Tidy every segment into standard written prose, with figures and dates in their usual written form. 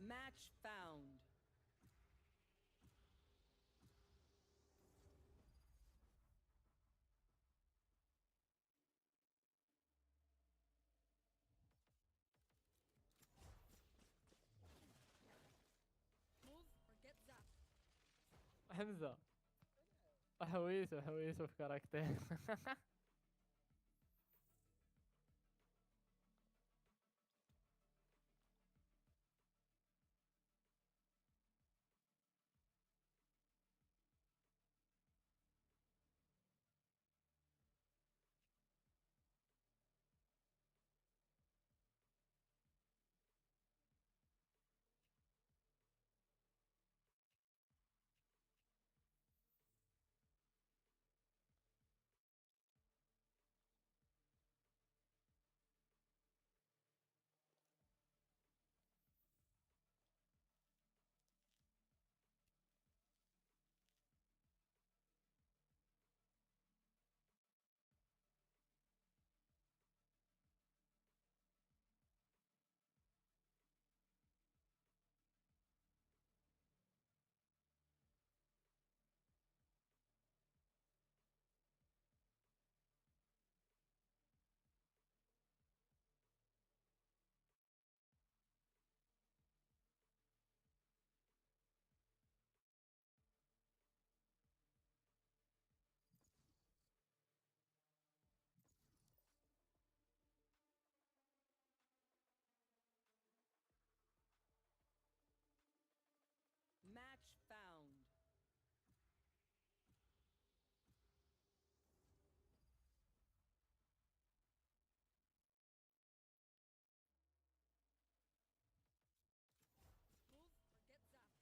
Match found. Move or get zapped. حمزة حويسه حويسه في كاركتر. Match found. Move or get zapped.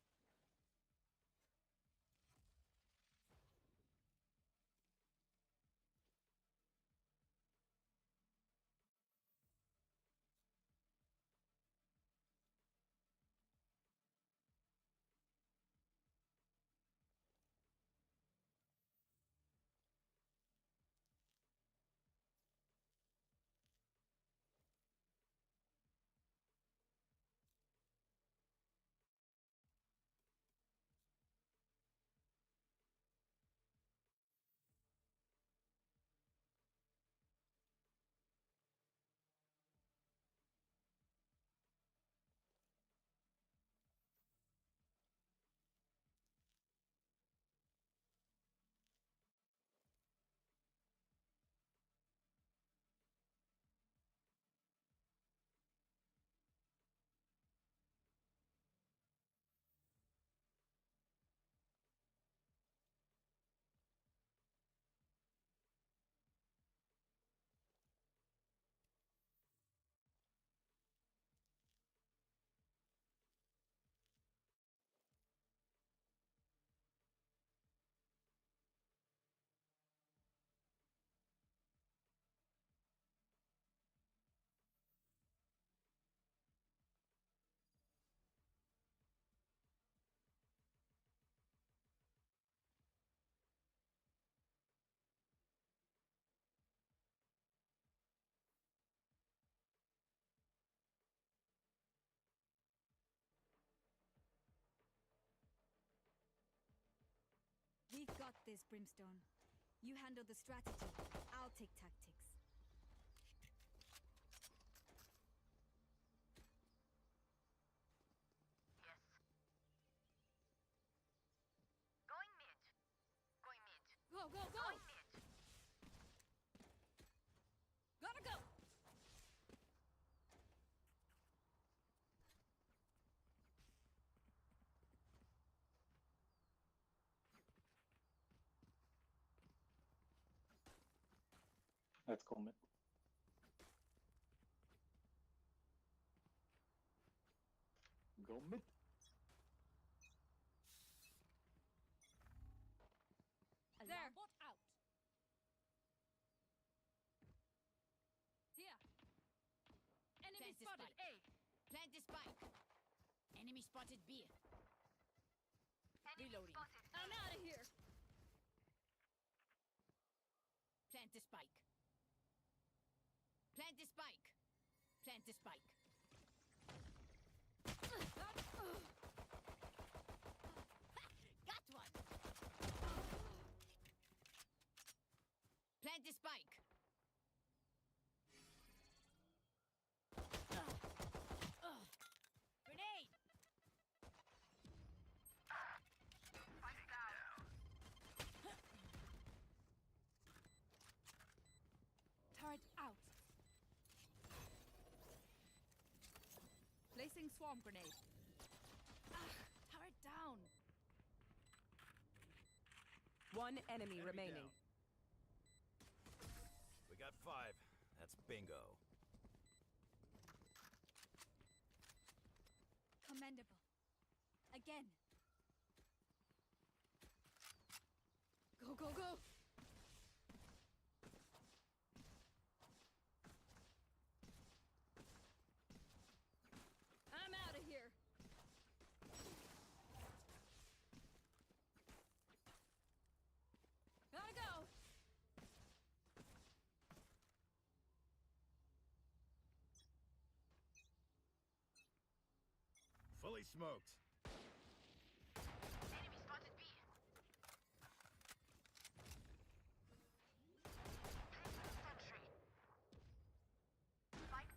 We've got this, Brimstone. You handle the strategy. I'll take tactics. Yes. Going mid. Going mid. Go, go, go! Going mid. Gotta go! Let's go mid. Go mid. There! Bot out! Here! Enemy Plant the spotted! spike. A! Plant the spike. Enemy spotted B. Enemy Reloading. spotted. I'm out of here! Plant the spike. Plant the spike. Plant the spike. Got one. Plant the spike. Grenade. Turret out. Placing swarm grenade. Turret down. One enemy remaining. We got 5. That's bingo. Commendable. Again. Go, go, go. I'm out of here. Gotta go. Fully smoked. Enemy spotted B. Placing sentry. Spike.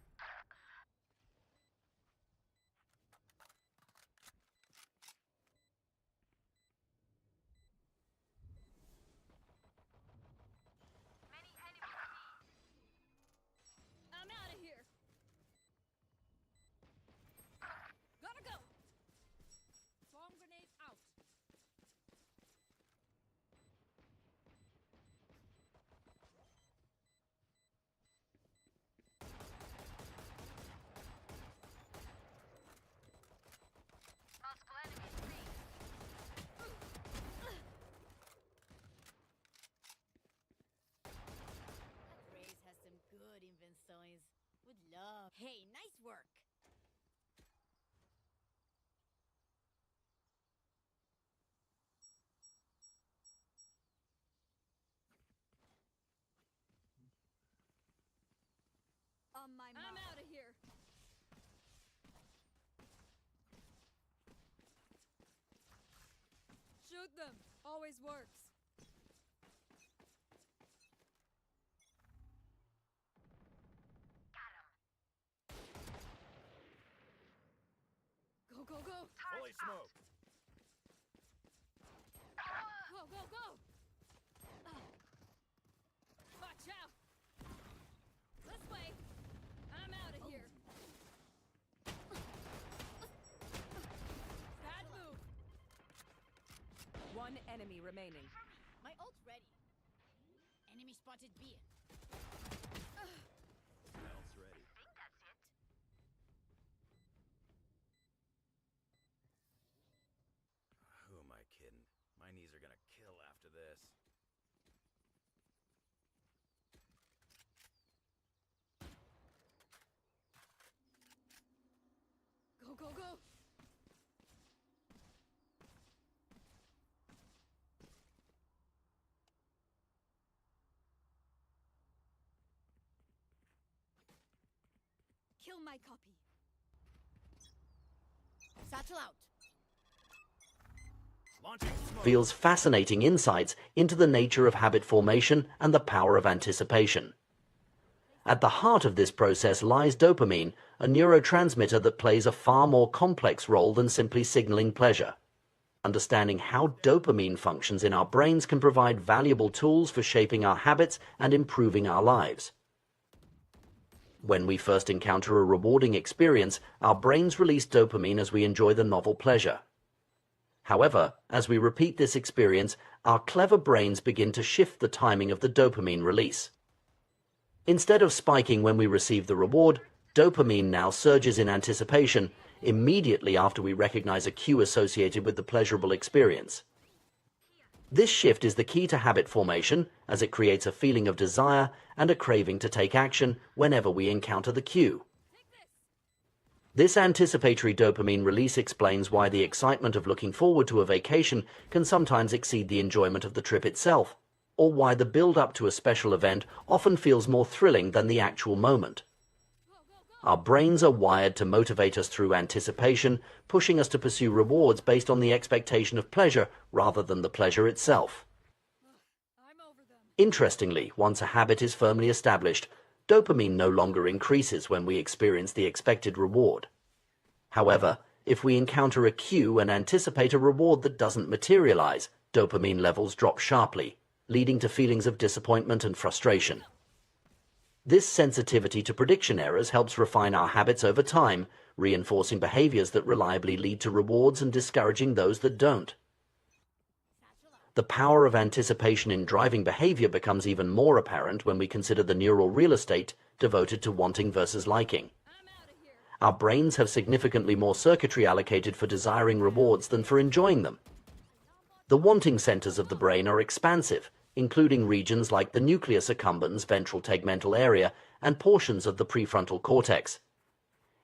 Many enemies I'm out of here. Gotta go. Swarm grenade out. multiple enemies B. Grace has some good invenções. Would love. Hey, nice work. On my I'm mark. out of here. Shoot them. Always works. Go, go, go. Fully smoked. Go, go, go. Watch out. This way. I'm out of here. Bad move. One enemy remaining. My ult's ready. Enemy spotted B. Else ready. Think that's it. Who am I kidding? My knees are gonna kill after this. Go, go, go. Kill my copy. Satchel out. Launching smoke. Reveals fascinating insights into the nature of habit formation and the power of anticipation. At the heart of this process lies dopamine, a neurotransmitter that plays a far more complex role than simply signaling pleasure. Understanding how dopamine functions in our brains can provide valuable tools for shaping our habits and improving our lives. When we first encounter a rewarding experience, our brains release dopamine as we enjoy the novel pleasure. However, as we repeat this experience, our clever brains begin to shift the timing of the dopamine release. Instead of spiking when we receive the reward, dopamine now surges in anticipation immediately after we recognize a cue associated with the pleasurable experience. This shift is the key to habit formation, as it creates a feeling of desire and a craving to take action whenever we encounter the cue. This anticipatory dopamine release explains why the excitement of looking forward to a vacation can sometimes exceed the enjoyment of the trip itself, or why the build-up to a special event often feels more thrilling than the actual moment. Go, go, go. Our brains are wired to motivate us through anticipation, pushing us to pursue rewards based on the expectation of pleasure rather than the pleasure itself. I'm over them. Interestingly, once a habit is firmly established, dopamine no longer increases when we experience the expected reward. However, if we encounter a cue and anticipate a reward that doesn't materialize, dopamine levels drop sharply, leading to feelings of disappointment and frustration. This sensitivity to prediction errors helps refine our habits over time, reinforcing behaviors that reliably lead to rewards and discouraging those that don't. The power of anticipation in driving behavior becomes even more apparent when we consider the neural real estate devoted to wanting versus liking. Our brains have significantly more circuitry allocated for desiring rewards than for enjoying them. The wanting centers of the brain are expansive, including regions like the nucleus accumbens ventral tegmental area and portions of the prefrontal cortex.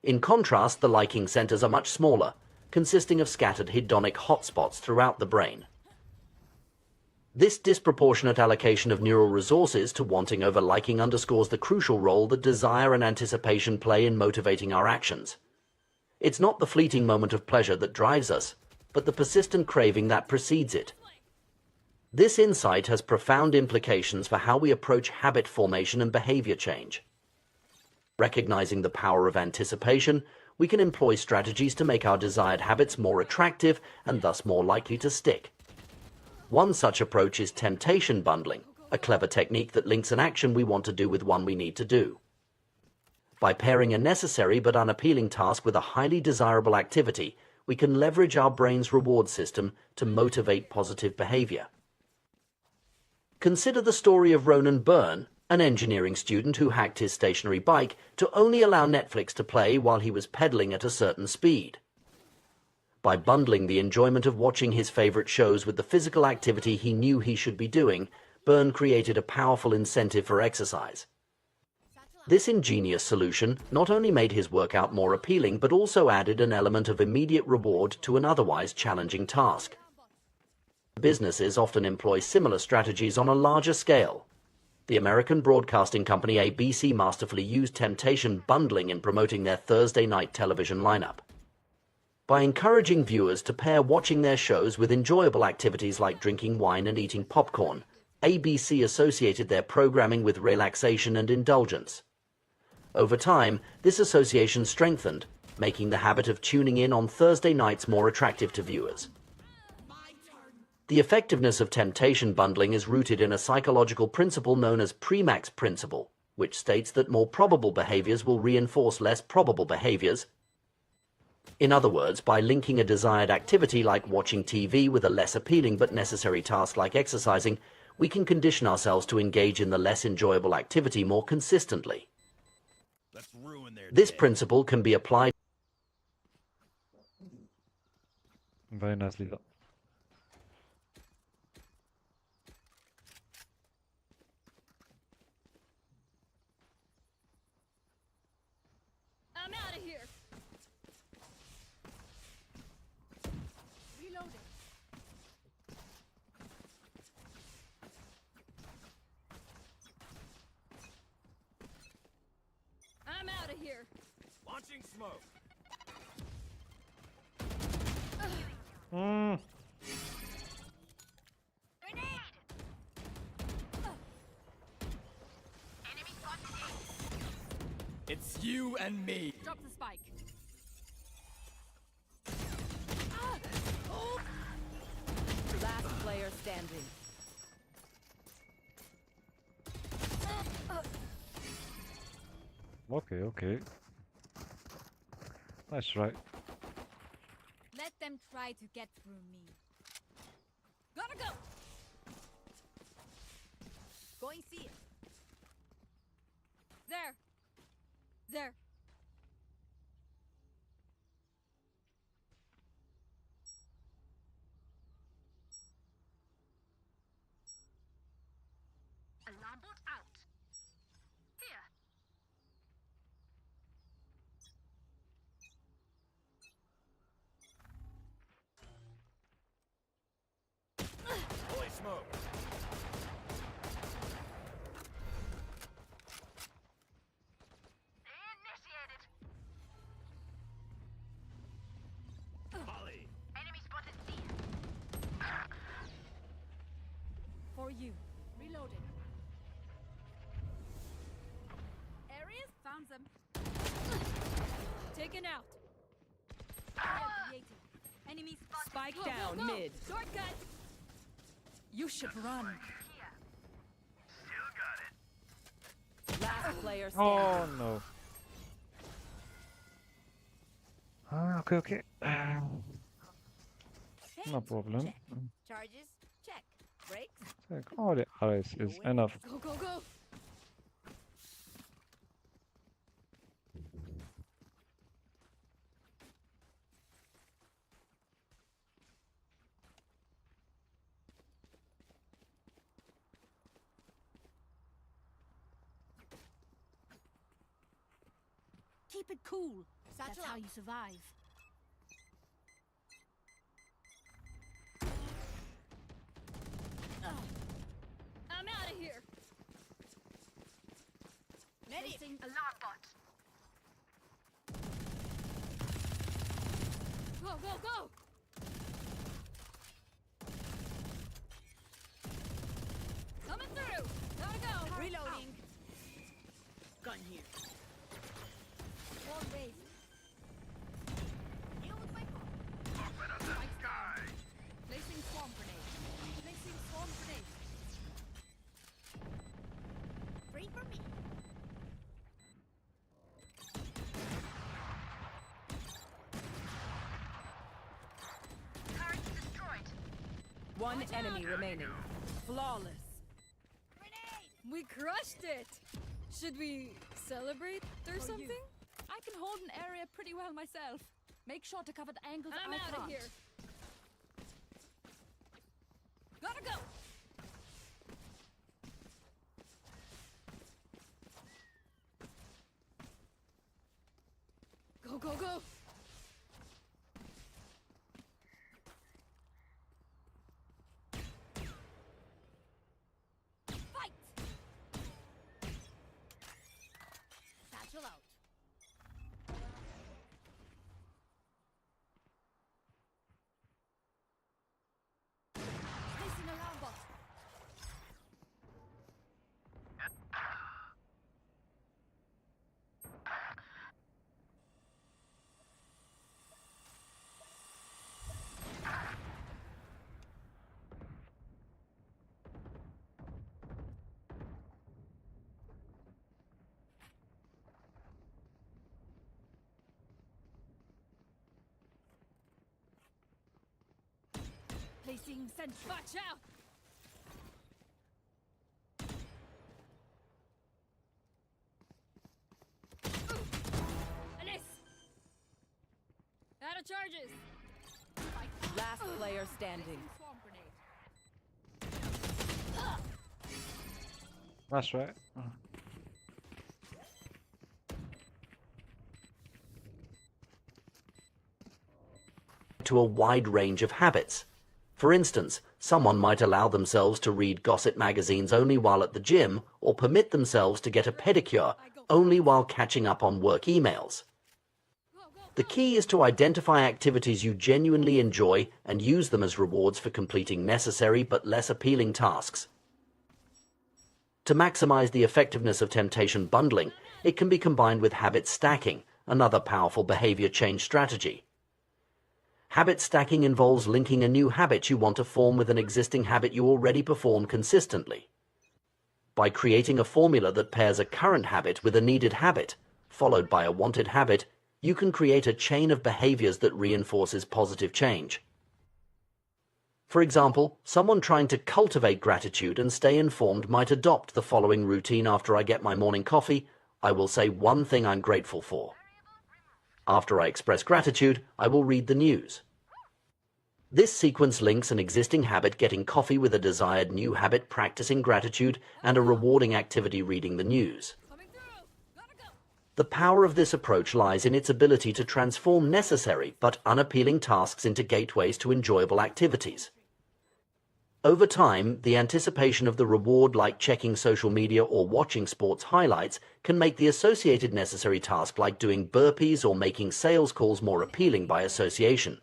In contrast, the liking centers are much smaller, consisting of scattered hedonic hotspots throughout the brain. This disproportionate allocation of neural resources to wanting over liking underscores the crucial role that desire and anticipation play in motivating our actions. It's not the fleeting moment of pleasure that drives us, but the persistent craving that precedes it. This insight has profound implications for how we approach habit formation and behavior change. Recognizing the power of anticipation, we can employ strategies to make our desired habits more attractive and thus more likely to stick. One such approach is temptation bundling, a clever technique that links an action we want to do with one we need to do. By pairing a necessary but unappealing task with a highly desirable activity, we can leverage our brain's reward system to motivate positive behavior. Consider the story of Ronan Byrne, an engineering student who hacked his stationary bike to only allow Netflix to play while he was pedaling at a certain speed. By bundling the enjoyment of watching his favorite shows with the physical activity he knew he should be doing, Byrne created a powerful incentive for exercise. This ingenious solution not only made his workout more appealing, but also added an element of immediate reward to an otherwise challenging task. Businesses often employ similar strategies on a larger scale. The American broadcasting company ABC masterfully used temptation bundling in promoting their Thursday night television lineup. By encouraging viewers to pair watching their shows with enjoyable activities like drinking wine and eating popcorn, ABC associated their programming with relaxation and indulgence. Over time, this association strengthened, making the habit of tuning in on Thursday nights more attractive to viewers. The effectiveness of temptation bundling is rooted in a psychological principle known as Premack's principle, which states that more probable behaviors will reinforce less probable behaviors. In other words, by linking a desired activity like watching TV with a less appealing but necessary task like exercising, we can condition ourselves to engage in the less enjoyable activity more consistently. Let's ruin their This day. principle can be applied. Very nicely done. I'm out of here. Reloading. I'm out of here. Launching smoke. Grenade! Enemy spotted A. It's you and me. Drop the spike. Last player standing. Okay, okay. Nice try. Let them try to get through me. Gotta go. Going see. There. There. Alarm bot out. Here. you. Reloading. Areas found them. Taken out. Created. Enemy Spike Go, down go, go. mid. Shortcut. You should run. Still got it. Last player standing. Oh no. Okay, okay. No problem. Charges? Check. Brakes? Check. All the arrows is enough. Go, go, go. Keep it cool. Satchel That's how out. you survive. I'm out of here. Medic. Placing Alarm bot. Go, go, go. Coming through. Gotta go. Reloading. Gun here. wall raised. Deal with my phone. Open up the sky. Placing swarm grenade. Placing swarm grenade. Free for me. Turret destroyed. One Watch enemy out. remaining. Flawless. Grenade. We crushed it. Should we celebrate or something? I can hold an area pretty well myself. Make sure to cover the angles I'm I out of can't. here. Gotta go. Go, go, go. Fight. Satchel out. Placing alarm bot. Placing sentry. Watch out. Alice. Out of charges. Last player standing. Swarm grenade. That's right. To a wide range of habits. For instance, someone might allow themselves to read gossip magazines only while at the gym, or permit themselves to get a pedicure only while catching up on work emails. The key is to identify activities you genuinely enjoy and use them as rewards for completing necessary but less appealing tasks. To maximize the effectiveness of temptation bundling, it can be combined with habit stacking, another powerful behavior change strategy. Habit stacking involves linking a new habit you want to form with an existing habit you already perform consistently. By creating a formula that pairs a current habit with a needed habit, followed by a wanted habit, you can create a chain of behaviors that reinforces positive change. For example, someone trying to cultivate gratitude and stay informed might adopt the following routine. After I get my morning coffee, I will say one thing I'm grateful for. After I express gratitude, I will read the news. This sequence links an existing habit, getting coffee, with a desired new habit, practicing gratitude, and a rewarding activity, reading the news. Coming through. Gotta go. The power of this approach lies in its ability to transform necessary but unappealing tasks into gateways to enjoyable activities. Over time, the anticipation of the reward, like checking social media or watching sports highlights, can make the associated necessary task, like doing burpees or making sales calls, more appealing by association.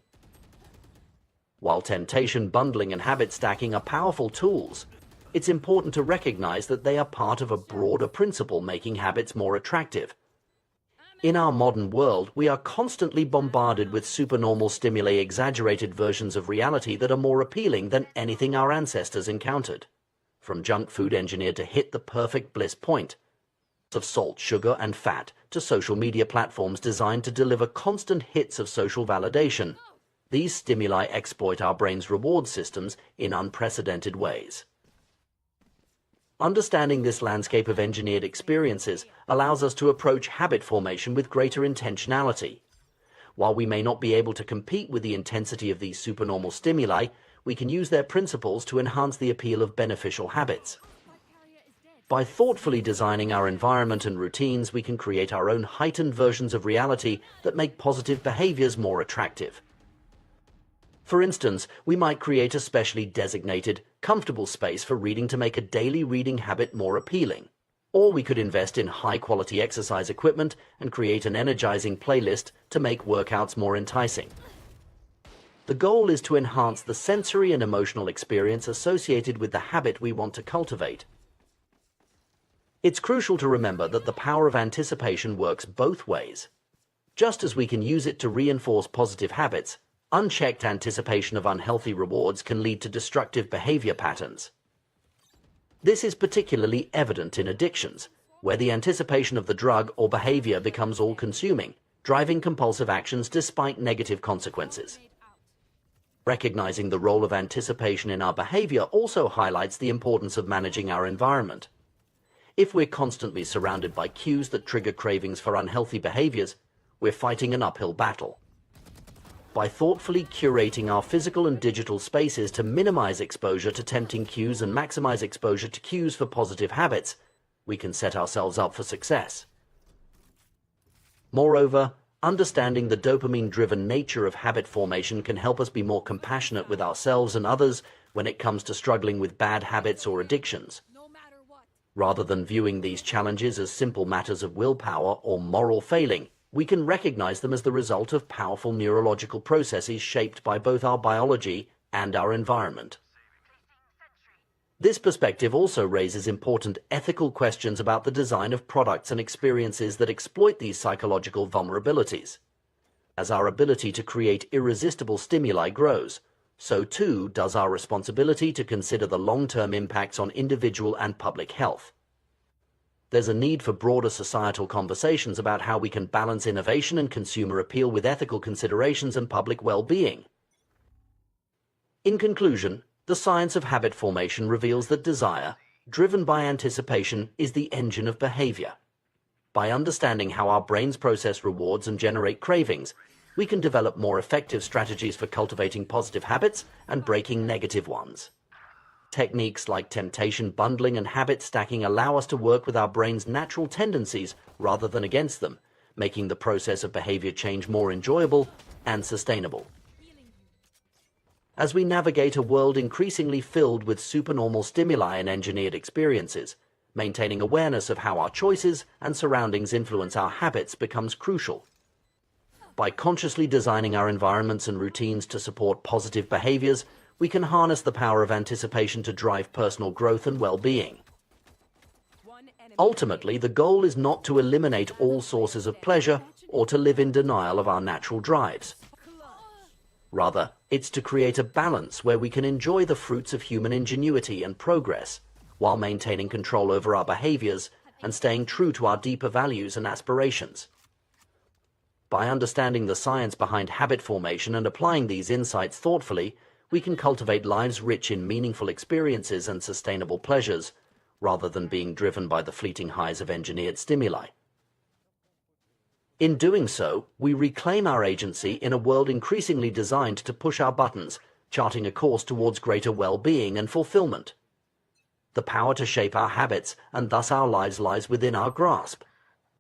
While temptation bundling and habit stacking are powerful tools, it's important to recognize that they are part of a broader principle making habits more attractive. In our modern world, we are constantly bombarded with supernormal stimuli, exaggerated versions of reality that are more appealing than anything our ancestors encountered. From junk food engineered to hit the perfect bliss point, of salt, sugar, and fat, to social media platforms designed to deliver constant hits of social validation, these stimuli exploit our brain's reward systems in unprecedented ways. Understanding this landscape of engineered experiences allows us to approach habit formation with greater intentionality. While we may not be able to compete with the intensity of these supernormal stimuli, we can use their principles to enhance the appeal of beneficial habits. By thoughtfully designing our environment and routines, we can create our own heightened versions of reality that make positive behaviors more attractive. For instance, we might create a specially designated, comfortable space for reading to make a daily reading habit more appealing. Or we could invest in high-quality exercise equipment and create an energizing playlist to make workouts more enticing. The goal is to enhance the sensory and emotional experience associated with the habit we want to cultivate. It's crucial to remember that the power of anticipation works both ways. Just as we can use it to reinforce positive habits, unchecked anticipation of unhealthy rewards can lead to destructive behavior patterns. This is particularly evident in addictions, where the anticipation of the drug or behavior becomes all-consuming, driving compulsive actions despite negative consequences. Recognizing the role of anticipation in our behavior also highlights the importance of managing our environment. If we're constantly surrounded by cues that trigger cravings for unhealthy behaviors, we're fighting an uphill battle. By thoughtfully curating our physical and digital spaces to minimize exposure to tempting cues and maximize exposure to cues for positive habits, we can set ourselves up for success. Moreover, understanding the dopamine-driven nature of habit formation can help us be more compassionate with ourselves and others when it comes to struggling with bad habits or addictions. Rather than viewing these challenges as simple matters of willpower or moral failing, we can recognize them as the result of powerful neurological processes shaped by both our biology and our environment. This perspective also raises important ethical questions about the design of products and experiences that exploit these psychological vulnerabilities. As our ability to create irresistible stimuli grows, so too does our responsibility to consider the long-term impacts on individual and public health. There's a need for broader societal conversations about how we can balance innovation and consumer appeal with ethical considerations and public well-being. In conclusion, the science of habit formation reveals that desire, driven by anticipation, is the engine of behavior. By understanding how our brains process rewards and generate cravings, we can develop more effective strategies for cultivating positive habits and breaking negative ones. Techniques like temptation bundling and habit stacking allow us to work with our brain's natural tendencies rather than against them, making the process of behavior change more enjoyable and sustainable. As we navigate a world increasingly filled with supernormal stimuli and engineered experiences, maintaining awareness of how our choices and surroundings influence our habits becomes crucial. By consciously designing our environments and routines to support positive behaviors, we can harness the power of anticipation to drive personal growth and well-being. Ultimately, the goal is not to eliminate all sources of pleasure or to live in denial of our natural drives. Rather, it's to create a balance where we can enjoy the fruits of human ingenuity and progress, while maintaining control over our behaviors and staying true to our deeper values and aspirations. By understanding the science behind habit formation and applying these insights thoughtfully, we can cultivate lives rich in meaningful experiences and sustainable pleasures, rather than being driven by the fleeting highs of engineered stimuli. In doing so, we reclaim our agency in a world increasingly designed to push our buttons, charting a course towards greater well-being and fulfillment. The power to shape our habits and thus our lives lies within our grasp.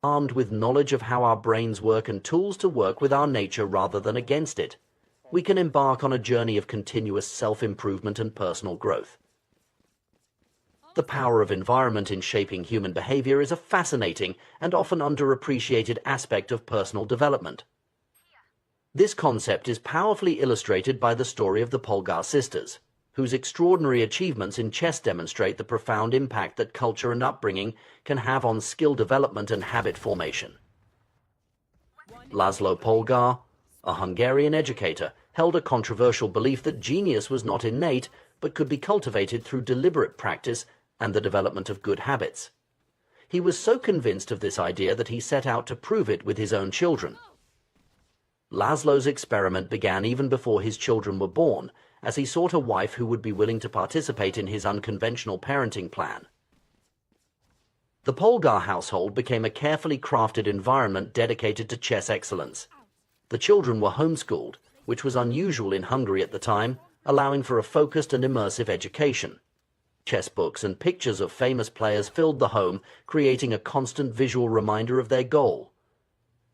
Armed with knowledge of how our brains work and tools to work with our nature rather than against it, we can embark on a journey of continuous self-improvement and personal growth. The power of environment in shaping human behavior is a fascinating and often underappreciated aspect of personal development. This concept is powerfully illustrated by the story of the Polgar sisters, whose extraordinary achievements in chess demonstrate the profound impact that culture and upbringing can have on skill development and habit formation. Laszlo Polgar, a Hungarian educator, held a controversial belief that genius was not innate but could be cultivated through deliberate practice and the development of good habits. He was so convinced of this idea that he set out to prove it with his own children. Laszlo's experiment began even before his children were born, as he sought a wife who would be willing to participate in his unconventional parenting plan. The Polgar household became a carefully crafted environment dedicated to chess excellence. The children were homeschooled, which was unusual in Hungary at the time, allowing for a focused and immersive education. Chess books and pictures of famous players filled the home, creating a constant visual reminder of their goal.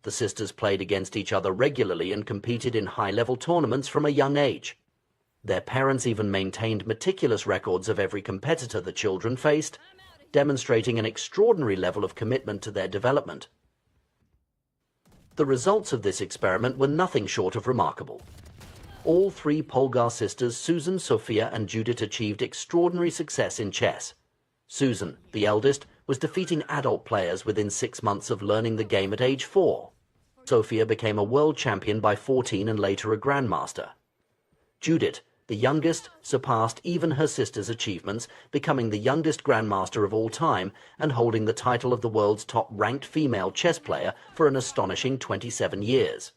The sisters played against each other regularly and competed in high-level tournaments from a young age. Their parents even maintained meticulous records of every competitor the children faced, demonstrating an extraordinary level of commitment to their development. The results of this experiment were nothing short of remarkable. All three Polgar sisters, Susan, Sophia, and Judith, achieved extraordinary success in chess. Susan, the eldest, was defeating adult players within 6 months of learning the game at age 4. Sophia became a world champion by 14 and later a grandmaster. Judith, the youngest, surpassed even her sister's achievements, becoming the youngest grandmaster of all time and holding the title of the world's top-ranked female chess player for an astonishing 27 years.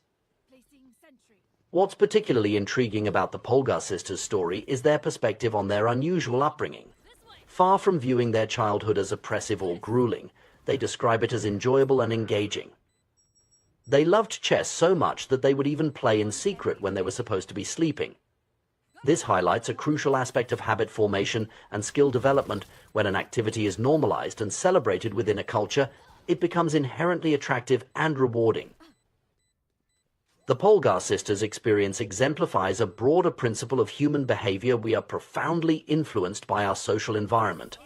What's particularly intriguing about the Polgar sisters' story is their perspective on their unusual upbringing. Far from viewing their childhood as oppressive or grueling, they describe it as enjoyable and engaging. They loved chess so much that they would even play in secret when they were supposed to be sleeping. This highlights a crucial aspect of habit formation and skill development. When an activity is normalized and celebrated within a culture, it becomes inherently attractive and rewarding. The Polgar sisters' experience exemplifies a broader principle of human behavior. We are profoundly influenced by our social environment.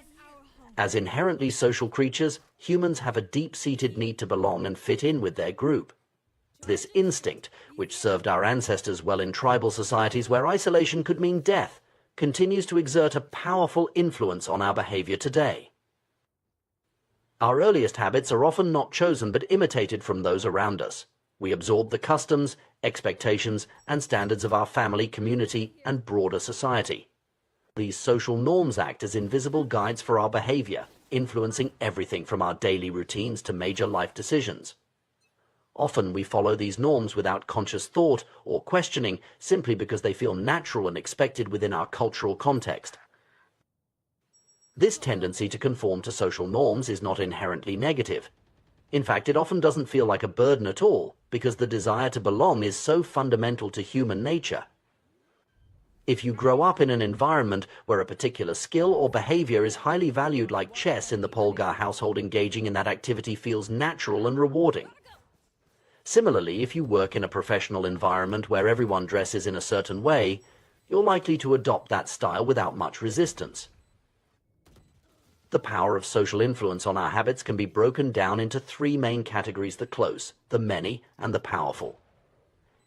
As inherently social creatures, humans have a deep-seated need to belong and fit in with their group. This instinct, which served our ancestors well in tribal societies where isolation could mean death, continues to exert a powerful influence on our behavior today. Our earliest habits are often not chosen but imitated from those around us. We absorb the customs, expectations, and standards of our family, community, and broader society. These social norms act as invisible guides for our behavior, influencing everything from our daily routines to major life decisions. Often we follow these norms without conscious thought or questioning, simply because they feel natural and expected within our cultural context. This tendency to conform to social norms is not inherently negative. In fact, it often doesn't feel like a burden at all, because the desire to belong is so fundamental to human nature. If you grow up in an environment where a particular skill or behavior is highly valued, like chess in the Polgar household, engaging in that activity feels natural and rewarding. Similarly, if you work in a professional environment where everyone dresses in a certain way, you're likely to adopt that style without much resistance. The power of social influence on our habits can be broken down into 3 main categories: the close, the many, and the powerful.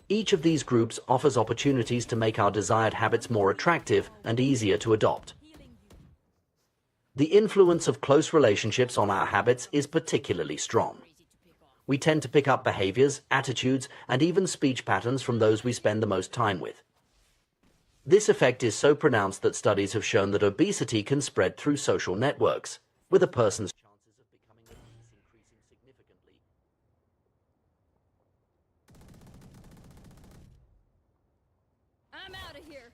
Each of these groups offers opportunities to make our desired habits more attractive and easier to adopt. The influence of close relationships on our habits is particularly strong. We tend to pick up behaviors, attitudes, and even speech patterns from those we spend the most time with. This effect is so pronounced that studies have shown that obesity can spread through social networks, with a person's chances of becoming obese increasing significantly. I'm out of here.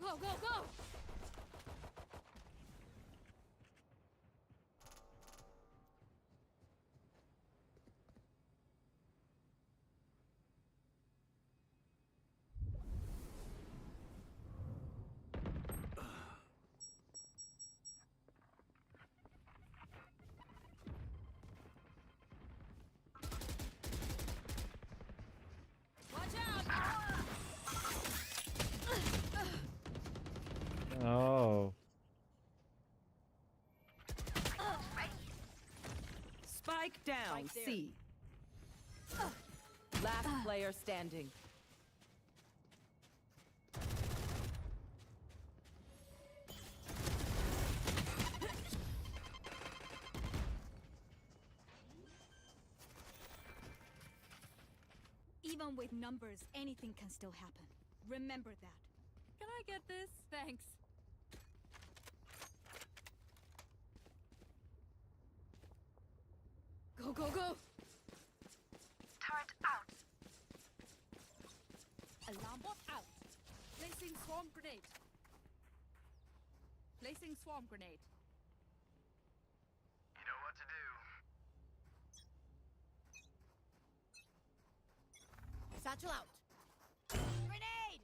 Go, go, go! Watch out! Spike down, Spike there. C. Last player standing. Even with numbers, anything can still happen. Remember that. Can I get this? Thanks. Go, go, go! Turret out. Alarm bot out. Placing swarm grenade. Placing swarm grenade. You know what to do. Satchel out. Grenade!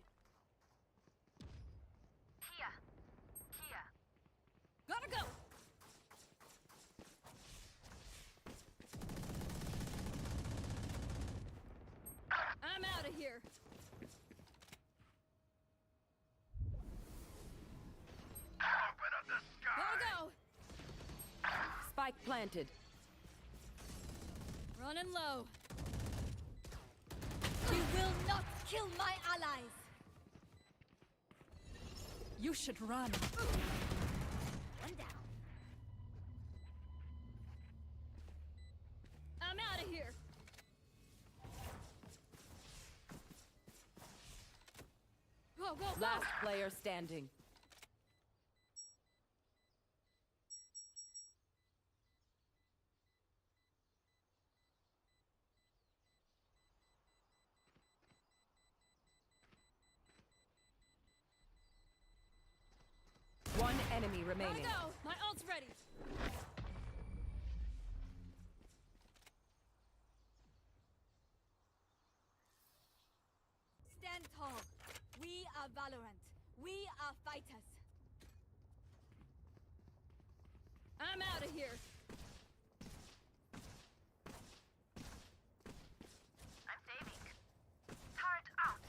Here. Here. Gotta go! I'm out of here. Open up the sky! Gotta go! Spike planted. Running low. You will not kill my allies! You should run. One down. I'm out of here. Go, go, go! Last player standing. One enemy Gotta remaining. go! My ult's ready. Stand tall. We are Valorant. We are fighters. I'm out of here. I'm saving. Turret out.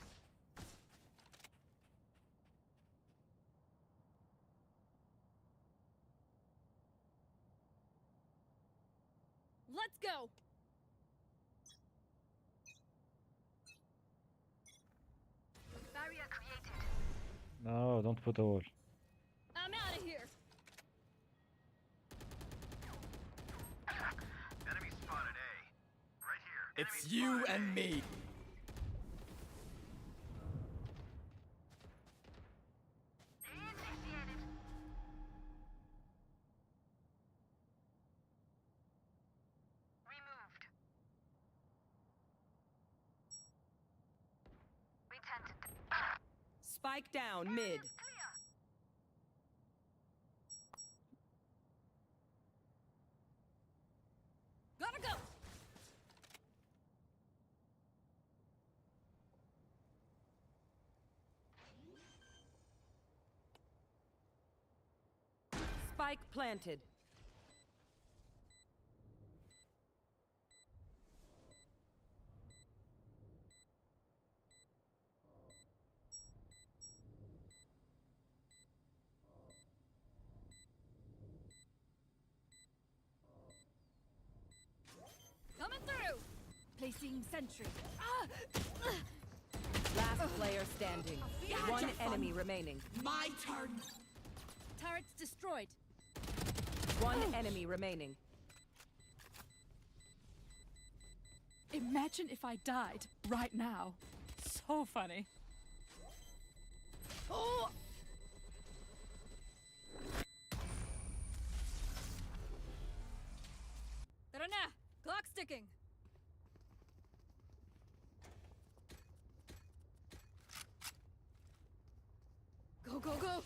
Let's go. Barrier created. No, don't put a wall. I'm out of here. Enemy spotted A. Right here. It's Enemy you spotted and A. me. Initiated. Removed. We tented. Spike down mid. Clear. Gotta go. Spike planted. Coming through. Placing sentry. Ah! Last player standing. Gotcha, One fun. enemy remaining. My turn. Turret's destroyed. One enemy remaining. Imagine if I died right now. So funny. Oh! Rana, clock sticking. Go, go, go.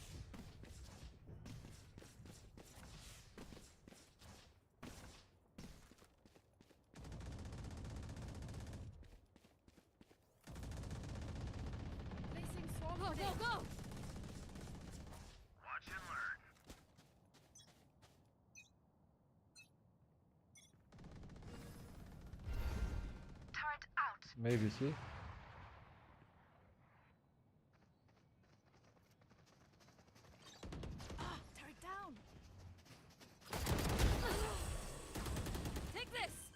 Placing swarm. Go, go, go. Watch and learn. Turret out. Maybe see. Ah, turret down. Take this.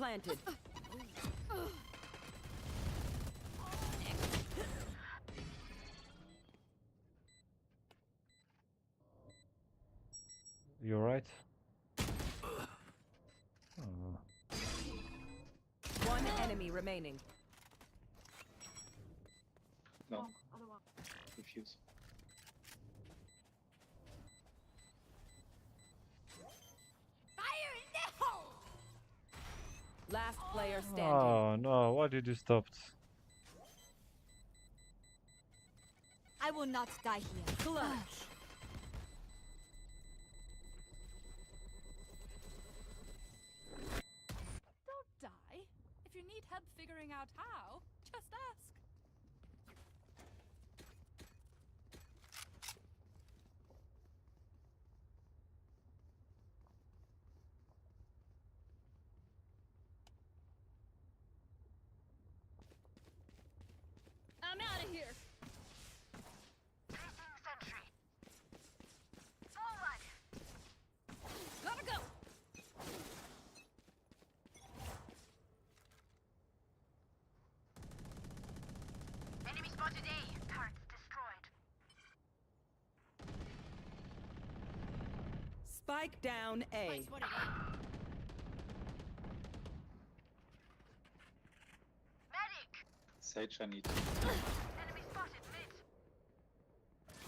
planted. You're right. One enemy remaining. No. Refuse. Fire in the hole! Last player standing. Oh no, why did you stop? I will not die here. Clutch. Don't die. If you need help figuring out how, just ask. I'm out of here. Placing sentry. Forward. Gotta go. Enemy spotted A. Turrets destroyed. Spike down A. Spike's what it is. Medic. Sage, I need. Enemy spotted mid.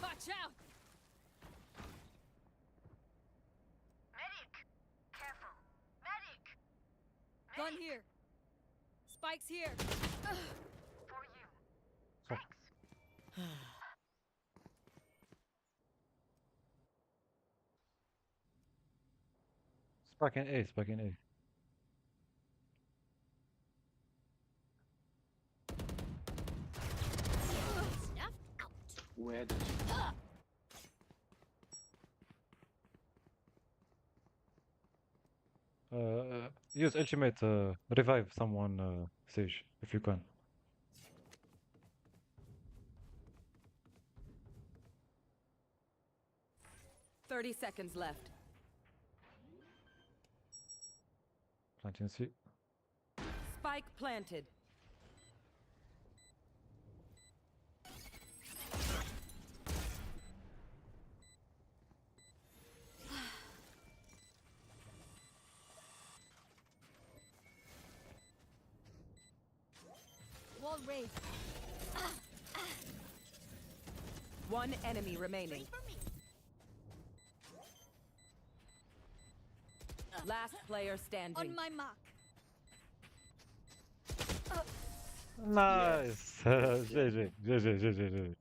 Watch out. Medic. Careful. Medic. Gun here. Spike's here. For you. Fuck. Thanks. Spike in A, spike in A. Snuffed out. Where did you? Use ultimate, revive someone, Sage, if you can. Thirty seconds left. Planting C. Spike planted. Wall raised. One enemy remaining. For me. Last player standing. On my mark. Nice! GG, GG, GG, GG.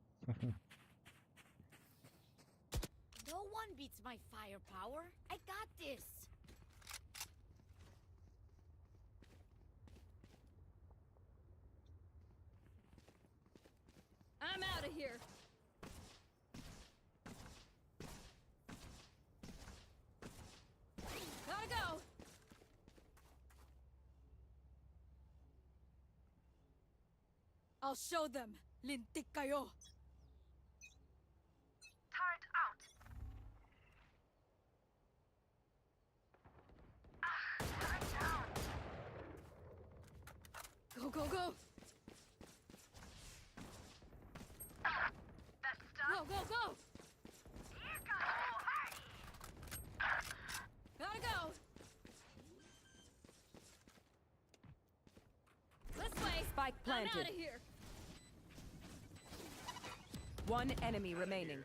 No one beats my firepower. I got this. I'm out of here. Gotta go. I'll show them. Lintik kayo. Turret out. Turret down. Go, go, go. That's Go, done. go, go. Here goes. Gotta go. This way. Spike I'm out planted. of here. One enemy remaining.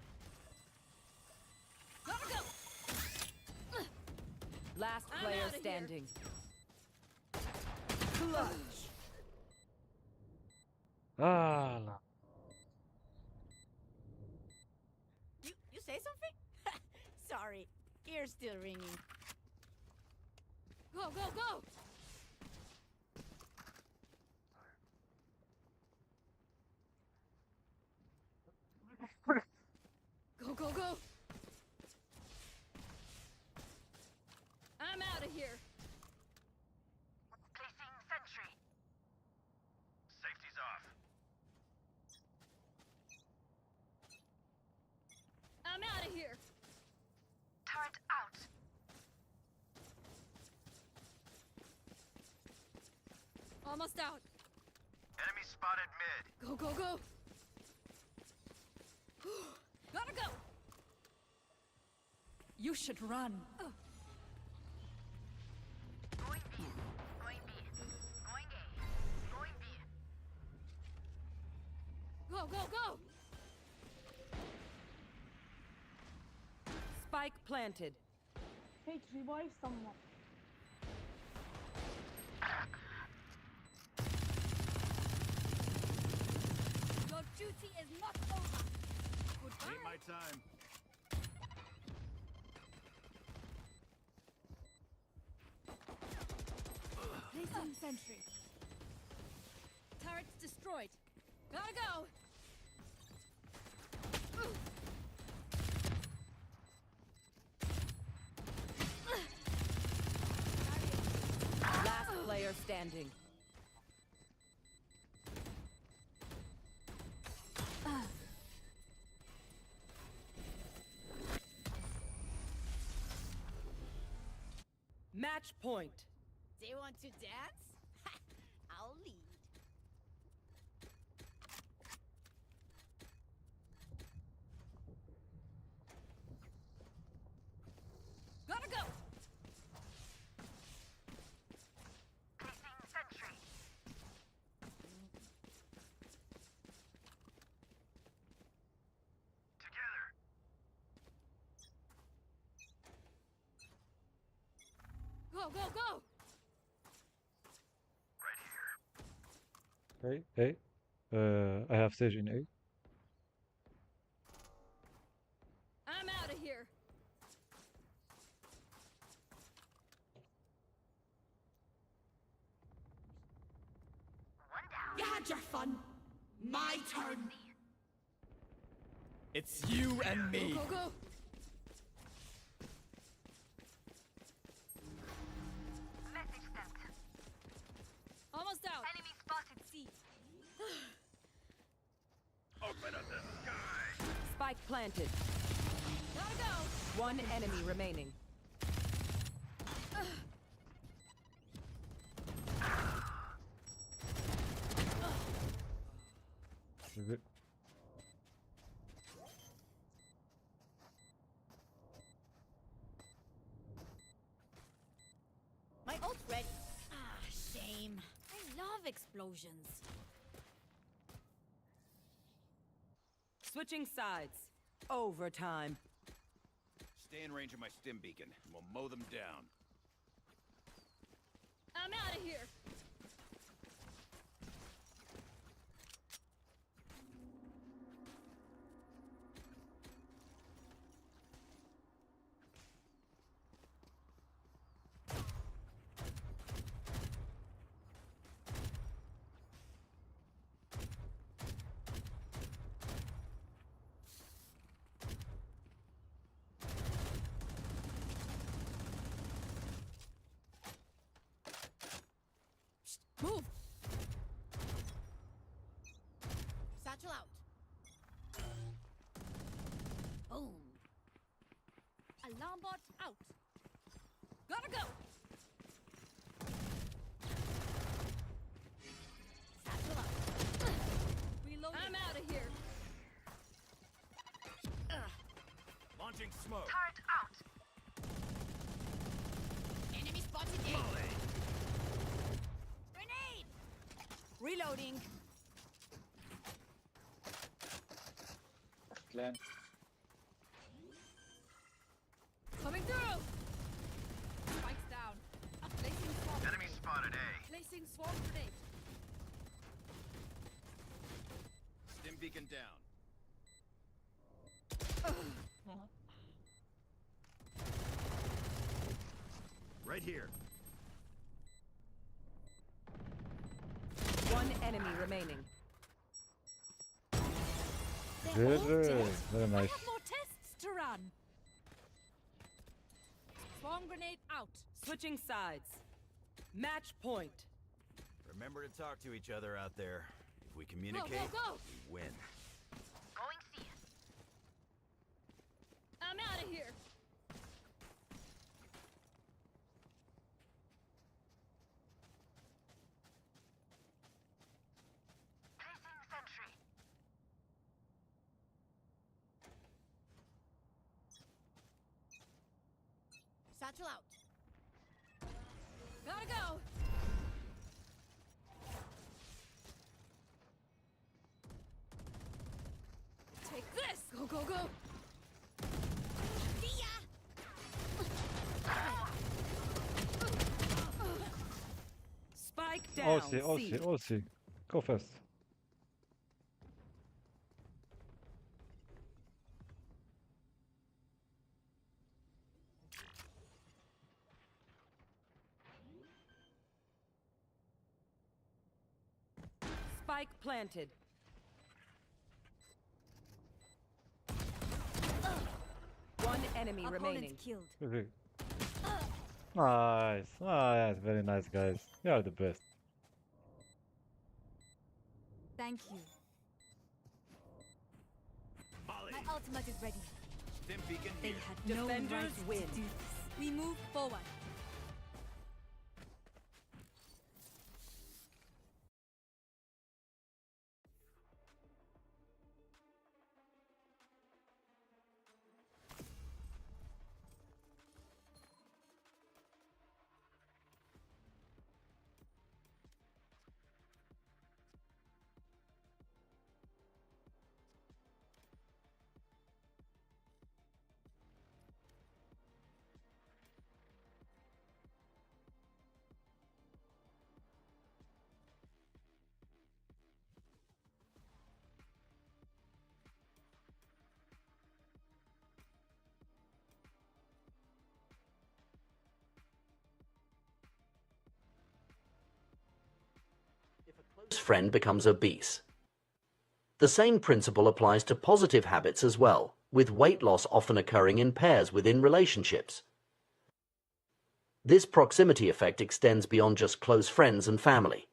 Gotta go. Last I'm player outta here. standing. Clutch. Ah, la. You say something? Sorry. Ear's still ringing. Go, go, go. Go, go, go. I'm out of here. Placing sentry. Safety's off. I'm out of here. Turret out. Almost out. Enemy spotted mid. Go, go, go. Gotta go. You should run. Going B. Going B. Going A. Going B. Go, go, go. Spike planted. Hey, revive someone. Your duty is not over. Goodbye. Ain't my time. Placing sentry. Turrets destroyed. Gotta go. Last player standing. Match point. They want to dance? I'll lead. Gotta go. Placing sentry. Together. Go, go, go. Right here. Okay, A. I have Sage in A. I'm out of here. One down. You had your fun. My turn. It's you and me. Go, go. Message sent. Almost out. Enemy spotted C. Open up the sky. Spike planted. Gotta go. One enemy remaining. Is it? My ult ready. Ah, shame. I love explosions. Switching sides. Overtime. Stay in range of my stim beacon, and we'll mow them down. I'm out of here. Move. Satchel out. Boom. Alarm bot out. Gotta go. Satchel out. Reloading. I'm out of here. Launching smoke. Turret out. Enemy spotted A. Grenade. Reloading. Plan. Coming through. Spikes down. Placing swarm Enemy grenade. spotted A. Placing swarm grenade. Stim beacon down. Right here. One enemy remaining. Very, very I nice. have more tests to run. Swarm grenade out. Switching sides. Match point. Remember to talk to each other out there. If we Go, communicate, go, go. we win. Going C. I'm out of here. Satchel out. Gotta go. Take this. Go, go, go. See ya. Spike down. C. OC. Go fast. Spike planted. One enemy remaining. Killed. Okay. Nice. Ah, yes, very nice, guys. You are the best. Thank you. My ultimate is ready. Stim beacon They here. had no right Defenders to win. do this. We move forward. Close friend becomes obese. The same principle applies to positive habits as well, with weight loss often occurring in pairs within relationships. This proximity effect extends beyond just close friends and family.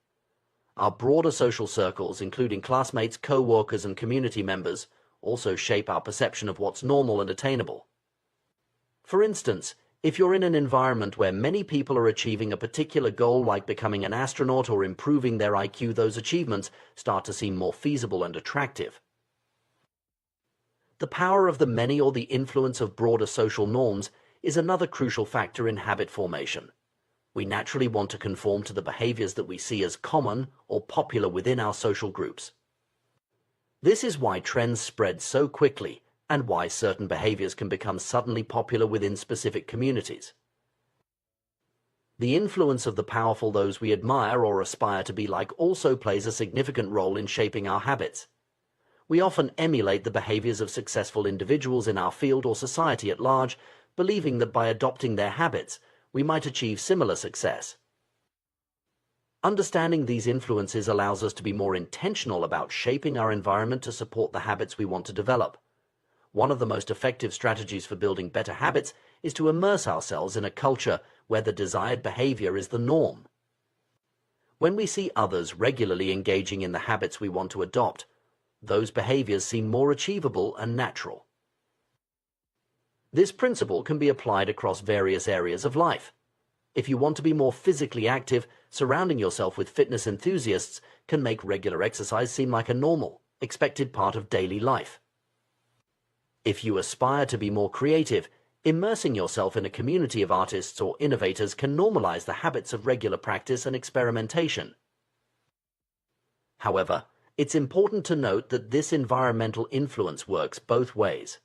Our broader social circles, including classmates, co-workers, and community members, also shape our perception of what's normal and attainable. For instance, if you're in an environment where many people are achieving a particular goal like becoming an astronaut or improving their IQ, those achievements start to seem more feasible and attractive. The power of the many or the influence of broader social norms is another crucial factor in habit formation. We naturally want to conform to the behaviors that we see as common or popular within our social groups. This is why trends spread so quickly and why certain behaviors can become suddenly popular within specific communities. The influence of the powerful, those we admire or aspire to be like, also plays a significant role in shaping our habits. We often emulate the behaviors of successful individuals in our field or society at large, believing that by adopting their habits, we might achieve similar success. Understanding these influences allows us to be more intentional about shaping our environment to support the habits we want to develop. One of the most effective strategies for building better habits is to immerse ourselves in a culture where the desired behavior is the norm. When we see others regularly engaging in the habits we want to adopt, those behaviors seem more achievable and natural. This principle can be applied across various areas of life. If you want to be more physically active, surrounding yourself with fitness enthusiasts can make regular exercise seem like a normal, expected part of daily life. If you aspire to be more creative, immersing yourself in a community of artists or innovators can normalize the habits of regular practice and experimentation. However, it's important to note that this environmental influence works both ways.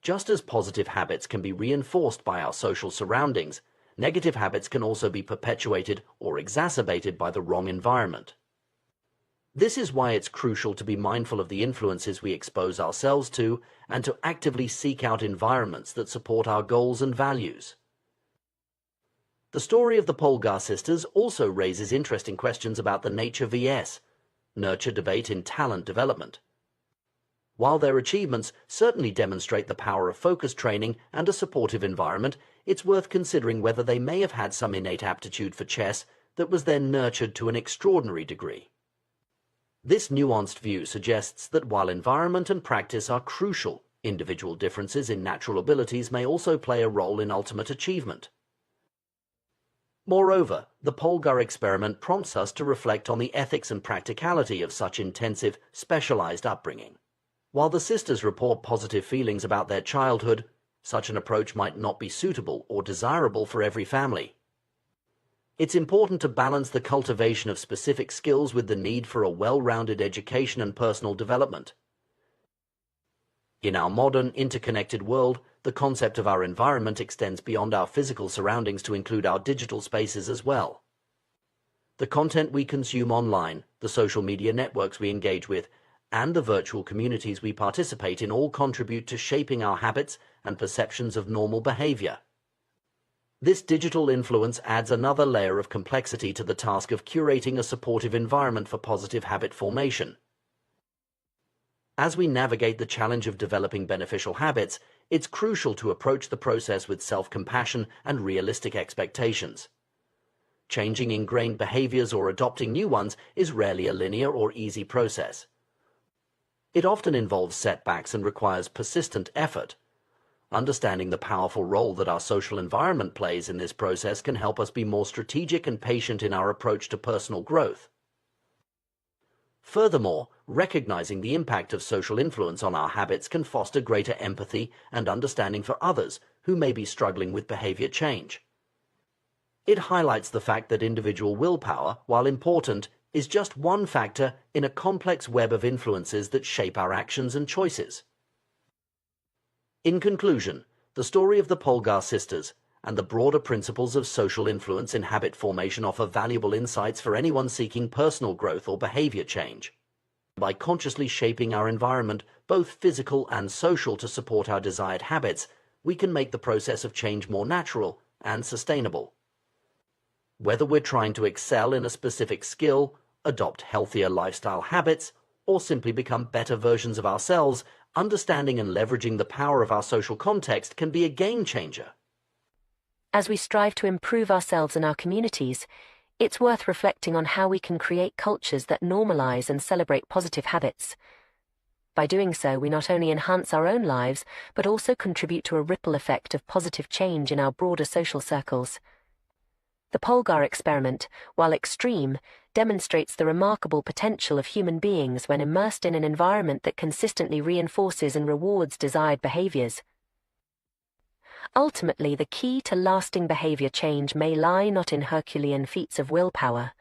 Just as positive habits can be reinforced by our social surroundings, negative habits can also be perpetuated or exacerbated by the wrong environment. This is why it's crucial to be mindful of the influences we expose ourselves to and to actively seek out environments that support our goals and values. The story of the Polgar sisters also raises interesting questions about the nature vs. nurture debate in talent development. While their achievements certainly demonstrate the power of focus training and a supportive environment, it's worth considering whether they may have had some innate aptitude for chess that was then nurtured to an extraordinary degree. This nuanced view suggests that while environment and practice are crucial, individual differences in natural abilities may also play a role in ultimate achievement. Moreover, the Polgar experiment prompts us to reflect on the ethics and practicality of such intensive, specialized upbringing. While the sisters report positive feelings about their childhood, Such an approach might not be suitable or desirable for every family. It's important to balance the cultivation of specific skills with the need for a well-rounded education and personal development. In our modern, interconnected world, the concept of our environment extends beyond our physical surroundings to include our digital spaces as well. The content we consume online, the social media networks we engage with, and the virtual communities we participate in all contribute to shaping our habits and perceptions of normal behavior. This digital influence adds another layer of complexity to the task of curating a supportive environment for positive habit formation. As we navigate the challenge of developing beneficial habits, it's crucial to approach the process with self-compassion and realistic expectations. Changing ingrained behaviors or adopting new ones is rarely a linear or easy process. It often involves setbacks and requires persistent effort. Understanding the powerful role that our social environment plays in this process can help us be more strategic and patient in our approach to personal growth. Furthermore, recognizing the impact of social influence on our habits can foster greater empathy and understanding for others who may be struggling with behavior change. It highlights the fact that individual willpower, while important, is just one factor in a complex web of influences that shape our actions and choices. In conclusion, the story of the Polgar sisters and the broader principles of social influence in habit formation offer valuable insights for anyone seeking personal growth or behavior change. By consciously shaping our environment, both physical and social, to support our desired habits, we can make the process of change more natural and sustainable. Whether we're trying to excel in a specific skill, adopt healthier lifestyle habits, or simply become better versions of ourselves, understanding and leveraging the power of our social context can be a game changer. As we strive to improve ourselves and our communities, it's worth reflecting on how we can create cultures that normalize and celebrate positive habits. By doing so, we not only enhance our own lives, but also contribute to a ripple effect of positive change in our broader social circles. The Polgar experiment, while extreme, demonstrates the remarkable potential of human beings when immersed in an environment that consistently reinforces and rewards desired behaviors. Ultimately, the key to lasting behavior change may lie not in Herculean feats of willpower,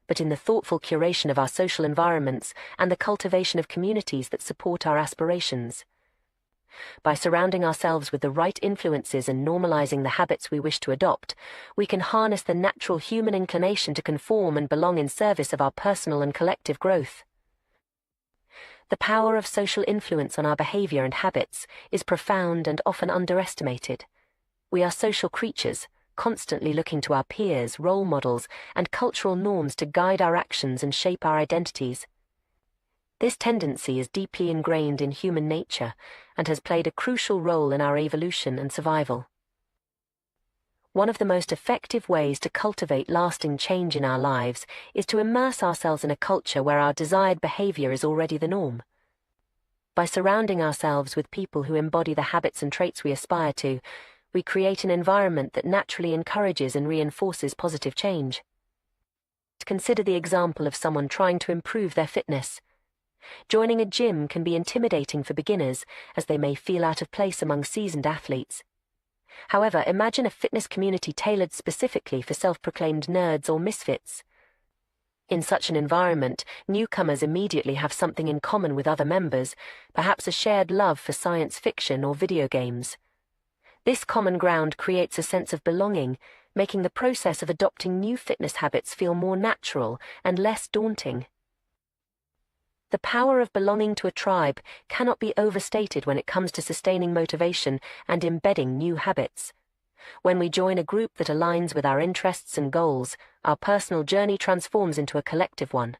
but in the thoughtful curation of our social environments and the cultivation of communities that support our aspirations. By surrounding ourselves with the right influences and normalizing the habits we wish to adopt, we can harness the natural human inclination to conform and belong in service of our personal and collective growth. The power of social influence on our behavior and habits is profound and often underestimated. We are social creatures, constantly looking to our peers, role models, and cultural norms to guide our actions and shape our identities. This tendency is deeply ingrained in human nature and has played a crucial role in our evolution and survival. One of the most effective ways to cultivate lasting change in our lives is to immerse ourselves in a culture where our desired behavior is already the norm. By surrounding ourselves with people who embody the habits and traits we aspire to, we create an environment that naturally encourages and reinforces positive change. Consider the example of someone trying to improve their fitness. Joining a gym can be intimidating for beginners, as they may feel out of place among seasoned athletes. However, imagine a fitness community tailored specifically for self-proclaimed nerds or misfits. In such an environment, newcomers immediately have something in common with other members, perhaps a shared love for science fiction or video games. This common ground creates a sense of belonging, making the process of adopting new fitness habits feel more natural and less daunting. The power of belonging to a tribe cannot be overstated when it comes to sustaining motivation and embedding new habits. When we join a group that aligns with our interests and goals, our personal journey transforms into a collective one.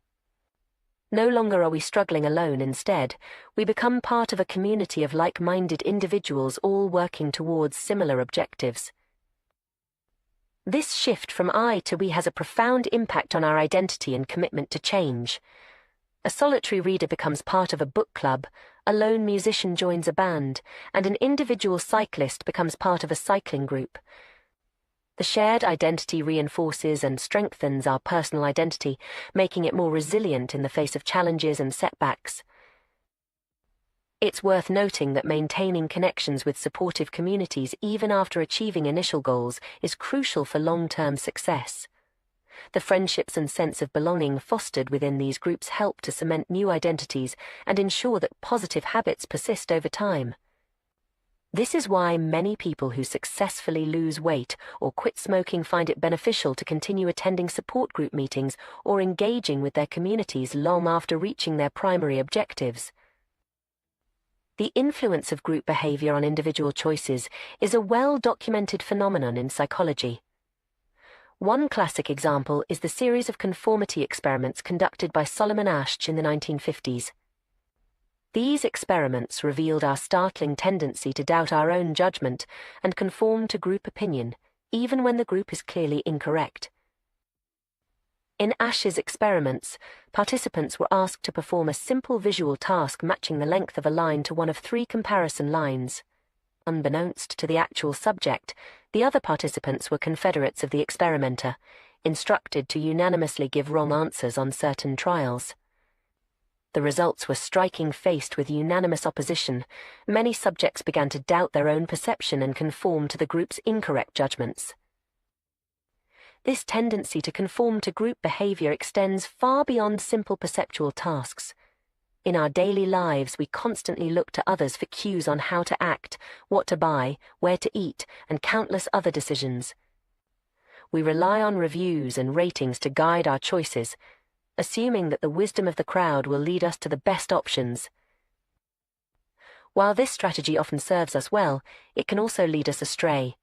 No longer are we struggling alone. Instead, we become part of a community of like-minded individuals all working towards similar objectives. This shift from I to we has a profound impact on our identity and commitment to change. A solitary reader becomes part of a book club, a lone musician joins a band, and an individual cyclist becomes part of a cycling group. The shared identity reinforces and strengthens our personal identity, making it more resilient in the face of challenges and setbacks. It's worth noting that maintaining connections with supportive communities even after achieving initial goals is crucial for long-term success. The friendships and sense of belonging fostered within these groups help to cement new identities and ensure that positive habits persist over time. This is why many people who successfully lose weight or quit smoking find it beneficial to continue attending support group meetings or engaging with their communities long after reaching their primary objectives. The influence of group behavior on individual choices is a well-documented phenomenon in psychology. One classic example is the series of conformity experiments conducted by Solomon Asch in the 1950s. These experiments revealed our startling tendency to doubt our own judgment and conform to group opinion, even when the group is clearly incorrect. In Asch's experiments, participants were asked to perform a simple visual task matching the length of a line to one of 3 comparison lines. Unbeknownst to the actual subject, the other participants were confederates of the experimenter, instructed to unanimously give wrong answers on certain trials. The results were striking. Faced with unanimous opposition, many subjects began to doubt their own perception and conform to the group's incorrect judgments. This tendency to conform to group behavior extends far beyond simple perceptual tasks. In our daily lives, we constantly look to others for cues on how to act, what to buy, where to eat, and countless other decisions. We rely on reviews and ratings to guide our choices, assuming that the wisdom of the crowd will lead us to the best options. While this strategy often serves us well, it can also lead us astray.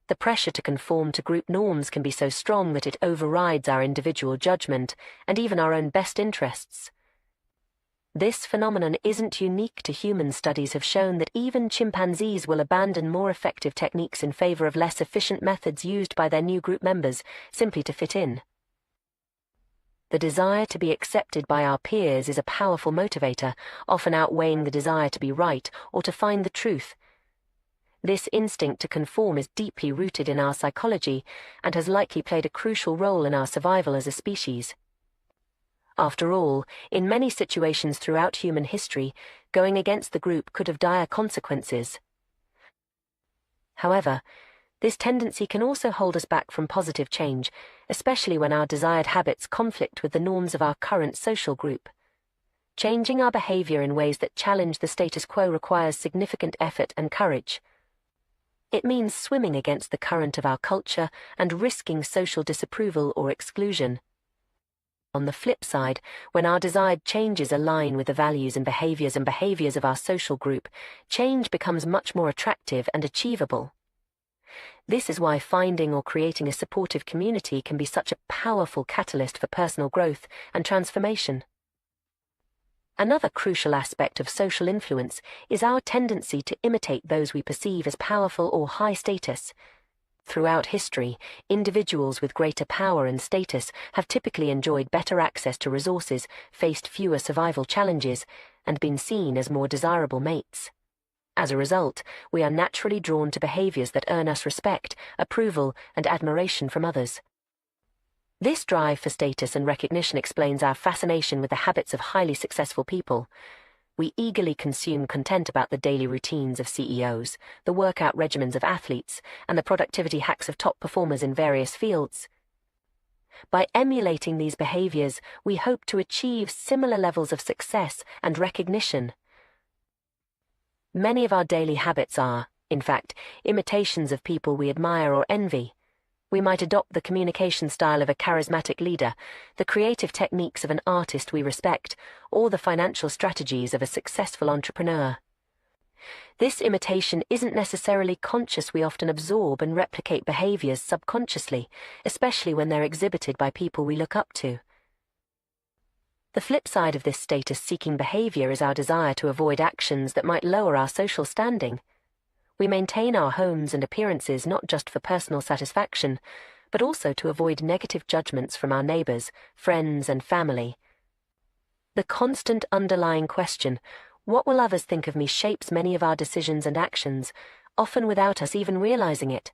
The pressure to conform to group norms can be so strong that it overrides our individual judgment and even our own best interests. This phenomenon isn't unique to humans. Studies have shown that even chimpanzees will abandon more effective techniques in favor of less efficient methods used by their new group members, simply to fit in. The desire to be accepted by our peers is a powerful motivator, often outweighing the desire to be right or to find the truth. This instinct to conform is deeply rooted in our psychology and has likely played a crucial role in our survival as a species. After all, in many situations throughout human history, going against the group could have dire consequences. However, this tendency can also hold us back from positive change, especially when our desired habits conflict with the norms of our current social group. Changing our behavior in ways that challenge the status quo requires significant effort and courage. It means swimming against the current of our culture and risking social disapproval or exclusion. On the flip side, when our desired changes align with the values and behaviors of our social group, change becomes much more attractive and achievable. This is why finding or creating a supportive community can be such a powerful catalyst for personal growth and transformation. Another crucial aspect of social influence is our tendency to imitate those we perceive as powerful or high status. Throughout history, individuals with greater power and status have typically enjoyed better access to resources, faced fewer survival challenges, and been seen as more desirable mates. As a result, we are naturally drawn to behaviors that earn us respect, approval, and admiration from others. This drive for status and recognition explains our fascination with the habits of highly successful people. We eagerly consume content about the daily routines of CEOs, the workout regimens of athletes, and the productivity hacks of top performers in various fields. By emulating these behaviors, we hope to achieve similar levels of success and recognition. Many of our daily habits are, in fact, imitations of people we admire or envy. We might adopt the communication style of a charismatic leader, the creative techniques of an artist we respect, or the financial strategies of a successful entrepreneur. This imitation isn't necessarily conscious. We often absorb and replicate behaviors subconsciously, especially when they're exhibited by people we look up to. The flip side of this status-seeking behavior is our desire to avoid actions that might lower our social standing. We maintain our homes and appearances not just for personal satisfaction, but also to avoid negative judgments from our neighbors, friends, and family. The constant underlying question, "What will others think of me?" shapes many of our decisions and actions, often without us even realizing it.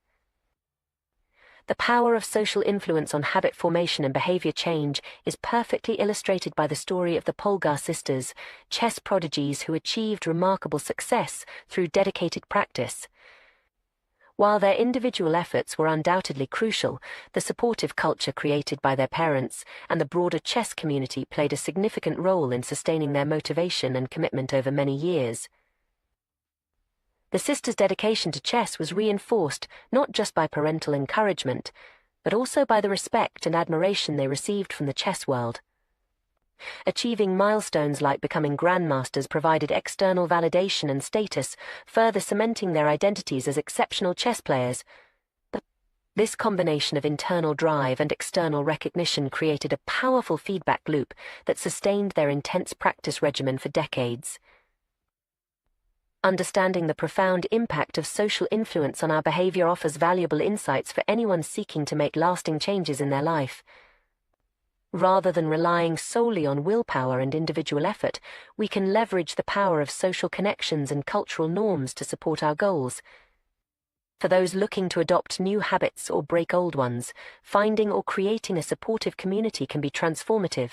The power of social influence on habit formation and behavior change is perfectly illustrated by the story of the Polgar sisters, chess prodigies who achieved remarkable success through dedicated practice. While their individual efforts were undoubtedly crucial, the supportive culture created by their parents and the broader chess community played a significant role in sustaining their motivation and commitment over many years. The sisters' dedication to chess was reinforced not just by parental encouragement, but also by the respect and admiration they received from the chess world. Achieving milestones like becoming grandmasters provided external validation and status, further cementing their identities as exceptional chess players. This combination of internal drive and external recognition created a powerful feedback loop that sustained their intense practice regimen for decades. Understanding the profound impact of social influence on our behavior offers valuable insights for anyone seeking to make lasting changes in their life. Rather than relying solely on willpower and individual effort, we can leverage the power of social connections and cultural norms to support our goals. For those looking to adopt new habits or break old ones, finding or creating a supportive community can be transformative.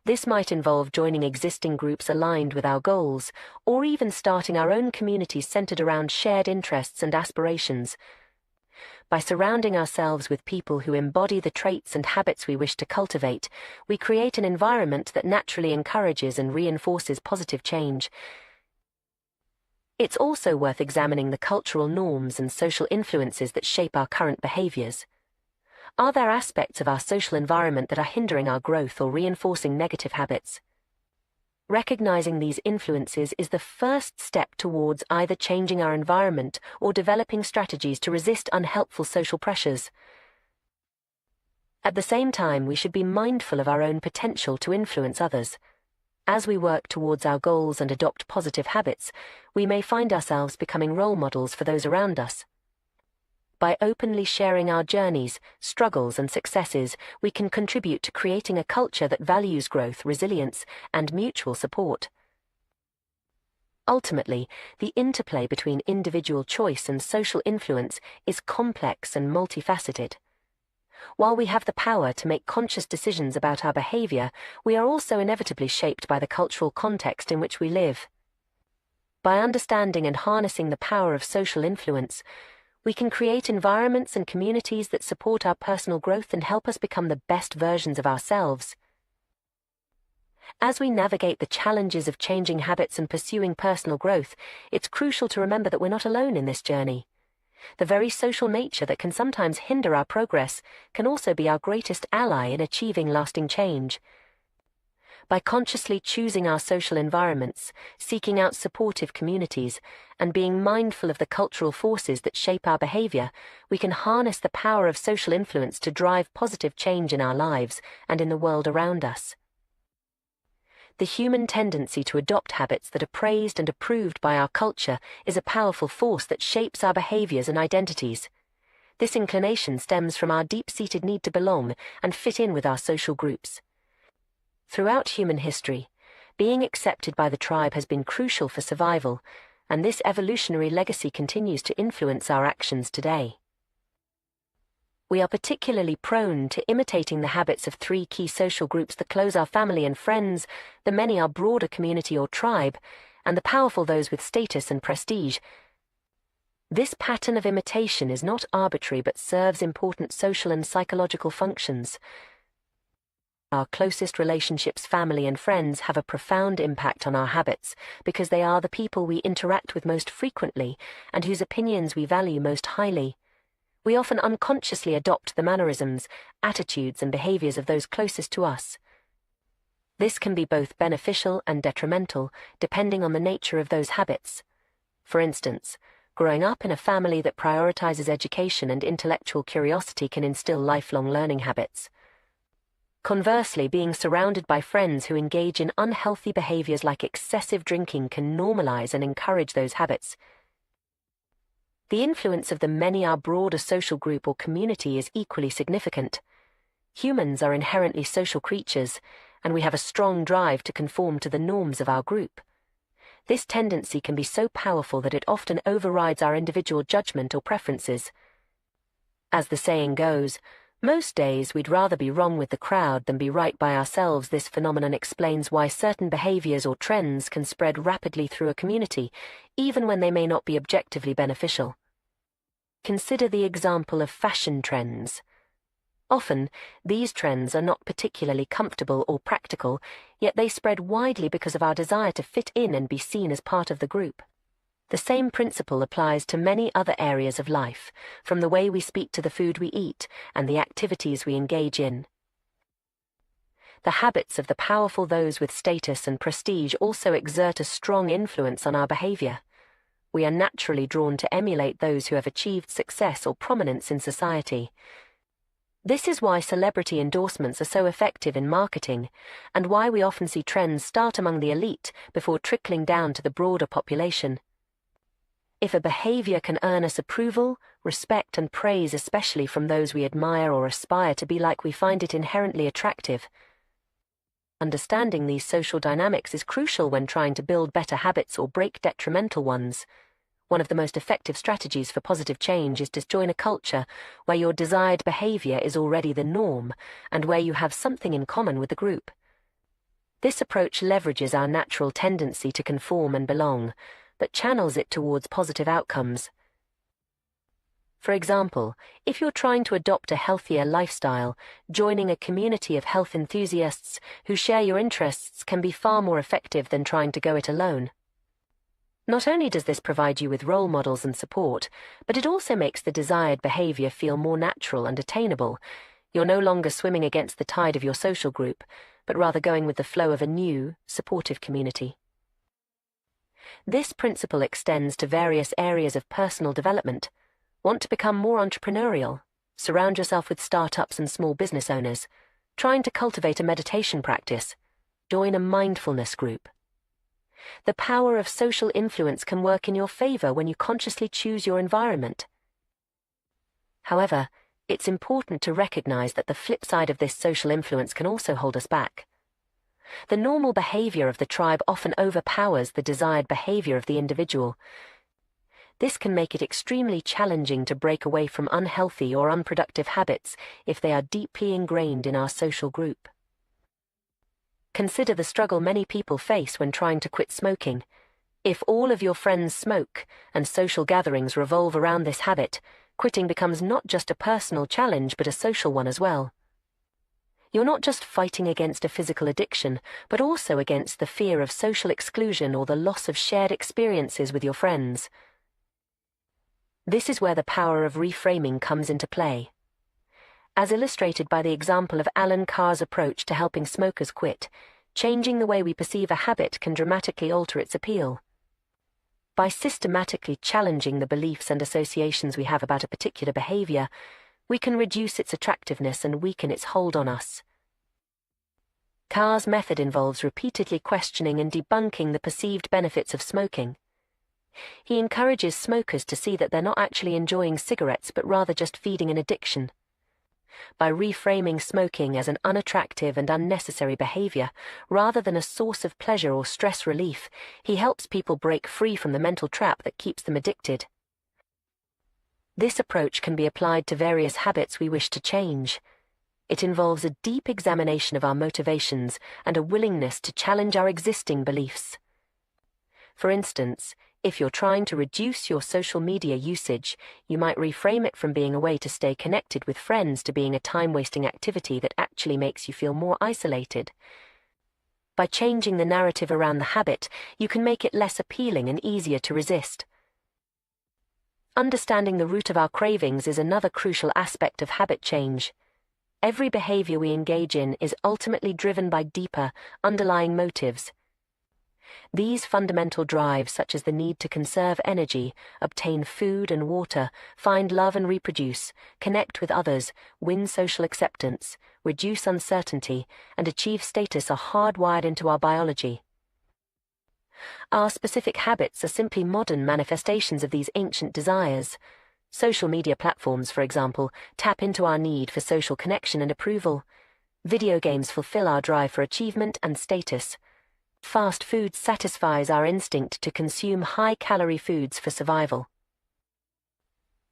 This might involve joining existing groups aligned with our goals, or even starting our own communities centered around shared interests and aspirations. By surrounding ourselves with people who embody the traits and habits we wish to cultivate, we create an environment that naturally encourages and reinforces positive change. It's also worth examining the cultural norms and social influences that shape our current behaviors. Are there aspects of our social environment that are hindering our growth or reinforcing negative habits? Recognizing these influences is the first step towards either changing our environment or developing strategies to resist unhelpful social pressures. At the same time, we should be mindful of our own potential to influence others. As we work towards our goals and adopt positive habits, we may find ourselves becoming role models for those around us. By openly sharing our journeys, struggles, and successes, we can contribute to creating a culture that values growth, resilience, and mutual support. Ultimately, the interplay between individual choice and social influence is complex and multifaceted. While we have the power to make conscious decisions about our behavior, we are also inevitably shaped by the cultural context in which we live. By understanding and harnessing the power of social influence, we can create environments and communities that support our personal growth and help us become the best versions of ourselves. As we navigate the challenges of changing habits and pursuing personal growth, it's crucial to remember that we're not alone in this journey. The very social nature that can sometimes hinder our progress can also be our greatest ally in achieving lasting change. By consciously choosing our social environments, seeking out supportive communities, and being mindful of the cultural forces that shape our behavior, we can harness the power of social influence to drive positive change in our lives and in the world around us. The human tendency to adopt habits that are praised and approved by our culture is a powerful force that shapes our behaviors and identities. This inclination stems from our deep-seated need to belong and fit in with our social groups. Throughout human history, being accepted by the tribe has been crucial for survival, and this evolutionary legacy continues to influence our actions today. We are particularly prone to imitating the habits of three key social groups: the close, our family and friends; the many, our broader community or tribe; and the powerful, those with status and prestige. This pattern of imitation is not arbitrary but serves important social and psychological functions. Our closest relationships, family and friends, have a profound impact on our habits because they are the people we interact with most frequently and whose opinions we value most highly. We often unconsciously adopt the mannerisms, attitudes, and behaviors of those closest to us. This can be both beneficial and detrimental, depending on the nature of those habits. For instance, growing up in a family that prioritizes education and intellectual curiosity can instill lifelong learning habits. Conversely, being surrounded by friends who engage in unhealthy behaviors like excessive drinking can normalize and encourage those habits. The influence of the many, our broader social group or community, is equally significant. Humans are inherently social creatures, and we have a strong drive to conform to the norms of our group. This tendency can be so powerful that it often overrides our individual judgment or preferences. As the saying goes, most days we'd rather be wrong with the crowd than be right by ourselves. This phenomenon explains why certain behaviors or trends can spread rapidly through a community, even when they may not be objectively beneficial. Consider the example of fashion trends. Often, these trends are not particularly comfortable or practical, yet they spread widely because of our desire to fit in and be seen as part of the group. The same principle applies to many other areas of life, from the way we speak to the food we eat and the activities we engage in. The habits of the powerful, those with status and prestige, also exert a strong influence on our behavior. We are naturally drawn to emulate those who have achieved success or prominence in society. This is why celebrity endorsements are so effective in marketing, and why we often see trends start among the elite before trickling down to the broader population. If a behavior can earn us approval, respect, and praise, especially from those we admire or aspire to be like, we find it inherently attractive. Understanding these social dynamics is crucial when trying to build better habits or break detrimental ones. One of the most effective strategies for positive change is to join a culture where your desired behavior is already the norm and where you have something in common with the group. This approach leverages our natural tendency to conform and belong, but channels it towards positive outcomes. For example, if you're trying to adopt a healthier lifestyle, joining a community of health enthusiasts who share your interests can be far more effective than trying to go it alone. Not only does this provide you with role models and support, but it also makes the desired behavior feel more natural and attainable. You're no longer swimming against the tide of your social group, but rather going with the flow of a new, supportive community. This principle extends to various areas of personal development. Want to become more entrepreneurial? Surround yourself with startups and small business owners. Trying to cultivate a meditation practice? Join a mindfulness group. The power of social influence can work in your favor when you consciously choose your environment. However, it's important to recognize that the flip side of this social influence can also hold us back. The normal behavior of the tribe often overpowers the desired behavior of the individual. This can make it extremely challenging to break away from unhealthy or unproductive habits if they are deeply ingrained in our social group. Consider the struggle many people face when trying to quit smoking. If all of your friends smoke and social gatherings revolve around this habit, quitting becomes not just a personal challenge but a social one as well. You're not just fighting against a physical addiction, but also against the fear of social exclusion or the loss of shared experiences with your friends. This is where the power of reframing comes into play. As illustrated by the example of Alan Carr's approach to helping smokers quit, changing the way we perceive a habit can dramatically alter its appeal. By systematically challenging the beliefs and associations we have about a particular behavior, we can reduce its attractiveness and weaken its hold on us. Carr's method involves repeatedly questioning and debunking the perceived benefits of smoking. He encourages smokers to see that they're not actually enjoying cigarettes but rather just feeding an addiction. By reframing smoking as an unattractive and unnecessary behavior, rather than a source of pleasure or stress relief, he helps people break free from the mental trap that keeps them addicted. This approach can be applied to various habits we wish to change. It involves a deep examination of our motivations and a willingness to challenge our existing beliefs. For instance, if you're trying to reduce your social media usage, you might reframe it from being a way to stay connected with friends to being a time-wasting activity that actually makes you feel more isolated. By changing the narrative around the habit, you can make it less appealing and easier to resist. Understanding the root of our cravings is another crucial aspect of habit change. Every behavior we engage in is ultimately driven by deeper, underlying motives. These fundamental drives, such as the need to conserve energy, obtain food and water, find love and reproduce, connect with others, win social acceptance, reduce uncertainty, and achieve status, are hardwired into our biology. Our specific habits are simply modern manifestations of these ancient desires. Social media platforms, for example, tap into our need for social connection and approval. Video games fulfill our drive for achievement and status. Fast food satisfies our instinct to consume high-calorie foods for survival.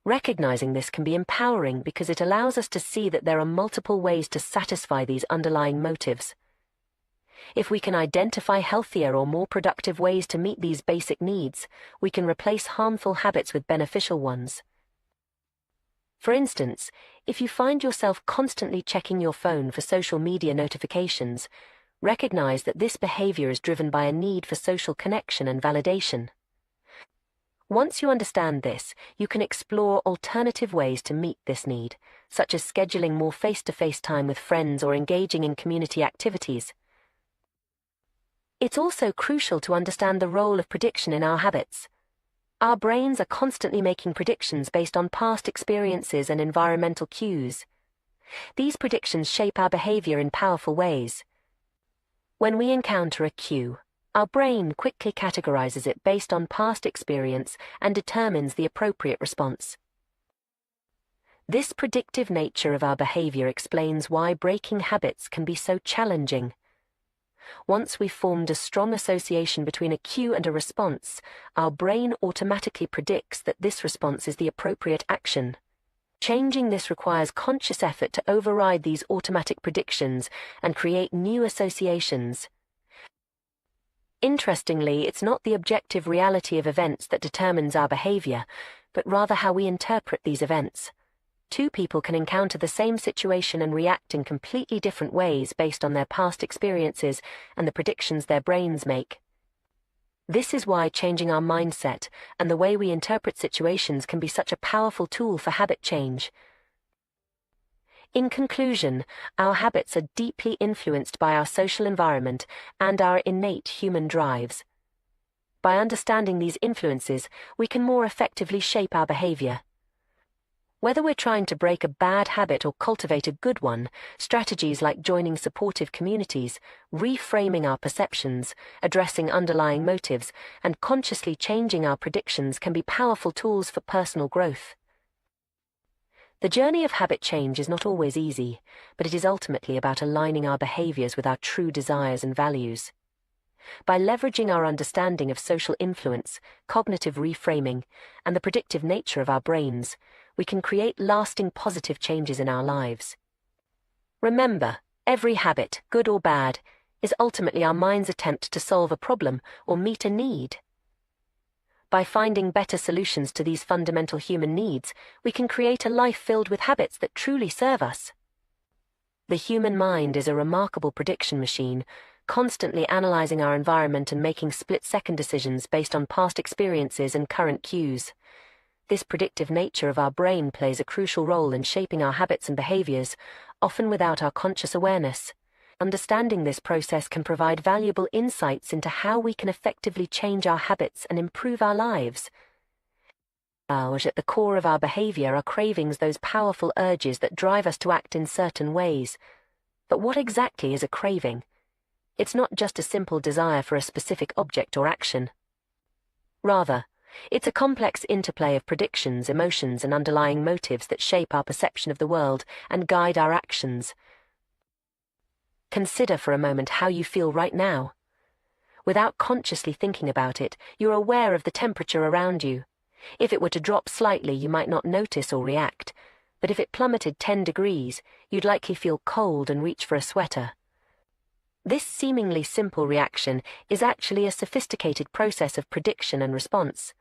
Recognizing this can be empowering because it allows us to see that there are multiple ways to satisfy these underlying motives. If we can identify healthier or more productive ways to meet these basic needs, we can replace harmful habits with beneficial ones. For instance, if you find yourself constantly checking your phone for social media notifications, recognize that this behavior is driven by a need for social connection and validation. Once you understand this, you can explore alternative ways to meet this need, such as scheduling more face-to-face time with friends or engaging in community activities. It's also crucial to understand the role of prediction in our habits. Our brains are constantly making predictions based on past experiences and environmental cues. These predictions shape our behavior in powerful ways. When we encounter a cue, our brain quickly categorizes it based on past experience and determines the appropriate response. This predictive nature of our behavior explains why breaking habits can be so challenging. Once we've formed a strong association between a cue and a response, our brain automatically predicts that this response is the appropriate action. Changing this requires conscious effort to override these automatic predictions and create new associations. Interestingly, it's not the objective reality of events that determines our behavior, but rather how we interpret these events. Two people can encounter the same situation and react in completely different ways based on their past experiences and the predictions their brains make. This is why changing our mindset and the way we interpret situations can be such a powerful tool for habit change. In conclusion, our habits are deeply influenced by our social environment and our innate human drives. By understanding these influences, we can more effectively shape our behavior. Whether we're trying to break a bad habit or cultivate a good one, strategies like joining supportive communities, reframing our perceptions, addressing underlying motives, and consciously changing our predictions can be powerful tools for personal growth. The journey of habit change is not always easy, but it is ultimately about aligning our behaviors with our true desires and values. By leveraging our understanding of social influence, cognitive reframing, and the predictive nature of our brains, we can create lasting positive changes in our lives. Remember, every habit, good or bad, is ultimately our mind's attempt to solve a problem or meet a need. By finding better solutions to these fundamental human needs, we can create a life filled with habits that truly serve us. The human mind is a remarkable prediction machine, constantly analyzing our environment and making split-second decisions based on past experiences and current cues. This predictive nature of our brain plays a crucial role in shaping our habits and behaviors, often without our conscious awareness. Understanding this process can provide valuable insights into how we can effectively change our habits and improve our lives. At the core of our behavior are cravings, those powerful urges that drive us to act in certain ways. But what exactly is a craving? It's not just a simple desire for a specific object or action. Rather, it's a complex interplay of predictions, emotions, and underlying motives that shape our perception of the world and guide our actions. Consider for a moment how you feel right now. Without consciously thinking about it, you're aware of the temperature around you. If it were to drop slightly, you might not notice or react, but if it plummeted 10 degrees, you'd likely feel cold and reach for a sweater. This seemingly simple reaction is actually a sophisticated process of prediction and response.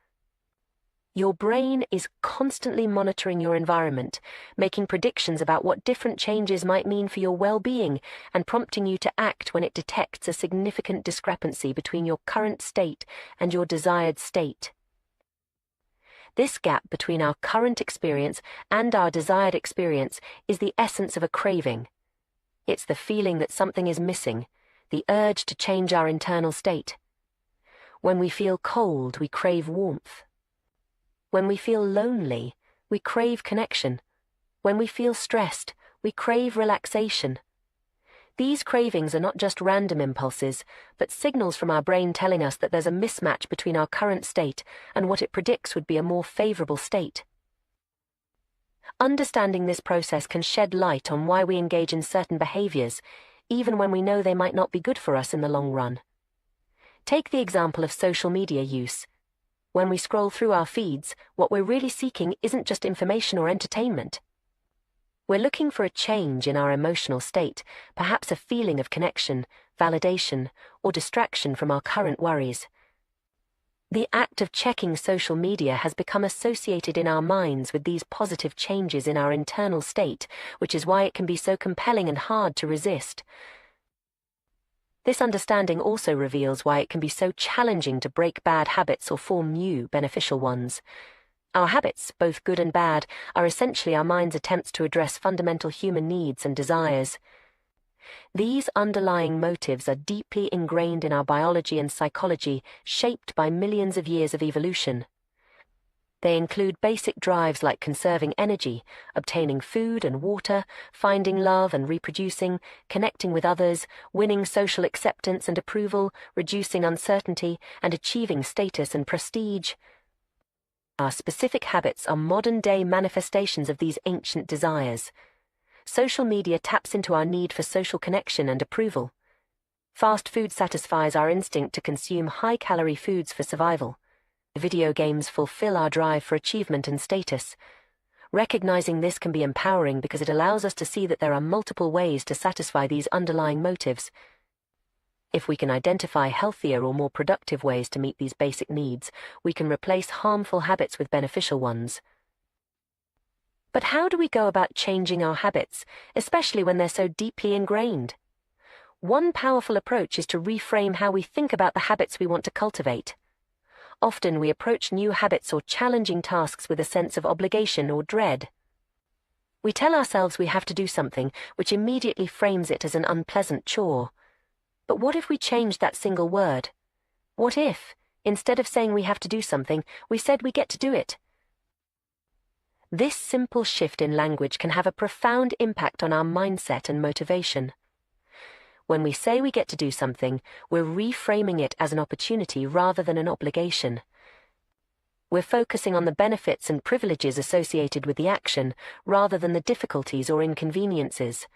Your brain is constantly monitoring your environment, making predictions about what different changes might mean for your well-being and prompting you to act when it detects a significant discrepancy between your current state and your desired state. This gap between our current experience and our desired experience is the essence of a craving. It's the feeling that something is missing, the urge to change our internal state. When we feel cold, we crave warmth. When we feel lonely, we crave connection. When we feel stressed, we crave relaxation. These cravings are not just random impulses, but signals from our brain telling us that there's a mismatch between our current state and what it predicts would be a more favorable state. Understanding this process can shed light on why we engage in certain behaviors, even when we know they might not be good for us in the long run. Take the example of social media use. When we scroll through our feeds, what we're really seeking isn't just information or entertainment. We're looking for a change in our emotional state, perhaps a feeling of connection, validation, or distraction from our current worries. The act of checking social media has become associated in our minds with these positive changes in our internal state, which is why it can be so compelling and hard to resist. This understanding also reveals why it can be so challenging to break bad habits or form new, beneficial ones. Our habits, both good and bad, are essentially our mind's attempts to address fundamental human needs and desires. These underlying motives are deeply ingrained in our biology and psychology, shaped by millions of years of evolution. They include basic drives like conserving energy, obtaining food and water, finding love and reproducing, connecting with others, winning social acceptance and approval, reducing uncertainty, and achieving status and prestige. Our specific habits are modern-day manifestations of these ancient desires. Social media taps into our need for social connection and approval. Fast food satisfies our instinct to consume high-calorie foods for survival. Video games fulfill our drive for achievement and status. Recognizing this can be empowering because it allows us to see that there are multiple ways to satisfy these underlying motives. If we can identify healthier or more productive ways to meet these basic needs, we can replace harmful habits with beneficial ones. But how do we go about changing our habits, especially when they're so deeply ingrained? One powerful approach is to reframe how we think about the habits we want to cultivate. Often we approach new habits or challenging tasks with a sense of obligation or dread. We tell ourselves we have to do something, which immediately frames it as an unpleasant chore. But what if we changed that single word? What if, instead of saying we have to do something, we said we get to do it? This simple shift in language can have a profound impact on our mindset and motivation. When we say we get to do something, we're reframing it as an opportunity rather than an obligation. We're focusing on the benefits and privileges associated with the action rather than the difficulties or inconveniences.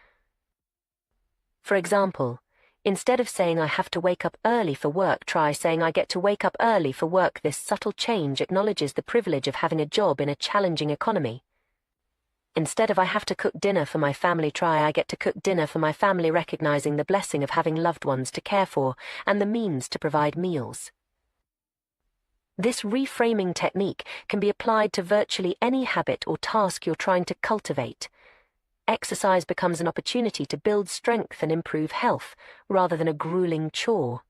For example, instead of saying I have to wake up early for work, try saying I get to wake up early for work. This subtle change acknowledges the privilege of having a job in a challenging economy. Instead of I have to cook dinner for my family, try I get to cook dinner for my family, recognizing the blessing of having loved ones to care for and the means to provide meals. This reframing technique can be applied to virtually any habit or task you're trying to cultivate. Exercise becomes an opportunity to build strength and improve health, rather than a grueling chore.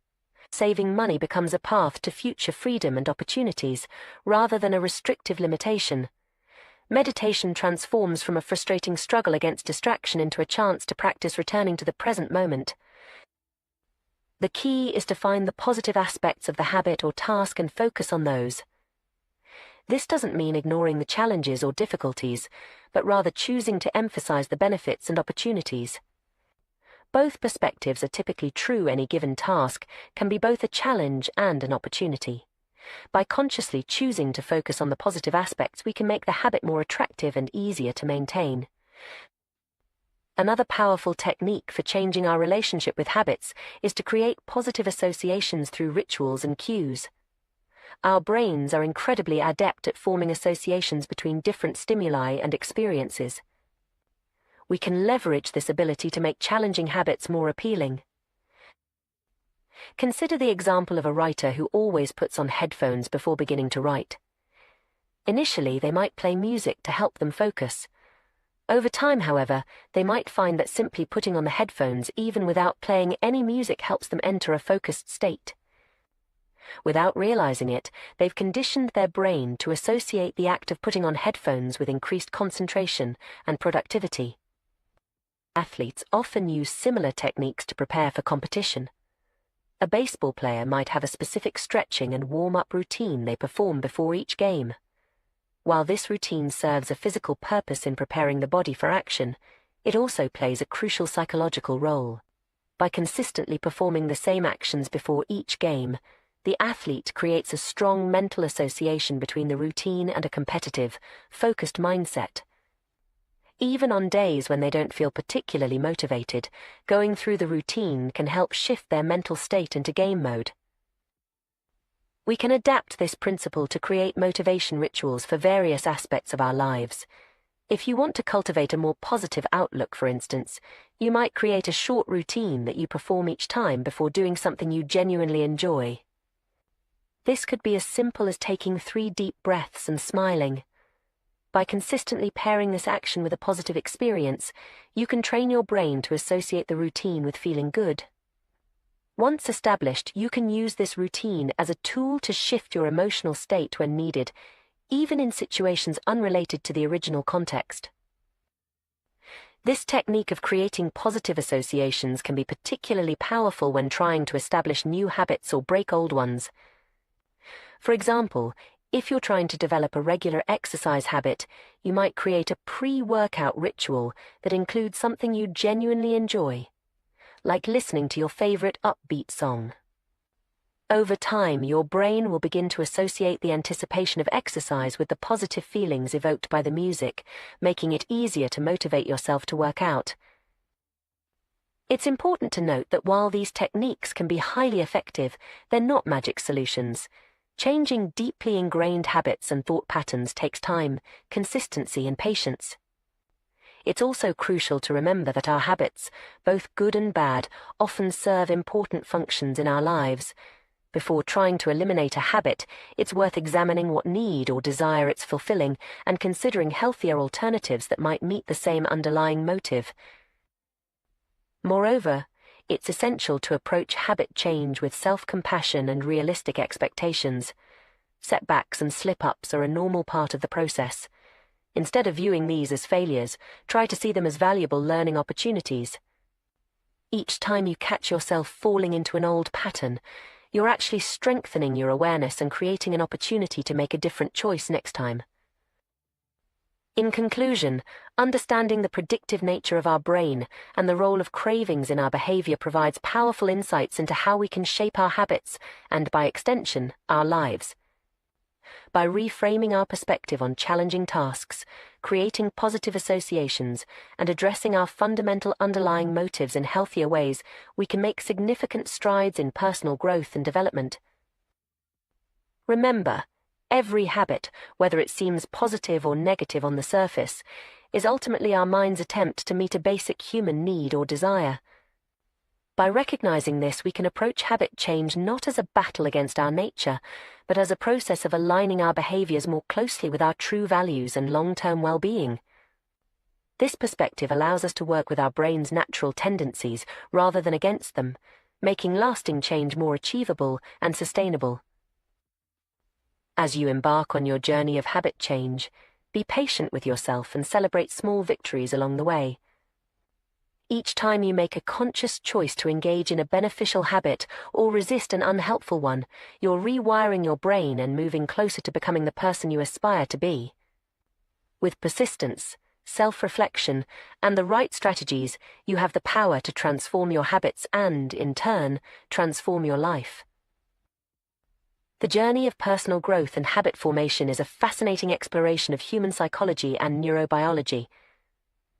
Saving money becomes a path to future freedom and opportunities, rather than a restrictive limitation. Meditation transforms from a frustrating struggle against distraction into a chance to practice returning to the present moment. The key is to find the positive aspects of the habit or task and focus on those. This doesn't mean ignoring the challenges or difficulties, but rather choosing to emphasize the benefits and opportunities. Both perspectives are typically true. Any given task can be both a challenge and an opportunity. By consciously choosing to focus on the positive aspects, we can make the habit more attractive and easier to maintain. Another powerful technique for changing our relationship with habits is to create positive associations through rituals and cues. Our brains are incredibly adept at forming associations between different stimuli and experiences. We can leverage this ability to make challenging habits more appealing. Consider the example of a writer who always puts on headphones before beginning to write. Initially, they might play music to help them focus. Over time, however, they might find that simply putting on the headphones, even without playing any music, helps them enter a focused state. Without realizing it, they've conditioned their brain to associate the act of putting on headphones with increased concentration and productivity. Athletes often use similar techniques to prepare for competition. A baseball player might have a specific stretching and warm-up routine they perform before each game. While this routine serves a physical purpose in preparing the body for action, it also plays a crucial psychological role. By consistently performing the same actions before each game, the athlete creates a strong mental association between the routine and a competitive, focused mindset. Even on days when they don't feel particularly motivated, going through the routine can help shift their mental state into game mode. We can adapt this principle to create motivation rituals for various aspects of our lives. If you want to cultivate a more positive outlook, for instance, you might create a short routine that you perform each time before doing something you genuinely enjoy. This could be as simple as taking 3 deep breaths and smiling. By consistently pairing this action with a positive experience, you can train your brain to associate the routine with feeling good. Once established, you can use this routine as a tool to shift your emotional state when needed, even in situations unrelated to the original context. This technique of creating positive associations can be particularly powerful when trying to establish new habits or break old ones. For example, if you're trying to develop a regular exercise habit, you might create a pre-workout ritual that includes something you genuinely enjoy, like listening to your favorite upbeat song. Over time, your brain will begin to associate the anticipation of exercise with the positive feelings evoked by the music, making it easier to motivate yourself to work out. It's important to note that while these techniques can be highly effective, they're not magic solutions. Changing deeply ingrained habits and thought patterns takes time, consistency, and patience. It's also crucial to remember that our habits, both good and bad, often serve important functions in our lives. Before trying to eliminate a habit, it's worth examining what need or desire it's fulfilling and considering healthier alternatives that might meet the same underlying motive. Moreover, it's essential to approach habit change with self-compassion and realistic expectations. Setbacks and slip-ups are a normal part of the process. Instead of viewing these as failures, try to see them as valuable learning opportunities. Each time you catch yourself falling into an old pattern, you're actually strengthening your awareness and creating an opportunity to make a different choice next time. In conclusion, understanding the predictive nature of our brain and the role of cravings in our behavior provides powerful insights into how we can shape our habits and, by extension, our lives. By reframing our perspective on challenging tasks, creating positive associations, and addressing our fundamental underlying motives in healthier ways, we can make significant strides in personal growth and development. Remember, every habit, whether it seems positive or negative on the surface, is ultimately our mind's attempt to meet a basic human need or desire. By recognizing this, we can approach habit change not as a battle against our nature, but as a process of aligning our behaviors more closely with our true values and long-term well-being. This perspective allows us to work with our brain's natural tendencies rather than against them, making lasting change more achievable and sustainable. As you embark on your journey of habit change, be patient with yourself and celebrate small victories along the way. Each time you make a conscious choice to engage in a beneficial habit or resist an unhelpful one, you're rewiring your brain and moving closer to becoming the person you aspire to be. With persistence, self-reflection, and the right strategies, you have the power to transform your habits and, in turn, transform your life. The journey of personal growth and habit formation is a fascinating exploration of human psychology and neurobiology.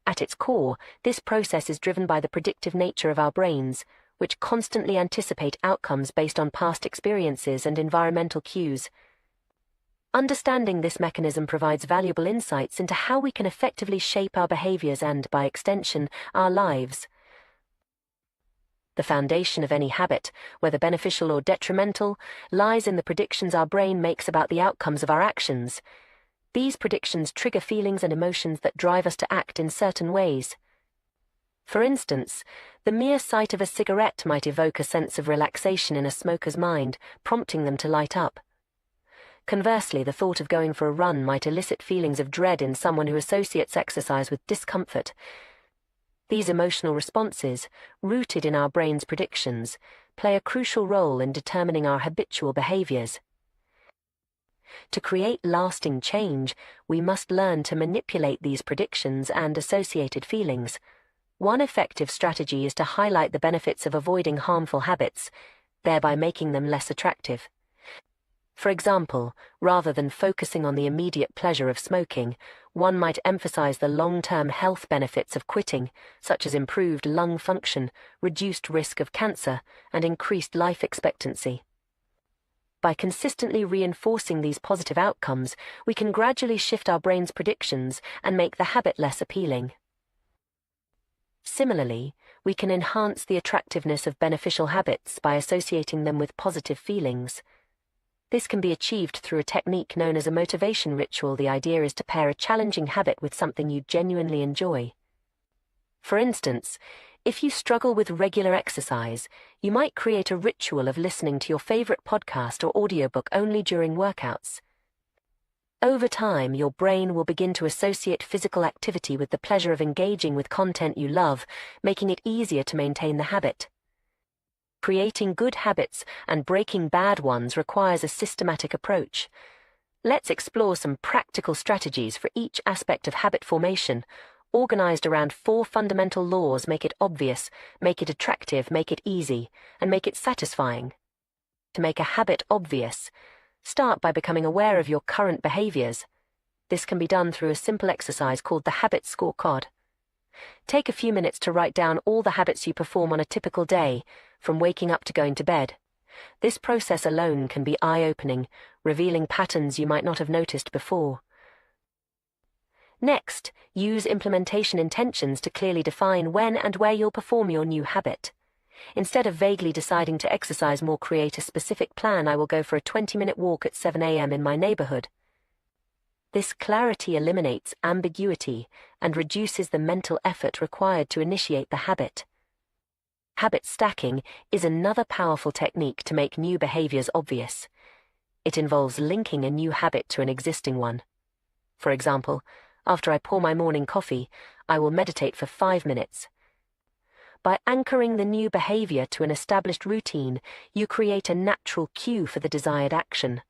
At its core, this process is driven by the predictive nature of our brains, which constantly anticipate outcomes based on past experiences and environmental cues. Understanding this mechanism provides valuable insights into how we can effectively shape our behaviors and, by extension, our lives. The foundation of any habit, whether beneficial or detrimental, lies in the predictions our brain makes about the outcomes of our actions. These predictions trigger feelings and emotions that drive us to act in certain ways. For instance, the mere sight of a cigarette might evoke a sense of relaxation in a smoker's mind, prompting them to light up. Conversely, the thought of going for a run might elicit feelings of dread in someone who associates exercise with discomfort. These emotional responses, rooted in our brain's predictions, play a crucial role in determining our habitual behaviors. To create lasting change, we must learn to manipulate these predictions and associated feelings. One effective strategy is to highlight the benefits of avoiding harmful habits, thereby making them less attractive. For example, rather than focusing on the immediate pleasure of smoking, one might emphasize the long-term health benefits of quitting, such as improved lung function, reduced risk of cancer, and increased life expectancy. By consistently reinforcing these positive outcomes, we can gradually shift our brain's predictions and make the habit less appealing. Similarly, we can enhance the attractiveness of beneficial habits by associating them with positive feelings. This can be achieved through a technique known as a motivation ritual. The idea is to pair a challenging habit with something you genuinely enjoy. For instance, if you struggle with regular exercise, you might create a ritual of listening to your favorite podcast or audiobook only during workouts. Over time, your brain will begin to associate physical activity with the pleasure of engaging with content you love, making it easier to maintain the habit. Creating good habits and breaking bad ones requires a systematic approach. Let's explore some practical strategies for each aspect of habit formation, organized around 4 fundamental laws: make it obvious, make it attractive, make it easy, and make it satisfying. To make a habit obvious, start by becoming aware of your current behaviors. This can be done through a simple exercise called the habit scorecard. Take a few minutes to write down all the habits you perform on a typical day, from waking up to going to bed. This process alone can be eye-opening, revealing patterns you might not have noticed before. Next, use implementation intentions to clearly define when and where you'll perform your new habit. Instead of vaguely deciding to exercise more, create a specific plan. I will go for a 20-minute walk at 7 a.m. in my neighborhood. This clarity eliminates ambiguity and reduces the mental effort required to initiate the habit. Habit stacking is another powerful technique to make new behaviors obvious. It involves linking a new habit to an existing one. For example, after I pour my morning coffee, I will meditate for 5 minutes. By anchoring the new behavior to an established routine, you create a natural cue for the desired action.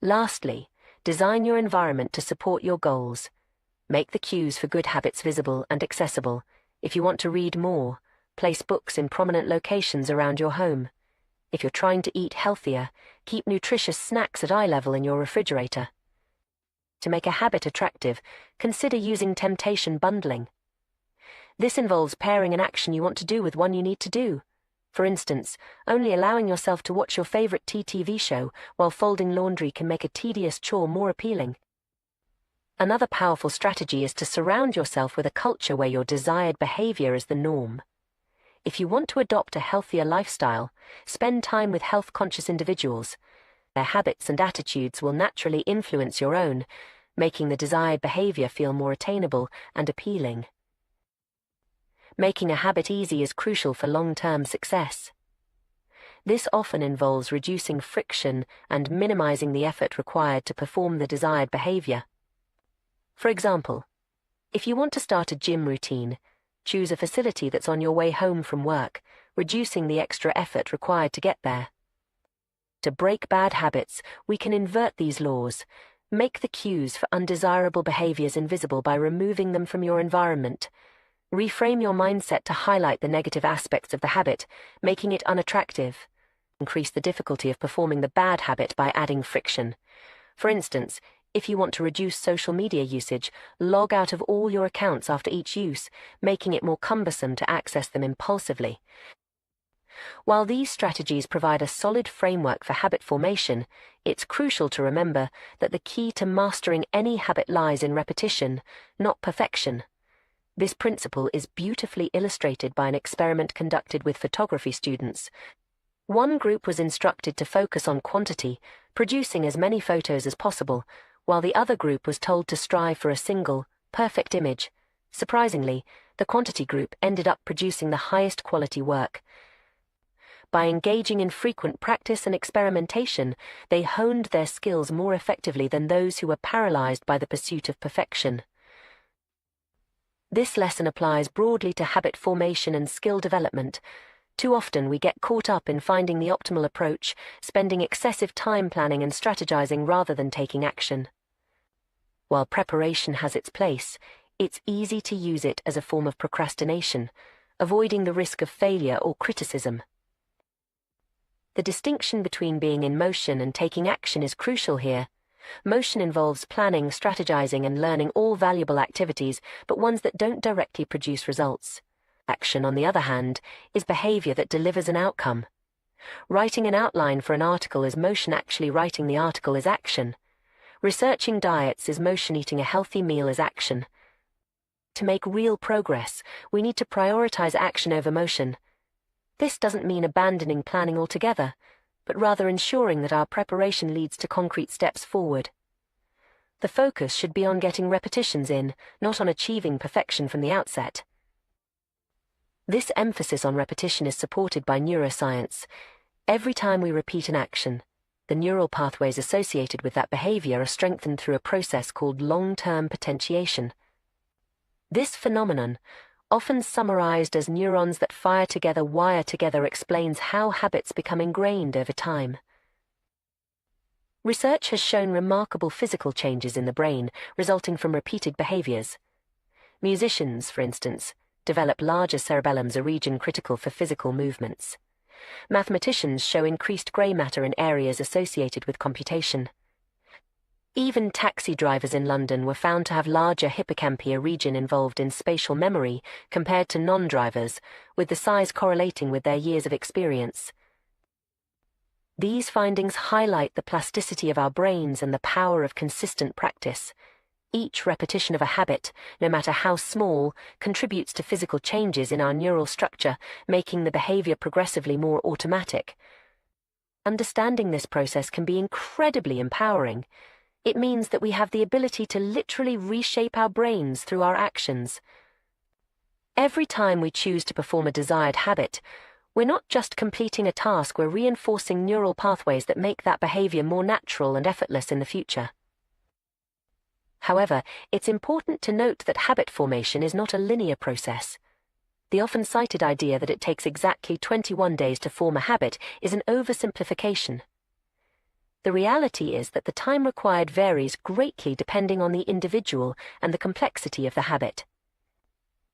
Lastly, design your environment to support your goals. Make the cues for good habits visible and accessible. If you want to read more, place books in prominent locations around your home. If you're trying to eat healthier, keep nutritious snacks at eye level in your refrigerator. To make a habit attractive, consider using temptation bundling. This involves pairing an action you want to do with one you need to do. For instance, only allowing yourself to watch your favorite TV show while folding laundry can make a tedious chore more appealing. Another powerful strategy is to surround yourself with a culture where your desired behavior is the norm. If you want to adopt a healthier lifestyle, spend time with health-conscious individuals. Their habits and attitudes will naturally influence your own, making the desired behavior feel more attainable and appealing. Making a habit easy is crucial for long-term success. This often involves reducing friction and minimizing the effort required to perform the desired behavior. For example, if you want to start a gym routine, choose a facility that's on your way home from work, reducing the extra effort required to get there. To break bad habits, we can invert these laws. Make the cues for undesirable behaviors invisible by removing them from your environment. Reframe your mindset to highlight the negative aspects of the habit, making it unattractive. Increase the difficulty of performing the bad habit by adding friction. For instance, if you want to reduce social media usage, log out of all your accounts after each use, making it more cumbersome to access them impulsively. While these strategies provide a solid framework for habit formation, it's crucial to remember that the key to mastering any habit lies in repetition, not perfection. This principle is beautifully illustrated by an experiment conducted with photography students. One group was instructed to focus on quantity, producing as many photos as possible, while the other group was told to strive for a single, perfect image. Surprisingly, the quantity group ended up producing the highest quality work. By engaging in frequent practice and experimentation, they honed their skills more effectively than those who were paralyzed by the pursuit of perfection. This lesson applies broadly to habit formation and skill development. Too often we get caught up in finding the optimal approach, spending excessive time planning and strategizing rather than taking action. While preparation has its place, it's easy to use it as a form of procrastination, avoiding the risk of failure or criticism. The distinction between being in motion and taking action is crucial here. Motion involves planning, strategizing, and learning all valuable activities, but ones that don't directly produce results. Action, on the other hand, is behavior that delivers an outcome. Writing an outline for an article is motion, actually writing the article is action. Researching diets is motion, eating a healthy meal is action. To make real progress, we need to prioritize action over motion. This doesn't mean abandoning planning altogether, but rather ensuring that our preparation leads to concrete steps forward. The focus should be on getting repetitions in, not on achieving perfection from the outset. This emphasis on repetition is supported by neuroscience. Every time we repeat an action, the neural pathways associated with that behavior are strengthened through a process called long-term potentiation. This phenomenon, often summarized as neurons that fire together, wire together, explains how habits become ingrained over time. Research has shown remarkable physical changes in the brain resulting from repeated behaviors. Musicians, for instance, develop larger cerebellums, a region critical for physical movements. Mathematicians show increased grey matter in areas associated with computation. Even taxi drivers in London were found to have larger hippocampi, a region involved in spatial memory, compared to non-drivers, with the size correlating with their years of experience. These findings highlight the plasticity of our brains and the power of consistent practice. Each repetition of a habit, no matter how small, contributes to physical changes in our neural structure, making the behavior progressively more automatic. Understanding this process can be incredibly empowering. It means that we have the ability to literally reshape our brains through our actions. Every time we choose to perform a desired habit, we're not just completing a task, we're reinforcing neural pathways that make that behavior more natural and effortless in the future. However, it's important to note that habit formation is not a linear process. The often cited idea that it takes exactly 21 days to form a habit is an oversimplification. The reality is that the time required varies greatly depending on the individual and the complexity of the habit.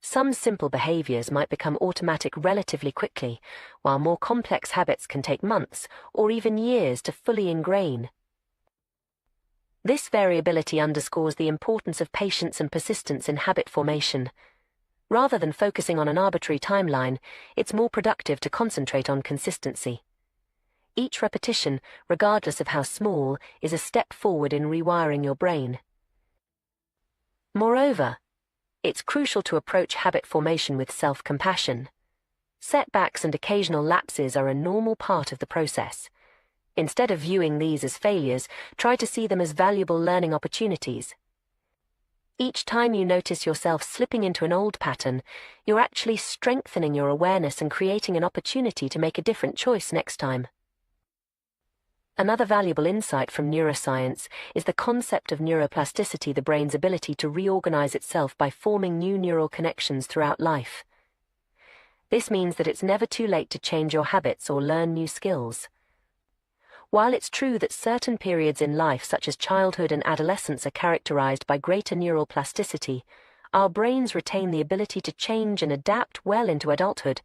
Some simple behaviors might become automatic relatively quickly, while more complex habits can take months or even years to fully ingrain. This variability underscores the importance of patience and persistence in habit formation. Rather than focusing on an arbitrary timeline, it's more productive to concentrate on consistency. Each repetition, regardless of how small, is a step forward in rewiring your brain. Moreover, it's crucial to approach habit formation with self-compassion. Setbacks and occasional lapses are a normal part of the process. Instead of viewing these as failures, try to see them as valuable learning opportunities. Each time you notice yourself slipping into an old pattern, you're actually strengthening your awareness and creating an opportunity to make a different choice next time. Another valuable insight from neuroscience is the concept of neuroplasticity, the brain's ability to reorganize itself by forming new neural connections throughout life. This means that it's never too late to change your habits or learn new skills. While it's true that certain periods in life, such as childhood and adolescence, are characterized by greater neural plasticity, our brains retain the ability to change and adapt well into adulthood.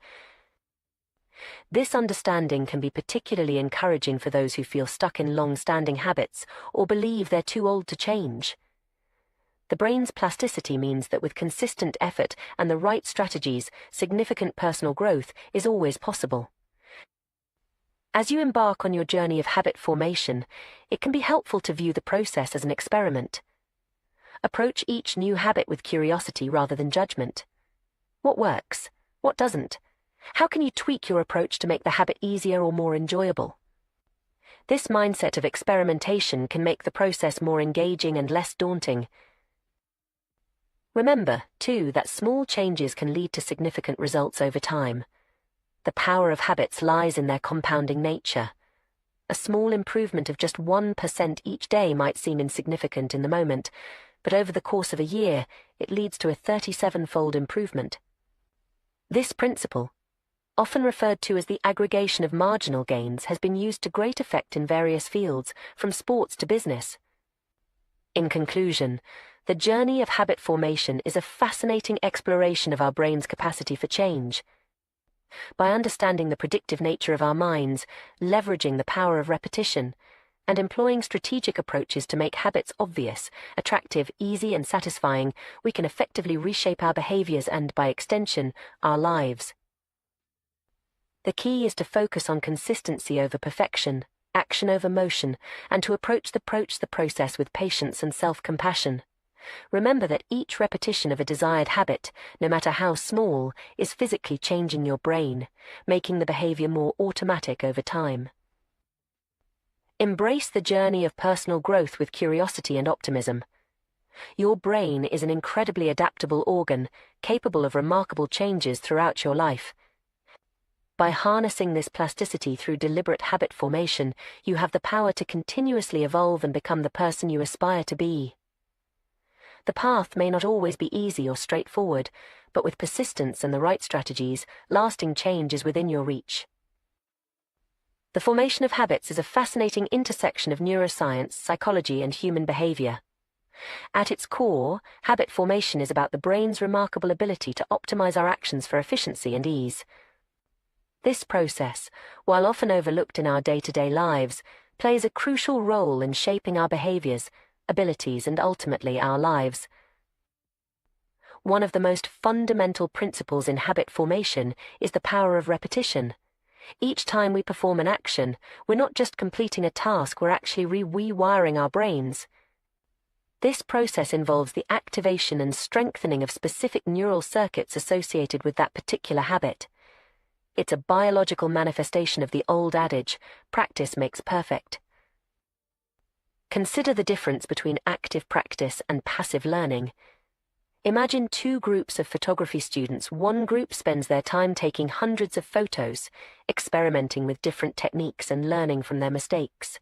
This understanding can be particularly encouraging for those who feel stuck in long-standing habits or believe they're too old to change. The brain's plasticity means that with consistent effort and the right strategies, significant personal growth is always possible. As you embark on your journey of habit formation, it can be helpful to view the process as an experiment. Approach each new habit with curiosity rather than judgment. What works? What doesn't? How can you tweak your approach to make the habit easier or more enjoyable? This mindset of experimentation can make the process more engaging and less daunting. Remember, too, that small changes can lead to significant results over time. The power of habits lies in their compounding nature. A small improvement of just 1% each day might seem insignificant in the moment, but over the course of a year, it leads to a 37-fold improvement. This principle, often referred to as the aggregation of marginal gains, has been used to great effect in various fields, from sports to business. In conclusion, the journey of habit formation is a fascinating exploration of our brain's capacity for change. By understanding the predictive nature of our minds, leveraging the power of repetition, and employing strategic approaches to make habits obvious, attractive, easy, and satisfying, we can effectively reshape our behaviors and, by extension, our lives. The key is to focus on consistency over perfection, action over motion, and to approach the process with patience and self-compassion. Remember that each repetition of a desired habit, no matter how small, is physically changing your brain, making the behavior more automatic over time. Embrace the journey of personal growth with curiosity and optimism. Your brain is an incredibly adaptable organ, capable of remarkable changes throughout your life. By harnessing this plasticity through deliberate habit formation, you have the power to continuously evolve and become the person you aspire to be. The path may not always be easy or straightforward, but with persistence and the right strategies, lasting change is within your reach. The formation of habits is a fascinating intersection of neuroscience, psychology, and human behavior. At its core, habit formation is about the brain's remarkable ability to optimize our actions for efficiency and ease. This process, while often overlooked in our day-to-day lives, plays a crucial role in shaping our behaviors, abilities, and ultimately our lives. One of the most fundamental principles in habit formation is the power of repetition. Each time we perform an action, we're not just completing a task, we're actually rewiring our brains. This process involves the activation and strengthening of specific neural circuits associated with that particular habit. It's a biological manifestation of the old adage, practice makes perfect. Consider the difference between active practice and passive learning. Imagine two groups of photography students. One group spends their time taking hundreds of photos, experimenting with different techniques and learning from their mistakes.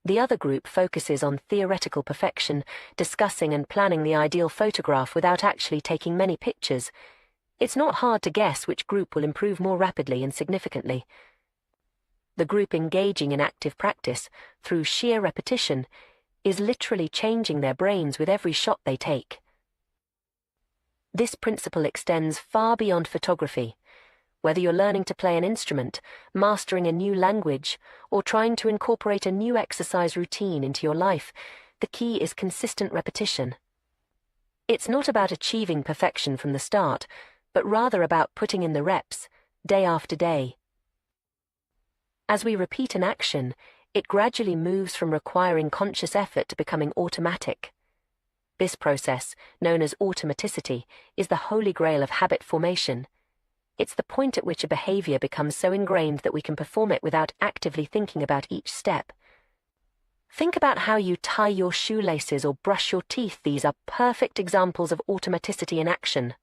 The other group focuses on theoretical perfection, discussing and planning the ideal photograph without actually taking many pictures. It's not hard to guess which group will improve more rapidly and significantly. The group engaging in active practice, through sheer repetition, is literally changing their brains with every shot they take. This principle extends far beyond photography. Whether you're learning to play an instrument, mastering a new language, or trying to incorporate a new exercise routine into your life, the key is consistent repetition. It's not about achieving perfection from the start, but rather about putting in the reps, day after day. As we repeat an action, it gradually moves from requiring conscious effort to becoming automatic. This process, known as automaticity, is the holy grail of habit formation. It's the point at which a behavior becomes so ingrained that we can perform it without actively thinking about each step. Think about how you tie your shoelaces or brush your teeth. These are perfect examples of automaticity in action.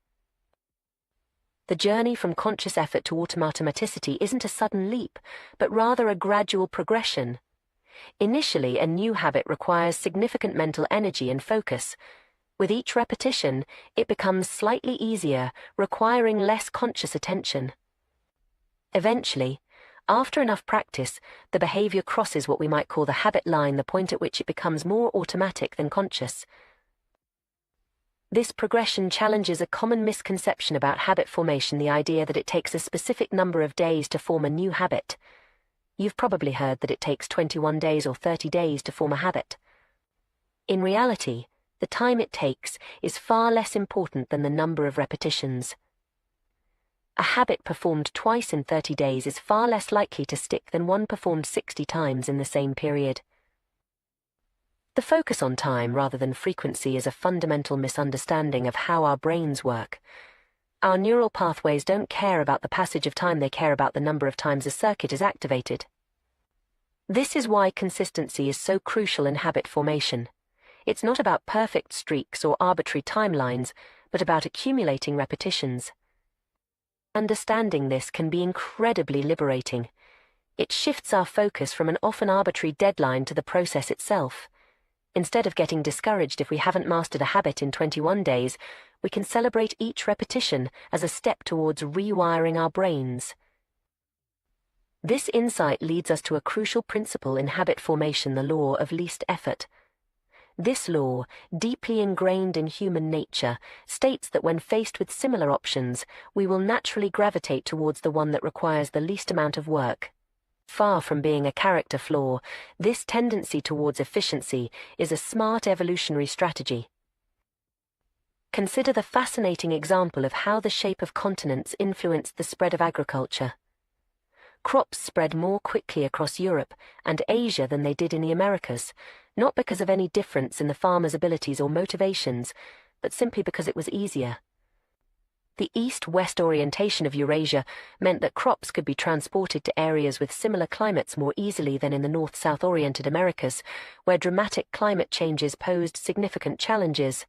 The journey from conscious effort to automaticity isn't a sudden leap, but rather a gradual progression. Initially, a new habit requires significant mental energy and focus. With each repetition, it becomes slightly easier, requiring less conscious attention. Eventually, after enough practice, the behavior crosses what we might call the habit line, the point at which it becomes more automatic than conscious. This progression challenges a common misconception about habit formation, the idea that it takes a specific number of days to form a new habit. You've probably heard that it takes 21 days or 30 days to form a habit. In reality, the time it takes is far less important than the number of repetitions. A habit performed twice in 30 days is far less likely to stick than one performed 60 times in the same period. The focus on time rather than frequency is a fundamental misunderstanding of how our brains work. Our neural pathways don't care about the passage of time, they care about the number of times a circuit is activated. This is why consistency is so crucial in habit formation. It's not about perfect streaks or arbitrary timelines, but about accumulating repetitions. Understanding this can be incredibly liberating. It shifts our focus from an often arbitrary deadline to the process itself. Instead of getting discouraged if we haven't mastered a habit in 21 days, we can celebrate each repetition as a step towards rewiring our brains. This insight leads us to a crucial principle in habit formation, the law of least effort. This law, deeply ingrained in human nature, states that when faced with similar options, we will naturally gravitate towards the one that requires the least amount of work. Far from being a character flaw, this tendency towards efficiency is a smart evolutionary strategy. Consider the fascinating example of how the shape of continents influenced the spread of agriculture. crops spread more quickly across Europe and Asia than they did in the Americas, not because of any difference in the farmers' abilities or motivations, but simply because it was easier. The east-west orientation of Eurasia meant that crops could be transported to areas with similar climates more easily than in the north-south oriented Americas, where dramatic climate changes posed significant challenges.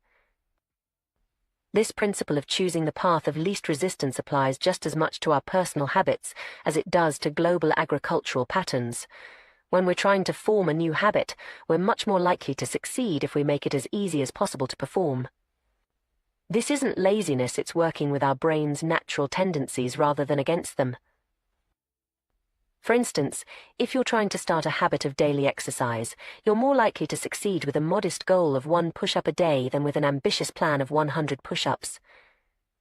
This principle of choosing the path of least resistance applies just as much to our personal habits as it does to global agricultural patterns. When we're trying to form a new habit, we're much more likely to succeed if we make it as easy as possible to perform. This isn't laziness, it's working with our brain's natural tendencies rather than against them. For instance, if you're trying to start a habit of daily exercise, you're more likely to succeed with a modest goal of 1 push-up a day than with an ambitious plan of 100 push-ups.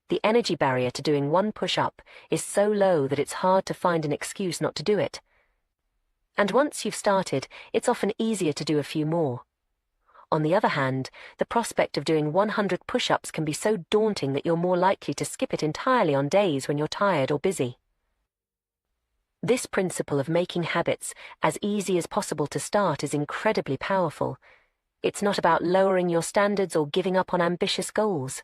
The energy barrier to doing 1 push-up is so low that it's hard to find an excuse not to do it. And once you've started, it's often easier to do a few more. On the other hand, the prospect of doing 100 push-ups can be so daunting that you're more likely to skip it entirely on days when you're tired or busy. This principle of making habits as easy as possible to start is incredibly powerful. It's not about lowering your standards or giving up on ambitious goals.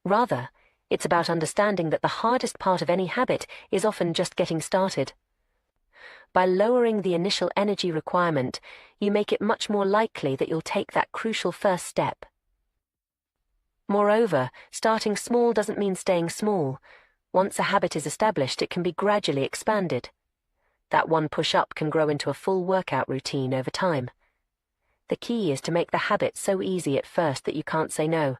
Rather, it's about understanding that the hardest part of any habit is often just getting started. By lowering the initial energy requirement, you make it much more likely that you'll take that crucial first step. Moreover, starting small doesn't mean staying small. Once a habit is established, it can be gradually expanded. That 1 push-up can grow into a full workout routine over time. The key is to make the habit so easy at first that you can't say no.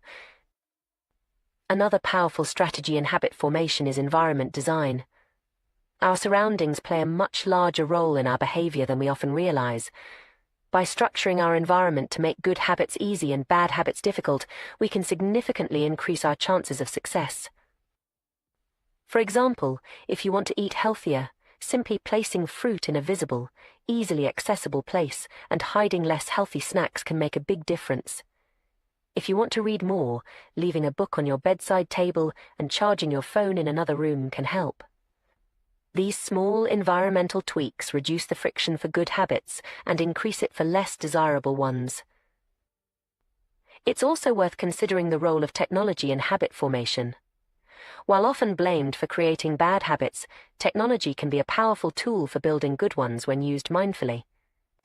Another powerful strategy in habit formation is environment design. Our surroundings play a much larger role in our behavior than we often realize. By structuring our environment to make good habits easy and bad habits difficult, we can significantly increase our chances of success. For example, if you want to eat healthier, simply placing fruit in a visible, easily accessible place and hiding less healthy snacks can make a big difference. If you want to read more, leaving a book on your bedside table and charging your phone in another room can help. These small environmental tweaks reduce the friction for good habits and increase it for less desirable ones. It's also worth considering the role of technology in habit formation. While often blamed for creating bad habits, technology can be a powerful tool for building good ones when used mindfully.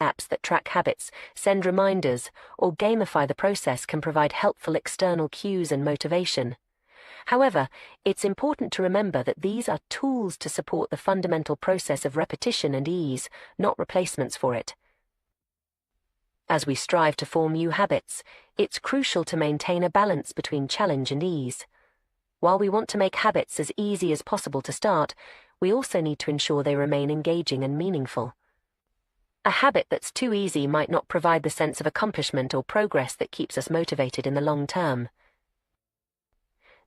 Apps that track habits, send reminders, or gamify the process can provide helpful external cues and motivation. However, it's important to remember that these are tools to support the fundamental process of repetition and ease, not replacements for it. As we strive to form new habits, it's crucial to maintain a balance between challenge and ease. While we want to make habits as easy as possible to start, we also need to ensure they remain engaging and meaningful. A habit that's too easy might not provide the sense of accomplishment or progress that keeps us motivated in the long term.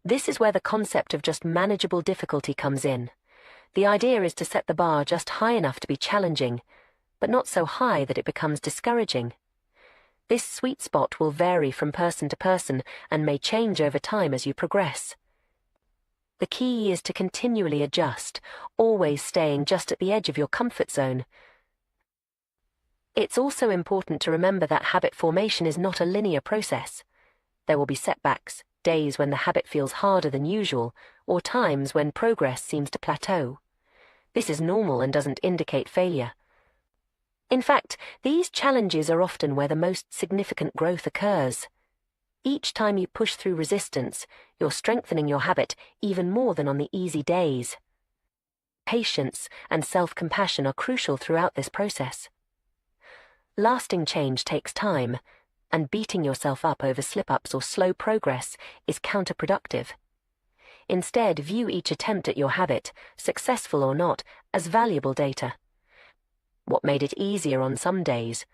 This is where the concept of just manageable difficulty comes in. The idea is to set the bar just high enough to be challenging, but not so high that it becomes discouraging. This sweet spot will vary from person to person and may change over time as you progress. The key is to continually adjust, always staying just at the edge of your comfort zone. It's also important to remember that habit formation is not a linear process. There will be setbacks, days when the habit feels harder than usual, or times when progress seems to plateau. This is normal and doesn't indicate failure. In fact, these challenges are often where the most significant growth occurs. Each time you push through resistance, you're strengthening your habit even more than on the easy days. Patience and self-compassion are crucial throughout this process. Lasting change takes time, and beating yourself up over slip-ups or slow progress is counterproductive. Instead, view each attempt at your habit, successful or not, as valuable data. What made it easier on some days?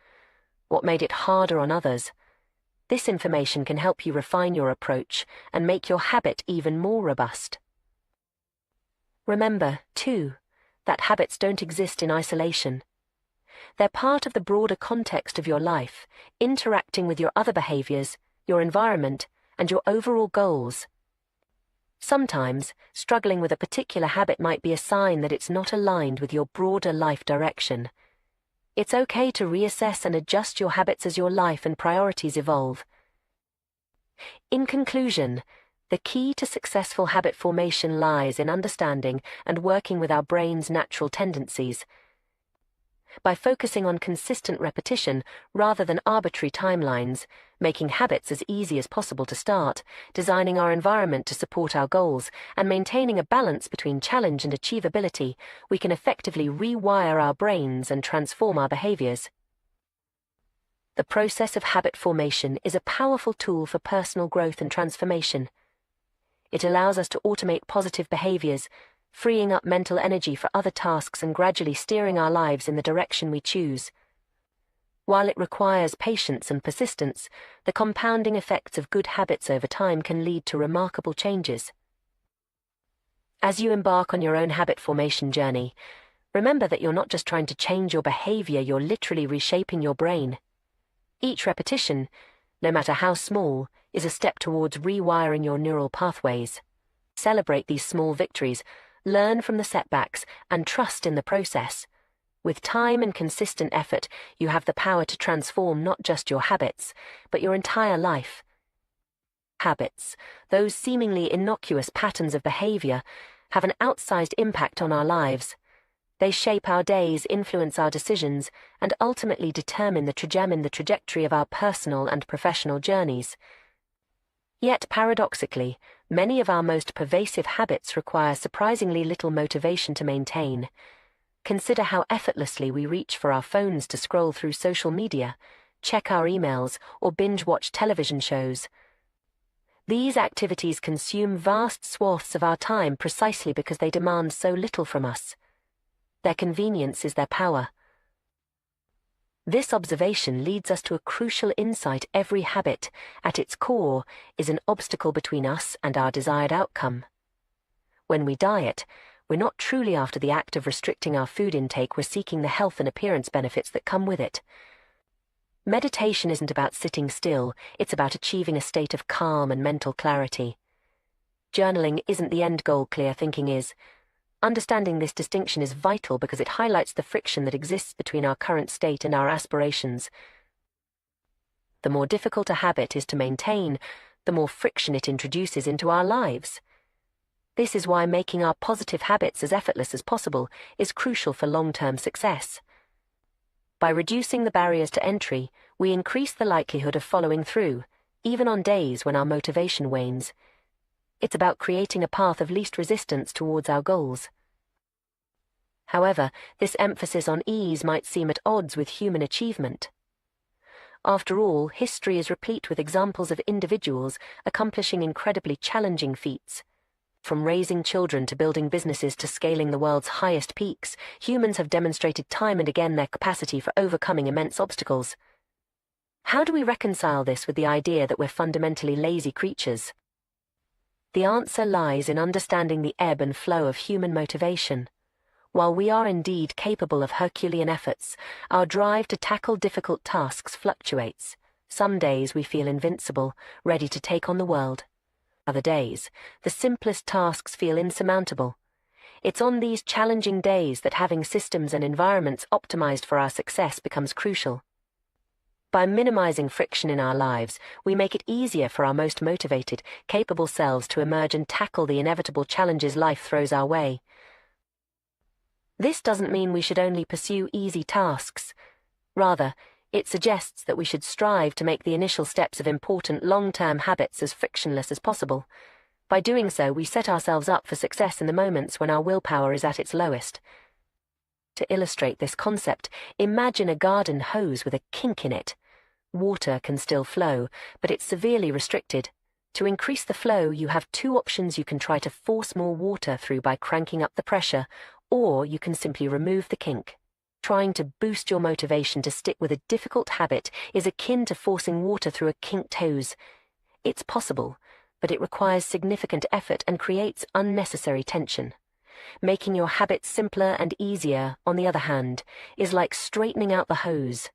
What made it harder on others? This information can help you refine your approach and make your habit even more robust. Remember, too, that habits don't exist in isolation. They're part of the broader context of your life, interacting with your other behaviors, your environment, and your overall goals. Sometimes, struggling with a particular habit might be a sign that it's not aligned with your broader life direction. It's okay to reassess and adjust your habits as your life and priorities evolve. In conclusion, the key to successful habit formation lies in understanding and working with our brain's natural tendencies. By focusing on consistent repetition rather than arbitrary timelines, making habits as easy as possible to start, designing our environment to support our goals, and maintaining a balance between challenge and achievability, we can effectively rewire our brains and transform our behaviors. The process of habit formation is a powerful tool for personal growth and transformation. It allows us to automate positive behaviors, freeing up mental energy for other tasks and gradually steering our lives in the direction we choose. While it requires patience and persistence, the compounding effects of good habits over time can lead to remarkable changes. As you embark on your own habit formation journey, remember that you're not just trying to change your behavior, you're literally reshaping your brain. Each repetition, no matter how small, is a step towards rewiring your neural pathways. Celebrate these small victories, learn from the setbacks, and trust in the process. With time and consistent effort, you have the power to transform not just your habits, but your entire life. Habits, those seemingly innocuous patterns of behavior, have an outsized impact on our lives. They shape our days, influence our decisions, and ultimately determine the trajectory of our personal and professional journeys. Yet, paradoxically, many of our most pervasive habits require surprisingly little motivation to maintain. Consider how effortlessly we reach for our phones to scroll through social media, check our emails, or binge-watch television shows. These activities consume vast swaths of our time precisely because they demand so little from us. Their convenience is their power. This observation leads us to a crucial insight: every habit, at its core, is an obstacle between us and our desired outcome. When we diet, we're not truly after the act of restricting our food intake, we're seeking the health and appearance benefits that come with it. Meditation isn't about sitting still, it's about achieving a state of calm and mental clarity. Journaling isn't the end goal, clear thinking is. Understanding this distinction is vital because it highlights the friction that exists between our current state and our aspirations. The more difficult a habit is to maintain, the more friction it introduces into our lives. This is why making our positive habits as effortless as possible is crucial for long-term success. By reducing the barriers to entry, we increase the likelihood of following through, even on days when our motivation wanes. It's about creating a path of least resistance towards our goals. However, this emphasis on ease might seem at odds with human achievement. After all, history is replete with examples of individuals accomplishing incredibly challenging feats. From raising children to building businesses to scaling the world's highest peaks, humans have demonstrated time and again their capacity for overcoming immense obstacles. How do we reconcile this with the idea that we're fundamentally lazy creatures? The answer lies in understanding the ebb and flow of human motivation. While we are indeed capable of Herculean efforts, our drive to tackle difficult tasks fluctuates. Some days we feel invincible, ready to take on the world. Other days, the simplest tasks feel insurmountable. It's on these challenging days that having systems and environments optimized for our success becomes crucial. By minimizing friction in our lives, we make it easier for our most motivated, capable selves to emerge and tackle the inevitable challenges life throws our way. This doesn't mean we should only pursue easy tasks. Rather, it suggests that we should strive to make the initial steps of important long-term habits as frictionless as possible. By doing so, we set ourselves up for success in the moments when our willpower is at its lowest. To illustrate this concept, imagine a garden hose with a kink in it. Water can still flow, but it's severely restricted. To increase the flow, you have two options. You can try to force more water through by cranking up the pressure, or you can simply remove the kink. Trying to boost your motivation to stick with a difficult habit is akin to forcing water through a kinked hose. It's possible, but it requires significant effort and creates unnecessary tension. Making your habits simpler and easier, on the other hand, is like straightening out the hose.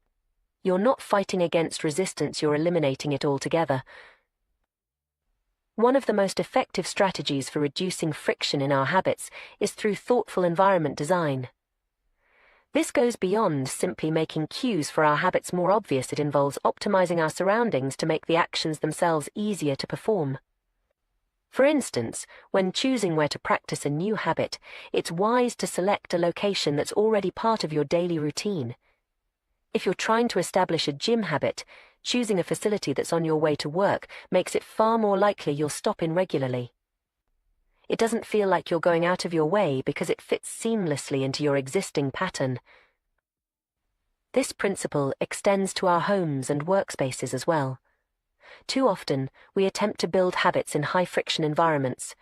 You're not fighting against resistance, you're eliminating it altogether. One of the most effective strategies for reducing friction in our habits is through thoughtful environment design. This goes beyond simply making cues for our habits more obvious. It involves optimizing our surroundings to make the actions themselves easier to perform. For instance, when choosing where to practice a new habit, it's wise to select a location that's already part of your daily routine. If you're trying to establish a gym habit, choosing a facility that's on your way to work makes it far more likely you'll stop in regularly. It doesn't feel like you're going out of your way because it fits seamlessly into your existing pattern. This principle extends to our homes and workspaces as well. Too often, we attempt to build habits in high-friction environments.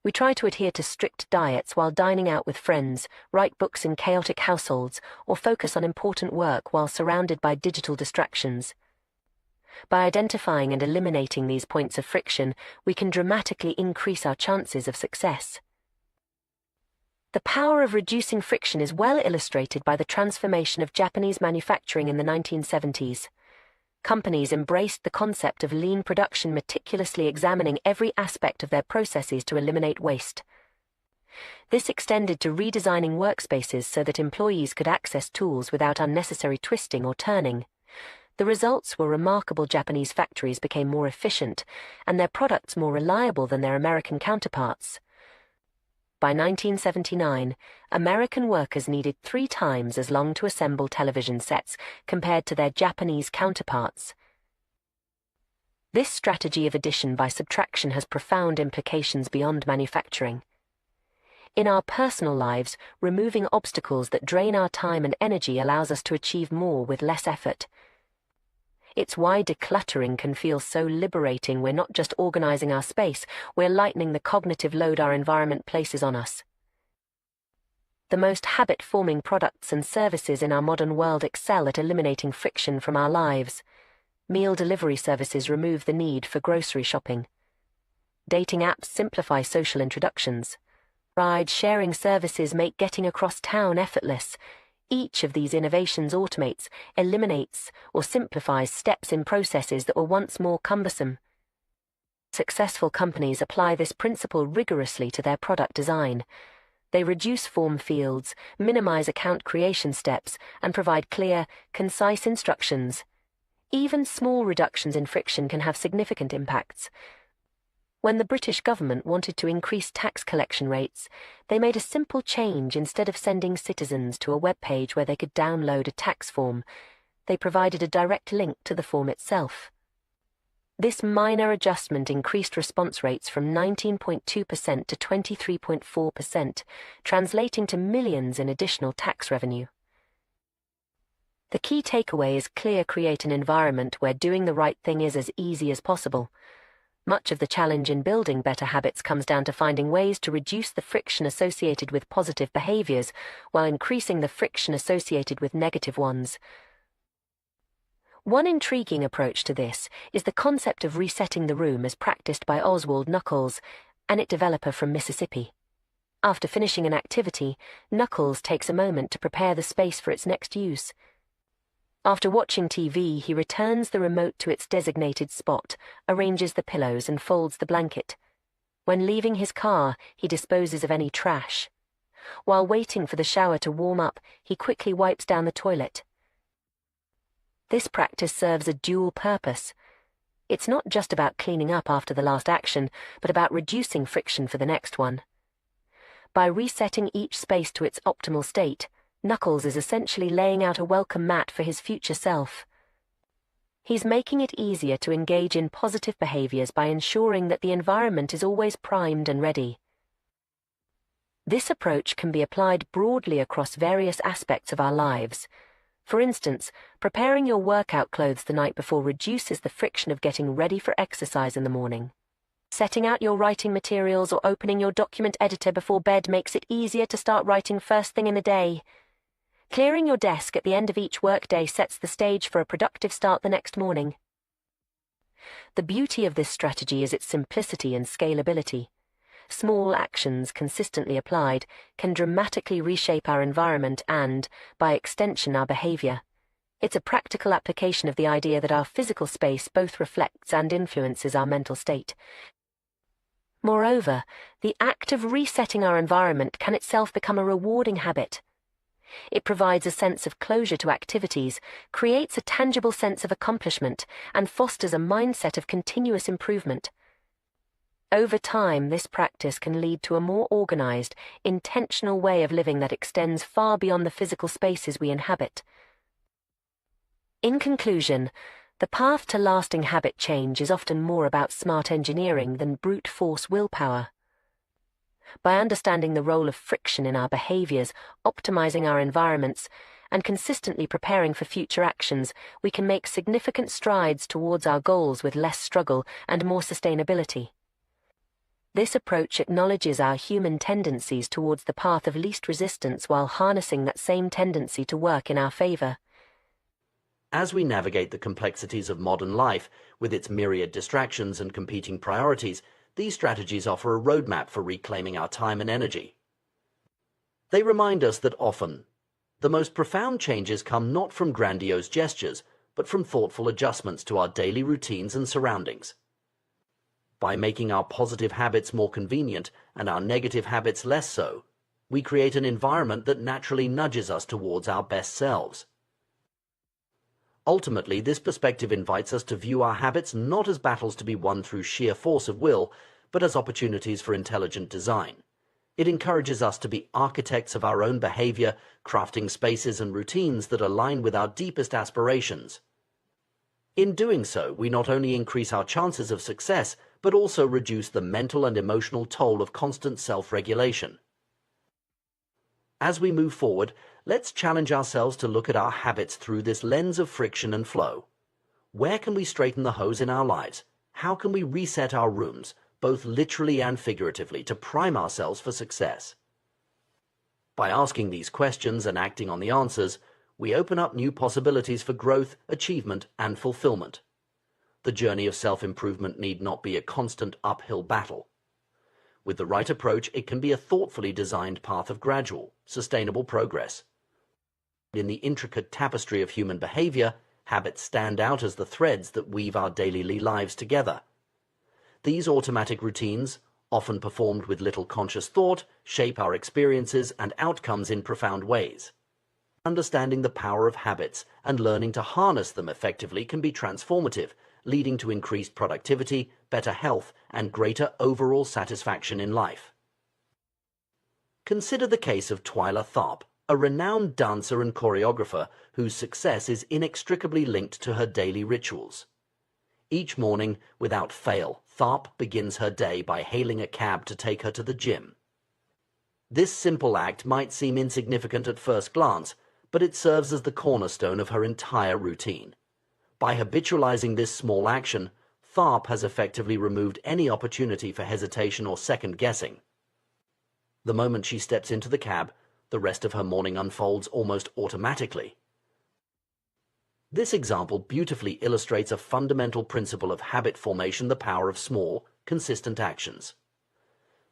We try to adhere to strict diets while dining out with friends, write books in chaotic households, or focus on important work while surrounded by digital distractions. By identifying and eliminating these points of friction, we can dramatically increase our chances of success. The power of reducing friction is well illustrated by the transformation of Japanese manufacturing in the 1970s. Companies embraced the concept of lean production, meticulously examining every aspect of their processes to eliminate waste. This extended to redesigning workspaces so that employees could access tools without unnecessary twisting or turning. The results were remarkable. Japanese factories became more efficient, and their products more reliable than their American counterparts. By 1979, American workers needed 3 times as long to assemble television sets compared to their Japanese counterparts. This strategy of addition by subtraction has profound implications beyond manufacturing. In our personal lives, removing obstacles that drain our time and energy allows us to achieve more with less effort. It's why decluttering can feel so liberating. We're not just organizing our space, we're lightening the cognitive load our environment places on us. The most habit-forming products and services in our modern world excel at eliminating friction from our lives. Meal delivery services remove the need for grocery shopping. Dating apps simplify social introductions. Ride-sharing services make getting across town effortless. Each of these innovations automates, eliminates, or simplifies steps in processes that were once more cumbersome. Successful companies apply this principle rigorously to their product design. They reduce form fields, minimize account creation steps, and provide clear, concise instructions. Even small reductions in friction can have significant impacts. When the British government wanted to increase tax collection rates, they made a simple change. Instead of sending citizens to a web page where they could download a tax form, they provided a direct link to the form itself. This minor adjustment increased response rates from 19.2% to 23.4%, translating to millions in additional tax revenue. The key takeaway is clear: create an environment where doing the right thing is as easy as possible. Much of the challenge in building better habits comes down to finding ways to reduce the friction associated with positive behaviors while increasing the friction associated with negative ones. One intriguing approach to this is the concept of resetting the room as practiced by Oswald Knuckles, an IT developer from Mississippi. After finishing an activity, Knuckles takes a moment to prepare the space for its next use. After watching TV, he returns the remote to its designated spot, arranges the pillows, and folds the blanket. When leaving his car, he disposes of any trash. While waiting for the shower to warm up, he quickly wipes down the toilet. This practice serves a dual purpose. It's not just about cleaning up after the last action, but about reducing friction for the next one. By resetting each space to its optimal state, Knuckles is essentially laying out a welcome mat for his future self. He's making it easier to engage in positive behaviors by ensuring that the environment is always primed and ready. This approach can be applied broadly across various aspects of our lives. For instance, preparing your workout clothes the night before reduces the friction of getting ready for exercise in the morning. Setting out your writing materials or opening your document editor before bed makes it easier to start writing first thing in the day. Clearing your desk at the end of each workday sets the stage for a productive start the next morning. The beauty of this strategy is its simplicity and scalability. Small actions consistently applied can dramatically reshape our environment and, by extension, our behavior. It's a practical application of the idea that our physical space both reflects and influences our mental state. Moreover, the act of resetting our environment can itself become a rewarding habit. It provides a sense of closure to activities, creates a tangible sense of accomplishment, and fosters a mindset of continuous improvement. Over time, this practice can lead to a more organized, intentional way of living that extends far beyond the physical spaces we inhabit. In conclusion, the path to lasting habit change is often more about smart engineering than brute force willpower. By understanding the role of friction in our behaviors, optimizing our environments, and consistently preparing for future actions, we can make significant strides towards our goals with less struggle and more sustainability. This approach acknowledges our human tendencies towards the path of least resistance while harnessing that same tendency to work in our favor. As we navigate the complexities of modern life, with its myriad distractions and competing priorities, these strategies offer a roadmap for reclaiming our time and energy. They remind us that often, the most profound changes come not from grandiose gestures, but from thoughtful adjustments to our daily routines and surroundings. By making our positive habits more convenient and our negative habits less so, we create an environment that naturally nudges us towards our best selves. Ultimately, this perspective invites us to view our habits not as battles to be won through sheer force of will, but as opportunities for intelligent design. It encourages us to be architects of our own behavior, crafting spaces and routines that align with our deepest aspirations. In doing so, we not only increase our chances of success, but also reduce the mental and emotional toll of constant self-regulation. As we move forward, let's challenge ourselves to look at our habits through this lens of friction and flow. Where can we straighten the hose in our lives? How can we reset our rooms, both literally and figuratively, to prime ourselves for success? By asking these questions and acting on the answers, we open up new possibilities for growth, achievement, and fulfillment. The journey of self-improvement need not be a constant uphill battle. With the right approach, it can be a thoughtfully designed path of gradual, sustainable progress. In the intricate tapestry of human behavior, habits stand out as the threads that weave our daily lives together. These automatic routines, often performed with little conscious thought, shape our experiences and outcomes in profound ways. Understanding the power of habits and learning to harness them effectively can be transformative, leading to increased productivity, better health, and greater overall satisfaction in life. Consider the case of Twyla Tharp, a renowned dancer and choreographer whose success is inextricably linked to her daily rituals. Each morning, without fail, Tharp begins her day by hailing a cab to take her to the gym. This simple act might seem insignificant at first glance, but it serves as the cornerstone of her entire routine. By habitualizing this small action, Tharp has effectively removed any opportunity for hesitation or second-guessing. The moment she steps into the cab, the rest of her morning unfolds almost automatically. This example beautifully illustrates a fundamental principle of habit formation: the power of small, consistent actions.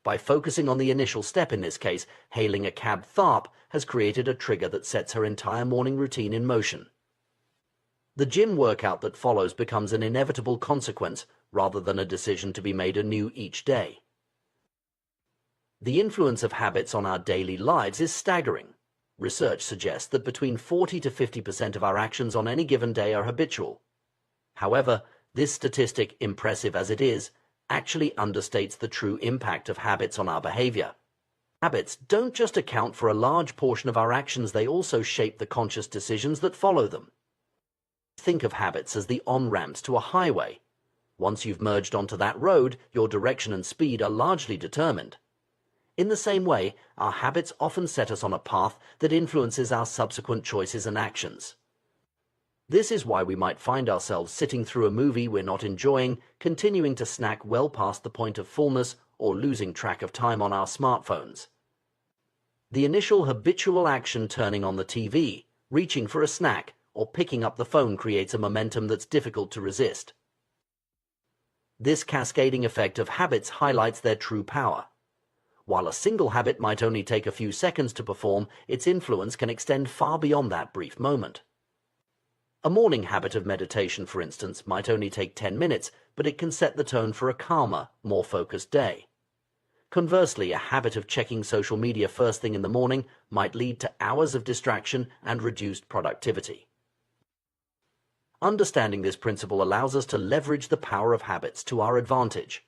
By focusing on the initial step in this case, hailing a cab, Tharp has created a trigger that sets her entire morning routine in motion. The gym workout that follows becomes an inevitable consequence rather than a decision to be made anew each day. The influence of habits on our daily lives is staggering. Research suggests that between 40 to 50% of our actions on any given day are habitual. However, this statistic, impressive as it is, actually understates the true impact of habits on our behavior. Habits don't just account for a large portion of our actions, they also shape the conscious decisions that follow them. Think of habits as the on-ramps to a highway. Once you've merged onto that road, your direction and speed are largely determined. In the same way, our habits often set us on a path that influences our subsequent choices and actions. This is why we might find ourselves sitting through a movie we're not enjoying, continuing to snack well past the point of fullness, or losing track of time on our smartphones. The initial habitual action, turning on the TV, reaching for a snack, or picking up the phone, creates a momentum that's difficult to resist. This cascading effect of habits highlights their true power. While a single habit might only take a few seconds to perform, its influence can extend far beyond that brief moment. A morning habit of meditation, for instance, might only take 10 minutes, but it can set the tone for a calmer, more focused day. Conversely, a habit of checking social media first thing in the morning might lead to hours of distraction and reduced productivity. Understanding this principle allows us to leverage the power of habits to our advantage.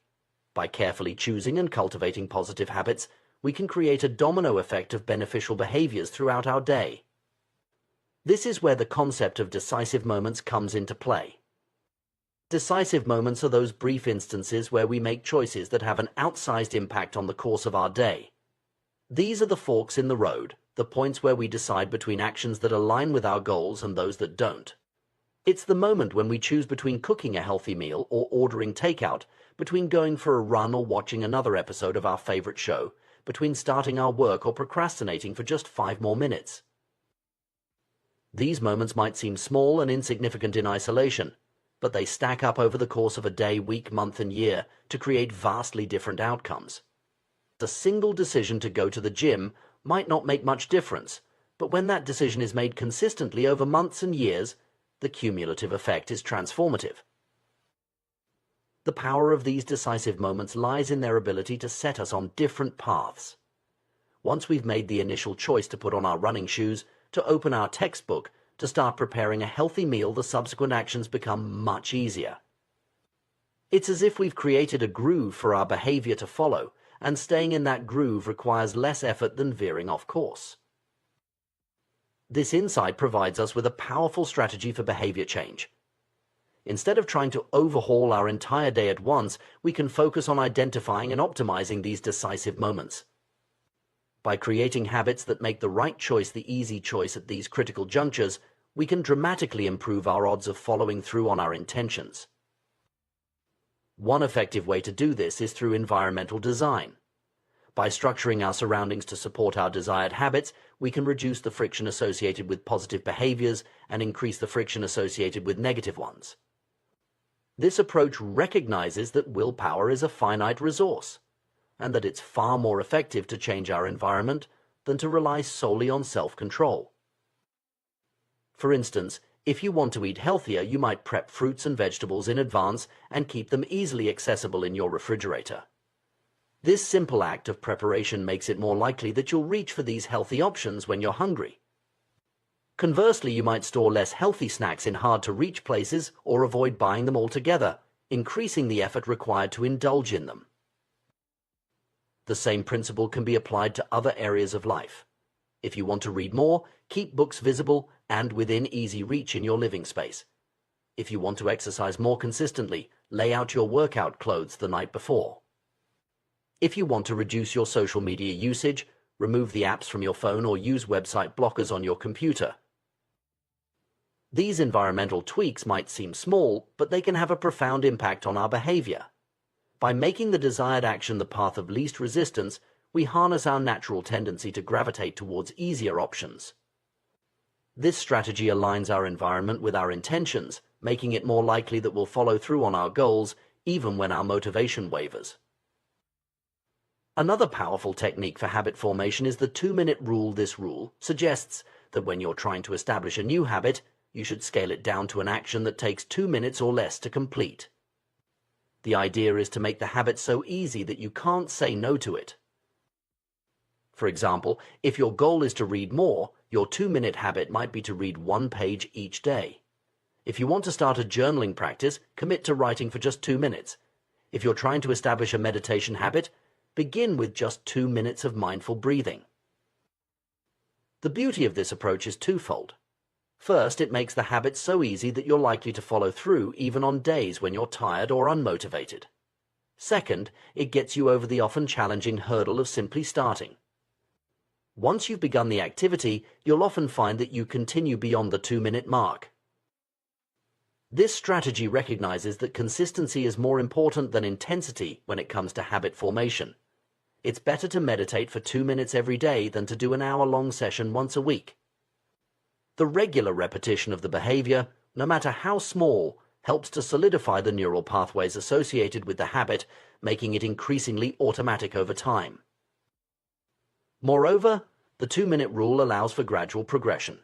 By carefully choosing and cultivating positive habits, we can create a domino effect of beneficial behaviors throughout our day. This is where the concept of decisive moments comes into play. Decisive moments are those brief instances where we make choices that have an outsized impact on the course of our day. These are the forks in the road, the points where we decide between actions that align with our goals and those that don't. It's the moment when we choose between cooking a healthy meal or ordering takeout, between going for a run or watching another episode of our favorite show, between starting our work or procrastinating for just 5 more minutes. These moments might seem small and insignificant in isolation, but they stack up over the course of a day, week, month, and year to create vastly different outcomes. A single decision to go to the gym might not make much difference, but when that decision is made consistently over months and years, the cumulative effect is transformative. The power of these decisive moments lies in their ability to set us on different paths. Once we've made the initial choice to put on our running shoes, to open our textbook, to start preparing a healthy meal, the subsequent actions become much easier. It's as if we've created a groove for our behavior to follow, and staying in that groove requires less effort than veering off course. This insight provides us with a powerful strategy for behavior change. Instead of trying to overhaul our entire day at once, we can focus on identifying and optimizing these decisive moments. By creating habits that make the right choice the easy choice at these critical junctures, we can dramatically improve our odds of following through on our intentions. One effective way to do this is through environmental design. By structuring our surroundings to support our desired habits, we can reduce the friction associated with positive behaviors and increase the friction associated with negative ones. This approach recognizes that willpower is a finite resource, and that it's far more effective to change our environment than to rely solely on self-control. For instance, if you want to eat healthier, you might prep fruits and vegetables in advance and keep them easily accessible in your refrigerator. This simple act of preparation makes it more likely that you'll reach for these healthy options when you're hungry. Conversely, you might store less healthy snacks in hard-to-reach places or avoid buying them altogether, increasing the effort required to indulge in them. The same principle can be applied to other areas of life. If you want to read more, keep books visible and within easy reach in your living space. If you want to exercise more consistently, lay out your workout clothes the night before. If you want to reduce your social media usage, remove the apps from your phone or use website blockers on your computer. These environmental tweaks might seem small, but they can have a profound impact on our behavior. By making the desired action the path of least resistance, we harness our natural tendency to gravitate towards easier options. This strategy aligns our environment with our intentions, making it more likely that we'll follow through on our goals, even when our motivation wavers. Another powerful technique for habit formation is the 2-minute rule. This rule suggests that when you're trying to establish a new habit, you should scale it down to an action that takes 2 minutes or less to complete. The idea is to make the habit so easy that you can't say no to it. For example, if your goal is to read more, your 2-minute habit might be to read 1 page each day. If you want to start a journaling practice, commit to writing for just 2 minutes. If you're trying to establish a meditation habit, begin with just 2 minutes of mindful breathing. The beauty of this approach is twofold. First, it makes the habit so easy that you're likely to follow through even on days when you're tired or unmotivated. Second, it gets you over the often challenging hurdle of simply starting. Once you've begun the activity, you'll often find that you continue beyond the 2-minute mark. This strategy recognizes that consistency is more important than intensity when it comes to habit formation. It's better to meditate for 2 minutes every day than to do an hour-long session once a week. The regular repetition of the behavior, no matter how small, helps to solidify the neural pathways associated with the habit, making it increasingly automatic over time. Moreover, the 2-minute rule allows for gradual progression.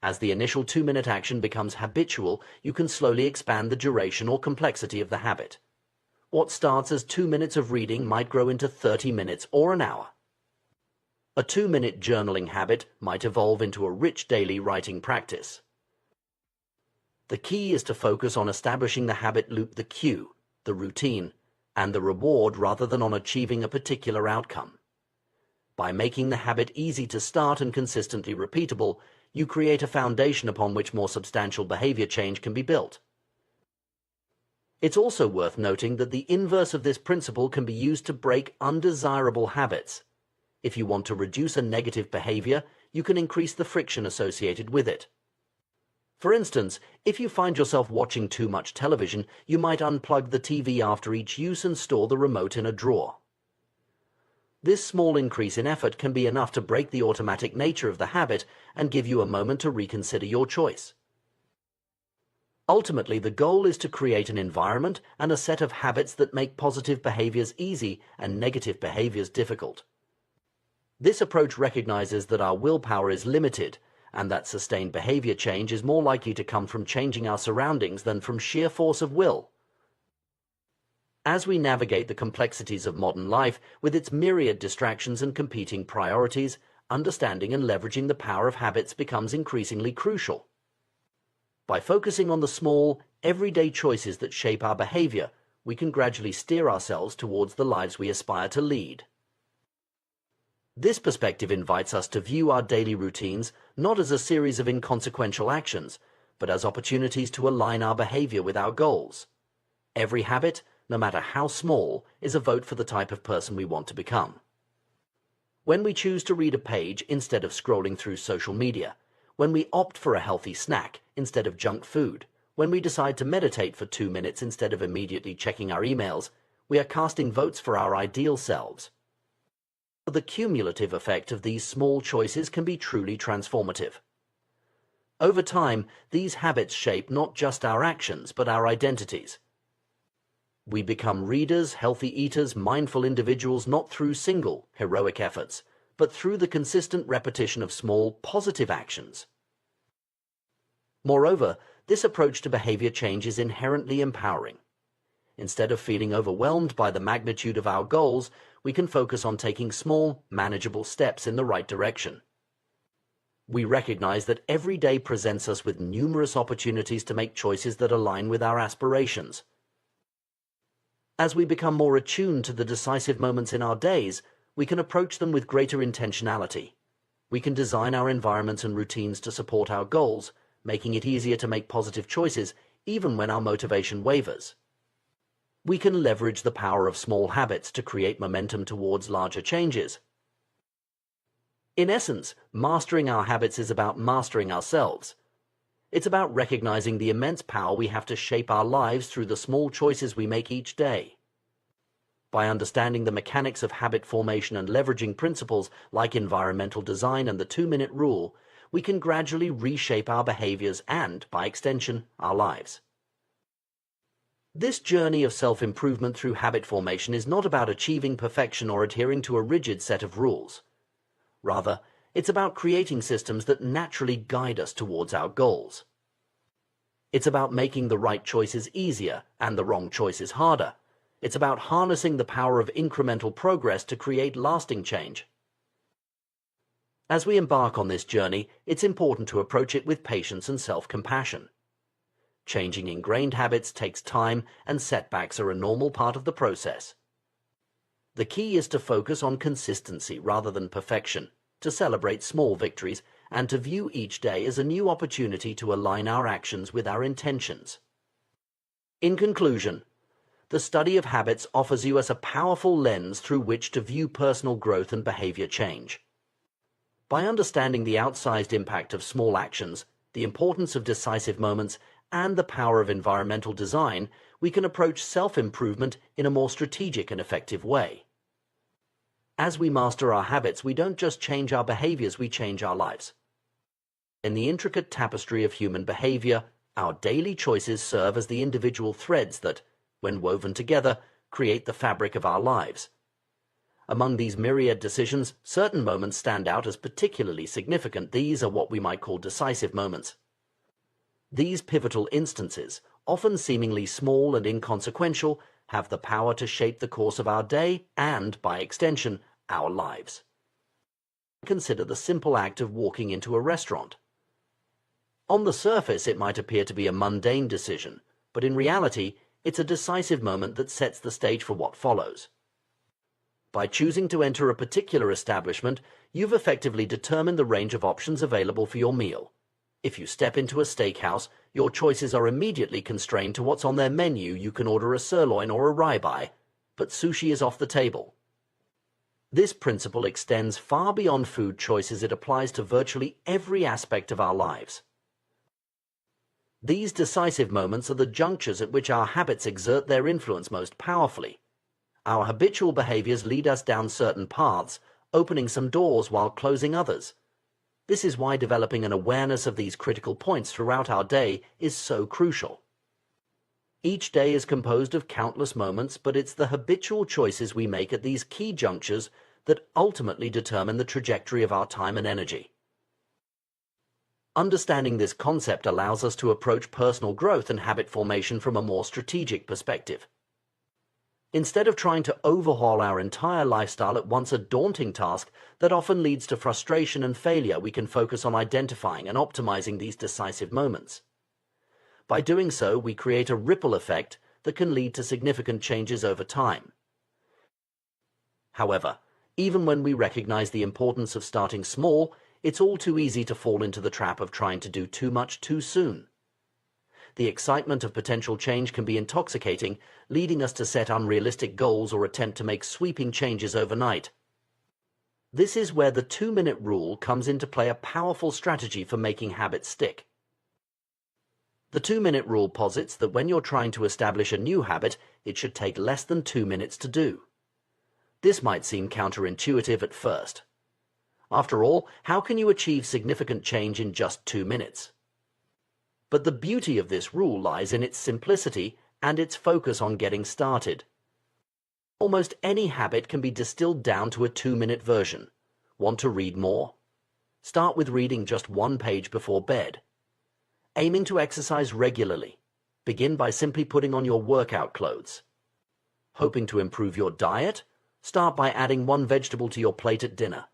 As the initial 2-minute action becomes habitual, you can slowly expand the duration or complexity of the habit. What starts as 2 minutes of reading might grow into 30 minutes or an hour. A 2-minute journaling habit might evolve into a rich daily writing practice. The key is to focus on establishing the habit loop, the cue, the routine, and the reward rather than on achieving a particular outcome. By making the habit easy to start and consistently repeatable, you create a foundation upon which more substantial behavior change can be built. It's also worth noting that the inverse of this principle can be used to break undesirable habits. If you want to reduce a negative behavior, you can increase the friction associated with it. For instance, if you find yourself watching too much television, you might unplug the TV after each use and store the remote in a drawer. This small increase in effort can be enough to break the automatic nature of the habit and give you a moment to reconsider your choice. Ultimately, the goal is to create an environment and a set of habits that make positive behaviors easy and negative behaviors difficult. This approach recognizes that our willpower is limited and that sustained behavior change is more likely to come from changing our surroundings than from sheer force of will. As we navigate the complexities of modern life with its myriad distractions and competing priorities, understanding and leveraging the power of habits becomes increasingly crucial. By focusing on the small, everyday choices that shape our behavior, we can gradually steer ourselves towards the lives we aspire to lead. This perspective invites us to view our daily routines not as a series of inconsequential actions, but as opportunities to align our behavior with our goals. Every habit, no matter how small, is a vote for the type of person we want to become. When we choose to read a page instead of scrolling through social media, when we opt for a healthy snack instead of junk food, when we decide to meditate for 2 minutes instead of immediately checking our emails, we are casting votes for our ideal selves. The cumulative effect of these small choices can be truly transformative. Over time, these habits shape not just our actions, but our identities. We become readers, healthy eaters, mindful individuals not through single, heroic efforts, but through the consistent repetition of small, positive actions. Moreover, this approach to behavior change is inherently empowering. Instead of feeling overwhelmed by the magnitude of our goals, we can focus on taking small, manageable steps in the right direction. We recognize that every day presents us with numerous opportunities to make choices that align with our aspirations. As we become more attuned to the decisive moments in our days, we can approach them with greater intentionality. We can design our environments and routines to support our goals, making it easier to make positive choices even when our motivation wavers. We can leverage the power of small habits to create momentum towards larger changes. In essence, mastering our habits is about mastering ourselves. It's about recognizing the immense power we have to shape our lives through the small choices we make each day. By understanding the mechanics of habit formation and leveraging principles like environmental design and the 2-minute rule, we can gradually reshape our behaviors and, by extension, our lives. This journey of self-improvement through habit formation is not about achieving perfection or adhering to a rigid set of rules. Rather, it's about creating systems that naturally guide us towards our goals. It's about making the right choices easier and the wrong choices harder. It's about harnessing the power of incremental progress to create lasting change. As we embark on this journey, it's important to approach it with patience and self-compassion. Changing ingrained habits takes time, and setbacks are a normal part of the process. The key is to focus on consistency rather than perfection, to celebrate small victories, and to view each day as a new opportunity to align our actions with our intentions. In conclusion, the study of habits offers you a powerful lens through which to view personal growth and behavior change. By understanding the outsized impact of small actions, the importance of decisive moments, and the power of environmental design, we can approach self-improvement in a more strategic and effective way. As we master our habits, we don't just change our behaviors, we change our lives. In the intricate tapestry of human behavior, our daily choices serve as the individual threads that, when woven together, create the fabric of our lives. Among these myriad decisions, certain moments stand out as particularly significant. These are what we might call decisive moments. These pivotal instances, often seemingly small and inconsequential, have the power to shape the course of our day and, by extension, our lives. Consider the simple act of walking into a restaurant. On the surface, it might appear to be a mundane decision, but in reality, it's a decisive moment that sets the stage for what follows. By choosing to enter a particular establishment, you've effectively determined the range of options available for your meal. If you step into a steakhouse, your choices are immediately constrained to what's on their menu. You can order a sirloin or a ribeye, but sushi is off the table. This principle extends far beyond food choices. It applies to virtually every aspect of our lives. These decisive moments are the junctures at which our habits exert their influence most powerfully. Our habitual behaviors lead us down certain paths, opening some doors while closing others. This is why developing an awareness of these critical points throughout our day is so crucial. Each day is composed of countless moments, but it's the habitual choices we make at these key junctures that ultimately determine the trajectory of our time and energy. Understanding this concept allows us to approach personal growth and habit formation from a more strategic perspective. Instead of trying to overhaul our entire lifestyle at once, a daunting task that often leads to frustration and failure, we can focus on identifying and optimizing these decisive moments. By doing so, we create a ripple effect that can lead to significant changes over time. However, even when we recognize the importance of starting small, it's all too easy to fall into the trap of trying to do too much too soon. The excitement of potential change can be intoxicating, leading us to set unrealistic goals or attempt to make sweeping changes overnight. This is where the 2-minute rule comes into play, a powerful strategy for making habits stick. The 2-minute rule posits that when you're trying to establish a new habit, it should take less than 2 minutes to do. This might seem counterintuitive at first. After all, how can you achieve significant change in just 2 minutes? But the beauty of this rule lies in its simplicity and its focus on getting started. Almost any habit can be distilled down to a 2-minute version. Want to read more? Start with reading just 1 page before bed. Aiming to exercise regularly? Begin by simply putting on your workout clothes. Hoping to improve your diet? Start by adding 1 vegetable to your plate at dinner.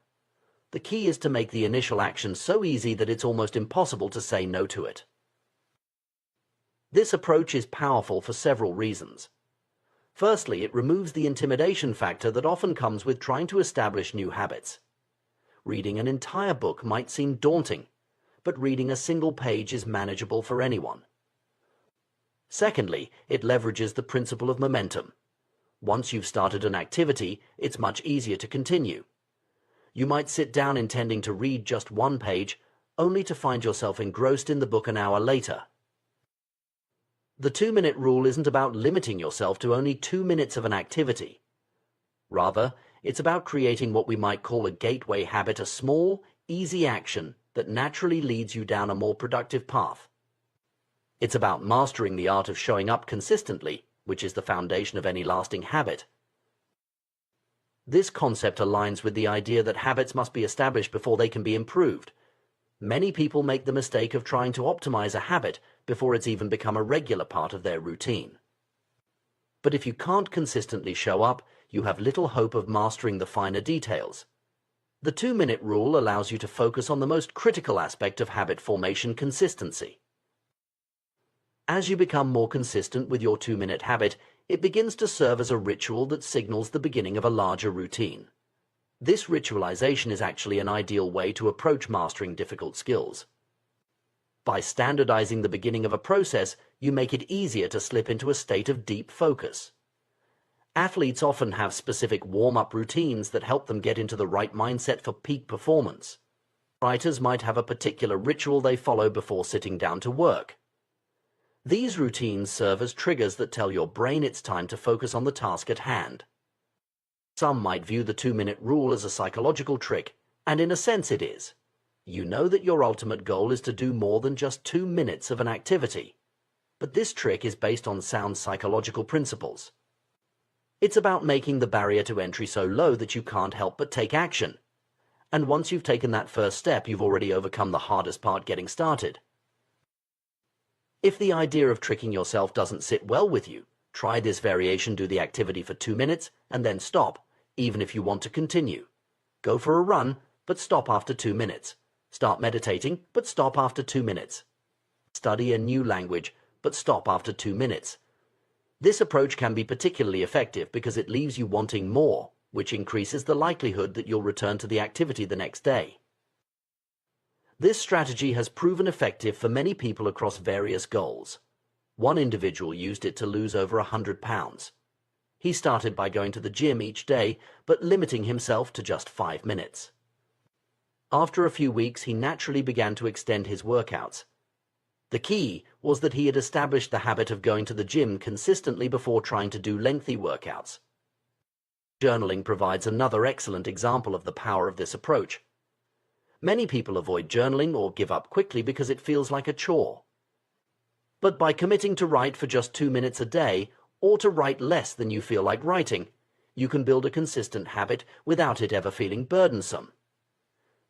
The key is to make the initial action so easy that it's almost impossible to say no to it. This approach is powerful for several reasons. Firstly, it removes the intimidation factor that often comes with trying to establish new habits. Reading an entire book might seem daunting, but reading a single page is manageable for anyone. Secondly, it leverages the principle of momentum. Once you've started an activity, it's much easier to continue. You might sit down intending to read just 1 page, only to find yourself engrossed in the book an hour later. The 2-minute rule isn't about limiting yourself to only 2 minutes of an activity. Rather, it's about creating what we might call a gateway habit, a small, easy action that naturally leads you down a more productive path. It's about mastering the art of showing up consistently, which is the foundation of any lasting habit. This concept aligns with the idea that habits must be established before they can be improved. Many people make the mistake of trying to optimize a habit before it's even become a regular part of their routine. But if you can't consistently show up, you have little hope of mastering the finer details. The 2-minute rule allows you to focus on the most critical aspect of habit formation: consistency. As you become more consistent with your 2-minute habit, it begins to serve as a ritual that signals the beginning of a larger routine. This ritualization is actually an ideal way to approach mastering difficult skills. By standardizing the beginning of a process, you make it easier to slip into a state of deep focus. Athletes often have specific warm-up routines that help them get into the right mindset for peak performance. Writers might have a particular ritual they follow before sitting down to work. These routines serve as triggers that tell your brain it's time to focus on the task at hand. Some might view the 2-minute rule as a psychological trick, and in a sense it is. You know that your ultimate goal is to do more than just 2 minutes of an activity. But this trick is based on sound psychological principles. It's about making the barrier to entry so low that you can't help but take action. And once you've taken that first step, you've already overcome the hardest part: getting started. If the idea of tricking yourself doesn't sit well with you, Try this variation, do the activity for 2 minutes, and then stop, even if you want to continue. Go for a run, but stop after 2 minutes. Start meditating, but stop after 2 minutes. Study a new language, but stop after 2 minutes. This approach can be particularly effective because it leaves you wanting more, which increases the likelihood that you'll return to the activity the next day. This strategy has proven effective for many people across various goals. One individual used it to lose over 100 pounds. He started by going to the gym each day, but limiting himself to just 5 minutes. After a few weeks, he naturally began to extend his workouts. The key was that he had established the habit of going to the gym consistently before trying to do lengthy workouts. Journaling provides another excellent example of the power of this approach. Many people avoid journaling or give up quickly because it feels like a chore. But by committing to write for just 2 minutes a day, or to write less than you feel like writing, you can build a consistent habit without it ever feeling burdensome.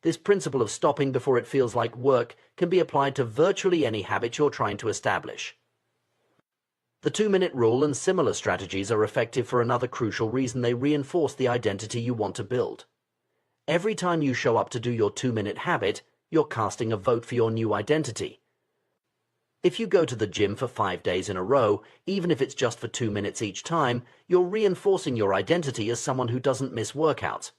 This principle of stopping before it feels like work can be applied to virtually any habit you're trying to establish. The 2-minute rule and similar strategies are effective for another crucial reason: they reinforce the identity you want to build. Every time you show up to do your 2-minute habit, you're casting a vote for your new identity. If you go to the gym for 5 days in a row, even if it's just for 2 minutes each time, you're reinforcing your identity as someone who doesn't miss workouts.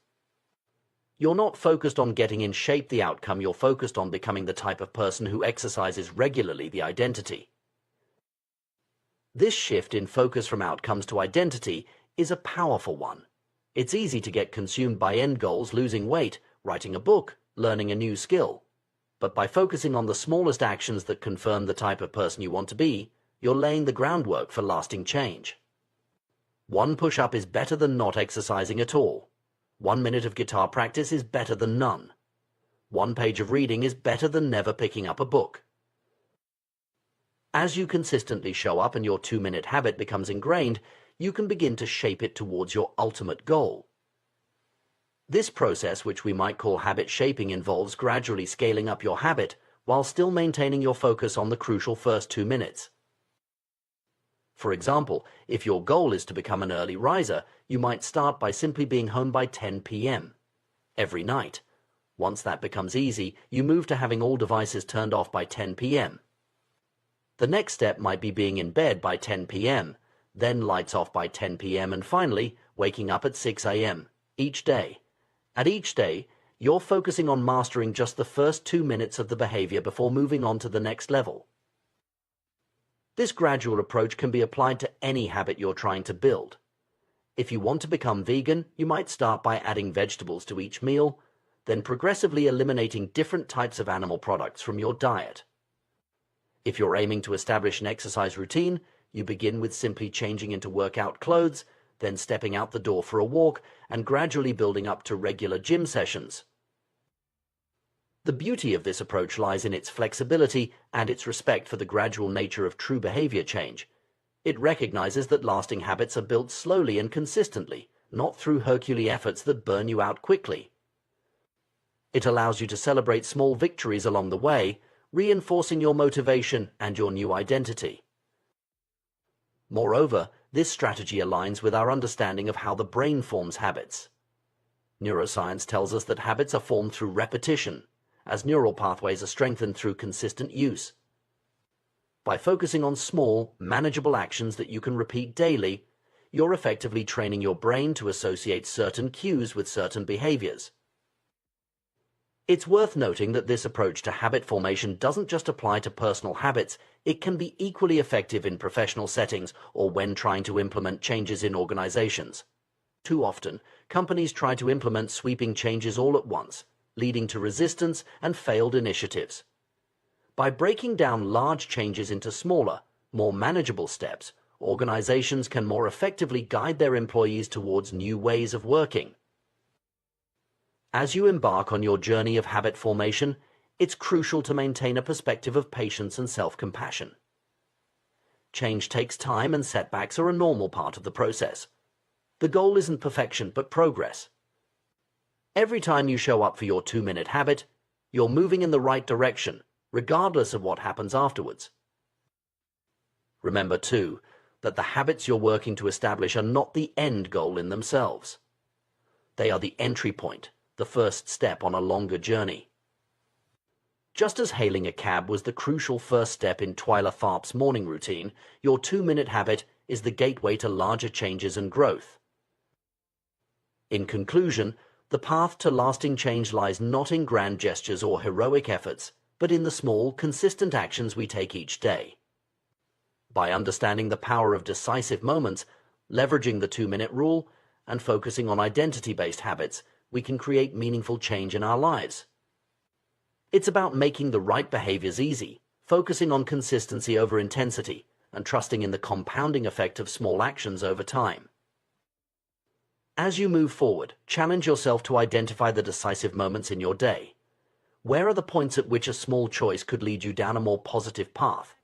You're not focused on getting in shape, the outcome. You're focused on becoming the type of person who exercises regularly, the identity. This shift in focus from outcomes to identity is a powerful one. It's easy to get consumed by end goals: losing weight, writing a book, learning a new skill. But by focusing on the smallest actions that confirm the type of person you want to be, you're laying the groundwork for lasting change. 1 push-up is better than not exercising at all. 1 minute of guitar practice is better than none. 1 page of reading is better than never picking up a book. As you consistently show up and your 2-minute habit becomes ingrained, you can begin to shape it towards your ultimate goal. This process, which we might call habit shaping, involves gradually scaling up your habit while still maintaining your focus on the crucial first 2 minutes. For example, if your goal is to become an early riser, you might start by simply being home by 10 p.m. every night. Once that becomes easy, you move to having all devices turned off by 10 p.m. The next step might be being in bed by 10 p.m., then lights off by 10 p.m., and finally waking up at 6 a.m. each day. At each day, you're focusing on mastering just the first 2 minutes of the behavior before moving on to the next level. This gradual approach can be applied to any habit you're trying to build. If you want to become vegan, you might start by adding vegetables to each meal, then progressively eliminating different types of animal products from your diet. If you're aiming to establish an exercise routine, you begin with simply changing into workout clothes, then stepping out the door for a walk, and gradually building up to regular gym sessions. The beauty of this approach lies in its flexibility and its respect for the gradual nature of true behavior change. It recognizes that lasting habits are built slowly and consistently, not through Herculean efforts that burn you out quickly. It allows you to celebrate small victories along the way, reinforcing your motivation and your new identity. Moreover, this strategy aligns with our understanding of how the brain forms habits. Neuroscience tells us that habits are formed through repetition, as neural pathways are strengthened through consistent use. By focusing on small, manageable actions that you can repeat daily, you're effectively training your brain to associate certain cues with certain behaviors. It's worth noting that this approach to habit formation doesn't just apply to personal habits. It can be equally effective in professional settings or when trying to implement changes in organizations. Too often, companies try to implement sweeping changes all at once, leading to resistance and failed initiatives. By breaking down large changes into smaller, more manageable steps, organizations can more effectively guide their employees towards new ways of working. As you embark on your journey of habit formation, it's crucial to maintain a perspective of patience and self-compassion. Change takes time, and setbacks are a normal part of the process. The goal isn't perfection, but progress. Every time you show up for your 2-minute habit, you're moving in the right direction, regardless of what happens afterwards. Remember too, that the habits you're working to establish are not the end goal in themselves. They are the entry point, the first step on a longer journey. Just as hailing a cab was the crucial first step in Twyla Tharp's morning routine, your 2-minute habit is the gateway to larger changes and growth. In conclusion, the path to lasting change lies not in grand gestures or heroic efforts, but in the small, consistent actions we take each day. By understanding the power of decisive moments, leveraging the 2-minute rule, and focusing on identity-based habits, we can create meaningful change in our lives. It's about making the right behaviors easy, focusing on consistency over intensity, and trusting in the compounding effect of small actions over time. As you move forward, challenge yourself to identify the decisive moments in your day. Where are the points at which a small choice could lead you down a more positive path?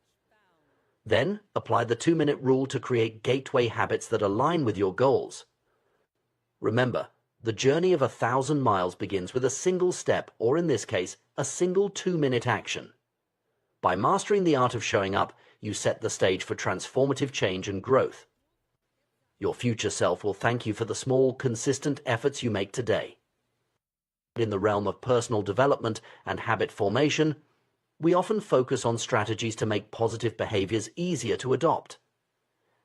Then, apply the 2-minute rule to create gateway habits that align with your goals. Remember, the journey of 1,000 miles begins with a single step, or in this case, a single 2-minute action. By mastering the art of showing up, you set the stage for transformative change and growth. Your future self will thank you for the small, consistent efforts you make today. In the realm of personal development and habit formation, we often focus on strategies to make positive behaviors easier to adopt.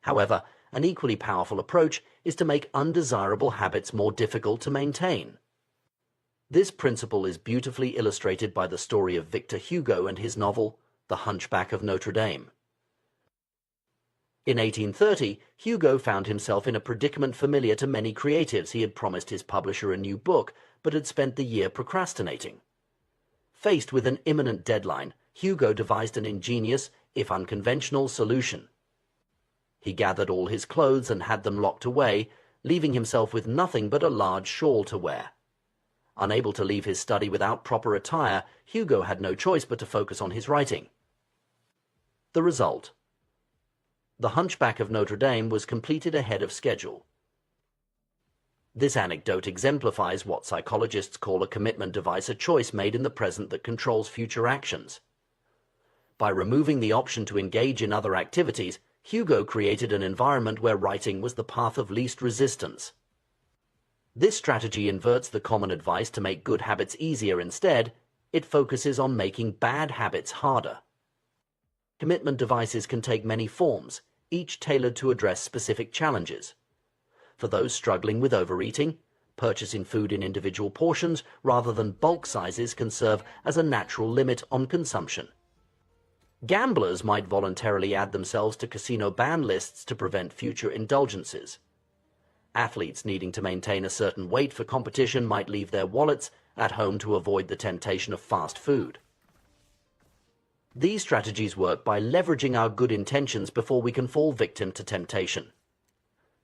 However, an equally powerful approach is to make undesirable habits more difficult to maintain. This principle is beautifully illustrated by the story of Victor Hugo and his novel, The Hunchback of Notre Dame. In 1830, Hugo found himself in a predicament familiar to many creatives. He had promised his publisher a new book, but had spent the year procrastinating. Faced with an imminent deadline, Hugo devised an ingenious, if unconventional, solution. He gathered all his clothes and had them locked away, leaving himself with nothing but a large shawl to wear. Unable to leave his study without proper attire, Hugo had no choice but to focus on his writing. The result: The Hunchback of Notre Dame was completed ahead of schedule. This anecdote exemplifies what psychologists call a commitment device, a choice made in the present that controls future actions. By removing the option to engage in other activities, Hugo created an environment where writing was the path of least resistance. This strategy inverts the common advice to make good habits easier. Instead, it focuses on making bad habits harder. Commitment devices can take many forms, each tailored to address specific challenges. For those struggling with overeating, purchasing food in individual portions rather than bulk sizes can serve as a natural limit on consumption. Gamblers might voluntarily add themselves to casino ban lists to prevent future indulgences. Athletes needing to maintain a certain weight for competition might leave their wallets at home to avoid the temptation of fast food. These strategies work by leveraging our good intentions before we can fall victim to temptation.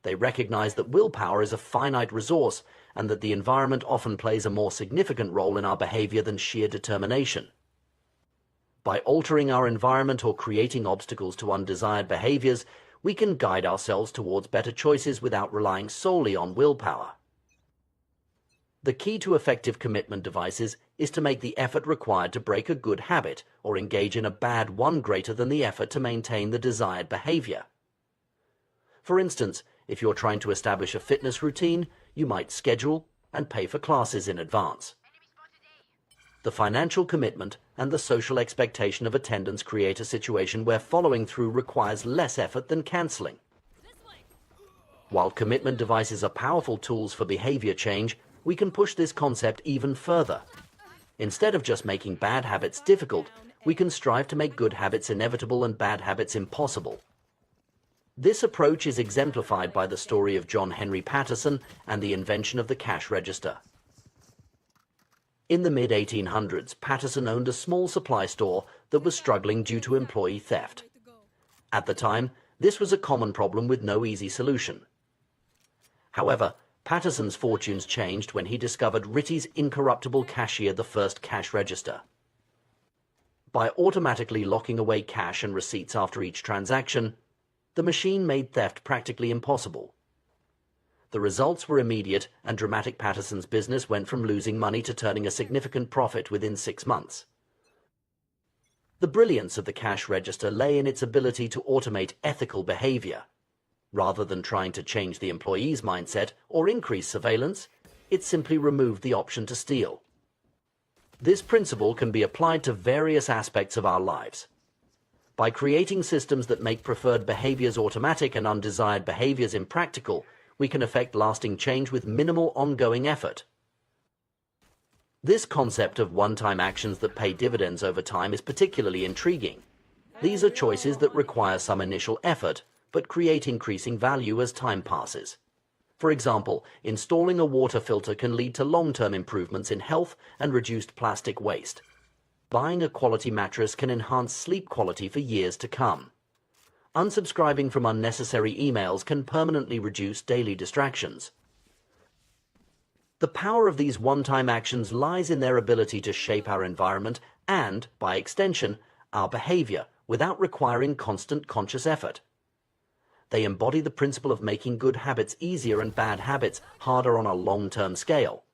They recognize that willpower is a finite resource and that the environment often plays a more significant role in our behavior than sheer determination. By altering our environment or creating obstacles to undesired behaviors, we can guide ourselves towards better choices without relying solely on willpower. The key to effective commitment devices is to make the effort required to break a good habit or engage in a bad one greater than the effort to maintain the desired behavior. For instance, if you're trying to establish a fitness routine, you might schedule and pay for classes in advance. The financial commitment and the social expectation of attendance create a situation where following through requires less effort than cancelling. While commitment devices are powerful tools for behavior change, we can push this concept even further. Instead of just making bad habits difficult, we can strive to make good habits inevitable and bad habits impossible. This approach is exemplified by the story of John Henry Patterson and the invention of the cash register. In the mid-1800s, Patterson owned a small supply store that was struggling due to employee theft. At the time, this was a common problem with no easy solution. However, Patterson's fortunes changed when he discovered Ritty's incorruptible cashier, the first cash register. By automatically locking away cash and receipts after each transaction, the machine made theft practically impossible. The results were immediate, and dramatic. Patterson's business went from losing money to turning a significant profit within 6 months. The brilliance of the cash register lay in its ability to automate ethical behavior, Rather than trying to change the employee's mindset or increase surveillance, it simply removed the option to steal. This principle can be applied to various aspects of our lives. By creating systems that make preferred behaviors automatic and undesired behaviors impractical, we can effect lasting change with minimal ongoing effort. This concept of one-time actions that pay dividends over time is particularly intriguing. These are choices that require some initial effort, but create increasing value as time passes. For example, installing a water filter can lead to long-term improvements in health and reduced plastic waste. Buying a quality mattress can enhance sleep quality for years to come. Unsubscribing from unnecessary emails can permanently reduce daily distractions. The power of these one-time actions lies in their ability to shape our environment and, by extension, our behavior without requiring constant conscious effort. They embody the principle of making good habits easier and bad habits harder on a long-term scale.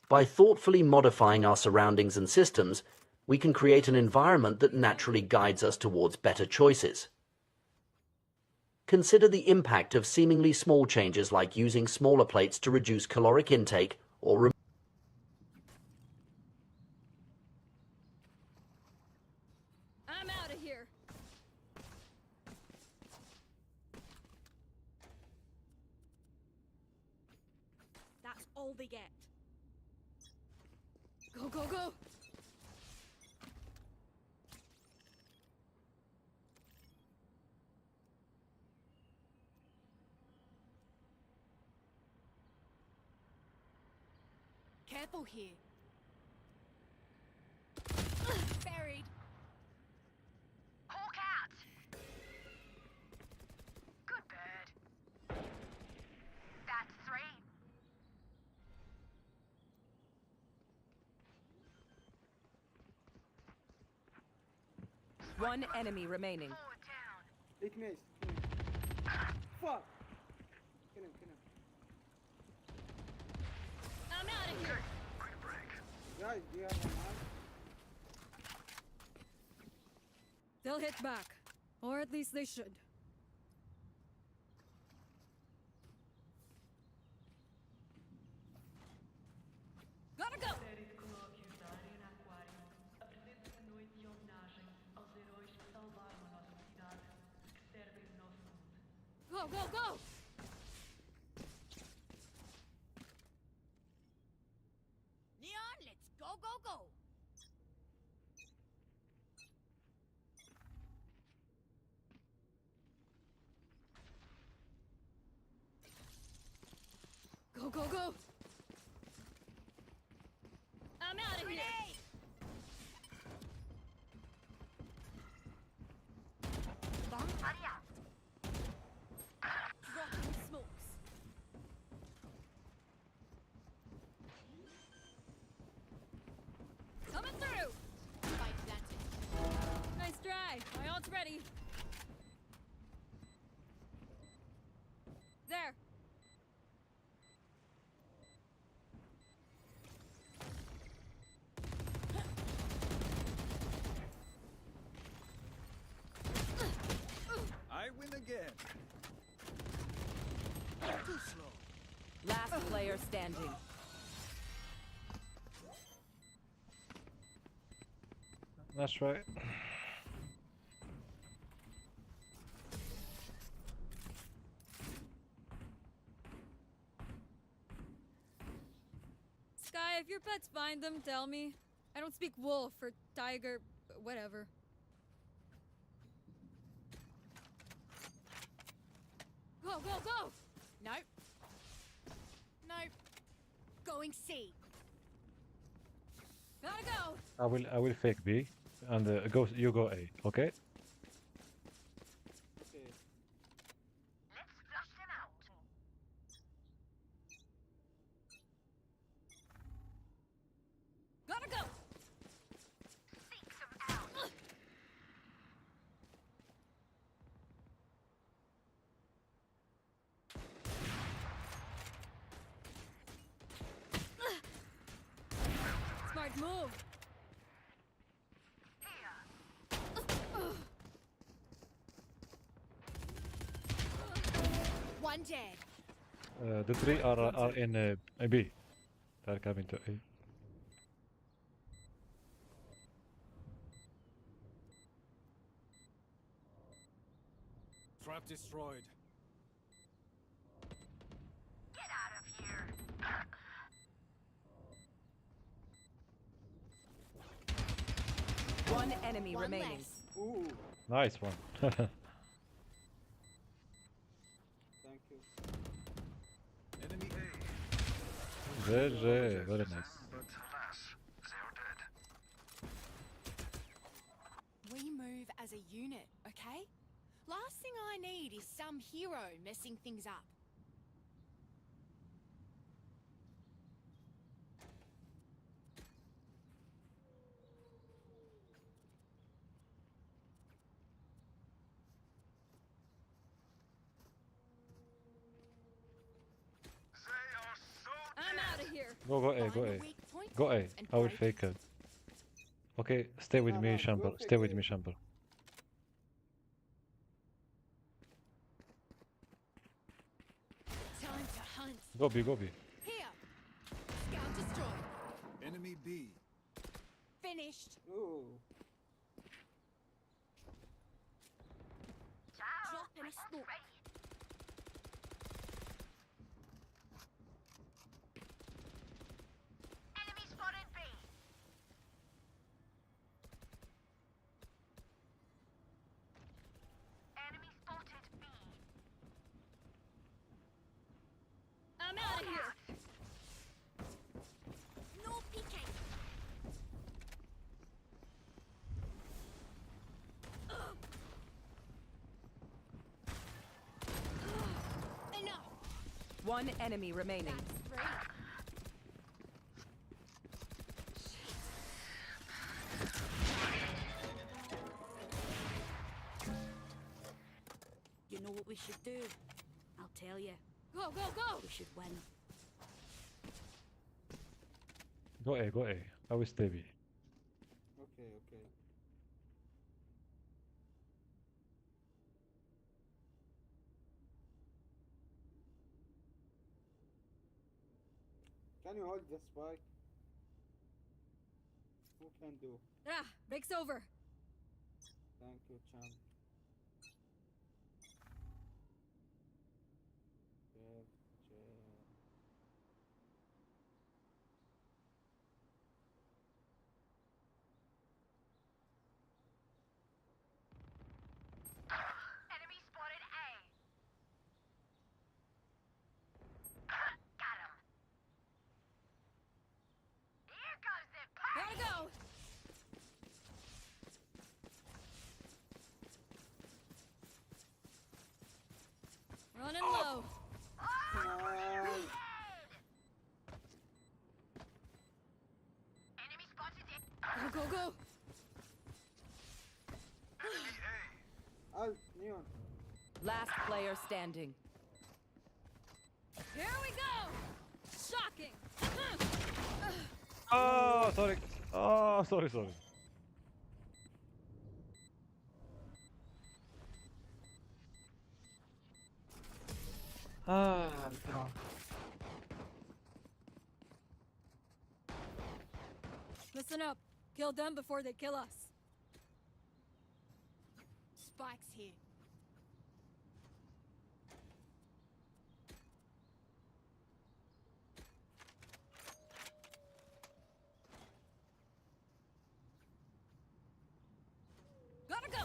By thoughtfully modifying our surroundings and systems, we can create an environment that naturally guides us towards better choices. Consider the impact of seemingly small changes like using smaller plates to reduce caloric intake or I'm out of here. That's all they get. Go, go, go. Careful here. Buried. Hawk out. Good bird. That's 3. One enemy remaining. Forward down. Ikneş. Fuck. Kill him. I'm out of here. Guys, do you have a man? They'll hit back. Or at least they should. Gotta go! Go, go, go! Neon, let's go, go, go! Go, go, go! I'm out of here! Bomb buddy out. Dropping smokes. Coming through! Spike planted. Nice try. My ult's ready. There. I win again. Too slow. Last player standing. That's right. Sky, if your pets find them, tell me. I don't speak wolf or tiger, whatever. Go, go, go! Nope. Nope. Going C. Gotta go! I will fake B and you go A, okay? Okay. Let's flush them out. Gotta go! Seek some out. Smart move! Here. One dead. The three are in A B. They're coming to A. Trap destroyed. Get out of here. One enemy One remaining. less. Ooh, Nice one. thank you. Enemy A. GG, very nice. But alas, they are dead. We move as a unit, okay? Last thing I need is some hero messing things up. They are so I'm out of here. Go A, go Find A. the weak point Go A. and I will break fake it. Okay, stay with No, me, no, Chamber. go Stay fake with it. me, Chamber. Time to hunt. Go B, go B. Here. Scout destroyed. enemy B. Finished. Ooh. Ciao. Drop in a smoke. Ready. Enemy spotted B. Enemy spotted B. I'm out of here. No peeking. Enough. One enemy remaining. That's three. You know what we should do? I'll tell you. Go, go, go. We should win. Go A, go A. I will stay B. Okay, okay. Can you hold the spike? Who can do? Ah, break's over. Thank you, champ. Jeff, Jeff. Enemy spotted A. Got him. Here goes the Gotta go. Running low. Nice. enemy spotted A. Go, go, go. Enemy A. Alt, Neon. Last player standing. Here we go. Shocking. Oh, sorry. Oh, sorry, sorry. Ah, no. Listen up. Kill them before they kill us. Spike's here. Gotta go.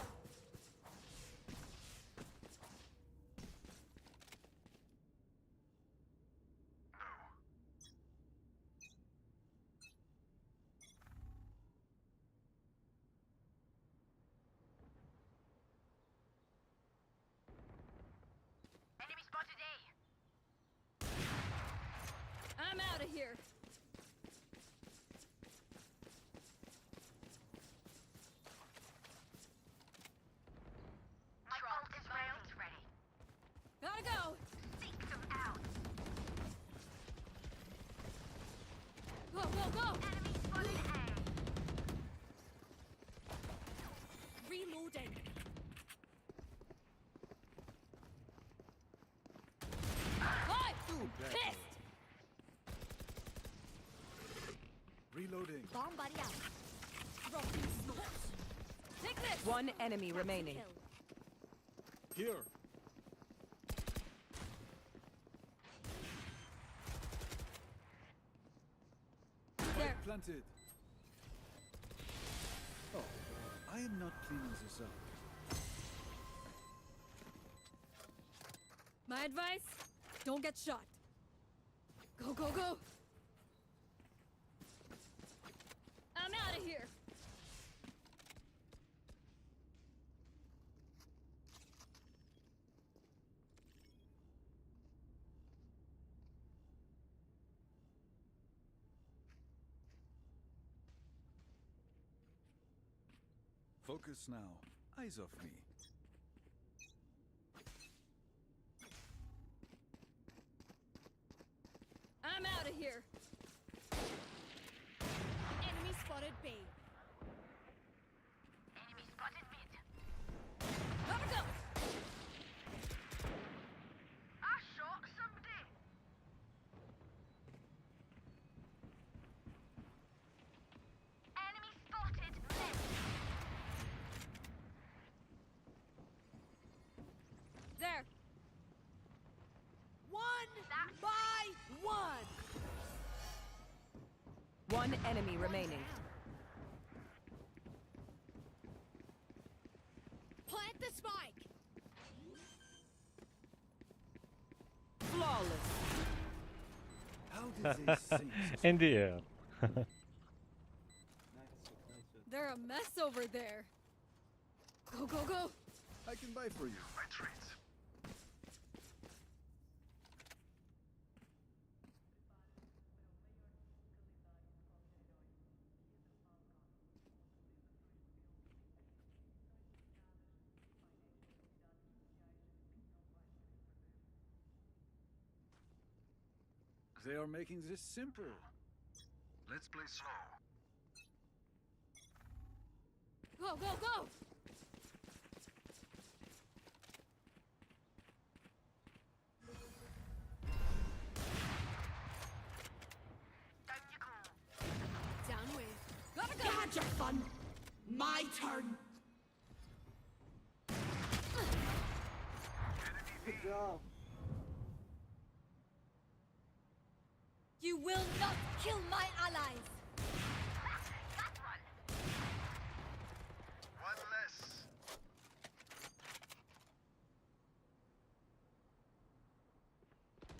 Enemy spotted A. I'm out of here. My ult is ready. Gotta go. Seek them out. Go, go, go. Enemy spotted A. Reloading. One enemy remaining. Here. There. Planted. Oh, I am not cleaning this up. My advice? Don't get shot. Go, go, go! I'm out of here! Focus now. Eyes off me. I'm out of here! Enemy spotted B. Enemy spotted mid. Gotta go! I shot somebody. Enemy spotted mid. There! One by one. One enemy remaining. Plant the spike. Flawless. How did they sing? In the air. They're a mess over there. Go, go, go! I can buy for you. My treats. They are making this simple. Let's play slow. Go, go, go! Down you go. Down with. Gotta go. Had your fun. My turn. Good job. You will not kill my allies! That one. One less.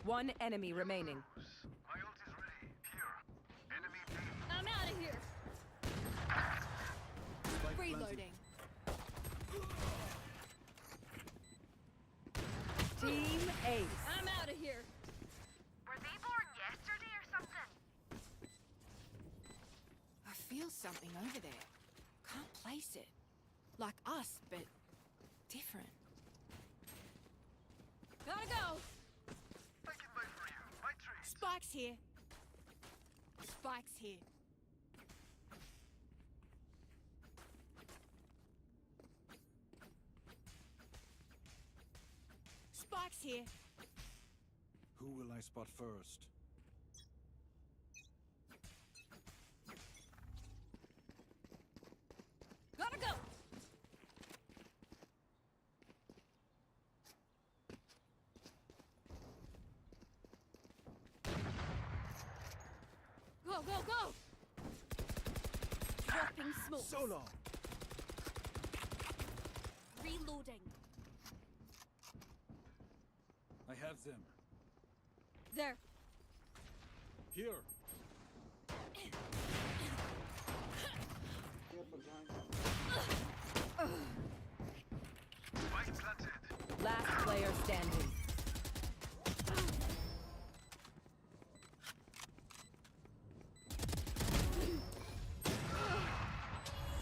One enemy remaining. My ult is ready. Here. Enemy B. I'm out of here! Spike planted. Reloading. Team Ace. I'm out of here! Were they born yesterday or something? I feel something over there. Can't place it. Like us, but different. Gotta go! I can buy for you. My treats. Spike's here. Spike's here. Spike's here. Who will I spot first? Gotta go! Go, go, go! Dropping smoke. So long. Reloading. I have them. There. Here. Careful behind. Spike planted. Last player standing.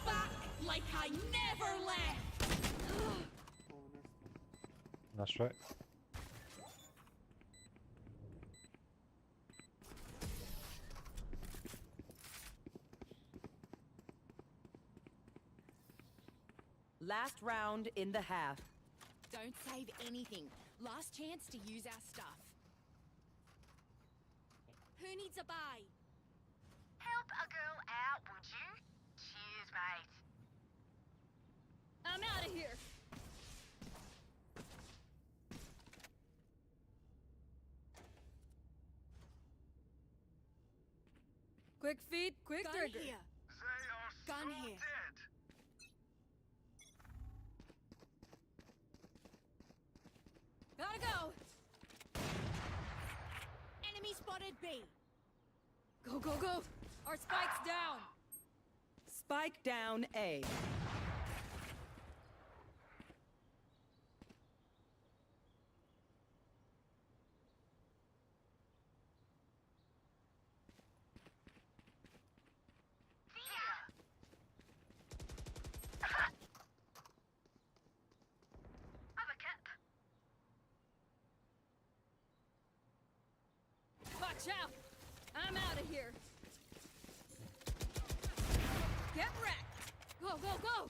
Back like I never left. Oh, nice. That's right. Last round in the half. Don't save anything. Last chance to use our stuff. Who needs a buy? Help a girl out, would you? Cheers, mate. I'm out of here. Quick feet, quick Gun trigger. here. Gun here. Gotta go. Enemy spotted B. Go, go, go. Our spike's down. Spike down A. Watch out. I'm out of here. Get wrecked. Go, go, go.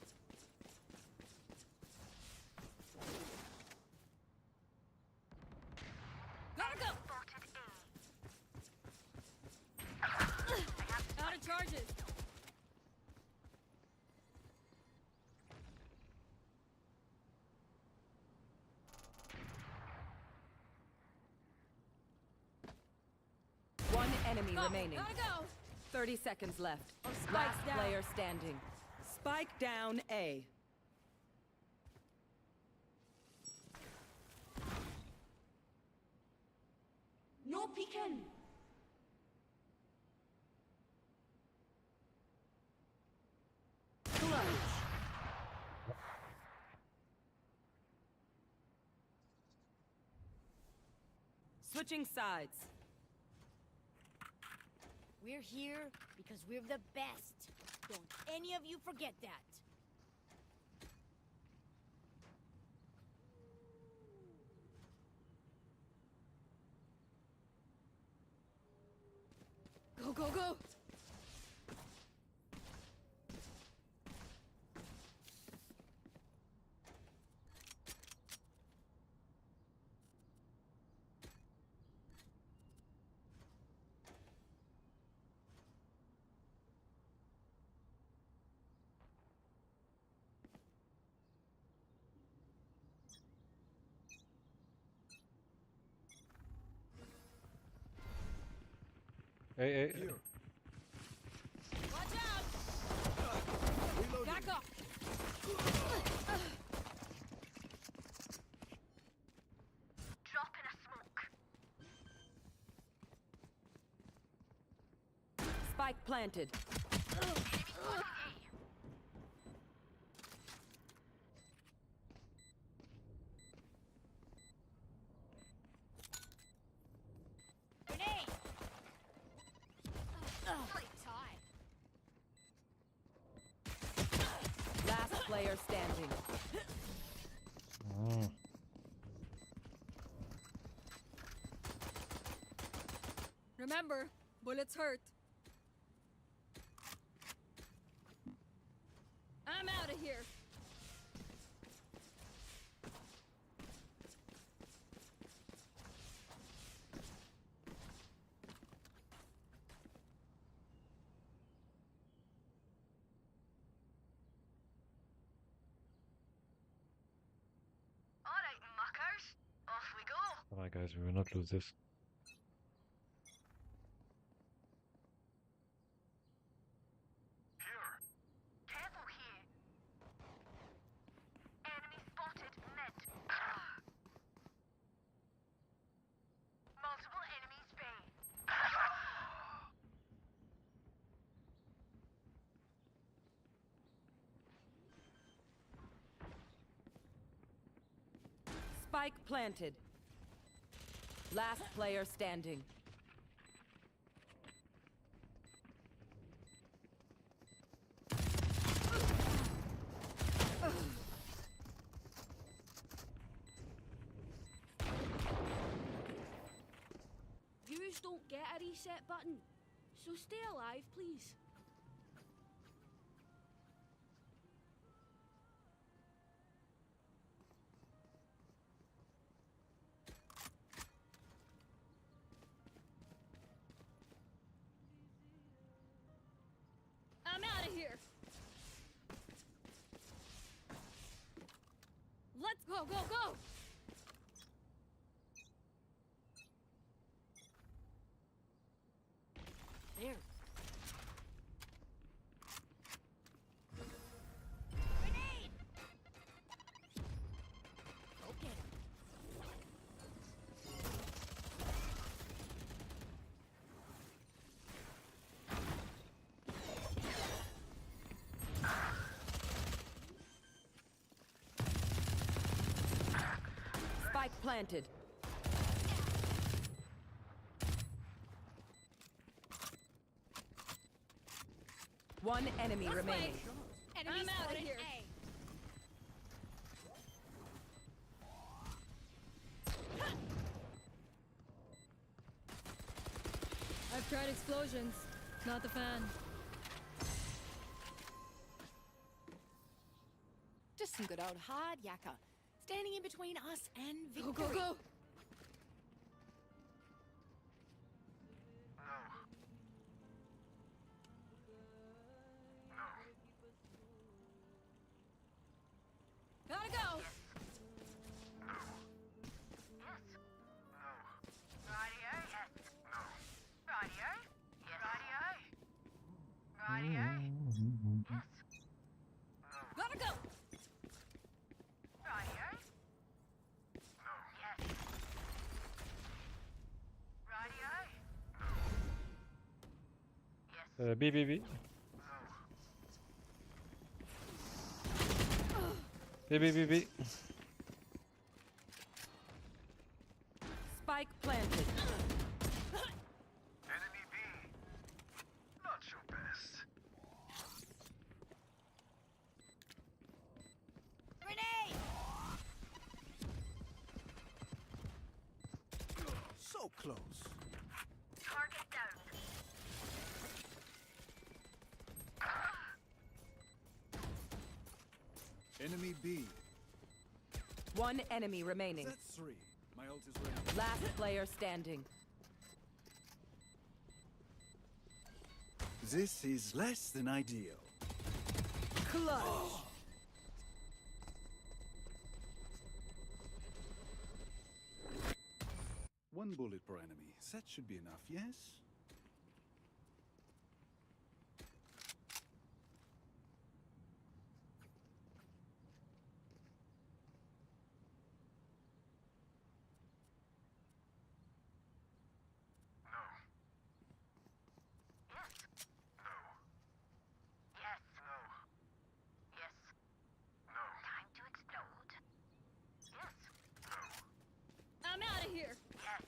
Gotta go. Out of charges. One enemy remaining. Gotta go. 30 seconds left. spike's Last down. player standing. Spike down A. No peeking. Switching sides. We're here because we're the best. Don't any of you forget that. Go, go, go. Hey, Here. Watch out. Reloading. Back up. Drop in a smoke. Spike planted. Grenade. Tie. Last player standing. Mm. Remember, bullets hurt. I'm out of here. Alright, muckers. Off we go. Alright, guys, we will not lose this. Careful here. Enemy spotted mid. Multiple enemies B. Spike planted. Last player standing. Yous don't get a reset button, so stay alive, please. I'm out of here. Let's go, go, go! There. Spike planted. One enemy remaining. Enemy I'm outta spotted here. A. I've tried explosions. Not the fan. Just some good old hard yakka. Standing in between us and victory. Go, go, go! Gotta go. Radio? Yes. Radio? Yes. Radio? Radio? Yes. Gotta go. Radio? Yes. Radio? Yes. B, B, B. B, B, B, B. Spike planted. Enemy B. Not your best. Grenade. So close. Target down. Enemy B. One enemy remaining. That's 3. My ult is ready. Last player standing. This is less than ideal. Clutch. One bullet per enemy. That should be enough, yes? Yes. No. Yes. No. Time to explode. Yes. I'm out of here! Yes.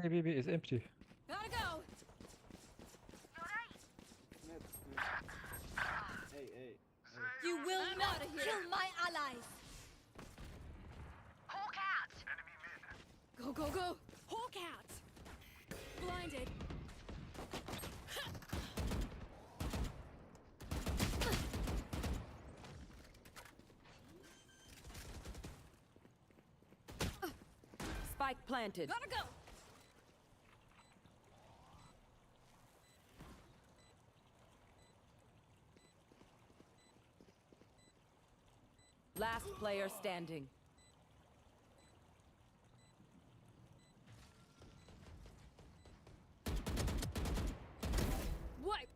B, B, B is empty. Gotta go. You're right. Hey, hey. You will I'm not outta here. kill my allies. Hawk out. Enemy mid. Go, go, go! Hawk out. Blinded. Spike planted. Gotta go. Last player standing. Wiped!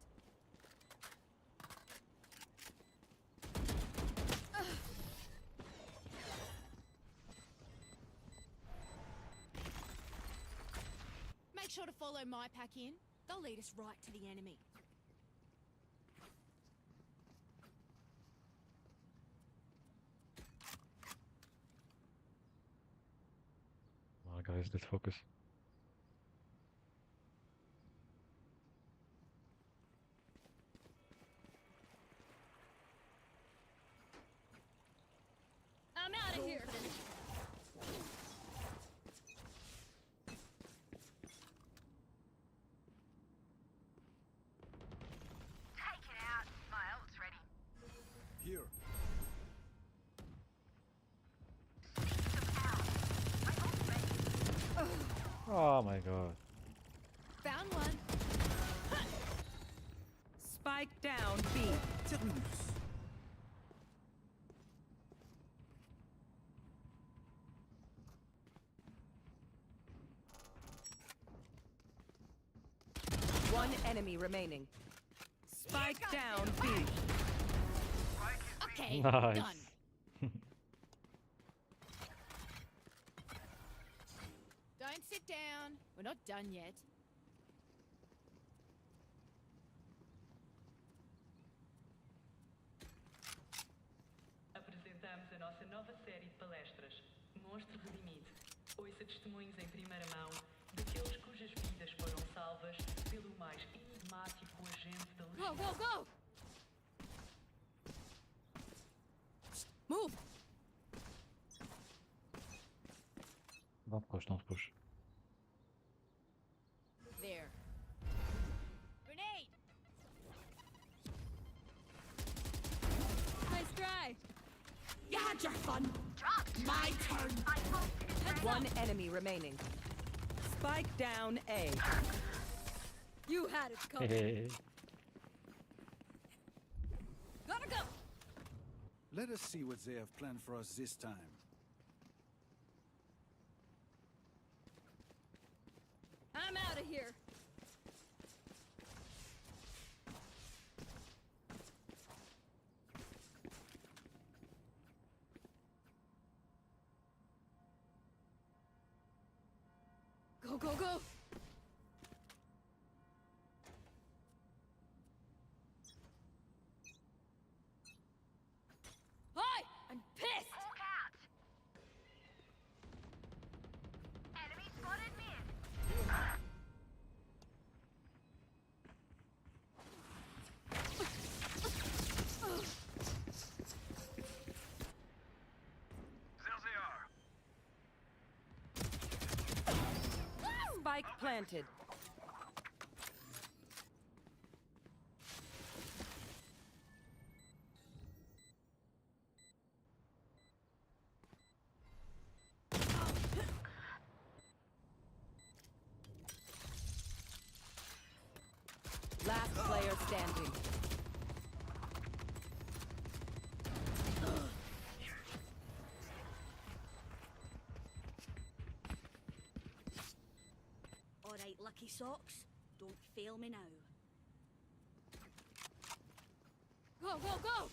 Make sure to follow my pack in. They'll lead us right to the enemy. Come on, guys, let's focus. I'm out of here! Take it out. My ult's ready. Here. Oh my god. Found Spike down B. Terminus. One enemy remaining. Spike down B. Okay, Nice. done. Don't sit down. We're not done yet. Apresentamos a nossa nova série de palestras, Monstro Redimido. Ouça testemunhos em primeira mão daqueles cujas vidas foram salvas pelo mais enigmático agente da Go, legenda. go, go! Move! Don't push, don't push. There. Grenade! Nice try. You had your fun. My turn. One enemy remaining. Spike down A. You had it covered. Hey. Gotta go. Let us see what they have planned for us this time. I'm out of here. Go, go, go. Hi! I'm pissed! Smoke out. Enemy spotted mid. There they are. Spike planted. Last player standing. Alright, lucky socks. Don't fail me now. Go, go, go!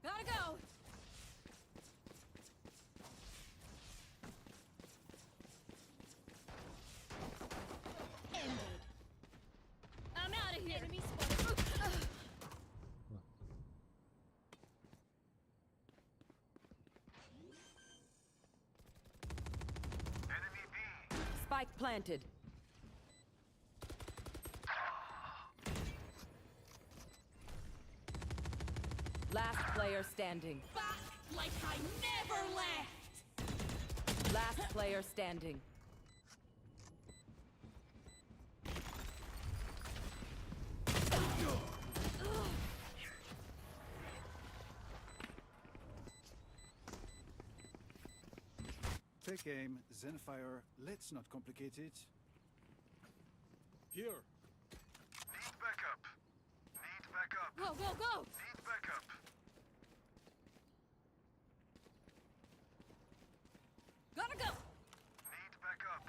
Gotta go! Ended. I'm out of here. Enemy spotted. Enemy B. Spike planted. Last player standing. Back like I never left! Last player standing. Take aim, then fire. Let's not complicate it. Here. Need backup. Need backup. Go, go, go! Need backup. Gotta go! Need backup.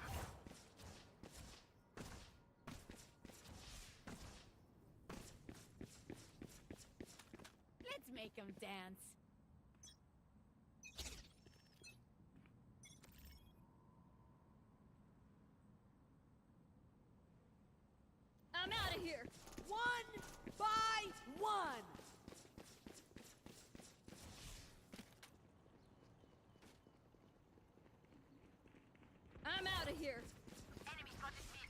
Let's make them dance. I'm out of here. One by one! I'm out of here. Enemy spotted mid.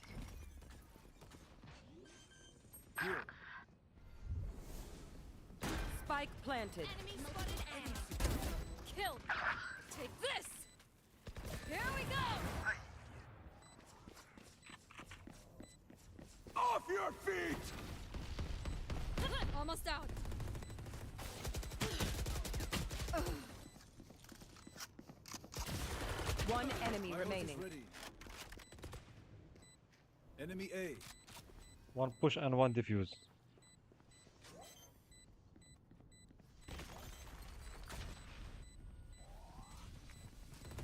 Here. Spike planted. Enemy spotted A. Kill. Take this. Here we go. Off your feet! Almost out. One enemy My ult is remaining. ready. Enemy A. One push and one defuse.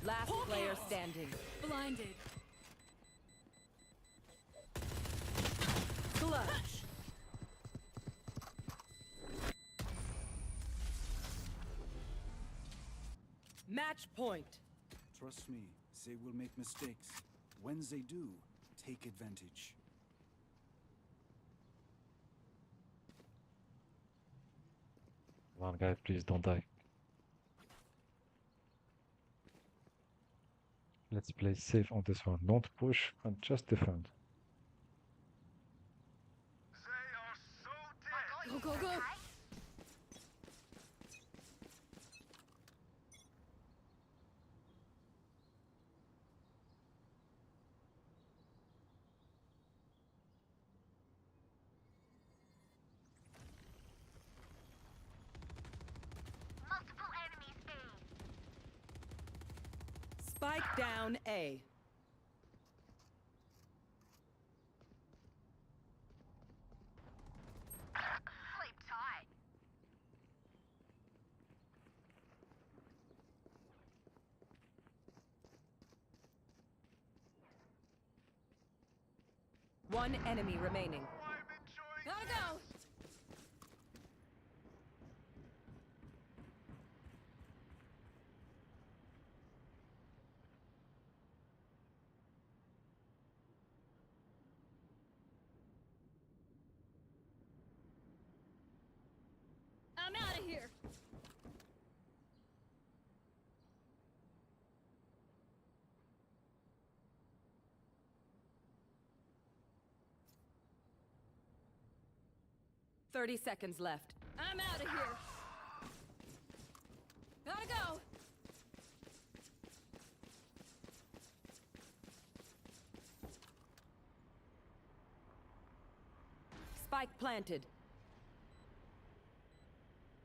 Last player standing. Blinded. Clutch. Match point. Trust me, they will make mistakes. When they do, take advantage. Come on, guys, please don't die. Let's play safe on this one. Don't push and just defend. Go, go, go. Multiple enemies A. Spike down A. Sleep tight. One enemy remaining. Gotta go. I'm out of here. Thirty seconds left. I'm out of here. Gotta go. Spike planted.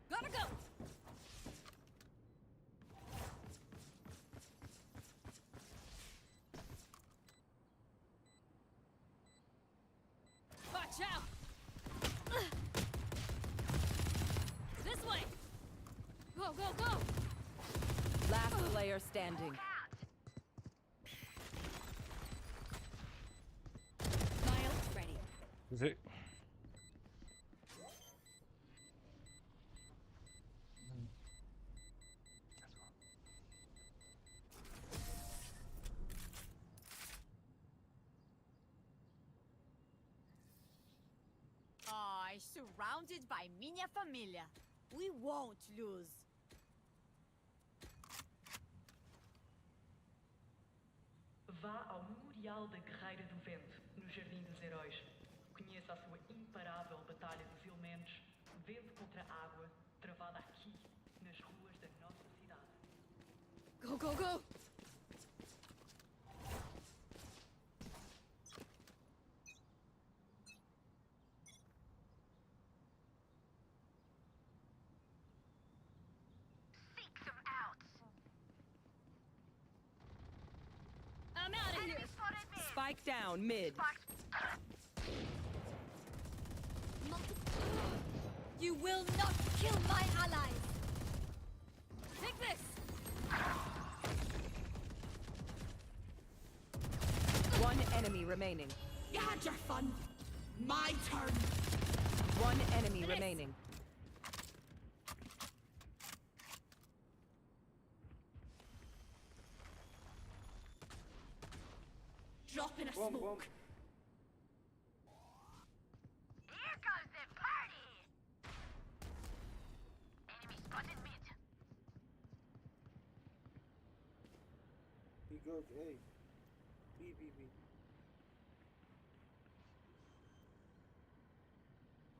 Gotta go. Watch out. This way. Go, go, go. Last player standing. My ult's ready. Is it? Surrounded by minha família. We won't lose. Vá ao Memorial da Guerreira do Vento, no Jardim dos Heróis. Conheça a sua imparável batalha dos elementos, vento contra a água, travada aqui, nas ruas da nossa cidade. Go, go, go. I'm out of here. Spike down mid. You will not kill my allies. Take this. One enemy remaining. You had your fun. My turn. One enemy remaining. Drop in a smoke. Here goes the party! Enemy spotted mid. He goes A. B, B, B.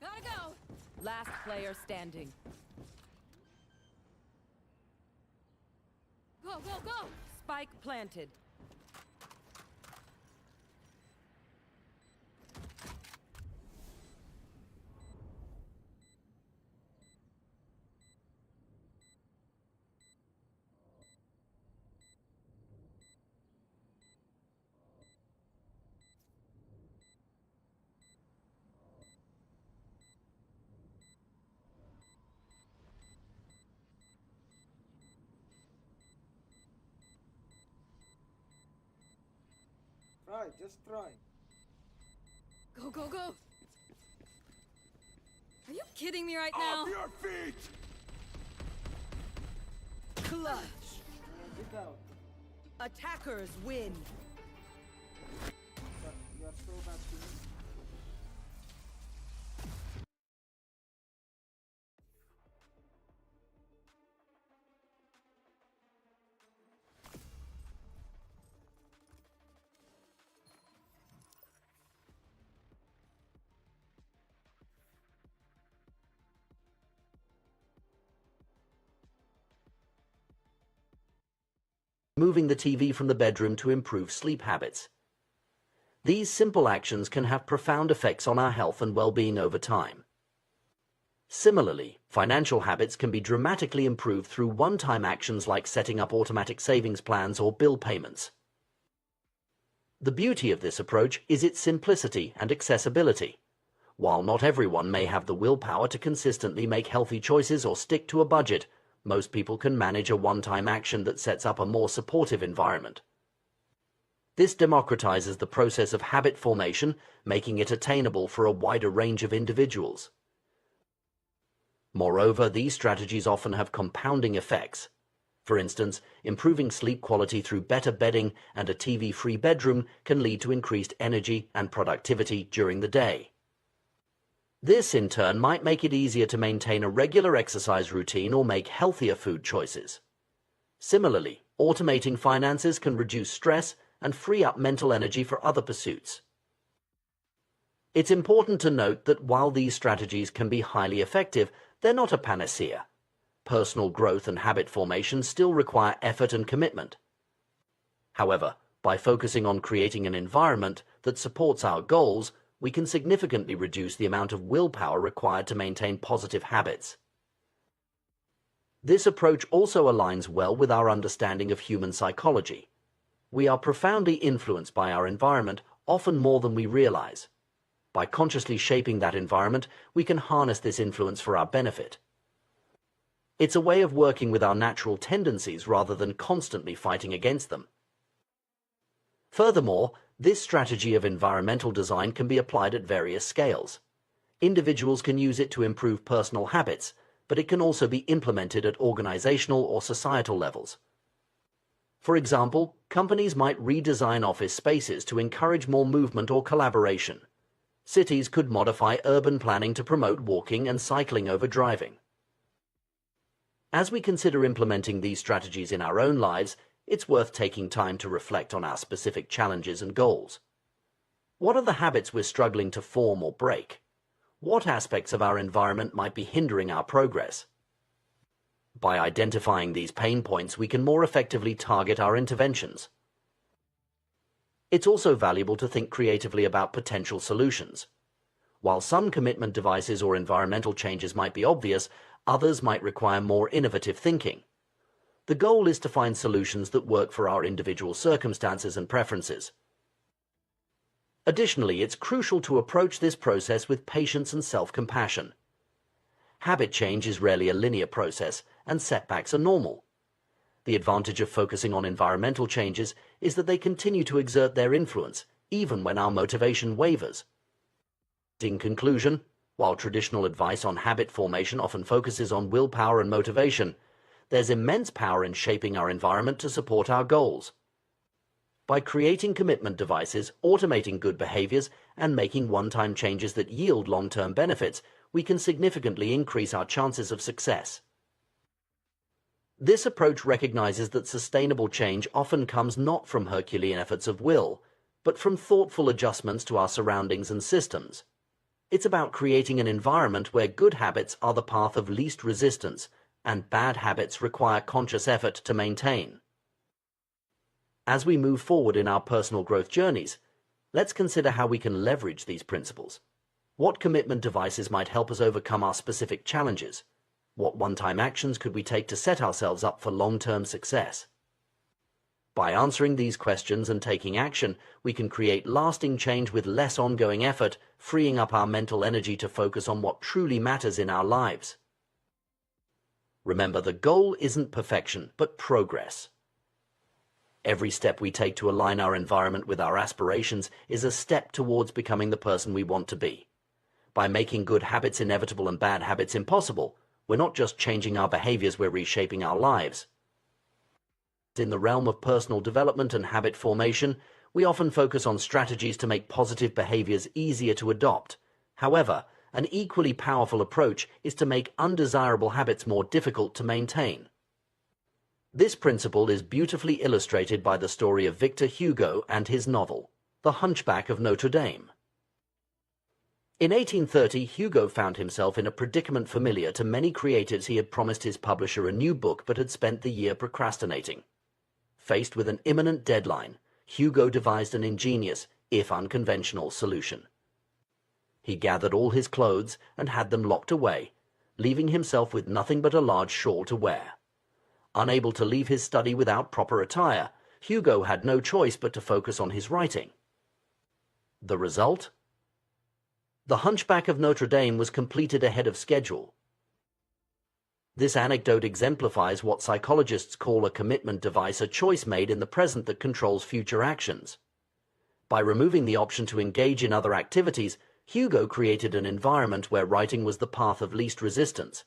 Gotta go. Last player standing. go, go! Spike planted. Try, just try. Go, go, go! Are you kidding me right now? Off your feet! Clutch. Get out. Attackers win. You are so bad to me. Moving the TV from the bedroom to improve sleep habits. These simple actions can have profound effects on our health and well-being over time. Similarly, financial habits can be dramatically improved through one-time actions like setting up automatic savings plans or bill payments. The beauty of this approach is its simplicity and accessibility. While not everyone may have the willpower to consistently make healthy choices or stick to a budget, most people can manage a one-time action that sets up a more supportive environment. This democratizes the process of habit formation, making it attainable for a wider range of individuals. Moreover, these strategies often have compounding effects. For instance, improving sleep quality through better bedding and a TV-free bedroom can lead to increased energy and productivity during the day. This, in turn, might make it easier to maintain a regular exercise routine or make healthier food choices. Similarly, automating finances can reduce stress and free up mental energy for other pursuits. It's important to note that while these strategies can be highly effective, they're not a panacea. Personal growth and habit formation still require effort and commitment. However, by focusing on creating an environment that supports our goals, we can significantly reduce the amount of willpower required to maintain positive habits. This approach also aligns well with our understanding of human psychology. We are profoundly influenced by our environment, often more than we realize. By consciously shaping that environment, we can harness this influence for our benefit. It's a way of working with our natural tendencies rather than constantly fighting against them. Furthermore, this strategy of environmental design can be applied at various scales. Individuals can use it to improve personal habits, but it can also be implemented at organizational or societal levels. For example, companies might redesign office spaces to encourage more movement or collaboration. Cities could modify urban planning to promote walking and cycling over driving. As we consider implementing these strategies in our own lives, it's worth taking time to reflect on our specific challenges and goals. What are the habits we're struggling to form or break? What aspects of our environment might be hindering our progress? By identifying these pain points, we can more effectively target our interventions. It's also valuable to think creatively about potential solutions. While some commitment devices or environmental changes might be obvious, others might require more innovative thinking. The goal is to find solutions that work for our individual circumstances and preferences. Additionally, it's crucial to approach this process with patience and self-compassion. Habit change is rarely a linear process, and setbacks are normal. The advantage of focusing on environmental changes is that they continue to exert their influence, even when our motivation wavers. In conclusion, while traditional advice on habit formation often focuses on willpower and motivation, there's immense power in shaping our environment to support our goals. By creating commitment devices, automating good behaviors, and making one-time changes that yield long-term benefits, we can significantly increase our chances of success. This approach recognizes that sustainable change often comes not from Herculean efforts of will, but from thoughtful adjustments to our surroundings and systems. It's about creating an environment where good habits are the path of least resistance, and bad habits require conscious effort to maintain. As we move forward in our personal growth journeys, let's consider how we can leverage these principles. What commitment devices might help us overcome our specific challenges? What one-time actions could we take to set ourselves up for long-term success? By answering these questions and taking action, we can create lasting change with less ongoing effort, freeing up our mental energy to focus on what truly matters in our lives. Remember, the goal isn't perfection, but progress. Every step we take to align our environment with our aspirations is a step towards becoming the person we want to be. By making good habits inevitable and bad habits impossible, we're not just changing our behaviors, we're reshaping our lives. In the realm of personal development and habit formation, we often focus on strategies to make positive behaviors easier to adopt. However, an equally powerful approach is to make undesirable habits more difficult to maintain. This principle is beautifully illustrated by the story of Victor Hugo and his novel, The Hunchback of Notre Dame. In 1830, Hugo found himself in a predicament familiar to many creatives. He had promised his publisher a new book but had spent the year procrastinating. Faced with an imminent deadline, Hugo devised an ingenious, if unconventional, solution. He gathered all his clothes and had them locked away, leaving himself with nothing but a large shawl to wear. Unable to leave his study without proper attire, Hugo had no choice but to focus on his writing. The result? The Hunchback of Notre Dame was completed ahead of schedule. This anecdote exemplifies what psychologists call a commitment device, a choice made in the present that controls future actions. By removing the option to engage in other activities, Hugo created an environment where writing was the path of least resistance.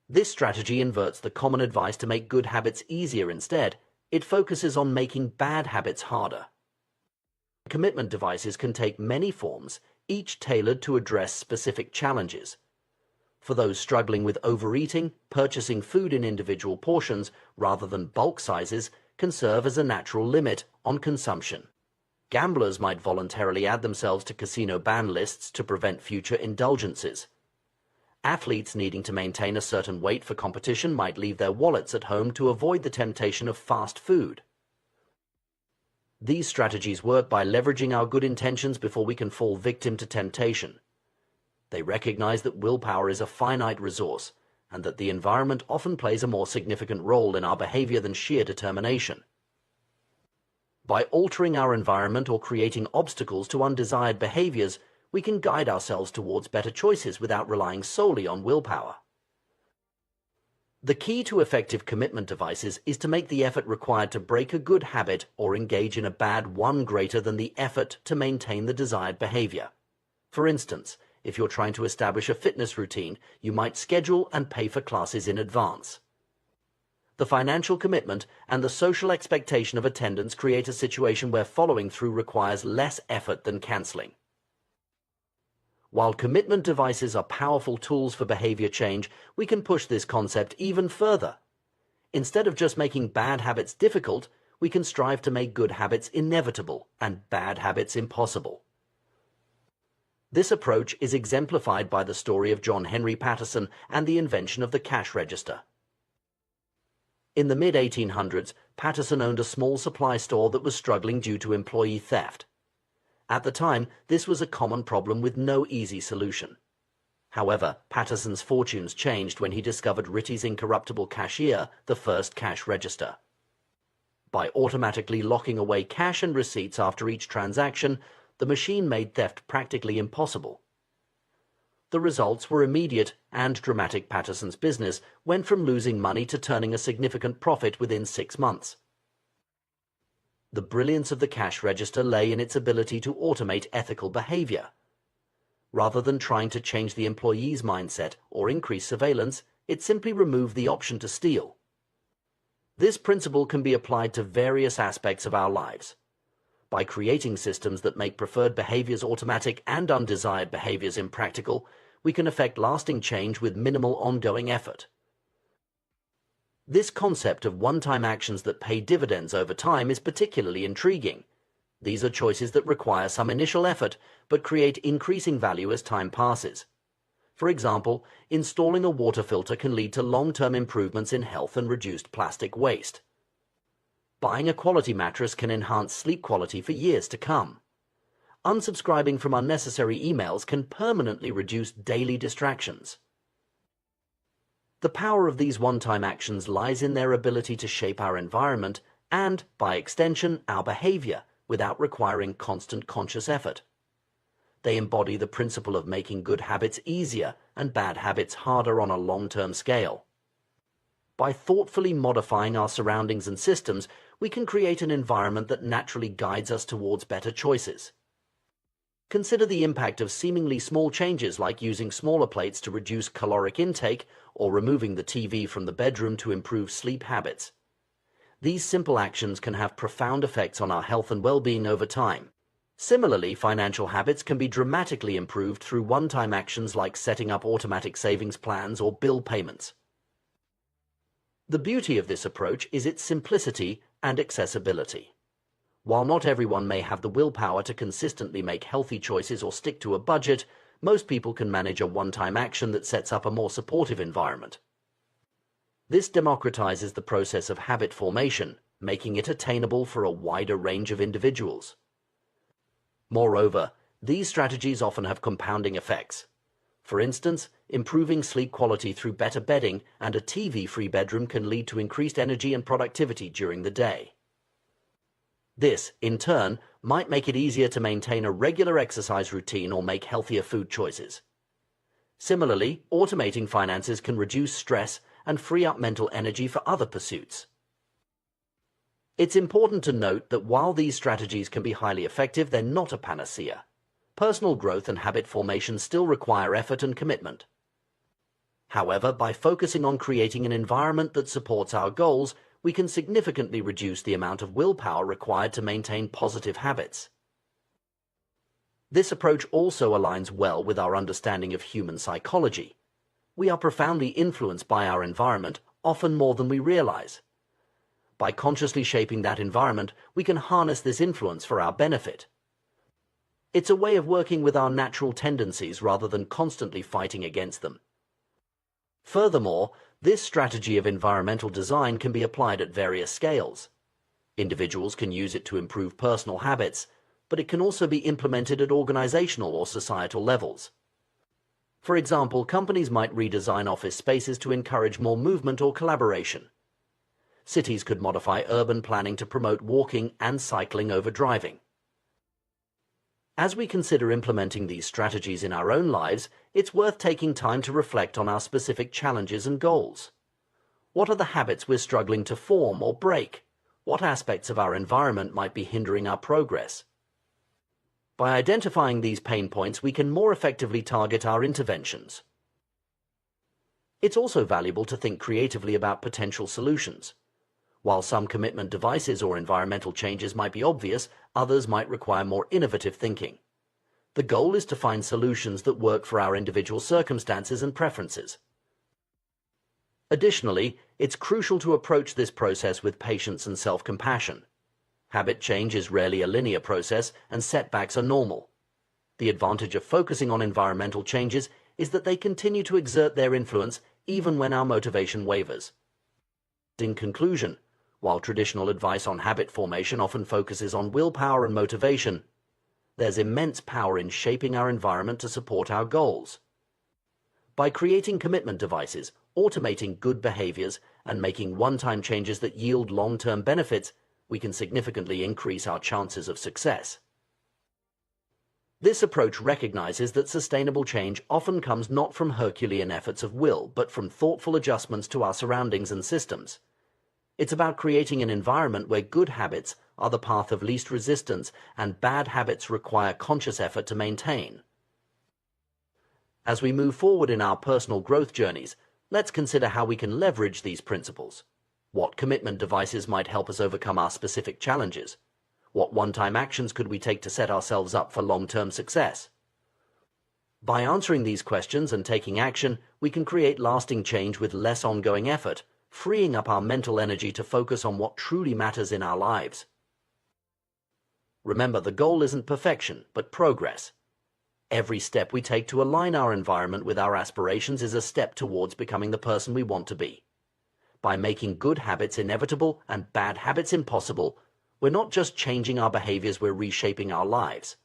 This strategy inverts the common advice to make good habits easier. Instead, it focuses on making bad habits harder. Commitment devices can take many forms, each tailored to address specific challenges. For those struggling with overeating, purchasing food in individual portions rather than bulk sizes can serve as a natural limit on consumption. Gamblers might voluntarily add themselves to casino ban lists to prevent future indulgences. Athletes needing to maintain a certain weight for competition might leave their wallets at home to avoid the temptation of fast food. These strategies work by leveraging our good intentions before we can fall victim to temptation. They recognize that willpower is a finite resource and that the environment often plays a more significant role in our behavior than sheer determination. By altering our environment or creating obstacles to undesired behaviors, we can guide ourselves towards better choices without relying solely on willpower. The key to effective commitment devices is to make the effort required to break a good habit or engage in a bad one greater than the effort to maintain the desired behavior. For instance, if you're trying to establish a fitness routine, you might schedule and pay for classes in advance. The financial commitment and the social expectation of attendance create a situation where following through requires less effort than cancelling. While commitment devices are powerful tools for behavior change, we can push this concept even further. Instead of just making bad habits difficult, we can strive to make good habits inevitable and bad habits impossible. This approach is exemplified by the story of John Henry Patterson and the invention of the cash register. In the mid-1800s, Patterson owned a small supply store that was struggling due to employee theft. At the time, this was a common problem with no easy solution. However, Patterson's fortunes changed when he discovered Ritty's incorruptible cashier, the first cash register. By automatically locking away cash and receipts after each transaction, the machine made theft practically impossible. The results were immediate and dramatic. Patterson's business went from losing money to turning a significant profit within 6 months. The brilliance of the cash register lay in its ability to automate ethical behavior. Rather than trying to change the employee's mindset or increase surveillance, it simply removed the option to steal. This principle can be applied to various aspects of our lives. By creating systems that make preferred behaviors automatic and undesired behaviors impractical, we can effect lasting change with minimal ongoing effort. This concept of one-time actions that pay dividends over time is particularly intriguing. These are choices that require some initial effort but create increasing value as time passes. For example, installing a water filter can lead to long-term improvements in health and reduced plastic waste. Buying a quality mattress can enhance sleep quality for years to come. Unsubscribing from unnecessary emails can permanently reduce daily distractions. The power of these one-time actions lies in their ability to shape our environment and, by extension, our behavior without requiring constant conscious effort. They embody the principle of making good habits easier and bad habits harder on a long-term scale. By thoughtfully modifying our surroundings and systems, we can create an environment that naturally guides us towards better choices. Consider the impact of seemingly small changes like using smaller plates to reduce caloric intake or removing the TV from the bedroom to improve sleep habits. These simple actions can have profound effects on our health and well-being over time. Similarly, financial habits can be dramatically improved through one-time actions like setting up automatic savings plans or bill payments. The beauty of this approach is its simplicity and accessibility. While not everyone may have the willpower to consistently make healthy choices or stick to a budget, most people can manage a one-time action that sets up a more supportive environment. This democratizes the process of habit formation, making it attainable for a wider range of individuals. Moreover, these strategies often have compounding effects. For instance, improving sleep quality through better bedding and a TV-free bedroom can lead to increased energy and productivity during the day. This, in turn, might make it easier to maintain a regular exercise routine or make healthier food choices. Similarly, automating finances can reduce stress and free up mental energy for other pursuits. It's important to note that while these strategies can be highly effective, they're not a panacea. Personal growth and habit formation still require effort and commitment. However, by focusing on creating an environment that supports our goals, we can significantly reduce the amount of willpower required to maintain positive habits. This approach also aligns well with our understanding of human psychology. We are profoundly influenced by our environment, often more than we realize. By consciously shaping that environment, we can harness this influence for our benefit. It's a way of working with our natural tendencies rather than constantly fighting against them. Furthermore, this strategy of environmental design can be applied at various scales. Individuals can use it to improve personal habits, but it can also be implemented at organizational or societal levels. For example, companies might redesign office spaces to encourage more movement or collaboration. Cities could modify urban planning to promote walking and cycling over driving. As we consider implementing these strategies in our own lives, it's worth taking time to reflect on our specific challenges and goals. What are the habits we're struggling to form or break? What aspects of our environment might be hindering our progress? By identifying these pain points, we can more effectively target our interventions. It's also valuable to think creatively about potential solutions. While some commitment devices or environmental changes might be obvious, others might require more innovative thinking. The goal is to find solutions that work for our individual circumstances and preferences. Additionally, it's crucial to approach this process with patience and self-compassion. Habit change is rarely a linear process, and setbacks are normal. The advantage of focusing on environmental changes is that they continue to exert their influence even when our motivation wavers. In conclusion, while traditional advice on habit formation often focuses on willpower and motivation, there's immense power in shaping our environment to support our goals. By creating commitment devices, automating good behaviors, and making one-time changes that yield long-term benefits, we can significantly increase our chances of success. This approach recognizes that sustainable change often comes not from Herculean efforts of will, but from thoughtful adjustments to our surroundings and systems. It's about creating an environment where good habits are the path of least resistance and bad habits require conscious effort to maintain. As we move forward in our personal growth journeys, let's consider how we can leverage these principles. What commitment devices might help us overcome our specific challenges? What one-time actions could we take to set ourselves up for long-term success? By answering these questions and taking action, we can create lasting change with less ongoing effort, freeing up our mental energy to focus on what truly matters in our lives. Remember, the goal isn't perfection, but progress. Every step we take to align our environment with our aspirations is a step towards becoming the person we want to be. by making good habits inevitable and bad habits impossible, we're not just changing our behaviors, we're reshaping our lives.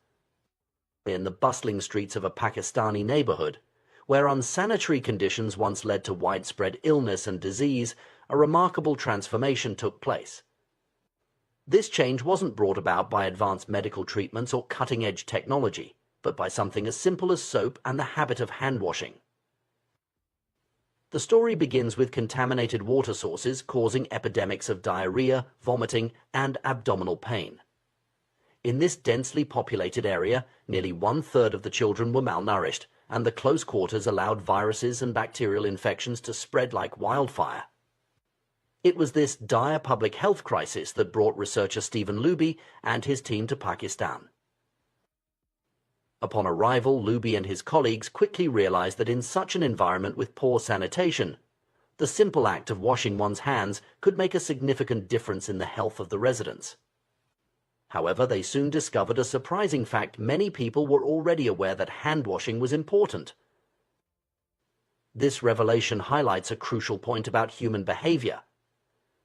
In the bustling streets of a Pakistani neighborhood, where unsanitary conditions once led to widespread illness and disease, a remarkable transformation took place. This change wasn't brought about by advanced medical treatments or cutting-edge technology, but by something as simple as soap and the habit of hand-washing. The story begins with contaminated water sources causing epidemics of diarrhea, vomiting, and abdominal pain. In this densely populated area, nearly 1/3 of the children were malnourished, and the close quarters allowed viruses and bacterial infections to spread like wildfire. It was this dire public health crisis that brought researcher Stephen Luby and his team to Pakistan. Upon arrival, Luby and his colleagues quickly realized that in such an environment with poor sanitation, the simple act of washing one's hands could make a significant difference in the health of the residents. However, they soon discovered a surprising fact: many people were already aware that hand-washing was important. This revelation highlights a crucial point about human behavior.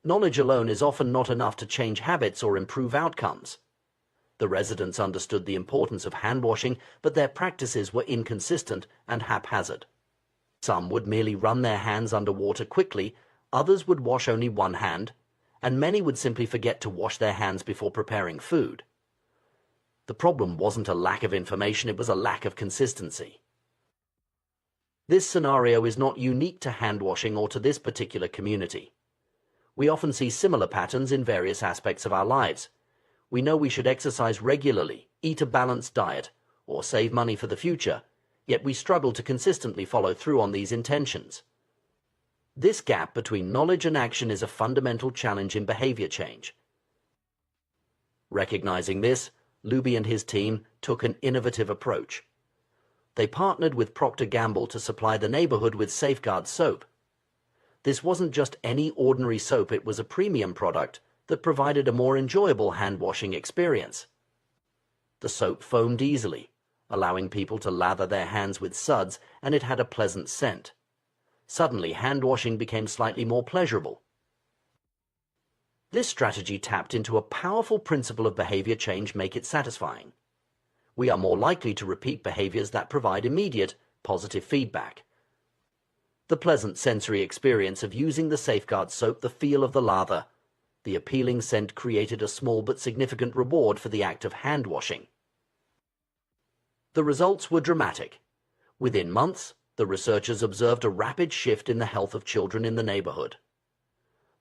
Knowledge alone is often not enough to change habits or improve outcomes. The residents understood the importance of hand-washing, but their practices were inconsistent and haphazard. Some would merely run their hands under water quickly, others would wash only one hand, and many would simply forget to wash their hands before preparing food. The problem wasn't a lack of information, it was a lack of consistency. This scenario is not unique to hand-washing or to this particular community. We often see similar patterns in various aspects of our lives. We know we should exercise regularly, eat a balanced diet, or save money for the future, yet we struggle to consistently follow through on these intentions. This gap between knowledge and action is a fundamental challenge in behavior change. Recognizing this, Luby and his team took an innovative approach. They partnered with Procter & Gamble to supply the neighborhood with Safeguard soap. This wasn't just any ordinary soap, it was a premium product that provided a more enjoyable hand-washing experience. The soap foamed easily, allowing people to lather their hands with suds, and it had a pleasant scent. Suddenly, hand-washing became slightly more pleasurable. This strategy tapped into a powerful principle of behavior change: make it satisfying. We are more likely to repeat behaviors that provide immediate, positive feedback. The pleasant sensory experience of using the Safeguard soap, the feel of the lather, the appealing scent created a small but significant reward for the act of hand-washing. The results were dramatic. Within months, the researchers observed a rapid shift in the health of children in the neighborhood.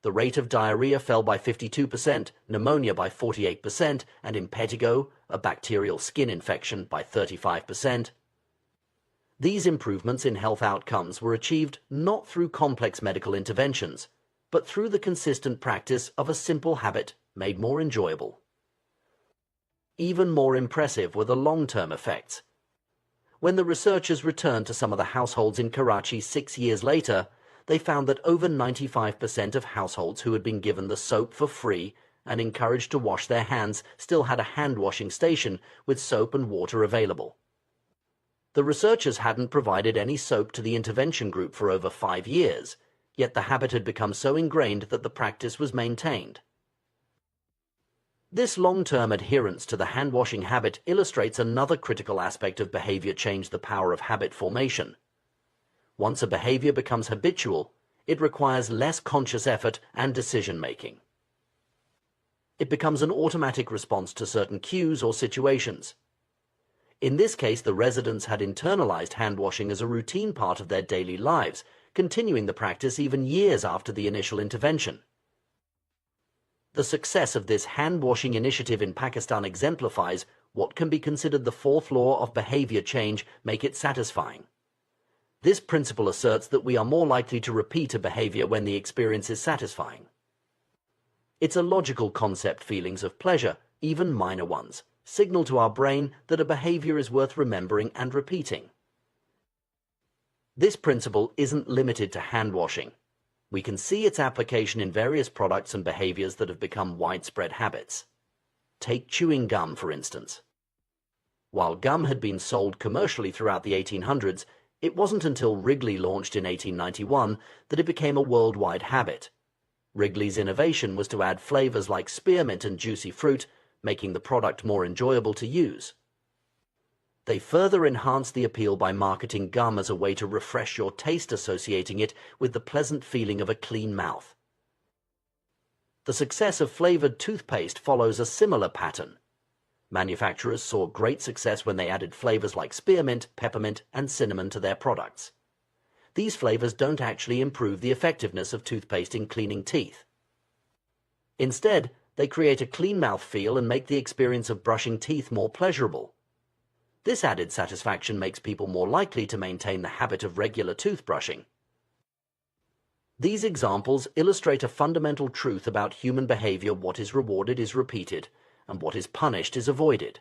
The rate of diarrhea fell by 52%, pneumonia by 48%, and impetigo, a bacterial skin infection, by 35%. These improvements in health outcomes were achieved not through complex medical interventions, but through the consistent practice of a simple habit made more enjoyable. Even more impressive were the long-term effects. When the researchers returned to some of the households in Karachi 6 years later, they found that over 95% of households who had been given the soap for free and encouraged to wash their hands still had a hand-washing station with soap and water available. The researchers hadn't provided any soap to the intervention group for over 5 years, yet the habit had become so ingrained that the practice was maintained. This long-term adherence to the hand-washing habit illustrates another critical aspect of behavior change: the power of habit formation. Once a behavior becomes habitual, it requires less conscious effort and decision-making. It becomes an automatic response to certain cues or situations. In this case, the residents had internalized hand-washing as a routine part of their daily lives, continuing the practice even years after the initial intervention. The success of this hand-washing initiative in Pakistan exemplifies what can be considered the fourth law of behavior change: make it satisfying. This principle asserts that we are more likely to repeat a behavior when the experience is satisfying. It's a logical concept: feelings of pleasure, even minor ones, signal to our brain that a behavior is worth remembering and repeating. This principle isn't limited to hand-washing. We can see its application in various products and behaviors that have become widespread habits. Take chewing gum, for instance. While gum had been sold commercially throughout the 1800s, it wasn't until Wrigley launched in 1891 that it became a worldwide habit, Wrigley's innovation was to add flavors like spearmint and juicy fruit, making the product more enjoyable to use. They further enhanced the appeal by marketing gum as a way to refresh your taste, associating it with the pleasant feeling of a clean mouth. The success of flavored toothpaste follows a similar pattern. Manufacturers saw great success when they added flavors like spearmint, peppermint, and cinnamon to their products. These flavors don't actually improve the effectiveness of toothpaste in cleaning teeth. Instead, they create a clean mouth feel and make the experience of brushing teeth more pleasurable. This added satisfaction makes people more likely to maintain the habit of regular toothbrushing. These examples illustrate a fundamental truth about human behavior: what is rewarded is repeated, and what is punished is avoided.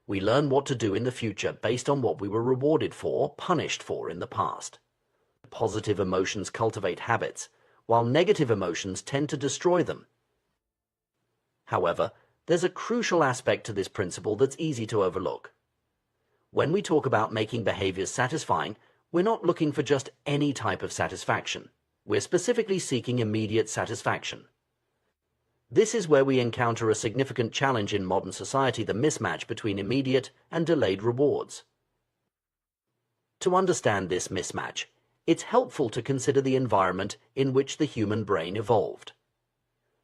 We learn what to do in the future based on what we were rewarded for, punished for in the past. Positive emotions cultivate habits, while negative emotions tend to destroy them. However, there's a crucial aspect to this principle that's easy to overlook. When we talk about making behaviors satisfying, we're not looking for just any type of satisfaction. We're specifically seeking immediate satisfaction. This is where we encounter a significant challenge in modern society: the mismatch between immediate and delayed rewards. To understand this mismatch, it's helpful to consider the environment in which the human brain evolved.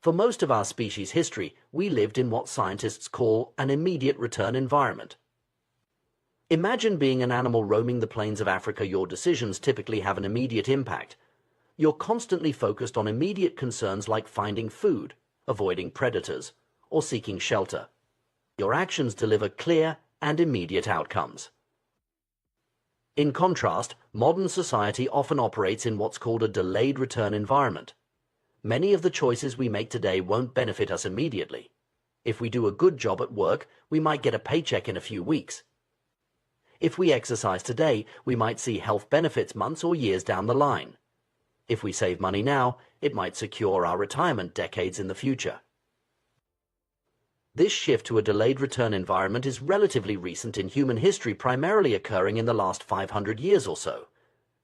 For most of our species' history, we lived in what scientists call an immediate return environment. Imagine being an animal roaming the plains of Africa. Your decisions typically have an immediate impact. You're constantly focused on immediate concerns like finding food, avoiding predators, or seeking shelter. Your actions deliver clear and immediate outcomes. In contrast, modern society often operates in what's called a delayed return environment. Many of the choices we make today won't benefit us immediately. If we do a good job at work, we might get a paycheck in a few weeks. If we exercise today, we might see health benefits months or years down the line. If we save money now, it might secure our retirement decades in the future. This shift to a delayed return environment is relatively recent in human history, primarily occurring in the last 500 years or so.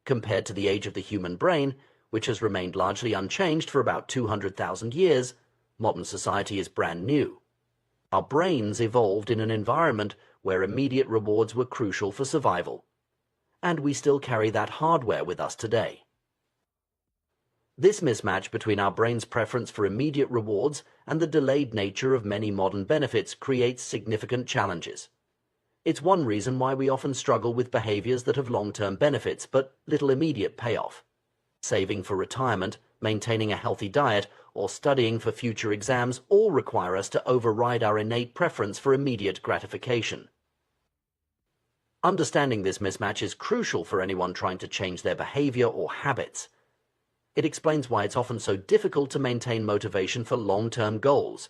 Compared to the age of the human brain, which has remained largely unchanged for about 200,000 years, modern society is brand new. Our brains evolved in an environment where immediate rewards were crucial for survival. And we still carry that hardware with us today. This mismatch between our brain's preference for immediate rewards and the delayed nature of many modern benefits creates significant challenges. It's one reason why we often struggle with behaviors that have long-term benefits but little immediate payoff. Saving for retirement, maintaining a healthy diet, or studying for future exams all require us to override our innate preference for immediate gratification. Understanding this mismatch is crucial for anyone trying to change their behavior or habits. It explains why it's often so difficult to maintain motivation for long-term goals,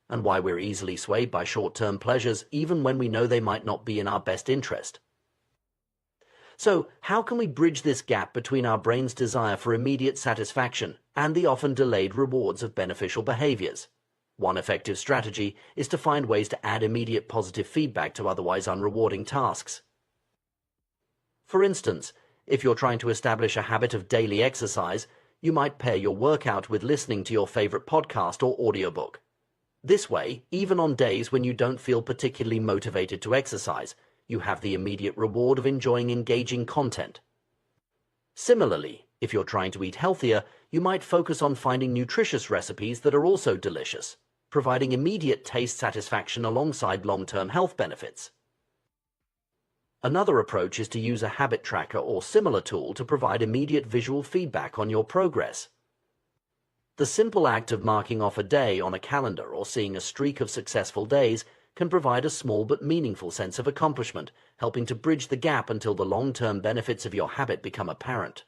and why we're easily swayed by short-term pleasures even when we know they might not be in our best interest. So, how can we bridge this gap between our brain's desire for immediate satisfaction and the often delayed rewards of beneficial behaviors? One effective strategy is to find ways to add immediate positive feedback to otherwise unrewarding tasks. For instance, if you're trying to establish a habit of daily exercise, you might pair your workout with listening to your favorite podcast or audiobook. This way, even on days when you don't feel particularly motivated to exercise, you have the immediate reward of enjoying engaging content. Similarly, if you're trying to eat healthier, you might focus on finding nutritious recipes that are also delicious, providing immediate taste satisfaction alongside long-term health benefits. Another approach is to use a habit tracker or similar tool to provide immediate visual feedback on your progress. The simple act of marking off a day on a calendar or seeing a streak of successful days can provide a small but meaningful sense of accomplishment, helping to bridge the gap until the long-term benefits of your habit become apparent.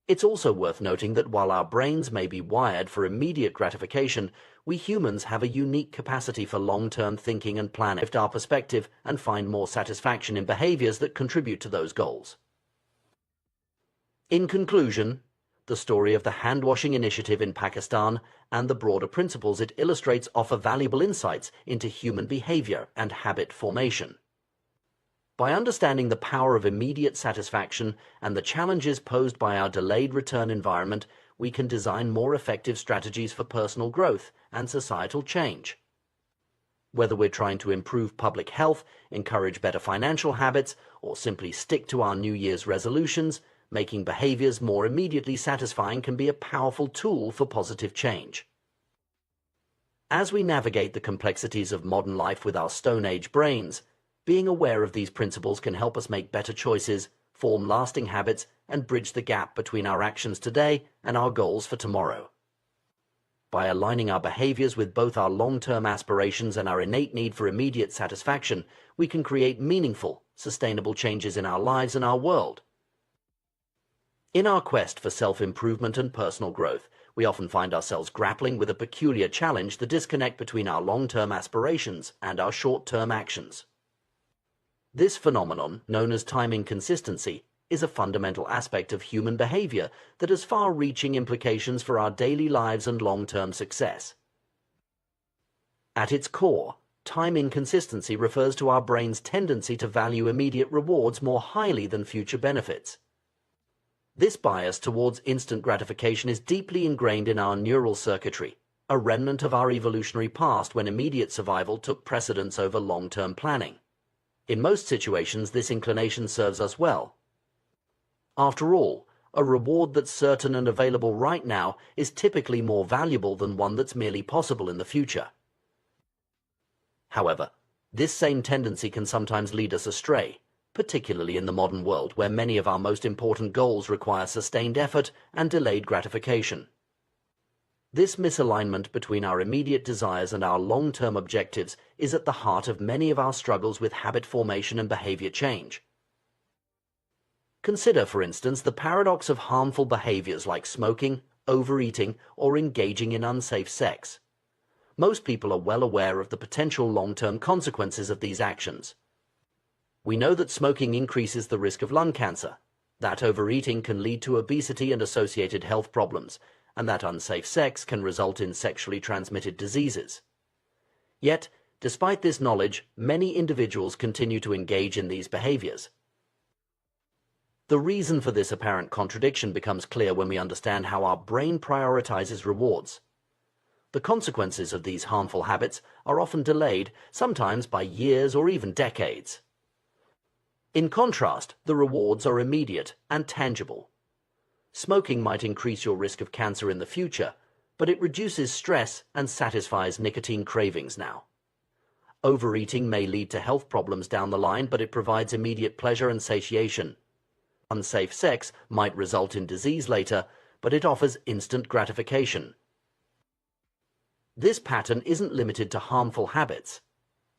It's also worth noting that while our brains may be wired for immediate gratification, we humans have a unique capacity for long-term thinking and planning. Shift our perspective and find more satisfaction in behaviors that contribute to those goals. In conclusion, the story of the hand-washing initiative in Pakistan and the broader principles it illustrates offer valuable insights into human behavior and habit formation. By understanding the power of immediate satisfaction and the challenges posed by our delayed return environment, we can design more effective strategies for personal growth and societal change. Whether we're trying to improve public health, encourage better financial habits, or simply stick to our New Year's resolutions, making behaviors more immediately satisfying can be a powerful tool for positive change. As we navigate the complexities of modern life with our Stone Age brains, being aware of these principles can help us make better choices, form lasting habits, and bridge the gap between our actions today and our goals for tomorrow. By aligning our behaviors with both our long-term aspirations and our innate need for immediate satisfaction, we can create meaningful, sustainable changes in our lives and our world. In our quest for self-improvement and personal growth, we often find ourselves grappling with a peculiar challenge: the disconnect between our long-term aspirations and our short-term actions. This phenomenon, known as time inconsistency, is a fundamental aspect of human behavior that has far-reaching implications for our daily lives and long-term success. At its core, time inconsistency refers to our brain's tendency to value immediate rewards more highly than future benefits. This bias towards instant gratification is deeply ingrained in our neural circuitry, a remnant of our evolutionary past when immediate survival took precedence over long-term planning. In most situations, this inclination serves us well. After all, a reward that's certain and available right now is typically more valuable than one that's merely possible in the future. However, this same tendency can sometimes lead us astray, particularly in the modern world where many of our most important goals require sustained effort and delayed gratification. This misalignment between our immediate desires and our long-term objectives is at the heart of many of our struggles with habit formation and behavior change. Consider, for instance, the paradox of harmful behaviors like smoking, overeating, or engaging in unsafe sex. Most people are well aware of the potential long-term consequences of these actions. We know that smoking increases the risk of lung cancer, that overeating can lead to obesity and associated health problems, and that unsafe sex can result in sexually transmitted diseases. Yet, despite this knowledge, many individuals continue to engage in these behaviors. The reason for this apparent contradiction becomes clear when we understand how our brain prioritizes rewards. The consequences of these harmful habits are often delayed, sometimes by years or even decades. In contrast, the rewards are immediate and tangible. Smoking might increase your risk of cancer in the future, but it reduces stress and satisfies nicotine cravings now. Overeating may lead to health problems down the line, but it provides immediate pleasure and satiation. Unsafe sex might result in disease later, but it offers instant gratification. This pattern isn't limited to harmful habits.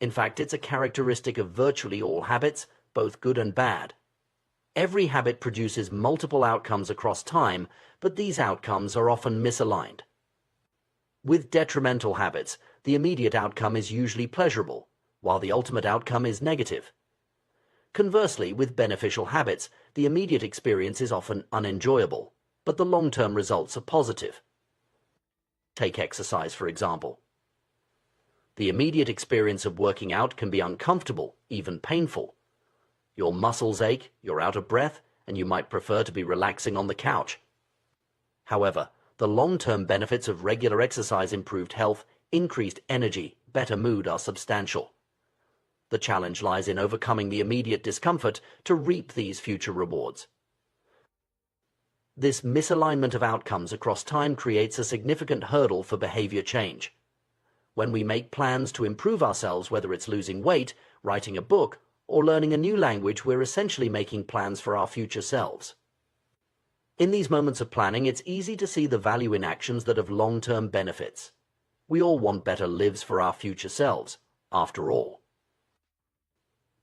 In fact, it's a characteristic of virtually all habits, both good and bad. Every habit produces multiple outcomes across time, but these outcomes are often misaligned. With detrimental habits, the immediate outcome is usually pleasurable, while the ultimate outcome is negative. Conversely, with beneficial habits, the immediate experience is often unenjoyable, but the long-term results are positive. Take exercise, for example. The immediate experience of working out can be uncomfortable, even painful. Your muscles ache, you're out of breath, and you might prefer to be relaxing on the couch. However, the long-term benefits of regular exercise, improved health, increased energy, better mood are substantial. The challenge lies in overcoming the immediate discomfort to reap these future rewards. This misalignment of outcomes across time creates a significant hurdle for behavior change. When we make plans to improve ourselves, whether it's losing weight, writing a book, or learning a new language, we're essentially making plans for our future selves. In these moments of planning, it's easy to see the value in actions that have long-term benefits. We all want better lives for our future selves, after all.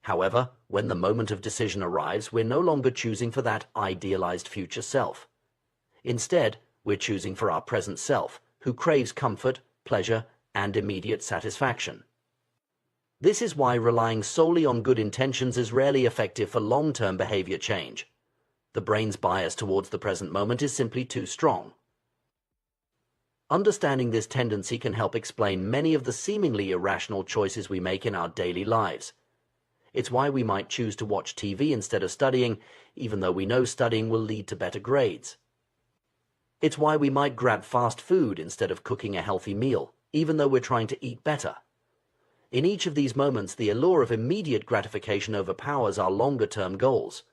However, when the moment of decision arrives, we're no longer choosing for that idealized future self. Instead, we're choosing for our present self, who craves comfort, pleasure, and immediate satisfaction. This is why relying solely on good intentions is rarely effective for long-term behavior change. The brain's bias towards the present moment is simply too strong. Understanding this tendency can help explain many of the seemingly irrational choices we make in our daily lives. It's why we might choose to watch TV instead of studying, even though we know studying will lead to better grades. It's why we might grab fast food instead of cooking a healthy meal, even though we're trying to eat better. In each of these moments, the allure of immediate gratification overpowers our longer-term goals.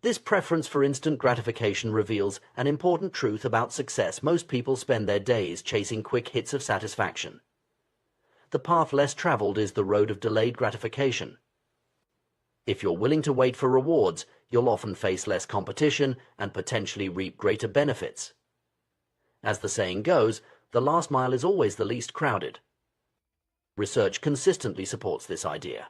This preference for instant gratification reveals an important truth about success. Most people spend their days chasing quick hits of satisfaction. The path less traveled is the road of delayed gratification. If you're willing to wait for rewards, you'll often face less competition and potentially reap greater benefits. As the saying goes, the last mile is always the least crowded. Research consistently supports this idea.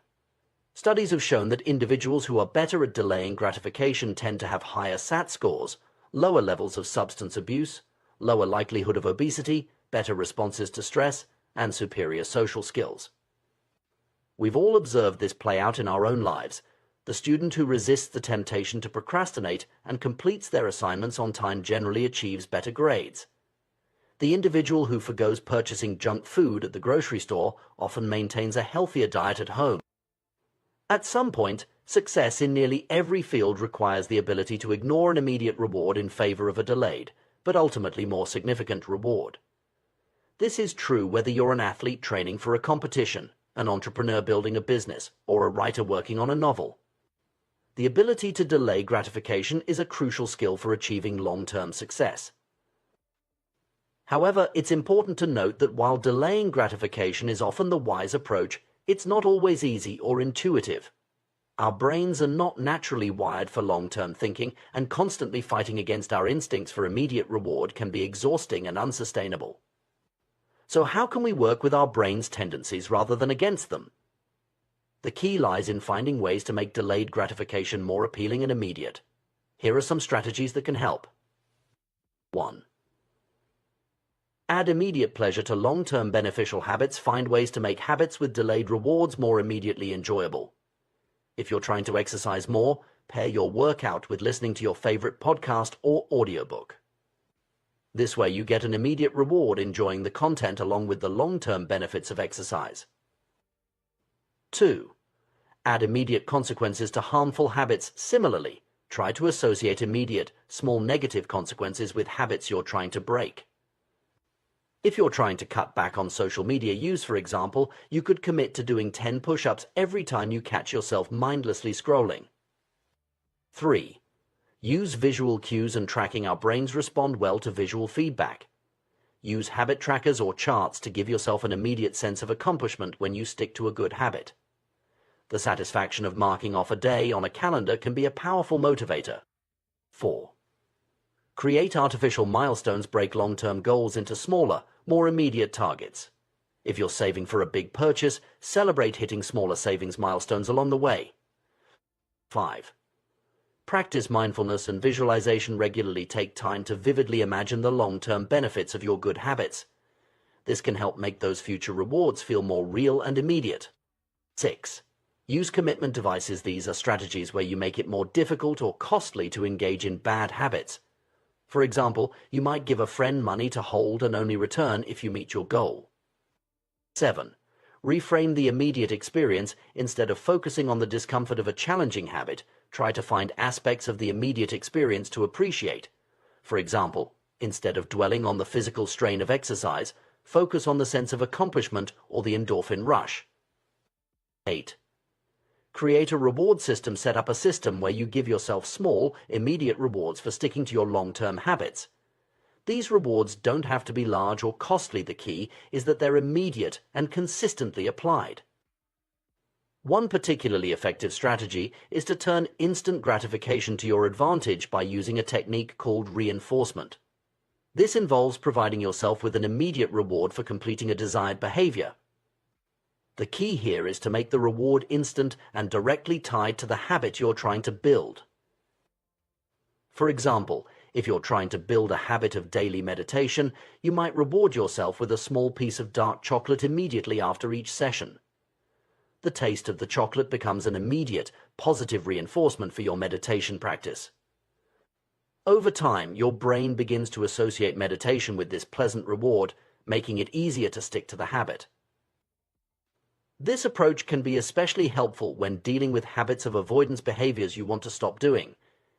Studies have shown that individuals who are better at delaying gratification tend to have higher SAT scores, lower levels of substance abuse, lower likelihood of obesity, better responses to stress, and superior social skills. We've all observed this play out in our own lives. The student who resists the temptation to procrastinate and completes their assignments on time generally achieves better grades. The individual who forgoes purchasing junk food at the grocery store often maintains a healthier diet at home. At some point, success in nearly every field requires the ability to ignore an immediate reward in favor of a delayed, but ultimately more significant reward. This is true whether you're an athlete training for a competition, an entrepreneur building a business, or a writer working on a novel. The ability to delay gratification is a crucial skill for achieving long-term success. However, it's important to note that while delaying gratification is often the wise approach, it's not always easy or intuitive. Our brains are not naturally wired for long-term thinking, and constantly fighting against our instincts for immediate reward can be exhausting and unsustainable. So how can we work with our brain's tendencies rather than against them? The key lies in finding ways to make delayed gratification more appealing and immediate. Here are some strategies that can help. 1. Add immediate pleasure to long-term beneficial habits. Find ways to make habits with delayed rewards more immediately enjoyable. If you're trying to exercise more, pair your workout with listening to your favorite podcast or audiobook. This way you get an immediate reward enjoying the content along with the long-term benefits of exercise. 2. Add immediate consequences to harmful habits. Similarly, try to associate immediate, small negative consequences with habits you're trying to break. If you're trying to cut back on social media use, for example, you could commit to doing 10 push-ups every time you catch yourself mindlessly scrolling. 3. Use visual cues and tracking. Our brains respond well to visual feedback. Use habit trackers or charts to give yourself an immediate sense of accomplishment when you stick to a good habit. The satisfaction of marking off a day on a calendar can be a powerful motivator. 4. Create artificial milestones. Break long-term goals into smaller, more immediate targets. If you're saving for a big purchase, celebrate hitting smaller savings milestones along the way. 5. Practice mindfulness and visualization regularly. Take time to vividly imagine the long-term benefits of your good habits. This can help make those future rewards feel more real and immediate. 6. Use commitment devices. These are strategies where you make it more difficult or costly to engage in bad habits. For example, you might give a friend money to hold and only return if you meet your goal. 7. Reframe the immediate experience. Instead of focusing on the discomfort of a challenging habit, try to find aspects of the immediate experience to appreciate. For example, instead of dwelling on the physical strain of exercise, focus on the sense of accomplishment or the endorphin rush. 8. Create a reward system. Set up a system where you give yourself small, immediate rewards for sticking to your long-term habits. These rewards don't have to be large or costly. The key is that they're immediate and consistently applied. One particularly effective strategy is to turn instant gratification to your advantage by using a technique called reinforcement. This involves providing yourself with an immediate reward for completing a desired behavior. The key here is to make the reward instant and directly tied to the habit you're trying to build. For example, if you're trying to build a habit of daily meditation, you might reward yourself with a small piece of dark chocolate immediately after each session. The taste of the chocolate becomes an immediate, positive reinforcement for your meditation practice. Over time, your brain begins to associate meditation with this pleasant reward, making it easier to stick to the habit. This approach can be especially helpful when dealing with habits of avoidance behaviors you want to stop doing.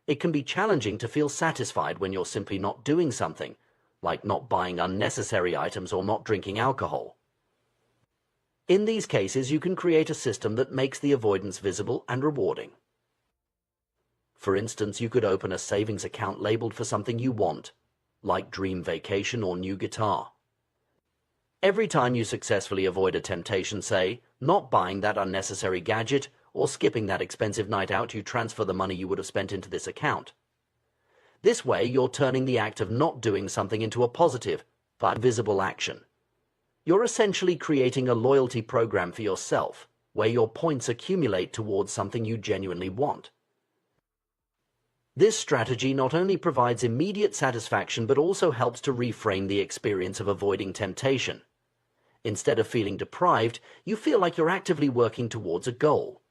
It can be challenging to feel satisfied when you're simply not doing something, like not buying unnecessary items or not drinking alcohol. In these cases, you can create a system that makes the avoidance visible and rewarding. For instance, you could open a savings account labeled for something you want, like dream vacation or new guitar. Every time you successfully avoid a temptation, say, not buying that unnecessary gadget or skipping that expensive night out, you transfer the money you would have spent into this account. This way, you're turning the act of not doing something into a positive, but visible action. You're essentially creating a loyalty program for yourself, where your points accumulate towards something you genuinely want. This strategy not only provides immediate satisfaction, but also helps to reframe the experience of avoiding temptation. Instead of feeling deprived, you feel like you're actively working towards a goal.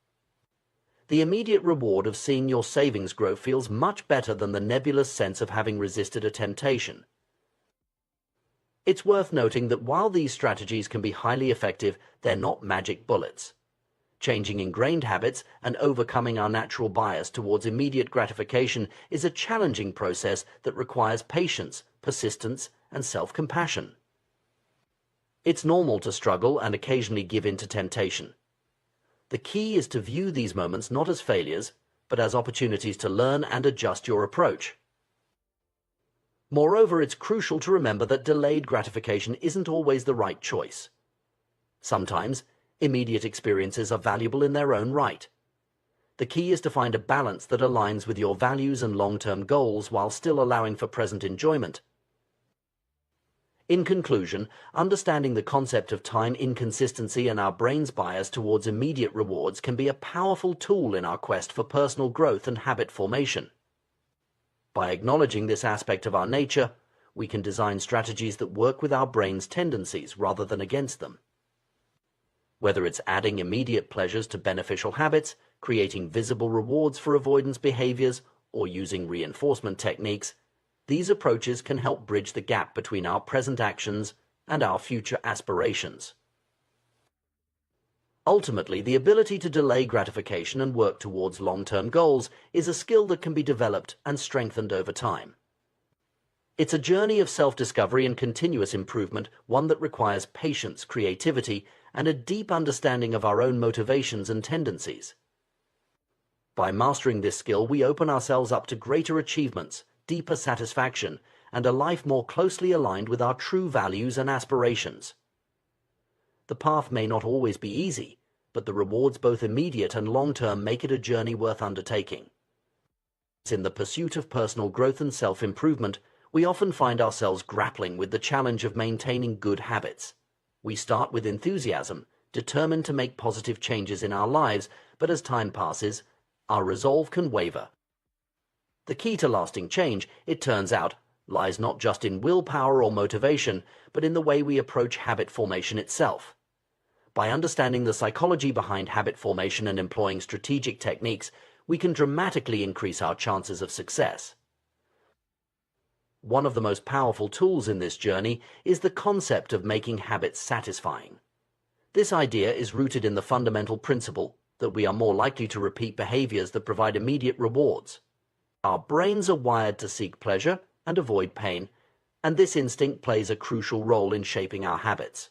The immediate reward of seeing your savings grow feels much better than the nebulous sense of having resisted a temptation. It's worth noting that while these strategies can be highly effective, they're not magic bullets. Changing ingrained habits and overcoming our natural bias towards immediate gratification is a challenging process that requires patience, persistence, and self-compassion. It's normal to struggle and occasionally give in to temptation. The key is to view these moments not as failures, but as opportunities to learn and adjust your approach. Moreover, it's crucial to remember that delayed gratification isn't always the right choice. Sometimes, immediate experiences are valuable in their own right. The key is to find a balance that aligns with your values and long-term goals while still allowing for present enjoyment. In conclusion, understanding the concept of time inconsistency and our brain's bias towards immediate rewards can be a powerful tool in our quest for personal growth and habit formation. By acknowledging this aspect of our nature, we can design strategies that work with our brain's tendencies rather than against them. Whether it's adding immediate pleasures to beneficial habits, creating visible rewards for avoidance behaviors, or using reinforcement techniques, these approaches can help bridge the gap between our present actions and our future aspirations. Ultimately, the ability to delay gratification and work towards long-term goals is a skill that can be developed and strengthened over time. It's a journey of self-discovery and continuous improvement, one that requires patience, creativity, and a deep understanding of our own motivations and tendencies. By mastering this skill, we open ourselves up to greater achievements, deeper satisfaction, and a life more closely aligned with our true values and aspirations. The path may not always be easy, but the rewards both immediate and long-term make it a journey worth undertaking. In the pursuit of personal growth and self-improvement, we often find ourselves grappling with the challenge of maintaining good habits. We start with enthusiasm, determined to make positive changes in our lives, but as time passes, our resolve can waver. The key to lasting change, it turns out, lies not just in willpower or motivation, but in the way we approach habit formation itself. By understanding the psychology behind habit formation and employing strategic techniques, we can dramatically increase our chances of success. One of the most powerful tools in this journey is the concept of making habits satisfying. This idea is rooted in the fundamental principle that we are more likely to repeat behaviors that provide immediate rewards. Our brains are wired to seek pleasure and avoid pain, and this instinct plays a crucial role in shaping our habits.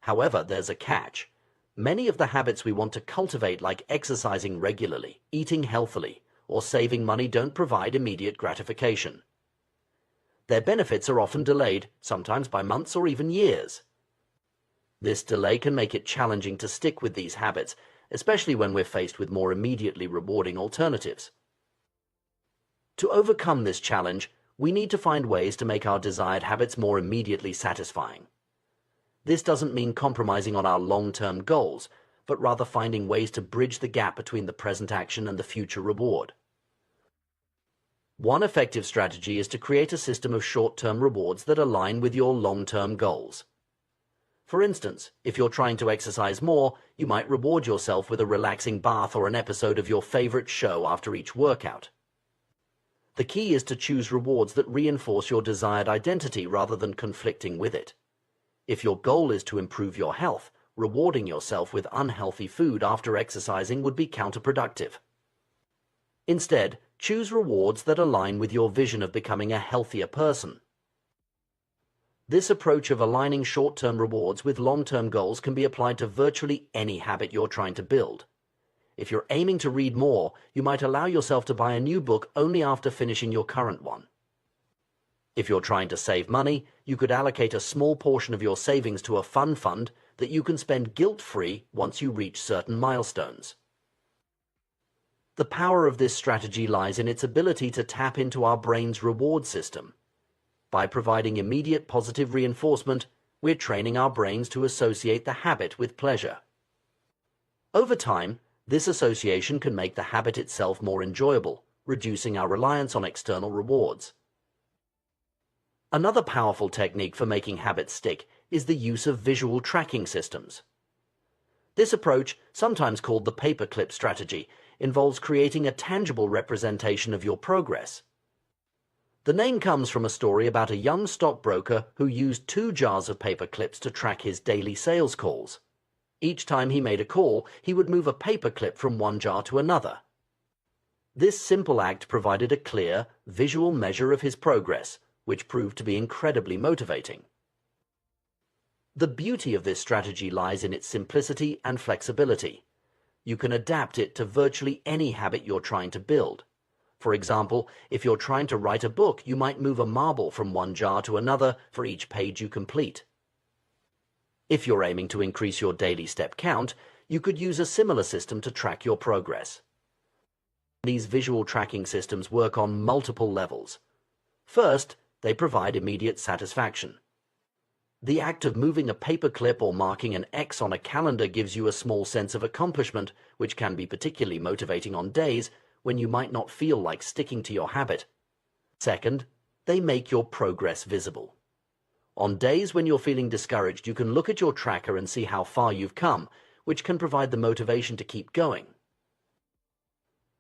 However, there's a catch. Many of the habits we want to cultivate, like exercising regularly, eating healthily, or saving money, don't provide immediate gratification. Their benefits are often delayed, sometimes by months or even years. This delay can make it challenging to stick with these habits, especially when we're faced with more immediately rewarding alternatives. To overcome this challenge, we need to find ways to make our desired habits more immediately satisfying. This doesn't mean compromising on our long-term goals, but rather finding ways to bridge the gap between the present action and the future reward. One effective strategy is to create a system of short-term rewards that align with your long-term goals. For instance, if you're trying to exercise more, you might reward yourself with a relaxing bath or an episode of your favorite show after each workout. The key is to choose rewards that reinforce your desired identity rather than conflicting with it. If your goal is to improve your health, rewarding yourself with unhealthy food after exercising would be counterproductive. Instead, choose rewards that align with your vision of becoming a healthier person. This approach of aligning short-term rewards with long-term goals can be applied to virtually any habit you're trying to build. If you're aiming to read more, you might allow yourself to buy a new book only after finishing your current one. If you're trying to save money, you could allocate a small portion of your savings to a fund that you can spend guilt-free once you reach certain milestones. The power of this strategy lies in its ability to tap into our brain's reward system. By providing immediate positive reinforcement, we're training our brains to associate the habit with pleasure. Over time, this association can make the habit itself more enjoyable, reducing our reliance on external rewards. Another powerful technique for making habits stick is the use of visual tracking systems. This approach, sometimes called the paperclip strategy, involves creating a tangible representation of your progress. The name comes from a story about a young stockbroker who used 2 jars of paper clips to track his daily sales calls. Each time he made a call, he would move a paper clip from one jar to another. This simple act provided a clear, visual measure of his progress, which proved to be incredibly motivating. The beauty of this strategy lies in its simplicity and flexibility. You can adapt it to virtually any habit you're trying to build. For example, if you're trying to write a book, you might move a marble from one jar to another for each page you complete. If you're aiming to increase your daily step count, you could use a similar system to track your progress. These visual tracking systems work on multiple levels. First, they provide immediate satisfaction. The act of moving a paperclip or marking an X on a calendar gives you a small sense of accomplishment, which can be particularly motivating on days when you might not feel like sticking to your habit. Second, they make your progress visible. On days when you're feeling discouraged, you can look at your tracker and see how far you've come, which can provide the motivation to keep going.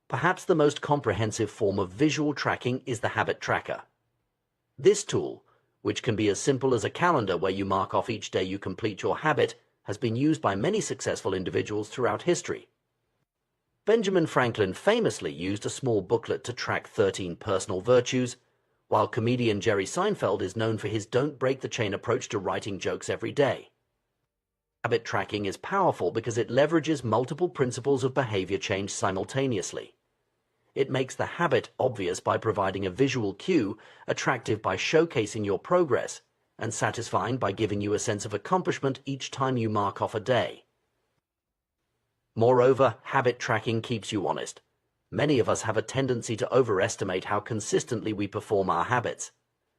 Perhaps the most comprehensive form of visual tracking is the habit tracker. This tool, which can be as simple as a calendar where you mark off each day you complete your habit, has been used by many successful individuals throughout history. Benjamin Franklin famously used a small booklet to track 13 personal virtues, while comedian Jerry Seinfeld is known for his don't break the chain approach to writing jokes every day. Habit tracking is powerful because it leverages multiple principles of behavior change simultaneously. It makes the habit obvious by providing a visual cue, attractive by showcasing your progress, and satisfying by giving you a sense of accomplishment each time you mark off a day. Moreover, habit tracking keeps you honest. Many of us have a tendency to overestimate how consistently we perform our habits.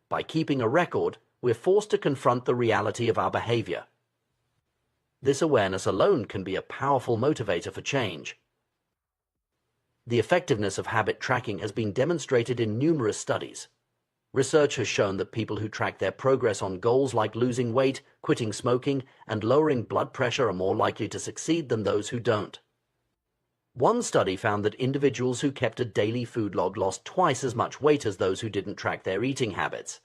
By keeping a record, we're forced to confront the reality of our behavior. This awareness alone can be a powerful motivator for change. The effectiveness of habit tracking has been demonstrated in numerous studies. Research has shown that people who track their progress on goals like losing weight, quitting smoking, and lowering blood pressure are more likely to succeed than those who don't. One study found that individuals who kept a daily food log lost twice as much weight as those who didn't track their eating habits.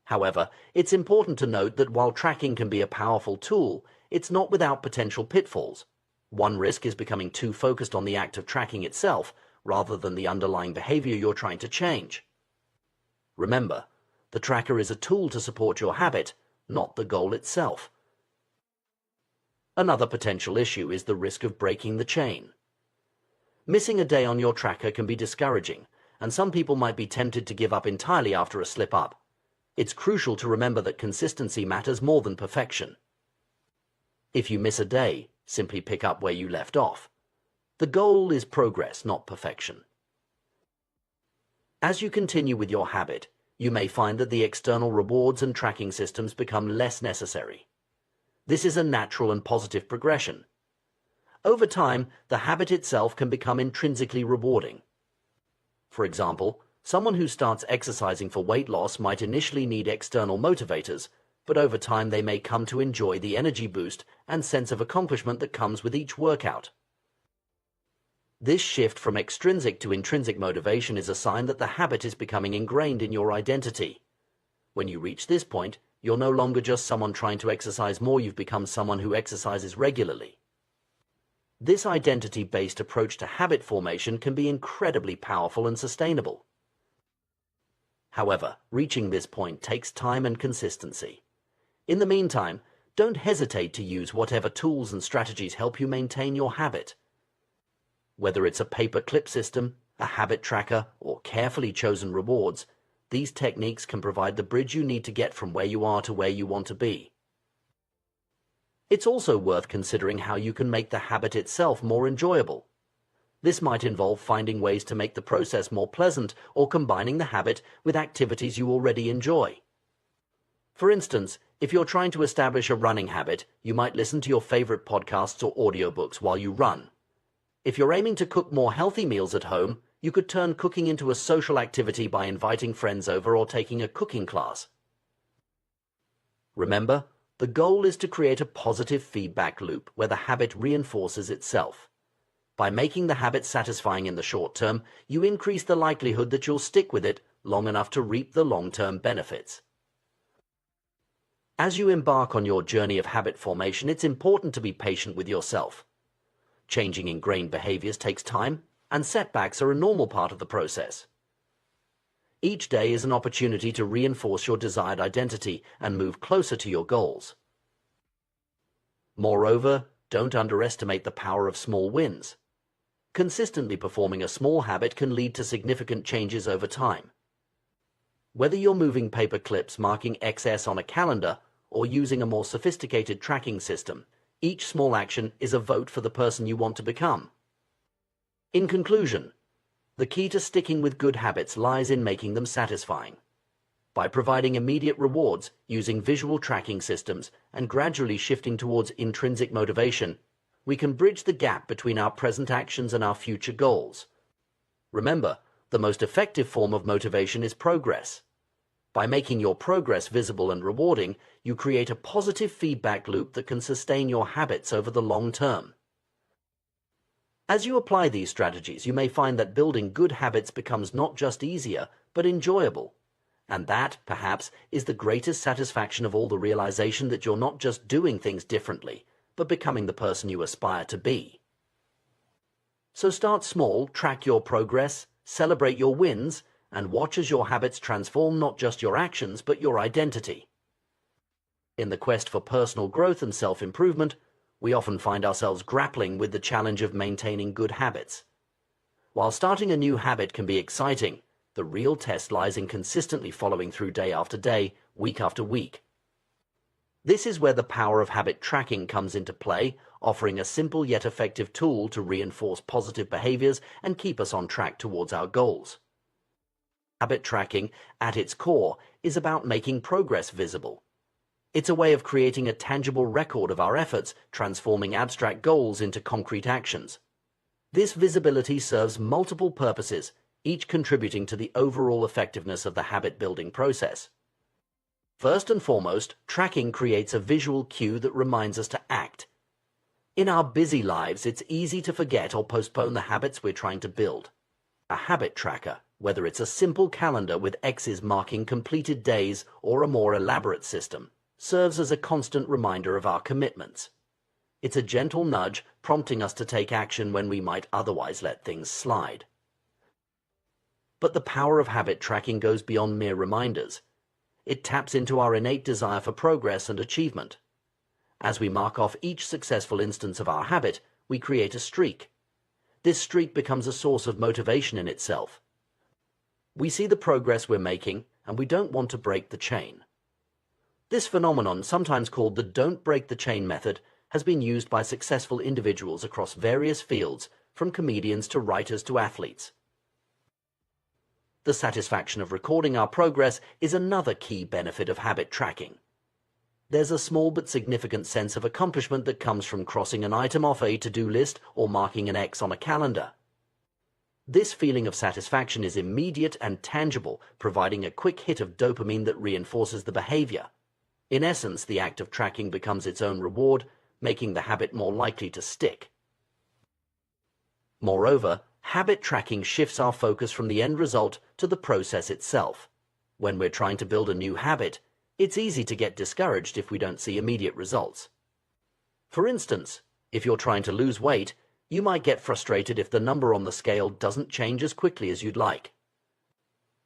However, it's important to note that while tracking can be a powerful tool, it's not without potential pitfalls. One risk is becoming too focused on the act of tracking itself, rather than the underlying behavior you're trying to change. Remember, the tracker is a tool to support your habit, not the goal itself. Another potential issue is the risk of breaking the chain. Missing a day on your tracker can be discouraging, and some people might be tempted to give up entirely after a slip-up. It's crucial to remember that consistency matters more than perfection. If you miss a day, simply pick up where you left off. The goal is progress, not perfection. As you continue with your habit, you may find that the external rewards and tracking systems become less necessary. This is a natural and positive progression. Over time, the habit itself can become intrinsically rewarding. For example, someone who starts exercising for weight loss might initially need external motivators, but over time they may come to enjoy the energy boost and sense of accomplishment that comes with each workout. This shift from extrinsic to intrinsic motivation is a sign that the habit is becoming ingrained in your identity. When you reach this point, you're no longer just someone trying to exercise more, you've become someone who exercises regularly. This identity-based approach to habit formation can be incredibly powerful and sustainable. However, reaching this point takes time and consistency. In the meantime, don't hesitate to use whatever tools and strategies help you maintain your habit. Whether it's a paper-clip system, a habit tracker, or carefully chosen rewards, these techniques can provide the bridge you need to get from where you are to where you want to be. It's also worth considering how you can make the habit itself more enjoyable. This might involve finding ways to make the process more pleasant or combining the habit with activities you already enjoy. For instance, if you're trying to establish a running habit, you might listen to your favorite podcasts or audiobooks while you run. If you're aiming to cook more healthy meals at home, you could turn cooking into a social activity by inviting friends over or taking a cooking class. Remember, the goal is to create a positive feedback loop where the habit reinforces itself. By making the habit satisfying in the short term, you increase the likelihood that you'll stick with it long enough to reap the long-term benefits. As you embark on your journey of habit formation, it's important to be patient with yourself. Changing ingrained behaviors takes time, and setbacks are a normal part of the process. Each day is an opportunity to reinforce your desired identity and move closer to your goals. Moreover, don't underestimate the power of small wins. Consistently performing a small habit can lead to significant changes over time. Whether you're moving paper clips marking XS on a calendar or using a more sophisticated tracking system, each small action is a vote for the person you want to become. In conclusion, the key to sticking with good habits lies in making them satisfying. By providing immediate rewards, using visual tracking systems, and gradually shifting towards intrinsic motivation, we can bridge the gap between our present actions and our future goals. Remember, the most effective form of motivation is progress. By making your progress visible and rewarding, you create a positive feedback loop that can sustain your habits over the long term. As you apply these strategies, you may find that building good habits becomes not just easier, but enjoyable. And that, perhaps, is the greatest satisfaction of all, the realization that you're not just doing things differently, but becoming the person you aspire to be. So start small, track your progress, celebrate your wins, and watch as your habits transform not just your actions, but your identity. In the quest for personal growth and self-improvement, we often find ourselves grappling with the challenge of maintaining good habits. While starting a new habit can be exciting, the real test lies in consistently following through day after day, week after week. This is where the power of habit tracking comes into play, offering a simple yet effective tool to reinforce positive behaviors and keep us on track towards our goals. Habit tracking, at its core, is about making progress visible. It's a way of creating a tangible record of our efforts, transforming abstract goals into concrete actions. This visibility serves multiple purposes, each contributing to the overall effectiveness of the habit-building process. First and foremost, tracking creates a visual cue that reminds us to act. In our busy lives, it's easy to forget or postpone the habits we're trying to build. A habit tracker, whether it's a simple calendar with X's marking completed days or a more elaborate system, serves as a constant reminder of our commitments. It's a gentle nudge prompting us to take action when we might otherwise let things slide. But the power of habit tracking goes beyond mere reminders. It taps into our innate desire for progress and achievement. As we mark off each successful instance of our habit, we create a streak. This streak becomes a source of motivation in itself. We see the progress we're making, and we don't want to break the chain. This phenomenon, sometimes called the don't break the chain method, has been used by successful individuals across various fields, from comedians to writers to athletes. The satisfaction of recording our progress is another key benefit of habit tracking. There's a small but significant sense of accomplishment that comes from crossing an item off a to-do list or marking an X on a calendar. This feeling of satisfaction is immediate and tangible, providing a quick hit of dopamine that reinforces the behavior. In essence, the act of tracking becomes its own reward, making the habit more likely to stick. Moreover, habit tracking shifts our focus from the end result to the process itself. When we're trying to build a new habit, it's easy to get discouraged if we don't see immediate results. For instance, if you're trying to lose weight, You might get frustrated if the number on the scale doesn't change as quickly as you'd like.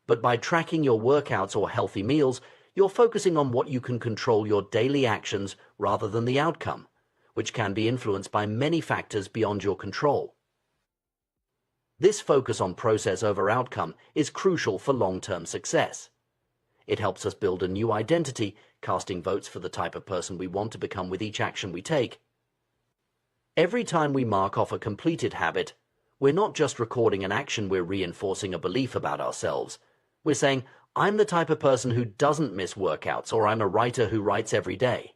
But by tracking your workouts or healthy meals, you're focusing on what you can control, your daily actions, rather than the outcome, which can be influenced by many factors beyond your control. This focus on process over outcome is crucial for long-term success. It helps us build a new identity, casting votes for the type of person we want to become with each action we take. Every time we mark off a completed habit, we're not just recording an action, we're reinforcing a belief about ourselves. We're saying, I'm the type of person who doesn't miss workouts, or I'm a writer who writes every day.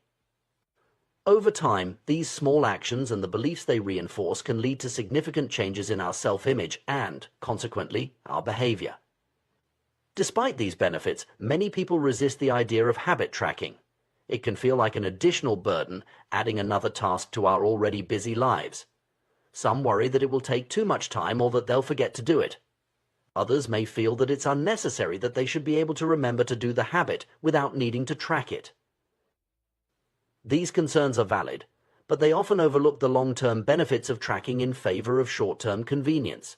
Over time, these small actions and the beliefs they reinforce can lead to significant changes in our self-image and, consequently, our behavior. Despite these benefits, many people resist the idea of habit tracking. It can feel like an additional burden, adding another task to our already busy lives. Some worry that it will take too much time or that they'll forget to do it. Others may feel that it's unnecessary, that they should be able to remember to do the habit without needing to track it. These concerns are valid, but they often overlook the long-term benefits of tracking in favor of short-term convenience.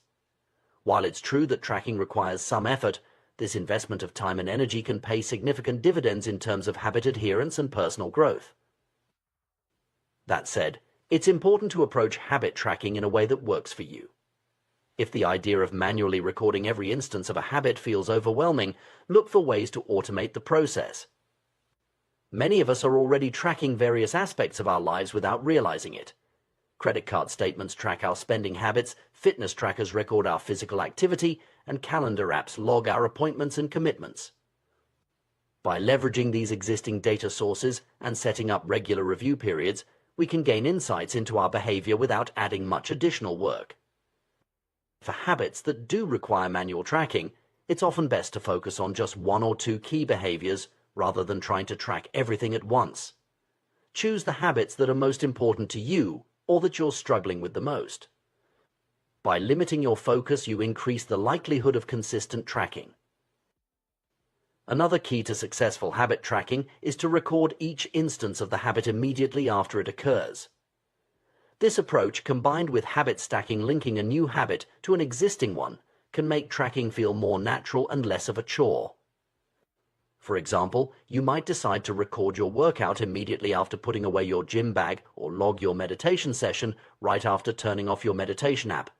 While it's true that tracking requires some effort, this investment of time and energy can pay significant dividends in terms of habit adherence and personal growth. That said, it's important to approach habit tracking in a way that works for you. If the idea of manually recording every instance of a habit feels overwhelming, look for ways to automate the process. Many of us are already tracking various aspects of our lives without realizing it. Credit card statements track our spending habits, fitness trackers record our physical activity, and calendar apps log our appointments and commitments. By leveraging these existing data sources and setting up regular review periods, we can gain insights into our behavior without adding much additional work. For habits that do require manual tracking, it's often best to focus on just one or two key behaviors rather than trying to track everything at once. Choose the habits that are most important to you or that you're struggling with the most. By limiting your focus, you increase the likelihood of consistent tracking. Another key to successful habit tracking is to record each instance of the habit immediately after it occurs. This approach, combined with habit stacking linking a new habit to an existing one, can make tracking feel more natural and less of a chore. For example, you might decide to record your workout immediately after putting away your gym bag or log your meditation session right after turning off your meditation app.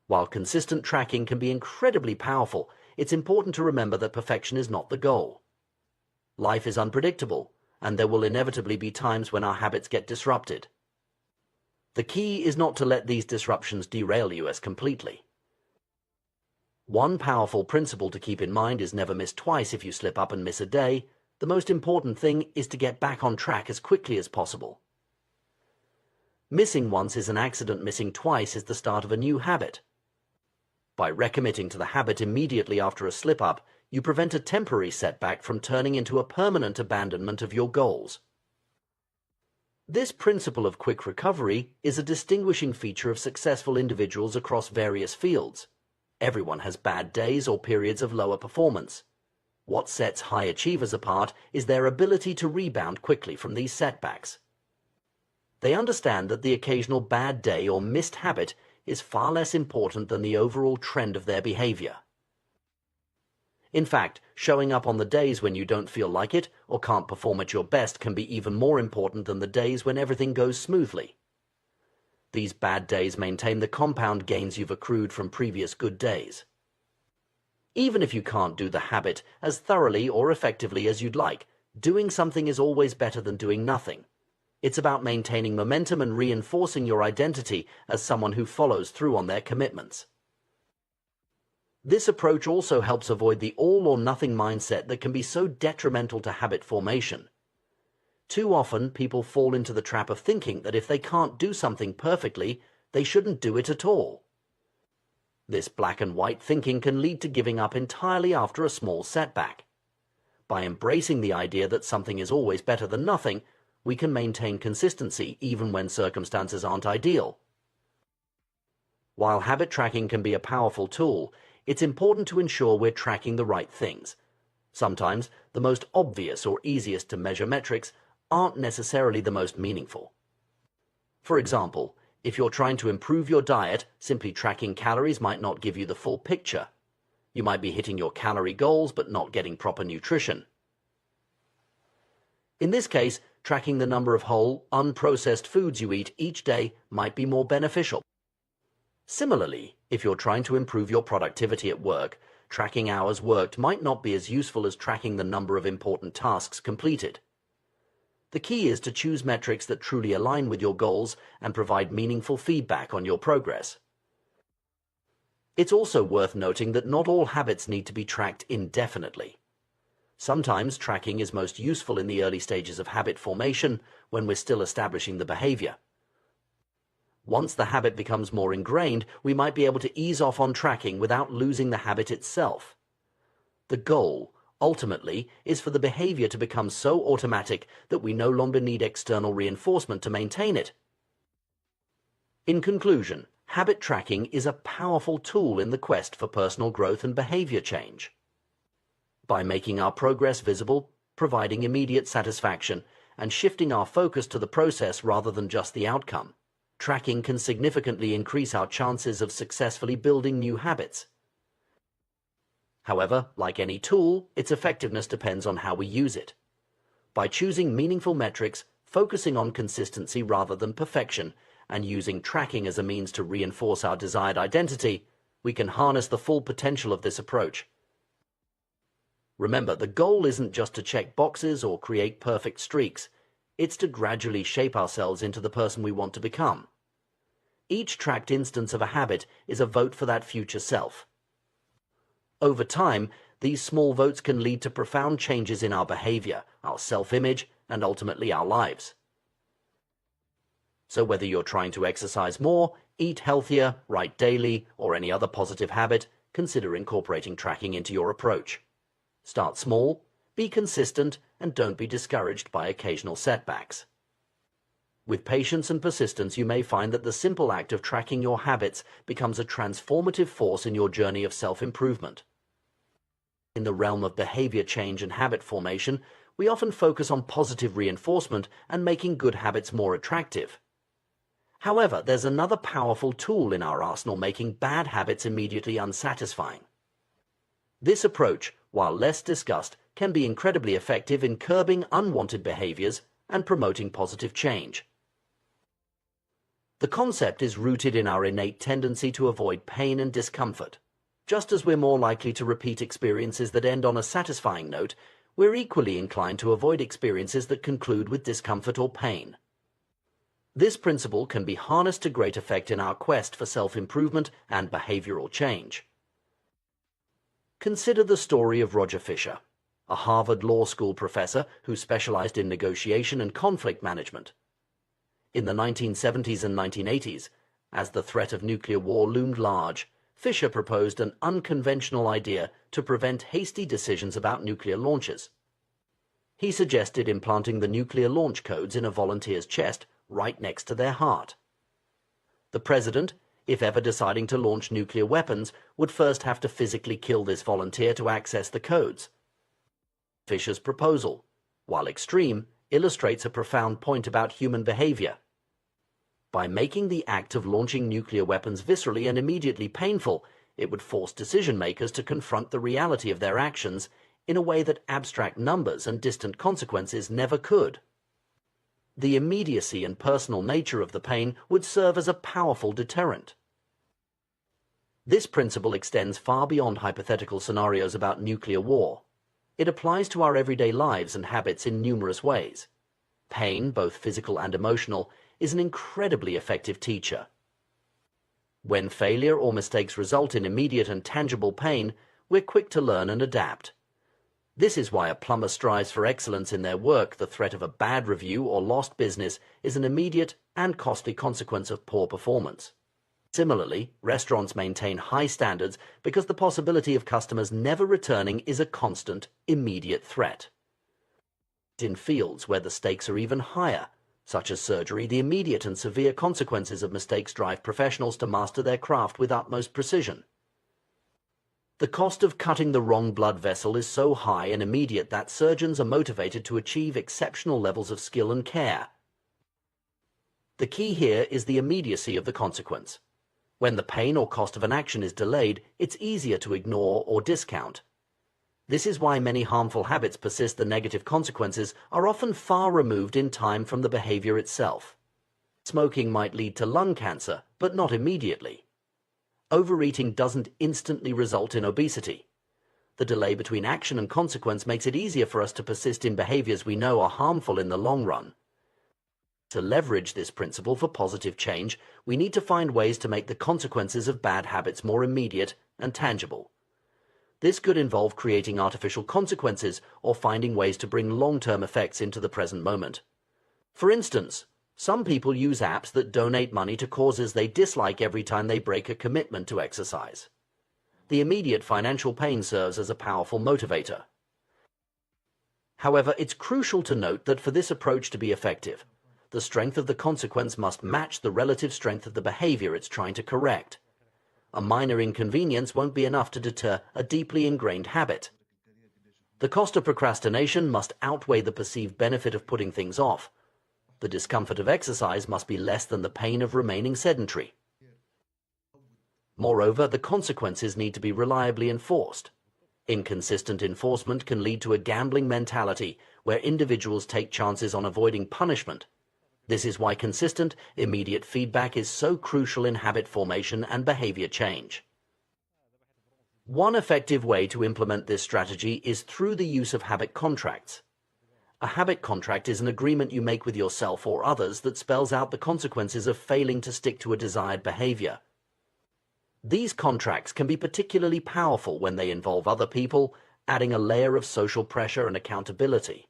While consistent tracking can be incredibly powerful, it's important to remember that perfection is not the goal. Life is unpredictable, and there will inevitably be times when our habits get disrupted. The key is not to let these disruptions derail you as completely. One powerful principle to keep in mind is never miss twice. If you slip up and miss a day, the most important thing is to get back on track as quickly as possible. Missing once is an accident, missing twice is the start of a new habit. By recommitting to the habit immediately after a slip-up, you prevent a temporary setback from turning into a permanent abandonment of your goals. This principle of quick recovery is a distinguishing feature of successful individuals across various fields. Everyone has bad days or periods of lower performance. What sets high achievers apart is their ability to rebound quickly from these setbacks. They understand that the occasional bad day or missed habit is far less important than the overall trend of their behavior. In fact, showing up on the days when you don't feel like it or can't perform at your best can be even more important than the days when everything goes smoothly. These bad days maintain the compound gains you've accrued from previous good days. Even if you can't do the habit as thoroughly or effectively as you'd like, doing something is always better than doing nothing. It's about maintaining momentum and reinforcing your identity as someone who follows through on their commitments. This approach also helps avoid the all-or-nothing mindset that can be so detrimental to habit formation. Too often, people fall into the trap of thinking that if they can't do something perfectly, they shouldn't do it at all. This black and white thinking can lead to giving up entirely after a small setback. By embracing the idea that something is always better than nothing, we can maintain consistency even when circumstances aren't ideal. While habit tracking can be a powerful tool, it's important to ensure we're tracking the right things. Sometimes, the most obvious or easiest to measure metrics aren't necessarily the most meaningful. For example, If you're trying to improve your diet, simply tracking calories might not give you the full picture. You might be hitting your calorie goals but not getting proper nutrition. In this case, tracking the number of whole, unprocessed foods you eat each day might be more beneficial. Similarly, if you're trying to improve your productivity at work, tracking hours worked might not be as useful as tracking the number of important tasks completed. The key is to choose metrics that truly align with your goals and provide meaningful feedback on your progress. It's also worth noting that not all habits need to be tracked indefinitely. Sometimes tracking is most useful in the early stages of habit formation when we're still establishing the behavior. Once the habit becomes more ingrained, we might be able to ease off on tracking without losing the habit itself. The goal, ultimately, is for the behavior to become so automatic that we no longer need external reinforcement to maintain it. In conclusion, habit tracking is a powerful tool in the quest for personal growth and behavior change. By making our progress visible, providing immediate satisfaction, and shifting our focus to the process rather than just the outcome, tracking can significantly increase our chances of successfully building new habits. However, like any tool, its effectiveness depends on how we use it. By choosing meaningful metrics, focusing on consistency rather than perfection, and using tracking as a means to reinforce our desired identity, we can harness the full potential of this approach. Remember, the goal isn't just to check boxes or create perfect streaks. It's to gradually shape ourselves into the person we want to become. Each tracked instance of a habit is a vote for that future self. Over time, these small votes can lead to profound changes in our behavior, our self-image, and ultimately our lives. So whether you're trying to exercise more, eat healthier, write daily, or any other positive habit, consider incorporating tracking into your approach. Start small, be consistent, and don't be discouraged by occasional setbacks. With patience and persistence, you may find that the simple act of tracking your habits becomes a transformative force in your journey of self-improvement. In the realm of behavior change and habit formation, we often focus on positive reinforcement and making good habits more attractive. However, there's another powerful tool in our arsenal making bad habits immediately unsatisfying. This approach, while less discussed, can be incredibly effective in curbing unwanted behaviors and promoting positive change. The concept is rooted in our innate tendency to avoid pain and discomfort. Just as we're more likely to repeat experiences that end on a satisfying note, we're equally inclined to avoid experiences that conclude with discomfort or pain. This principle can be harnessed to great effect in our quest for self-improvement and behavioral change. Consider the story of Roger Fisher, a Harvard Law School professor who specialized in negotiation and conflict management. In the 1970s and 1980s, as the threat of nuclear war loomed large, Fisher proposed an unconventional idea to prevent hasty decisions about nuclear launches. He suggested implanting the nuclear launch codes in a volunteer's chest right next to their heart. The president, if ever deciding to launch nuclear weapons, would first have to physically kill this volunteer to access the codes. Fisher's proposal, while extreme, illustrates a profound point about human behavior. By making the act of launching nuclear weapons viscerally and immediately painful, it would force decision-makers to confront the reality of their actions in a way that abstract numbers and distant consequences never could. The immediacy and personal nature of the pain would serve as a powerful deterrent. This principle extends far beyond hypothetical scenarios about nuclear war. It applies to our everyday lives and habits in numerous ways. Pain, both physical and emotional, is an incredibly effective teacher. When failure or mistakes result in immediate and tangible pain, we're quick to learn and adapt. This is why a plumber strives for excellence in their work. The threat of a bad review or lost business is an immediate and costly consequence of poor performance. Similarly, restaurants maintain high standards because the possibility of customers never returning is a constant, immediate threat. In fields where the stakes are even higher, such as surgery, the immediate and severe consequences of mistakes drive professionals to master their craft with utmost precision. The cost of cutting the wrong blood vessel is so high and immediate that surgeons are motivated to achieve exceptional levels of skill and care. The key here is the immediacy of the consequence. When the pain or cost of an action is delayed, it's easier to ignore or discount. This is why many harmful habits persist. The negative consequences are often far removed in time from the behavior itself. Smoking might lead to lung cancer, but not immediately. Overeating doesn't instantly result in obesity. The delay between action and consequence makes it easier for us to persist in behaviors we know are harmful in the long run. To leverage this principle for positive change, we need to find ways to make the consequences of bad habits more immediate and tangible. This could involve creating artificial consequences or finding ways to bring long-term effects into the present moment. For instance, some people use apps that donate money to causes they dislike every time they break a commitment to exercise. The immediate financial pain serves as a powerful motivator. However, it's crucial to note that for this approach to be effective, the strength of the consequence must match the relative strength of the behavior it's trying to correct. A minor inconvenience won't be enough to deter a deeply ingrained habit. The cost of procrastination must outweigh the perceived benefit of putting things off. The discomfort of exercise must be less than the pain of remaining sedentary. Moreover, the consequences need to be reliably enforced. Inconsistent enforcement can lead to a gambling mentality where individuals take chances on avoiding punishment. This is why consistent, immediate feedback is so crucial in habit formation and behavior change. One effective way to implement this strategy is through the use of habit contracts. A habit contract is an agreement you make with yourself or others that spells out the consequences of failing to stick to a desired behavior. These contracts can be particularly powerful when they involve other people, adding a layer of social pressure and accountability.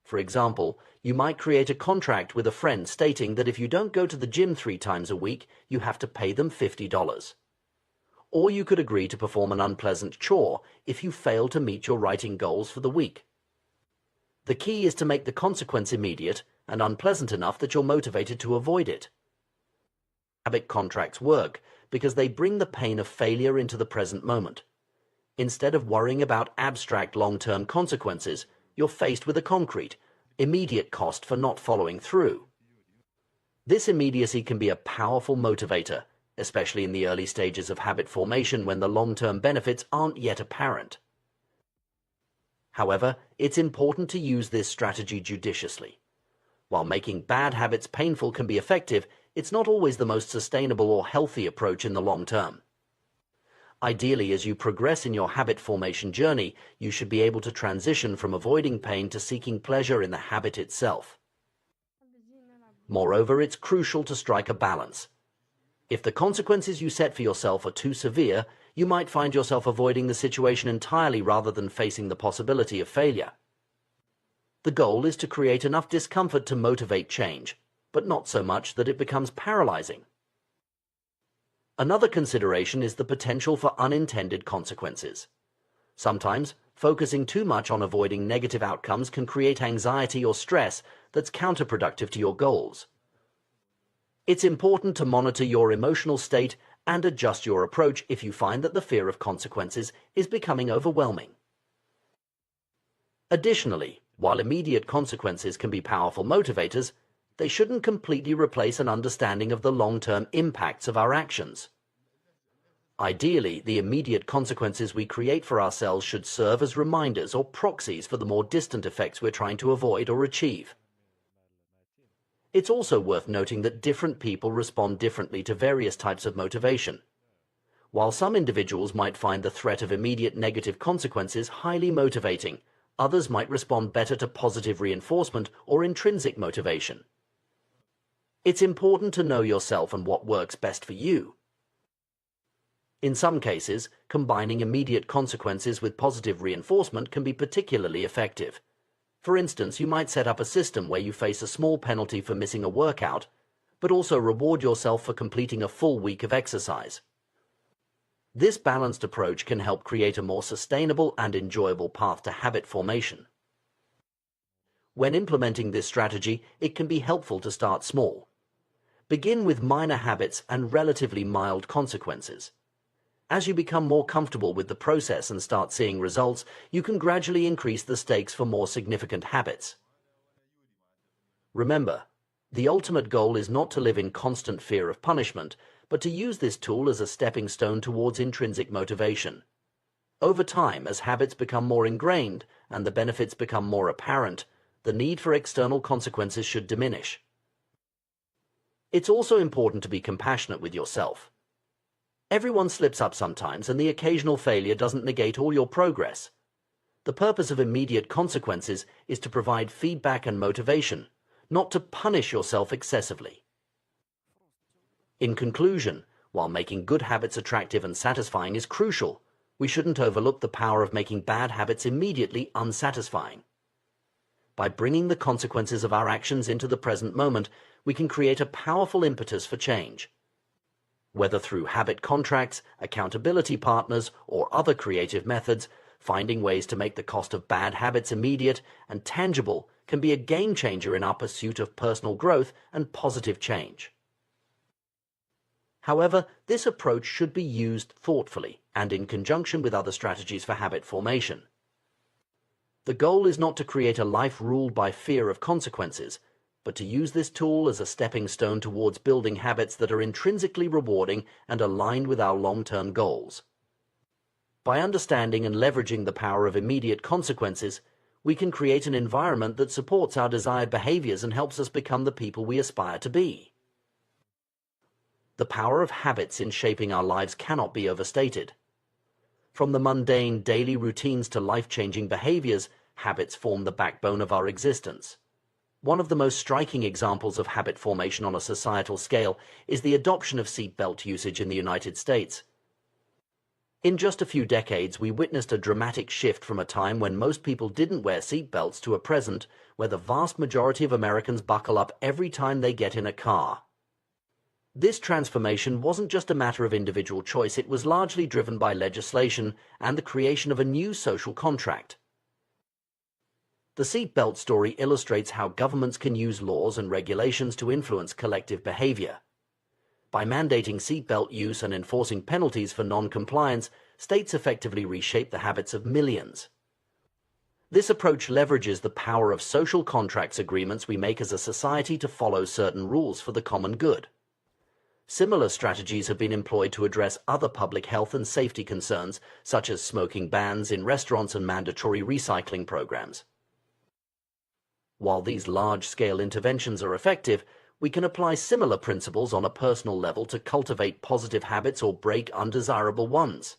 For example, you might create a contract with a friend stating that if you don't go to the gym 3 times a week, you have to pay them $50. Or you could agree to perform an unpleasant chore if you fail to meet your writing goals for the week. The key is to make the consequence immediate and unpleasant enough that you're motivated to avoid it. Habit contracts work because they bring the pain of failure into the present moment. Instead of worrying about abstract long-term consequences, you're faced with a concrete, immediate cost for not following through. This immediacy can be a powerful motivator, especially in the early stages of habit formation when the long-term benefits aren't yet apparent. However, it's important to use this strategy judiciously. While making bad habits painful can be effective, it's not always the most sustainable or healthy approach in the long term. Ideally, as you progress in your habit formation journey, you should be able to transition from avoiding pain to seeking pleasure in the habit itself. Moreover, it's crucial to strike a balance. If the consequences you set for yourself are too severe, you might find yourself avoiding the situation entirely rather than facing the possibility of failure. The goal is to create enough discomfort to motivate change, but not so much that it becomes paralyzing. Another consideration is the potential for unintended consequences. Sometimes, focusing too much on avoiding negative outcomes can create anxiety or stress that's counterproductive to your goals. It's important to monitor your emotional state and adjust your approach if you find that the fear of consequences is becoming overwhelming. Additionally, while immediate consequences can be powerful motivators, they shouldn't completely replace an understanding of the long-term impacts of our actions. Ideally, the immediate consequences we create for ourselves should serve as reminders or proxies for the more distant effects we're trying to avoid or achieve. It's also worth noting that different people respond differently to various types of motivation. While some individuals might find the threat of immediate negative consequences highly motivating, others might respond better to positive reinforcement or intrinsic motivation. It's important to know yourself and what works best for you. In some cases, combining immediate consequences with positive reinforcement can be particularly effective. For instance, you might set up a system where you face a small penalty for missing a workout, but also reward yourself for completing a full week of exercise. This balanced approach can help create a more sustainable and enjoyable path to habit formation. When implementing this strategy, it can be helpful to start small. Begin with minor habits and relatively mild consequences. As you become more comfortable with the process and start seeing results, you can gradually increase the stakes for more significant habits. Remember, The ultimate goal is not to live in constant fear of punishment, but to use this tool as a stepping stone towards intrinsic motivation. Over time, as habits become more ingrained and the benefits become more apparent, the need for external consequences should diminish. It's also important to be compassionate with yourself. Everyone slips up sometimes, and the occasional failure doesn't negate all your progress. The purpose of immediate consequences is to provide feedback and motivation, not to punish yourself excessively. In conclusion, while making good habits attractive and satisfying is crucial, we shouldn't overlook the power of making bad habits immediately unsatisfying. By bringing the consequences of our actions into the present moment, we can create a powerful impetus for change. Whether through habit contracts, accountability partners, or other creative methods, finding ways to make the cost of bad habits immediate and tangible can be a game changer in our pursuit of personal growth and positive change. However, this approach should be used thoughtfully and in conjunction with other strategies for habit formation. The goal is not to create a life ruled by fear of consequences, but to use this tool as a stepping stone towards building habits that are intrinsically rewarding and aligned with our long-term goals. By understanding and leveraging the power of immediate consequences, we can create an environment that supports our desired behaviors and helps us become the people we aspire to be. The power of habits in shaping our lives cannot be overstated. From the mundane daily routines to life-changing behaviors, habits form the backbone of our existence. One of the most striking examples of habit formation on a societal scale is the adoption of seatbelt usage in the United States. In just a few decades, we witnessed a dramatic shift from a time when most people didn't wear seatbelts to a present where the vast majority of Americans buckle up every time they get in a car. This transformation wasn't just a matter of individual choice, it was largely driven by legislation and the creation of a new social contract. The seatbelt story illustrates how governments can use laws and regulations to influence collective behavior. By mandating seatbelt use and enforcing penalties for non-compliance, states effectively reshape the habits of millions. This approach leverages the power of social contracts agreements we make as a society to follow certain rules for the common good. Similar strategies have been employed to address other public health and safety concerns, such as smoking bans in restaurants and mandatory recycling programs. While these large-scale interventions are effective, we can apply similar principles on a personal level to cultivate positive habits or break undesirable ones.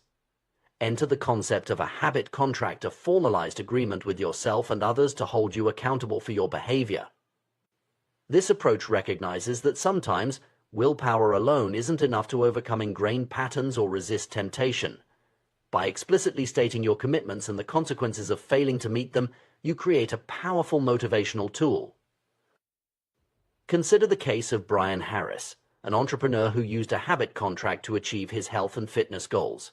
Enter the concept of a habit contract, a formalized agreement with yourself and others to hold you accountable for your behavior. This approach recognizes that sometimes willpower alone isn't enough to overcome ingrained patterns or resist temptation. By explicitly stating your commitments and the consequences of failing to meet them, you create a powerful motivational tool. Consider the case of Brian Harris, an entrepreneur who used a habit contract to achieve his health and fitness goals.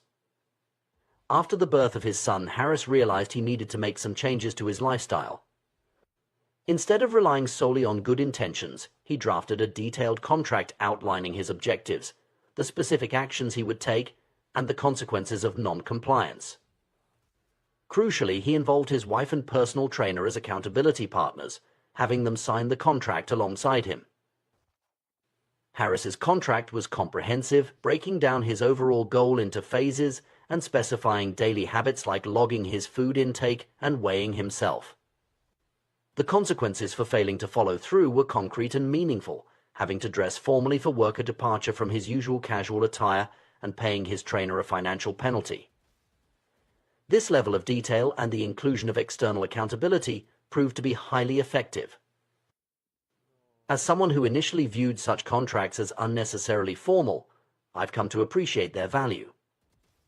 After the birth of his son, Harris realized he needed to make some changes to his lifestyle. Instead of relying solely on good intentions, he drafted a detailed contract outlining his objectives, the specific actions he would take, and the consequences of non-compliance. Crucially, he involved his wife and personal trainer as accountability partners, having them sign the contract alongside him. Harris's contract was comprehensive, breaking down his overall goal into phases and specifying daily habits like logging his food intake and weighing himself. The consequences for failing to follow through were concrete and meaningful, having to dress formally for work, a departure from his usual casual attire, and paying his trainer a financial penalty. This level of detail and the inclusion of external accountability proved to be highly effective. As someone who initially viewed such contracts as unnecessarily formal, I've come to appreciate their value.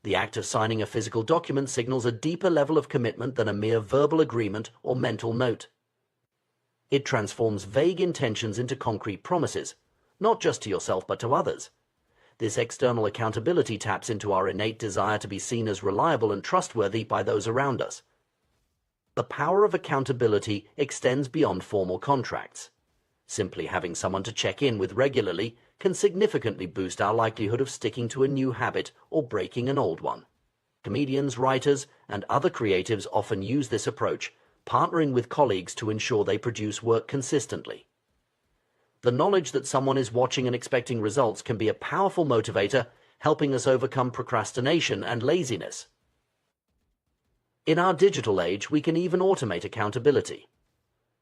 The act of signing a physical document signals a deeper level of commitment than a mere verbal agreement or mental note. It transforms vague intentions into concrete promises, not just to yourself but to others. This external accountability taps into our innate desire to be seen as reliable and trustworthy by those around us. The power of accountability extends beyond formal contracts. Simply having someone to check in with regularly can significantly boost our likelihood of sticking to a new habit or breaking an old one. Comedians, writers, and other creatives often use this approach, partnering with colleagues to ensure they produce work consistently. The knowledge that someone is watching and expecting results can be a powerful motivator, helping us overcome procrastination and laziness. In our digital age, we can even automate accountability.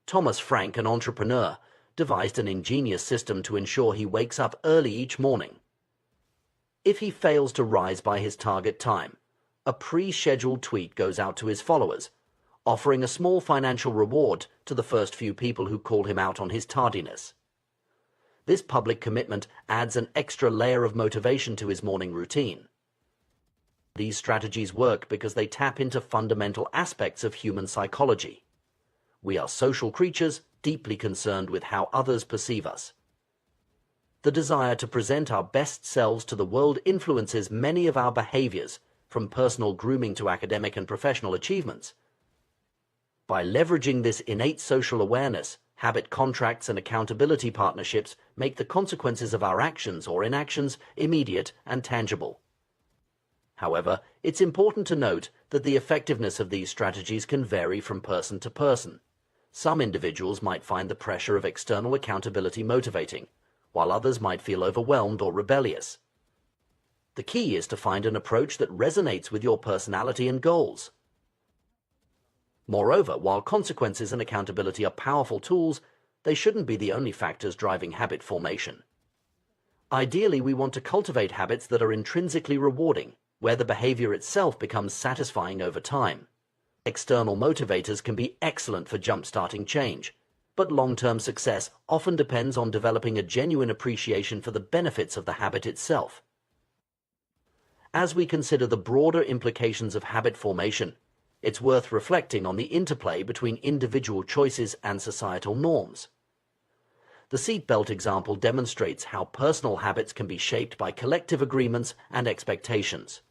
Thomas Frank, an entrepreneur, devised an ingenious system to ensure he wakes up early each morning. If he fails to rise by his target time, a pre-scheduled tweet goes out to his followers, offering a small financial reward to the first few people who call him out on his tardiness. This public commitment adds an extra layer of motivation to his morning routine. These strategies work because they tap into fundamental aspects of human psychology. We are social creatures, deeply concerned with how others perceive us. The desire to present our best selves to the world influences many of our behaviors, from personal grooming to academic and professional achievements. By leveraging this innate social awareness, habit contracts and accountability partnerships make the consequences of our actions or inactions immediate and tangible. However, it's important to note that the effectiveness of these strategies can vary from person to person. Some individuals might find the pressure of external accountability motivating, while others might feel overwhelmed or rebellious. The key is to find an approach that resonates with your personality and goals. Moreover, while consequences and accountability are powerful tools, they shouldn't be the only factors driving habit formation. Ideally, we want to cultivate habits that are intrinsically rewarding, where the behavior itself becomes satisfying over time. External motivators can be excellent for jump-starting change, but long-term success often depends on developing a genuine appreciation for the benefits of the habit itself. As we consider the broader implications of habit formation, it's worth reflecting on the interplay between individual choices and societal norms. The seatbelt example demonstrates how personal habits can be shaped by collective agreements and expectations.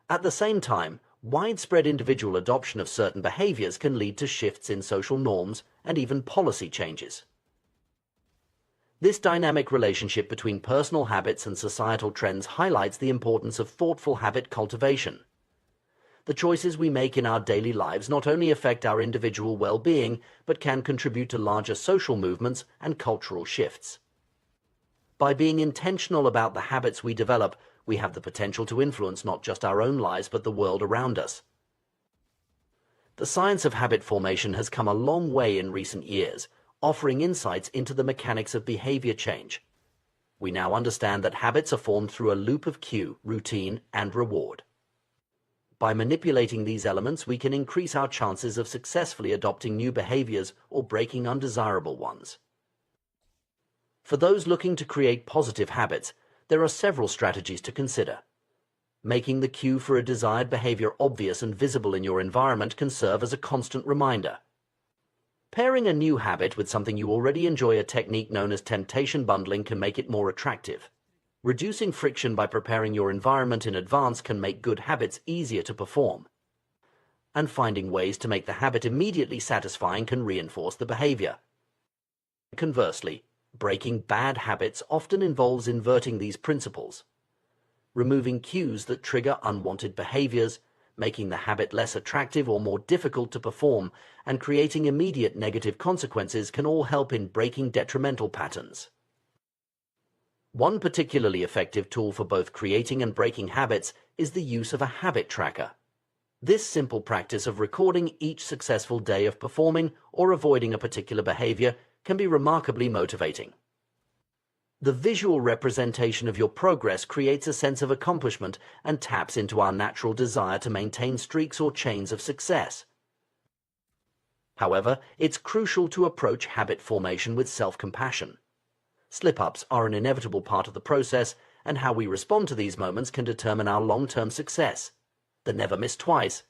At the same time, widespread individual adoption of certain behaviors can lead to shifts in social norms and even policy changes. This dynamic relationship between personal habits and societal trends highlights the importance of thoughtful habit cultivation. The choices we make in our daily lives not only affect our individual well-being, but can contribute to larger social movements and cultural shifts. By being intentional about the habits we develop, we have the potential to influence not just our own lives, but the world around us. The science of habit formation has come a long way in recent years, offering insights into the mechanics of behavior change. We now understand that habits are formed through a loop of cue, routine, and reward. By manipulating these elements, we can increase our chances of successfully adopting new behaviors or breaking undesirable ones. For those looking to create positive habits, there are several strategies to consider. Making the cue for a desired behavior obvious and visible in your environment can serve as a constant reminder. Pairing a new habit with something you already enjoy, a technique known as temptation bundling, can make it more attractive. Reducing friction by preparing your environment in advance can make good habits easier to perform. And finding ways to make the habit immediately satisfying can reinforce the behavior. Conversely, breaking bad habits often involves inverting these principles, removing cues that trigger unwanted behaviors, making the habit less attractive or more difficult to perform, and creating immediate negative consequences can all help in breaking detrimental patterns. One particularly effective tool for both creating and breaking habits is the use of a habit tracker. This simple practice of recording each successful day of performing or avoiding a particular behavior can be remarkably motivating. The visual representation of your progress creates a sense of accomplishment and taps into our natural desire to maintain streaks or chains of success. However, it's crucial to approach habit formation with self-compassion. Slip-ups are an inevitable part of the process, and how we respond to these moments can determine our long-term success. The never miss twice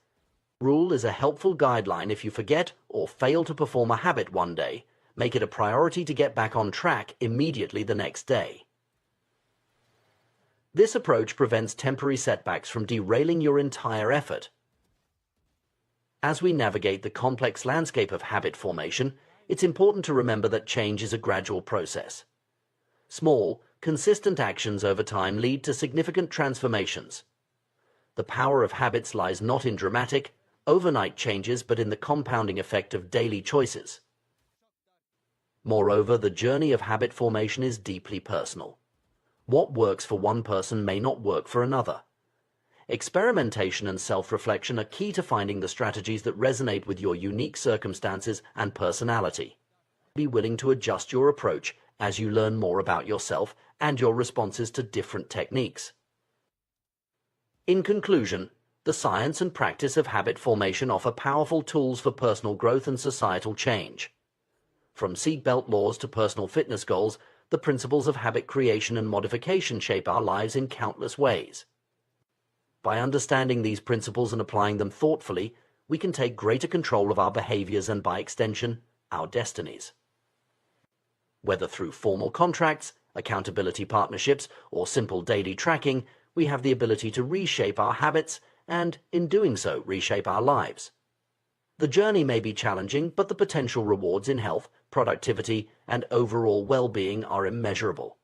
rule is a helpful guideline. If you forget or fail to perform a habit one day, make it a priority to get back on track immediately the next day. This approach prevents temporary setbacks from derailing your entire effort. As we navigate the complex landscape of habit formation, it's important to remember that change is a gradual process. Small, consistent actions over time lead to significant transformations. The power of habits lies not in dramatic, overnight changes, but in the compounding effect of daily choices. Moreover, the journey of habit formation is deeply personal. What works for one person may not work for another. Experimentation and self-reflection are key to finding the strategies that resonate with your unique circumstances and personality. Be willing to adjust your approach as you learn more about yourself and your responses to different techniques. In conclusion, the science and practice of habit formation offer powerful tools for personal growth and societal change. From seatbelt laws to personal fitness goals, the principles of habit creation and modification shape our lives in countless ways. By understanding these principles and applying them thoughtfully, we can take greater control of our behaviors and, by extension, our destinies. Whether through formal contracts, accountability partnerships, or simple daily tracking, we have the ability to reshape our habits and, in doing so, reshape our lives. The journey may be challenging, but the potential rewards in health, productivity, and overall well-being are immeasurable.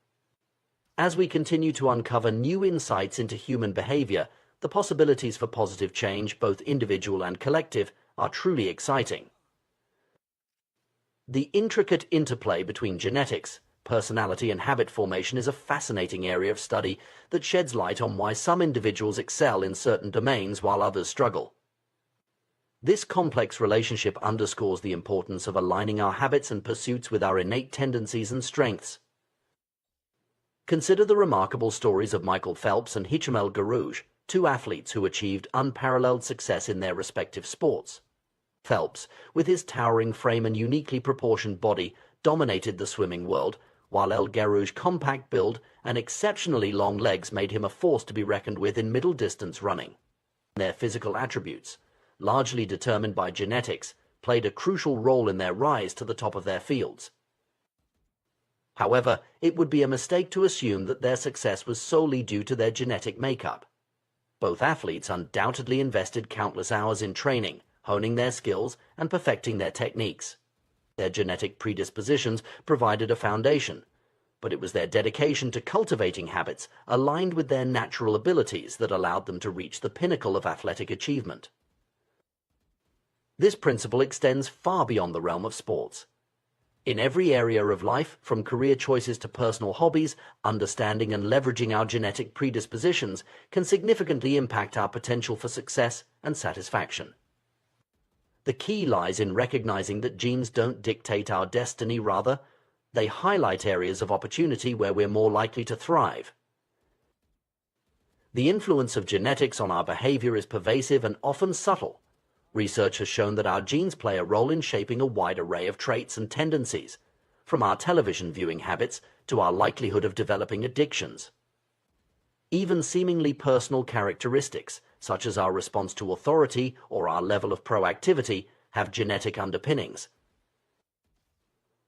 As we continue to uncover new insights into human behavior, the possibilities for positive change, both individual and collective, are truly exciting. The intricate interplay between genetics, personality, and habit formation is a fascinating area of study that sheds light on why some individuals excel in certain domains while others struggle. This complex relationship underscores the importance of aligning our habits and pursuits with our innate tendencies and strengths. Consider the remarkable stories of Michael Phelps and Hicham Garouge, two athletes who achieved unparalleled success in their respective sports. Phelps, with his towering frame and uniquely proportioned body, dominated the swimming world, while El Garouge's compact build and exceptionally long legs made him a force to be reckoned with in middle-distance running. Their physical attributes, largely determined by genetics, played a crucial role in their rise to the top of their fields. However, it would be a mistake to assume that their success was solely due to their genetic makeup. Both athletes undoubtedly invested countless hours in training, honing their skills and perfecting their techniques. Their genetic predispositions provided a foundation, but it was their dedication to cultivating habits aligned with their natural abilities that allowed them to reach the pinnacle of athletic achievement. This principle extends far beyond the realm of sports. In every area of life, from career choices to personal hobbies, understanding and leveraging our genetic predispositions can significantly impact our potential for success and satisfaction. The key lies in recognizing that genes don't dictate our destiny, rather, they highlight areas of opportunity where we're more likely to thrive. The influence of genetics on our behavior is pervasive and often subtle. Research has shown that our genes play a role in shaping a wide array of traits and tendencies, from our television viewing habits to our likelihood of developing addictions. Even seemingly personal characteristics, such as our response to authority or our level of proactivity, have genetic underpinnings.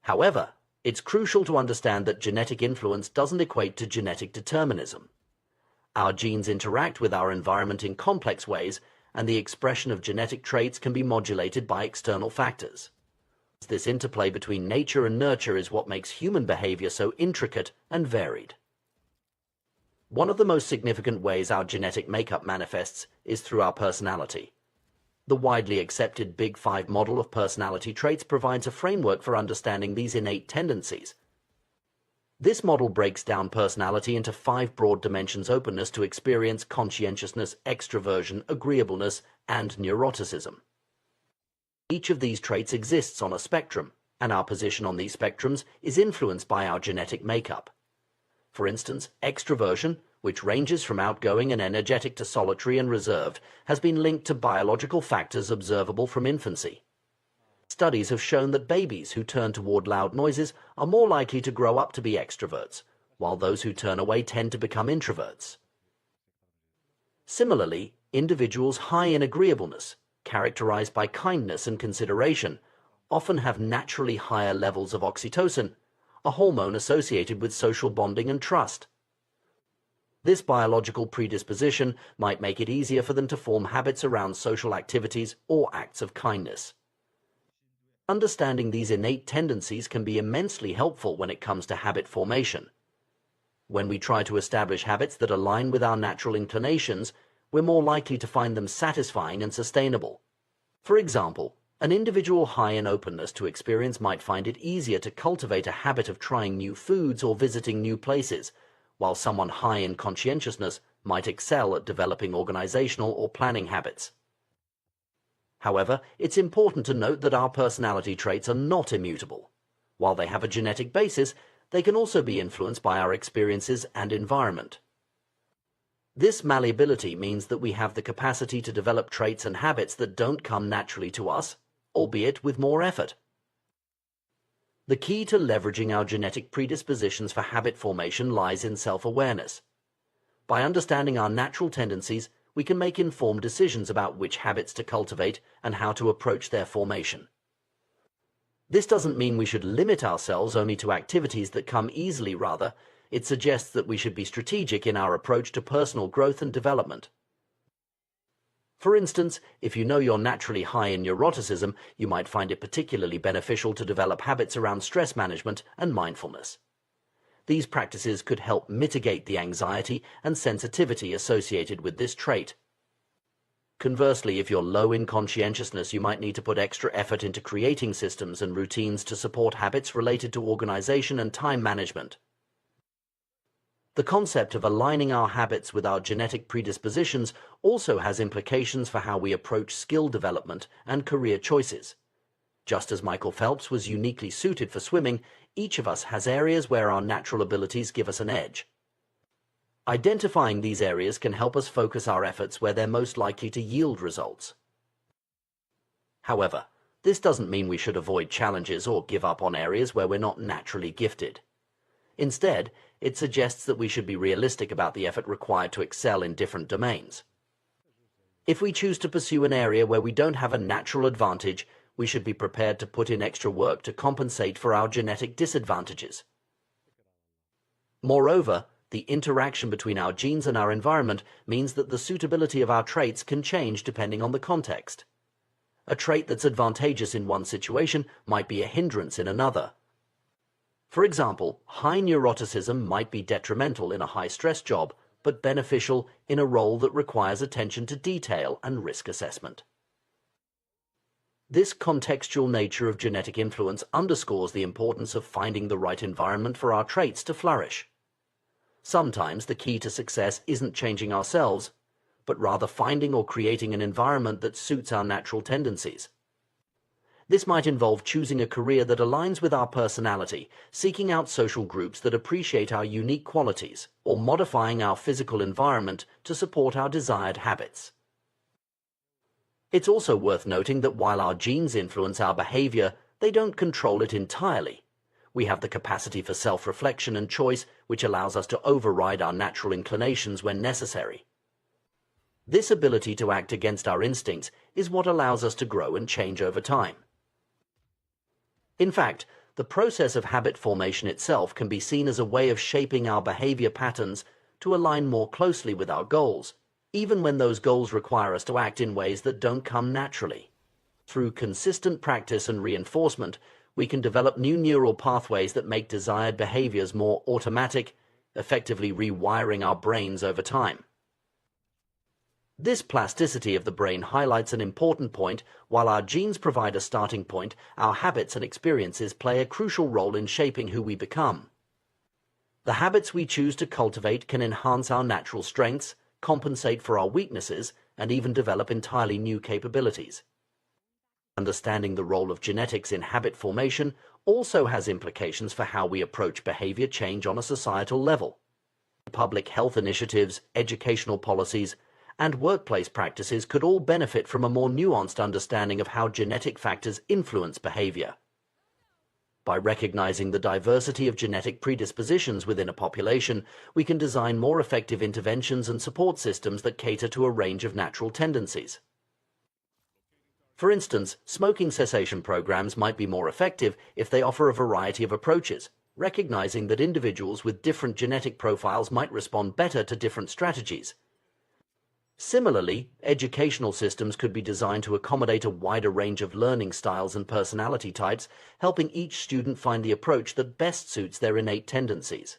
However, it's crucial to understand that genetic influence doesn't equate to genetic determinism. Our genes interact with our environment in complex ways, and the expression of genetic traits can be modulated by external factors. This interplay between nature and nurture is what makes human behavior so intricate and varied. One of the most significant ways our genetic makeup manifests is through our personality. The widely accepted Big Five model of personality traits provides a framework for understanding these innate tendencies. This model breaks down personality into 5 broad dimensions: openness to experience, conscientiousness, extroversion, agreeableness, and neuroticism. Each of these traits exists on a spectrum, and our position on these spectrums is influenced by our genetic makeup. For instance, extroversion, which ranges from outgoing and energetic to solitary and reserved, has been linked to biological factors observable from infancy. Studies have shown that babies who turn toward loud noises are more likely to grow up to be extroverts, while those who turn away tend to become introverts. Similarly, individuals high in agreeableness, characterized by kindness and consideration, often have naturally higher levels of oxytocin, a hormone associated with social bonding and trust. This biological predisposition might make it easier for them to form habits around social activities or acts of kindness. Understanding these innate tendencies can be immensely helpful when it comes to habit formation. When we try to establish habits that align with our natural inclinations, we're more likely to find them satisfying and sustainable. For example, An individual high in openness to experience might find it easier to cultivate a habit of trying new foods or visiting new places, while someone high in conscientiousness might excel at developing organizational or planning habits. However, it's important to note that our personality traits are not immutable. While they have a genetic basis, they can also be influenced by our experiences and environment. This malleability means that we have the capacity to develop traits and habits that don't come naturally to us, albeit with more effort. The key to leveraging our genetic predispositions for habit formation lies in self-awareness. By understanding our natural tendencies, we can make informed decisions about which habits to cultivate and how to approach their formation. This doesn't mean we should limit ourselves only to activities that come easily. Rather, it suggests that we should be strategic in our approach to personal growth and development. For instance, if you know you're naturally high in neuroticism, you might find it particularly beneficial to develop habits around stress management and mindfulness. These practices could help mitigate the anxiety and sensitivity associated with this trait. Conversely, if you're low in conscientiousness, you might need to put extra effort into creating systems and routines to support habits related to organization and time management. The concept of aligning our habits with our genetic predispositions also has implications for how we approach skill development and career choices. Just as Michael Phelps was uniquely suited for swimming, each of us has areas where our natural abilities give us an edge. Identifying these areas can help us focus our efforts where they're most likely to yield results. However, this doesn't mean we should avoid challenges or give up on areas where we're not naturally gifted. Instead, it suggests that we should be realistic about the effort required to excel in different domains. If we choose to pursue an area where we don't have a natural advantage, we should be prepared to put in extra work to compensate for our genetic disadvantages. Moreover, the interaction between our genes and our environment means that the suitability of our traits can change depending on the context. A trait that's advantageous in one situation might be a hindrance in another. For example, high neuroticism might be detrimental in a high-stress job, but beneficial in a role that requires attention to detail and risk assessment. This contextual nature of genetic influence underscores the importance of finding the right environment for our traits to flourish. Sometimes the key to success isn't changing ourselves, but rather finding or creating an environment that suits our natural tendencies. This might involve choosing a career that aligns with our personality, seeking out social groups that appreciate our unique qualities, or modifying our physical environment to support our desired habits. It's also worth noting that while our genes influence our behavior, they don't control it entirely. We have the capacity for self-reflection and choice, which allows us to override our natural inclinations when necessary. This ability to act against our instincts is what allows us to grow and change over time. In fact, the process of habit formation itself can be seen as a way of shaping our behavior patterns to align more closely with our goals, even when those goals require us to act in ways that don't come naturally. Through consistent practice and reinforcement, we can develop new neural pathways that make desired behaviors more automatic, effectively rewiring our brains over time. This plasticity of the brain highlights an important point. While our genes provide a starting point, our habits and experiences play a crucial role in shaping who we become. The habits we choose to cultivate can enhance our natural strengths, compensate for our weaknesses, and even develop entirely new capabilities. Understanding the role of genetics in habit formation also has implications for how we approach behavior change on a societal level. Public health initiatives, educational policies, and workplace practices could all benefit from a more nuanced understanding of how genetic factors influence behavior. By recognizing the diversity of genetic predispositions within a population, we can design more effective interventions and support systems that cater to a range of natural tendencies. For instance, smoking cessation programs might be more effective if they offer a variety of approaches, recognizing that individuals with different genetic profiles might respond better to different strategies. Similarly, educational systems could be designed to accommodate a wider range of learning styles and personality types, helping each student find the approach that best suits their innate tendencies.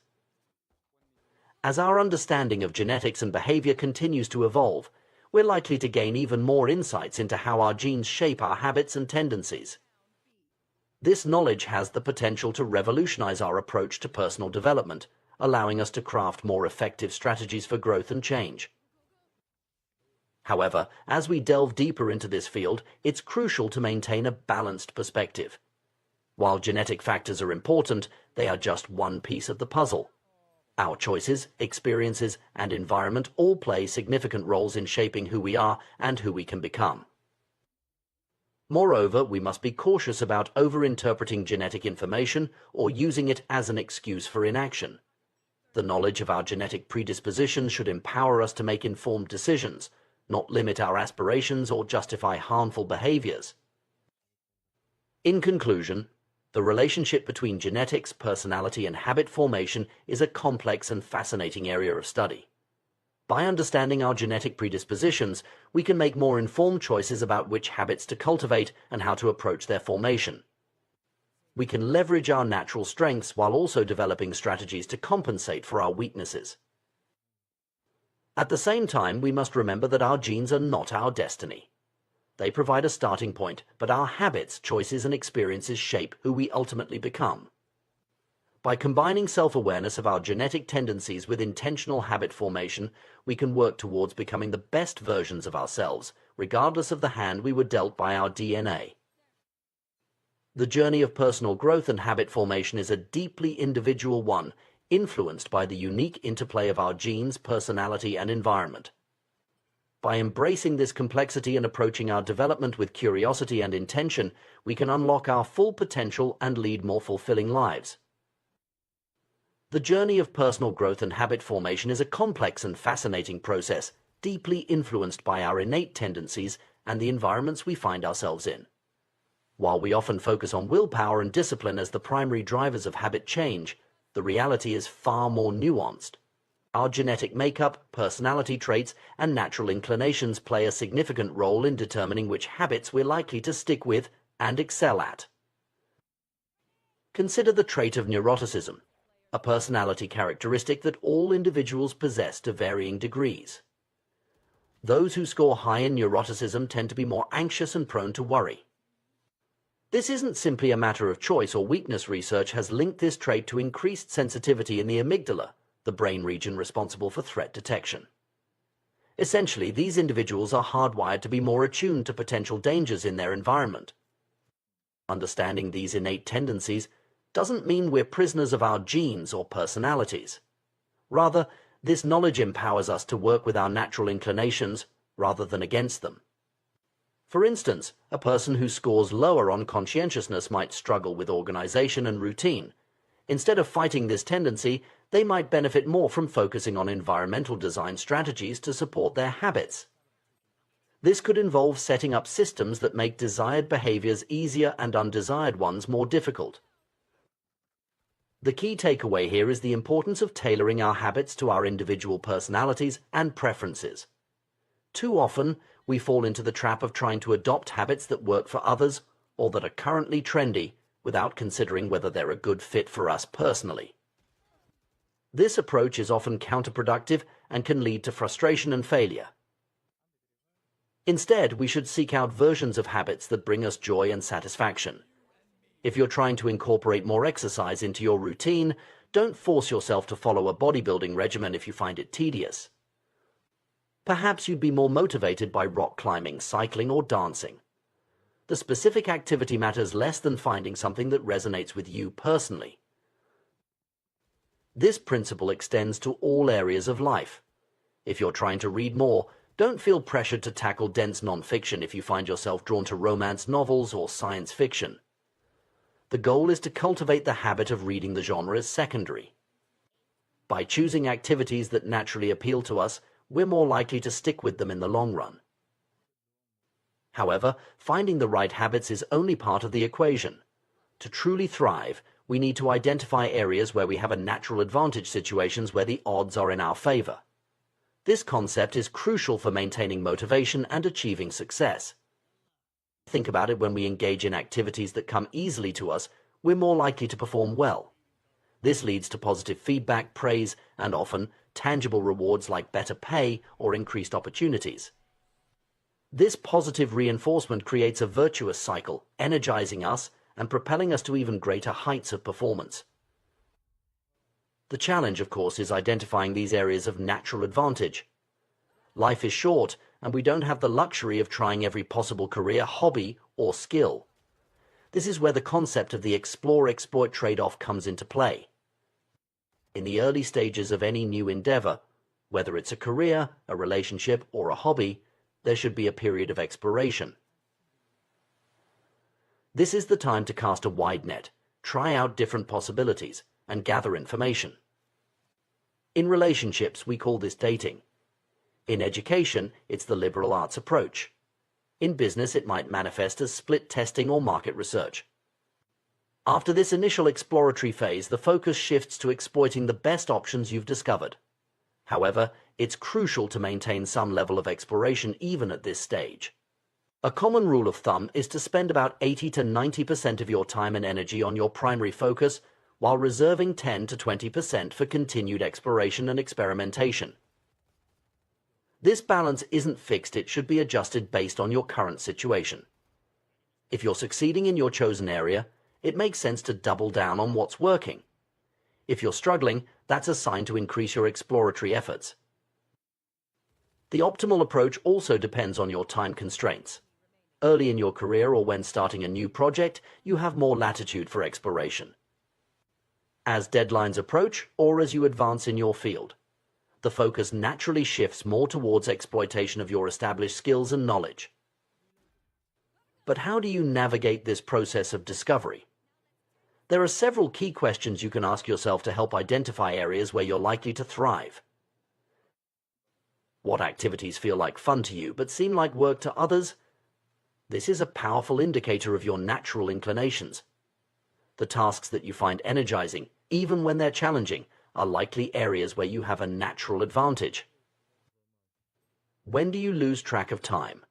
As our understanding of genetics and behavior continues to evolve, we're likely to gain even more insights into how our genes shape our habits and tendencies. This knowledge has the potential to revolutionize our approach to personal development, allowing us to craft more effective strategies for growth and change. However, as we delve deeper into this field, it's crucial to maintain a balanced perspective. While genetic factors are important, they are just one piece of the puzzle. Our choices, experiences, and environment all play significant roles in shaping who we are and who we can become. Moreover, we must be cautious about over-interpreting genetic information or using it as an excuse for inaction. The knowledge of our genetic predispositions should empower us to make informed decisions, not limit our aspirations or justify harmful behaviors. In conclusion, the relationship between genetics, personality, and habit formation is a complex and fascinating area of study. By understanding our genetic predispositions, we can make more informed choices about which habits to cultivate and how to approach their formation. We can leverage our natural strengths while also developing strategies to compensate for our weaknesses. At the same time, we must remember that our genes are not our destiny. They provide a starting point, but our habits, choices, and experiences shape who we ultimately become. By combining self-awareness of our genetic tendencies with intentional habit formation, we can work towards becoming the best versions of ourselves, regardless of the hand we were dealt by our DNA. The journey of personal growth and habit formation is a deeply individual one, influenced by the unique interplay of our genes, personality, and environment. By embracing this complexity and approaching our development with curiosity and intention, we can unlock our full potential and lead more fulfilling lives. The journey of personal growth and habit formation is a complex and fascinating process, deeply influenced by our innate tendencies and the environments we find ourselves in. While we often focus on willpower and discipline as the primary drivers of habit change, the reality is far more nuanced. Our genetic makeup, personality traits, and natural inclinations play a significant role in determining which habits we're likely to stick with and excel at. Consider the trait of neuroticism, a personality characteristic that all individuals possess to varying degrees. Those who score high in neuroticism tend to be more anxious and prone to worry. This isn't simply a matter of choice or weakness. Research has linked this trait to increased sensitivity in the amygdala, the brain region responsible for threat detection. Essentially, these individuals are hardwired to be more attuned to potential dangers in their environment. Understanding these innate tendencies doesn't mean we're prisoners of our genes or personalities. Rather, this knowledge empowers us to work with our natural inclinations rather than against them. For instance, a person who scores lower on conscientiousness might struggle with organization and routine. Instead of fighting this tendency, they might benefit more from focusing on environmental design strategies to support their habits. This could involve setting up systems that make desired behaviors easier and undesired ones more difficult. The key takeaway here is the importance of tailoring our habits to our individual personalities and preferences. Too often, we fall into the trap of trying to adopt habits that work for others or that are currently trendy without considering whether they're a good fit for us personally. This approach is often counterproductive and can lead to frustration and failure. Instead, we should seek out versions of habits that bring us joy and satisfaction. If you're trying to incorporate more exercise into your routine, don't force yourself to follow a bodybuilding regimen if you find it tedious. Perhaps you'd be more motivated by rock climbing, cycling, or dancing. The specific activity matters less than finding something that resonates with you personally. This principle extends to all areas of life. If you're trying to read more, don't feel pressured to tackle dense non-fiction if you find yourself drawn to romance novels or science fiction. The goal is to cultivate the habit of reading the genre as secondary. By choosing activities that naturally appeal to us, we're more likely to stick with them in the long run. However, finding the right habits is only part of the equation. To truly thrive, we need to identify areas where we have a natural advantage, situations where the odds are in our favor. This concept is crucial for maintaining motivation and achieving success. Think about it: when we engage in activities that come easily to us, we're more likely to perform well. This leads to positive feedback, praise, and often tangible rewards like better pay or increased opportunities. This positive reinforcement creates a virtuous cycle, energizing us and propelling us to even greater heights of performance. The challenge, of course, is identifying these areas of natural advantage. Life is short, and we don't have the luxury of trying every possible career, hobby, or skill. This is where the concept of the explore-exploit trade-off comes into play. In the early stages of any new endeavor, whether it's a career, a relationship, or a hobby, there should be a period of exploration. This is the time to cast a wide net, try out different possibilities, and gather information. In relationships, we call this dating. In education, it's the liberal arts approach. In business, it might manifest as split testing or market research. After this initial exploratory phase, the focus shifts to exploiting the best options you've discovered. However, it's crucial to maintain some level of exploration even at this stage. A common rule of thumb is to spend about 80 to 90% of your time and energy on your primary focus, while reserving 10 to 20% for continued exploration and experimentation. This balance isn't fixed, it should be adjusted based on your current situation. If you're succeeding in your chosen area, it makes sense to double down on what's working. If you're struggling, that's a sign to increase your exploratory efforts. The optimal approach also depends on your time constraints. Early in your career or when starting a new project, you have more latitude for exploration. As deadlines approach or as you advance in your field, the focus naturally shifts more towards exploitation of your established skills and knowledge. But how do you navigate this process of discovery? There are several key questions you can ask yourself to help identify areas where you're likely to thrive. What activities feel like fun to you but seem like work to others? This is a powerful indicator of your natural inclinations. The tasks that you find energizing, even when they're challenging, are likely areas where you have a natural advantage. When do you lose track of time?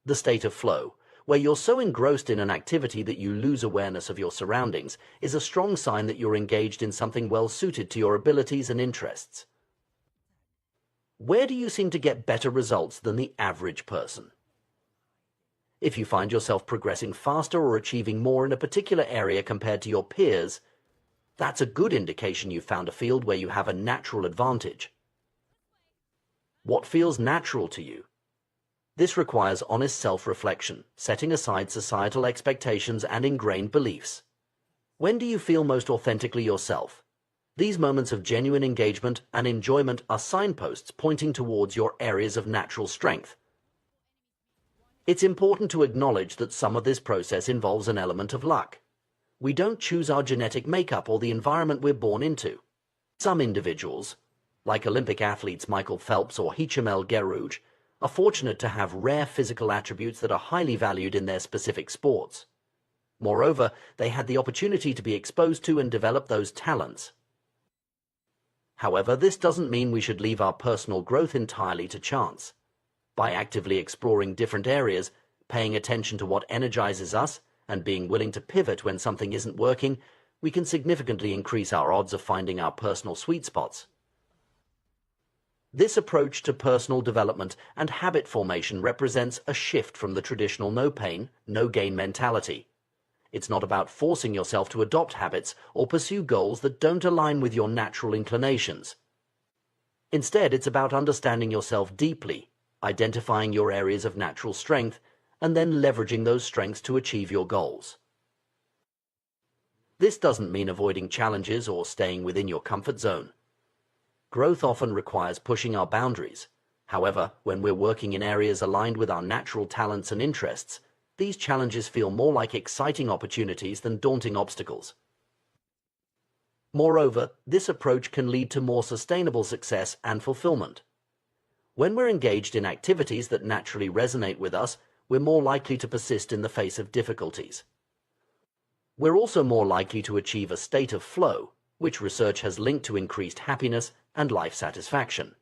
The state of flow, where you're so engrossed in an activity that you lose awareness of your surroundings, is a strong sign that you're engaged in something well suited to your abilities and interests. Where do you seem to get better results than the average person? If you find yourself progressing faster or achieving more in a particular area compared to your peers, that's a good indication you've found a field where you have a natural advantage. What feels natural to you? This requires honest self-reflection, setting aside societal expectations and ingrained beliefs. When do you feel most authentically yourself? These moments of genuine engagement and enjoyment are signposts pointing towards your areas of natural strength. It's important to acknowledge that some of this process involves an element of luck. We don't choose our genetic makeup or the environment we're born into. Some individuals, like Olympic athletes Michael Phelps or Hicham Gerouge, are fortunate to have rare physical attributes that are highly valued in their specific sports. Moreover, they had the opportunity to be exposed to and develop those talents. However, this doesn't mean we should leave our personal growth entirely to chance. By actively exploring different areas, paying attention to what energizes us, and being willing to pivot when something isn't working, we can significantly increase our odds of finding our personal sweet spots. This approach to personal development and habit formation represents a shift from the traditional no pain, no gain mentality. It's not about forcing yourself to adopt habits or pursue goals that don't align with your natural inclinations. Instead, it's about understanding yourself deeply, identifying your areas of natural strength, and then leveraging those strengths to achieve your goals. This doesn't mean avoiding challenges or staying within your comfort zone. Growth often requires pushing our boundaries. However, when we're working in areas aligned with our natural talents and interests, these challenges feel more like exciting opportunities than daunting obstacles. Moreover, this approach can lead to more sustainable success and fulfillment. When we're engaged in activities that naturally resonate with us, we're more likely to persist in the face of difficulties. We're also more likely to achieve a state of flow, which research has linked to increased happiness and life satisfaction.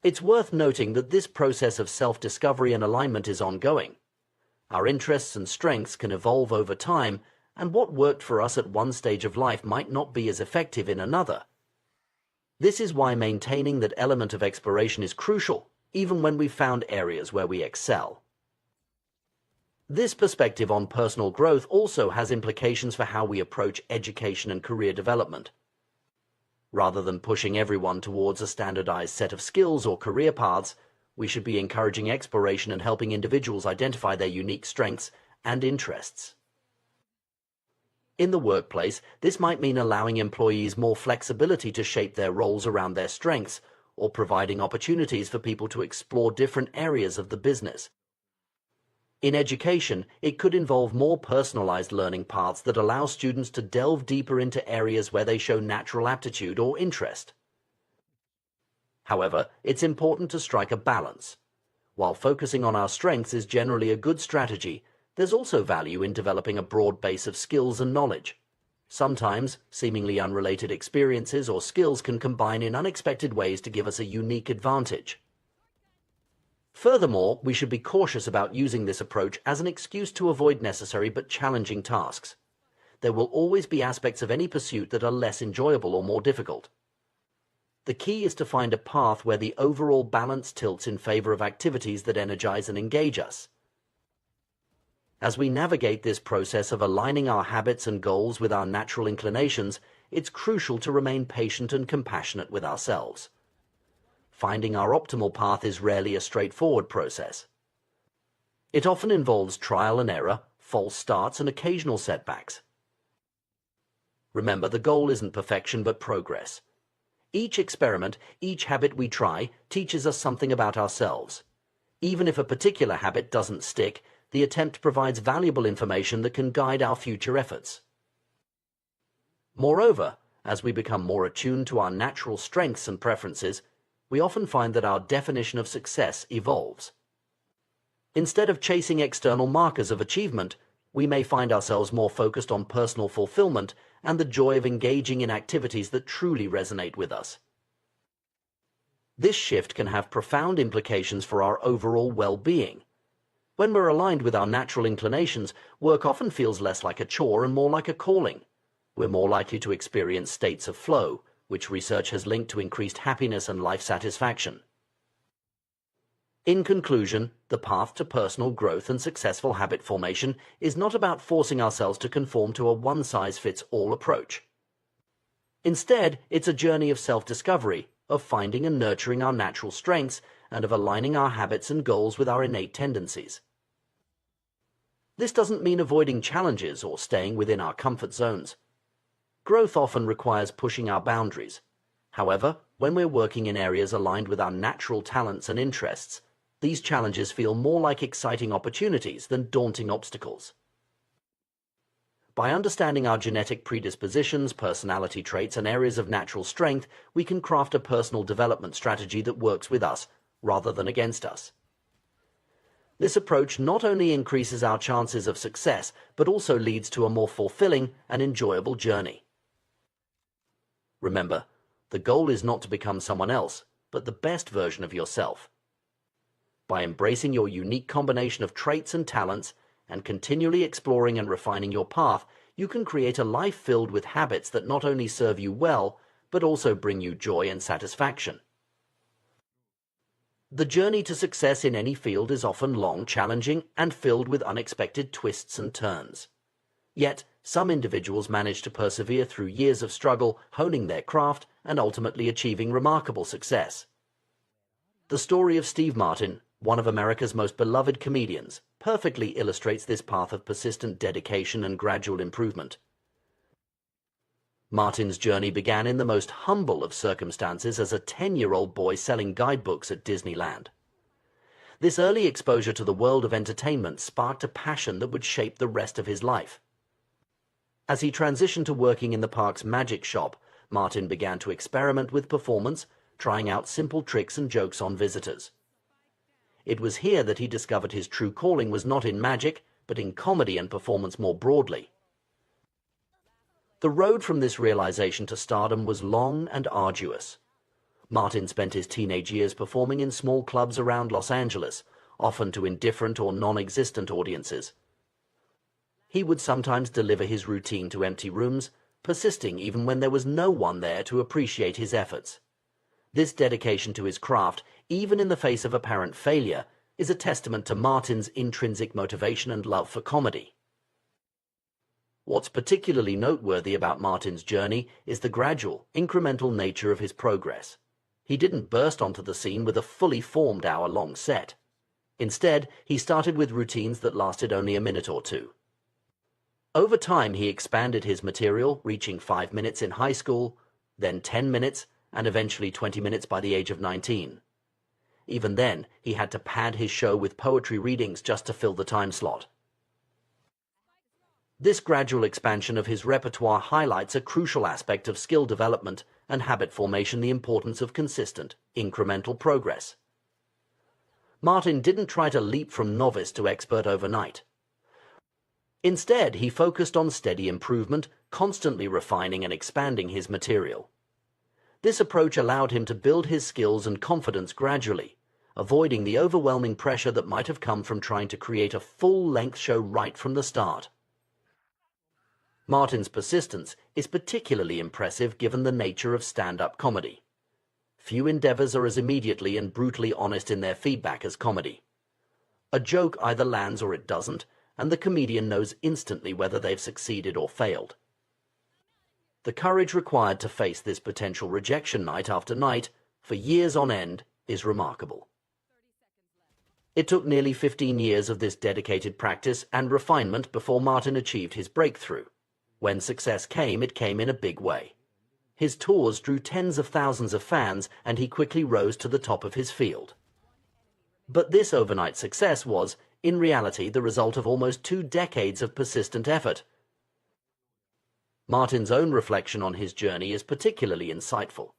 It's worth noting that this process of self-discovery and alignment is ongoing. Our interests and strengths can evolve over time, and what worked for us at one stage of life might not be as effective in another. This is why maintaining that element of exploration is crucial, even when we've found areas where we excel. This perspective on personal growth also has implications for how we approach education and career development. Rather than pushing everyone towards a standardized set of skills or career paths, we should be encouraging exploration and helping individuals identify their unique strengths and interests. In the workplace, this might mean allowing employees more flexibility to shape their roles around their strengths, or providing opportunities for people to explore different areas of the business. In education, it could involve more personalized learning paths that allow students to delve deeper into areas where they show natural aptitude or interest. However, it's important to strike a balance. While focusing on our strengths is generally a good strategy, there's also value in developing a broad base of skills and knowledge. Sometimes, seemingly unrelated experiences or skills can combine in unexpected ways to give us a unique advantage. Furthermore, we should be cautious about using this approach as an excuse to avoid necessary but challenging tasks. There will always be aspects of any pursuit that are less enjoyable or more difficult. The key is to find a path where the overall balance tilts in favor of activities that energize and engage us. As we navigate this process of aligning our habits and goals with our natural inclinations, it's crucial to remain patient and compassionate with ourselves. Finding our optimal path is rarely a straightforward process. It often involves trial and error, false starts, and occasional setbacks. Remember, the goal isn't perfection but progress. Each experiment, each habit we try, teaches us something about ourselves. Even if a particular habit doesn't stick, the attempt provides valuable information that can guide our future efforts. Moreover, as we become more attuned to our natural strengths and preferences, we often find that our definition of success evolves. Instead of chasing external markers of achievement, we may find ourselves more focused on personal fulfillment and the joy of engaging in activities that truly resonate with us. This shift can have profound implications for our overall well-being. When we're aligned with our natural inclinations, work often feels less like a chore and more like a calling. We're more likely to experience states of flow, which research has linked to increased happiness and life satisfaction. In conclusion, the path to personal growth and successful habit formation is not about forcing ourselves to conform to a one-size-fits-all approach. Instead, it's a journey of self-discovery, of finding and nurturing our natural strengths, and of aligning our habits and goals with our innate tendencies. This doesn't mean avoiding challenges or staying within our comfort zones. Growth often requires pushing our boundaries. However, when we're working in areas aligned with our natural talents and interests, these challenges feel more like exciting opportunities than daunting obstacles. By understanding our genetic predispositions, personality traits, and areas of natural strength, we can craft a personal development strategy that works with us rather than against us. This approach not only increases our chances of success, but also leads to a more fulfilling and enjoyable journey. Remember, the goal is not to become someone else, but the best version of yourself. By embracing your unique combination of traits and talents, and continually exploring and refining your path, you can create a life filled with habits that not only serve you well, but also bring you joy and satisfaction. The journey to success in any field is often long, challenging, and filled with unexpected twists and turns. Yet, some individuals manage to persevere through years of struggle, honing their craft, and ultimately achieving remarkable success. The story of Steve Martin, one of America's most beloved comedians, perfectly illustrates this path of persistent dedication and gradual improvement. Martin's journey began in the most humble of circumstances as a 10-year-old boy selling guidebooks at Disneyland. This early exposure to the world of entertainment sparked a passion that would shape the rest of his life. As he transitioned to working in the park's magic shop, Martin began to experiment with performance, trying out simple tricks and jokes on visitors. It was here that he discovered his true calling was not in magic, but in comedy and performance more broadly. The road from this realization to stardom was long and arduous. Martin spent his teenage years performing in small clubs around Los Angeles, often to indifferent or non-existent audiences. He would sometimes deliver his routine to empty rooms, persisting even when there was no one there to appreciate his efforts. This dedication to his craft, even in the face of apparent failure, is a testament to Martin's intrinsic motivation and love for comedy. What's particularly noteworthy about Martin's journey is the gradual, incremental nature of his progress. He didn't burst onto the scene with a fully formed hour-long set. Instead, he started with routines that lasted only a minute or two. Over time, he expanded his material, reaching 5 minutes in high school, then 10 minutes, and eventually 20 minutes by the age of 19. Even then, he had to pad his show with poetry readings just to fill the time slot. This gradual expansion of his repertoire highlights a crucial aspect of skill development and habit formation: the importance of consistent, incremental progress. Martin didn't try to leap from novice to expert overnight. Instead, he focused on steady improvement, constantly refining and expanding his material. This approach allowed him to build his skills and confidence gradually, avoiding the overwhelming pressure that might have come from trying to create a full-length show right from the start. Martin's persistence is particularly impressive given the nature of stand-up comedy. Few endeavors are as immediately and brutally honest in their feedback as comedy. A joke either lands or it doesn't, and the comedian knows instantly whether they've succeeded or failed. The courage required to face this potential rejection night after night, for years on end, is remarkable. It took nearly 15 years of this dedicated practice and refinement before Martin achieved his breakthrough. When success came, it came in a big way. His tours drew tens of thousands of fans, and he quickly rose to the top of his field. But this overnight success was, in reality, the result of almost 2 decades of persistent effort. Martin's own reflection on his journey is particularly insightful.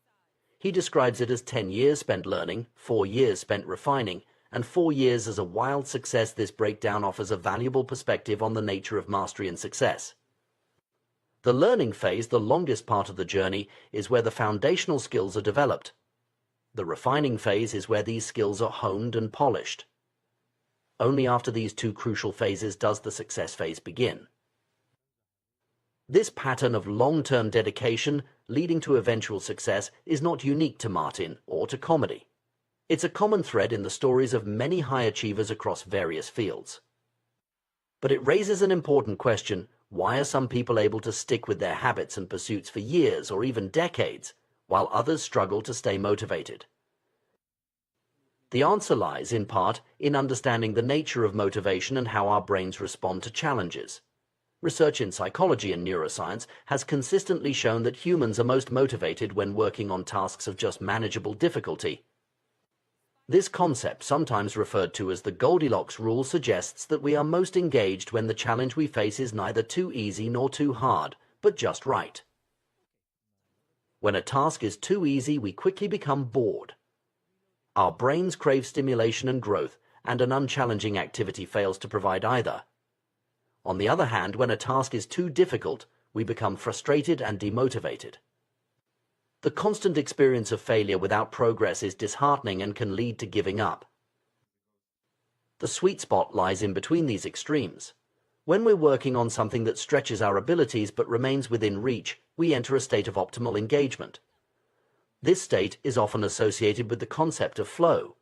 He describes it as 10 years spent learning, 4 years spent refining, and 4 years as a wild success. This breakdown offers a valuable perspective on the nature of mastery and success. The learning phase, the longest part of the journey, is where the foundational skills are developed. The refining phase is where these skills are honed and polished. Only after these 2 crucial phases does the success phase begin. This pattern of long-term dedication leading to eventual success is not unique to Martin or to comedy. It's a common thread in the stories of many high achievers across various fields. But it raises an important question: why are some people able to stick with their habits and pursuits for years or even decades, while others struggle to stay motivated? The answer lies, in part, in understanding the nature of motivation and how our brains respond to challenges. Research in psychology and neuroscience has consistently shown that humans are most motivated when working on tasks of just manageable difficulty. This concept, sometimes referred to as the Goldilocks rule, suggests that we are most engaged when the challenge we face is neither too easy nor too hard, but just right. When a task is too easy, we quickly become bored. Our brains crave stimulation and growth, and an unchallenging activity fails to provide either. On the other hand, when a task is too difficult, we become frustrated and demotivated. The constant experience of failure without progress is disheartening and can lead to giving up. The sweet spot lies in between these extremes. When we're working on something that stretches our abilities but remains within reach, we enter a state of optimal engagement. This state is often associated with the concept of flow,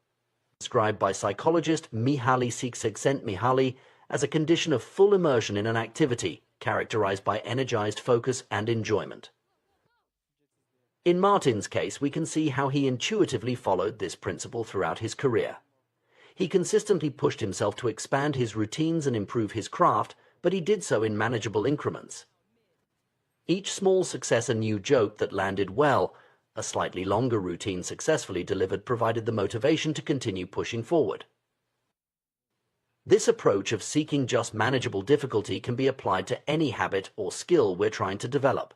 described by psychologist Mihaly Csikszentmihalyi as a condition of full immersion in an activity characterized by energized focus and enjoyment. In Martin's case, we can see how he intuitively followed this principle throughout his career. He consistently pushed himself to expand his routines and improve his craft, but he did so in manageable increments. Each small success a new joke that landed well, a slightly longer routine successfully delivered, provided the motivation to continue pushing forward. This approach of seeking just manageable difficulty can be applied to any habit or skill we're trying to develop.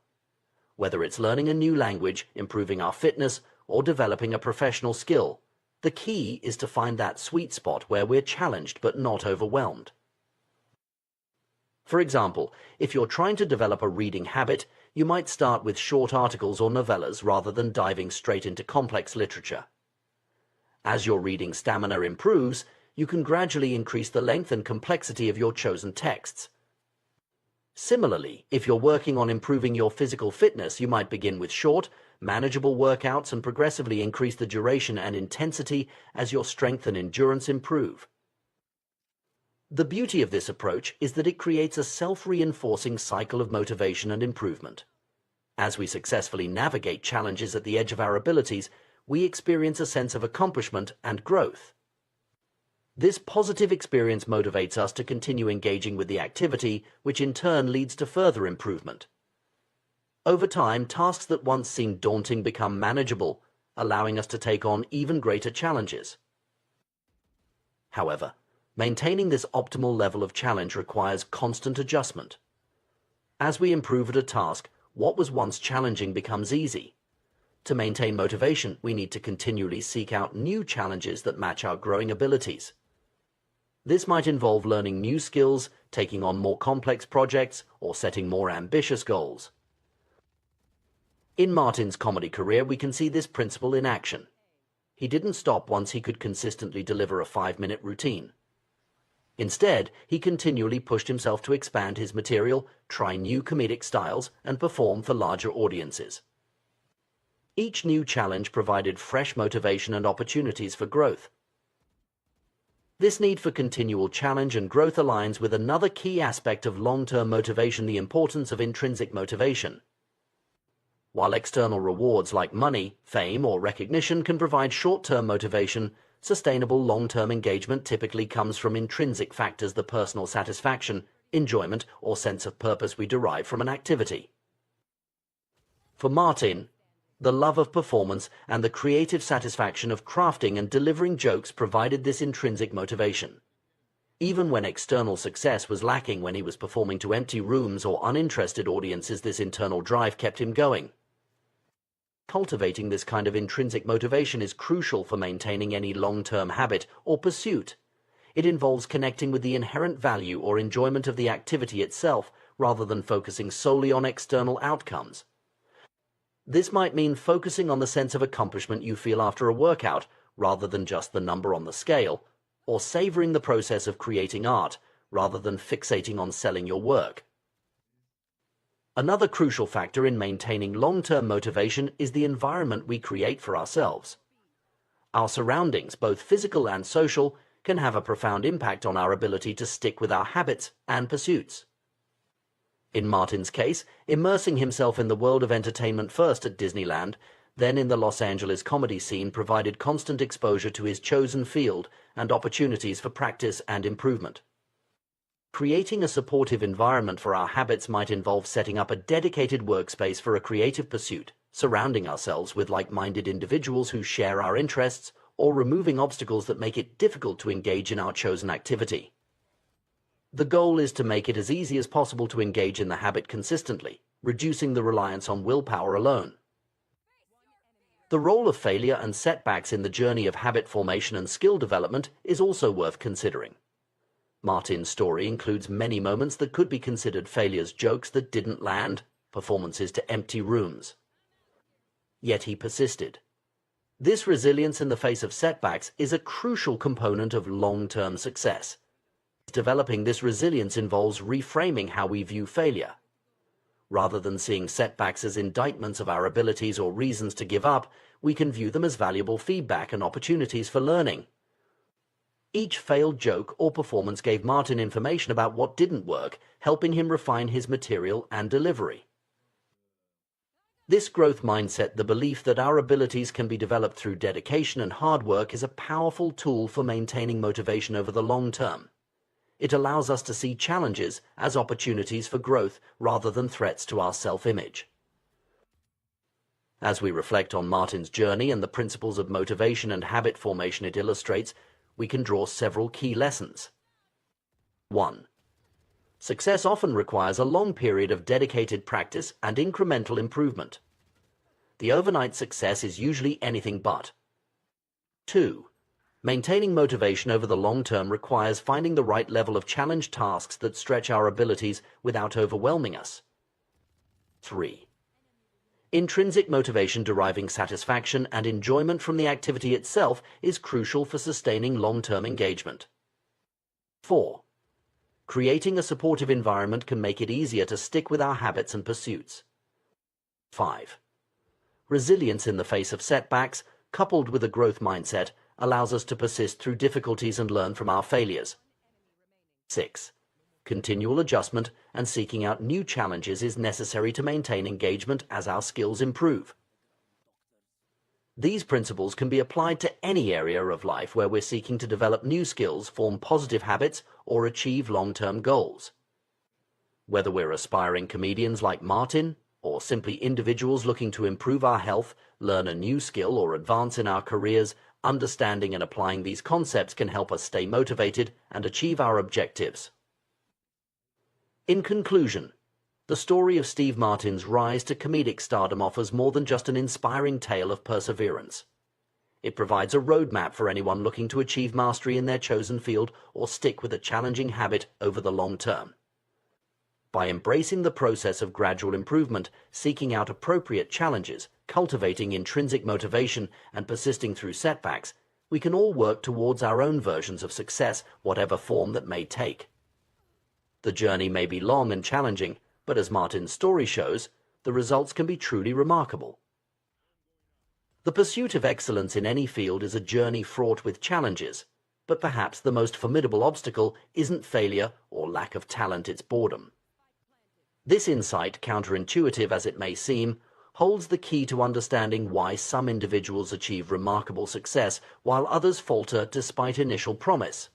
Whether it's learning a new language, improving our fitness, or developing a professional skill, the key is to find that sweet spot where we're challenged but not overwhelmed. For example, if you're trying to develop a reading habit, you might start with short articles or novellas rather than diving straight into complex literature. As your reading stamina improves, you can gradually increase the length and complexity of your chosen texts. Similarly, if you're working on improving your physical fitness, you might begin with short, manageable workouts, and progressively increase the duration and intensity as your strength and endurance improve. The beauty of this approach is that it creates a self-reinforcing cycle of motivation and improvement. As we successfully navigate challenges at the edge of our abilities, we experience a sense of accomplishment and growth. This positive experience motivates us to continue engaging with the activity, which in turn leads to further improvement. Over time, tasks that once seemed daunting become manageable, allowing us to take on even greater challenges. However, maintaining this optimal level of challenge requires constant adjustment. As we improve at a task, what was once challenging becomes easy. To maintain motivation, we need to continually seek out new challenges that match our growing abilities. This might involve learning new skills, taking on more complex projects, or setting more ambitious goals. In Martin's comedy career, we can see this principle in action. He didn't stop once he could consistently deliver a 5-minute routine. Instead, he continually pushed himself to expand his material, try new comedic styles, and perform for larger audiences. Each new challenge provided fresh motivation and opportunities for growth. This need for continual challenge and growth aligns with another key aspect of long-term motivation: the importance of intrinsic motivation. While external rewards like money, fame, or recognition can provide short-term motivation, sustainable long-term engagement typically comes from intrinsic factors: the personal satisfaction, enjoyment, or sense of purpose we derive from an activity. For Martin, the love of performance and the creative satisfaction of crafting and delivering jokes provided this intrinsic motivation. Even when external success was lacking, when he was performing to empty rooms or uninterested audiences, this internal drive kept him going. Cultivating this kind of intrinsic motivation is crucial for maintaining any long-term habit or pursuit. It involves connecting with the inherent value or enjoyment of the activity itself, rather than focusing solely on external outcomes. This might mean focusing on the sense of accomplishment you feel after a workout, rather than just the number on the scale, or savoring the process of creating art, rather than fixating on selling your work. Another crucial factor in maintaining long-term motivation is the environment we create for ourselves. Our surroundings, both physical and social, can have a profound impact on our ability to stick with our habits and pursuits. In Martin's case, immersing himself in the world of entertainment, first at Disneyland, then in the Los Angeles comedy scene, provided constant exposure to his chosen field and opportunities for practice and improvement. Creating a supportive environment for our habits might involve setting up a dedicated workspace for a creative pursuit, surrounding ourselves with like-minded individuals who share our interests, or removing obstacles that make it difficult to engage in our chosen activity. The goal is to make it as easy as possible to engage in the habit consistently, reducing the reliance on willpower alone. The role of failure and setbacks in the journey of habit formation and skill development is also worth considering. Martin's story includes many moments that could be considered failures: jokes that didn't land, performances to empty rooms. Yet he persisted. This resilience in the face of setbacks is a crucial component of long-term success. Developing this resilience involves reframing how we view failure. Rather than seeing setbacks as indictments of our abilities or reasons to give up, we can view them as valuable feedback and opportunities for learning. Each failed joke or performance gave Martin information about what didn't work, helping him refine his material and delivery. This growth mindset, the belief that our abilities can be developed through dedication and hard work, is a powerful tool for maintaining motivation over the long term. It allows us to see challenges as opportunities for growth rather than threats to our self-image. As we reflect on Martin's journey and the principles of motivation and habit formation it illustrates, we can draw several key lessons. 1. Success often requires a long period of dedicated practice and incremental improvement. The overnight success is usually anything but. 2. Maintaining motivation over the long term requires finding the right level of challenge tasks that stretch our abilities without overwhelming us. 3. Intrinsic motivation, deriving satisfaction and enjoyment from the activity itself, is crucial for sustaining long-term engagement. 4. Creating a supportive environment can make it easier to stick with our habits and pursuits. 5. Resilience in the face of setbacks, coupled with a growth mindset, allows us to persist through difficulties and learn from our failures. 6. Continual adjustment and seeking out new challenges is necessary to maintain engagement as our skills improve. These principles can be applied to any area of life where we're seeking to develop new skills, form positive habits, or achieve long-term goals. Whether we're aspiring comedians like Martin, or simply individuals looking to improve our health, learn a new skill, or advance in our careers, understanding and applying these concepts can help us stay motivated and achieve our objectives. In conclusion, the story of Steve Martin's rise to comedic stardom offers more than just an inspiring tale of perseverance. It provides a roadmap for anyone looking to achieve mastery in their chosen field or stick with a challenging habit over the long term. By embracing the process of gradual improvement, seeking out appropriate challenges, cultivating intrinsic motivation, and persisting through setbacks, we can all work towards our own versions of success, whatever form that may take. The journey may be long and challenging, but as Martin's story shows, the results can be truly remarkable. The pursuit of excellence in any field is a journey fraught with challenges, but perhaps the most formidable obstacle isn't failure or lack of talent, it's boredom. This insight, counterintuitive as it may seem, holds the key to understanding why some individuals achieve remarkable success while others falter despite initial promise.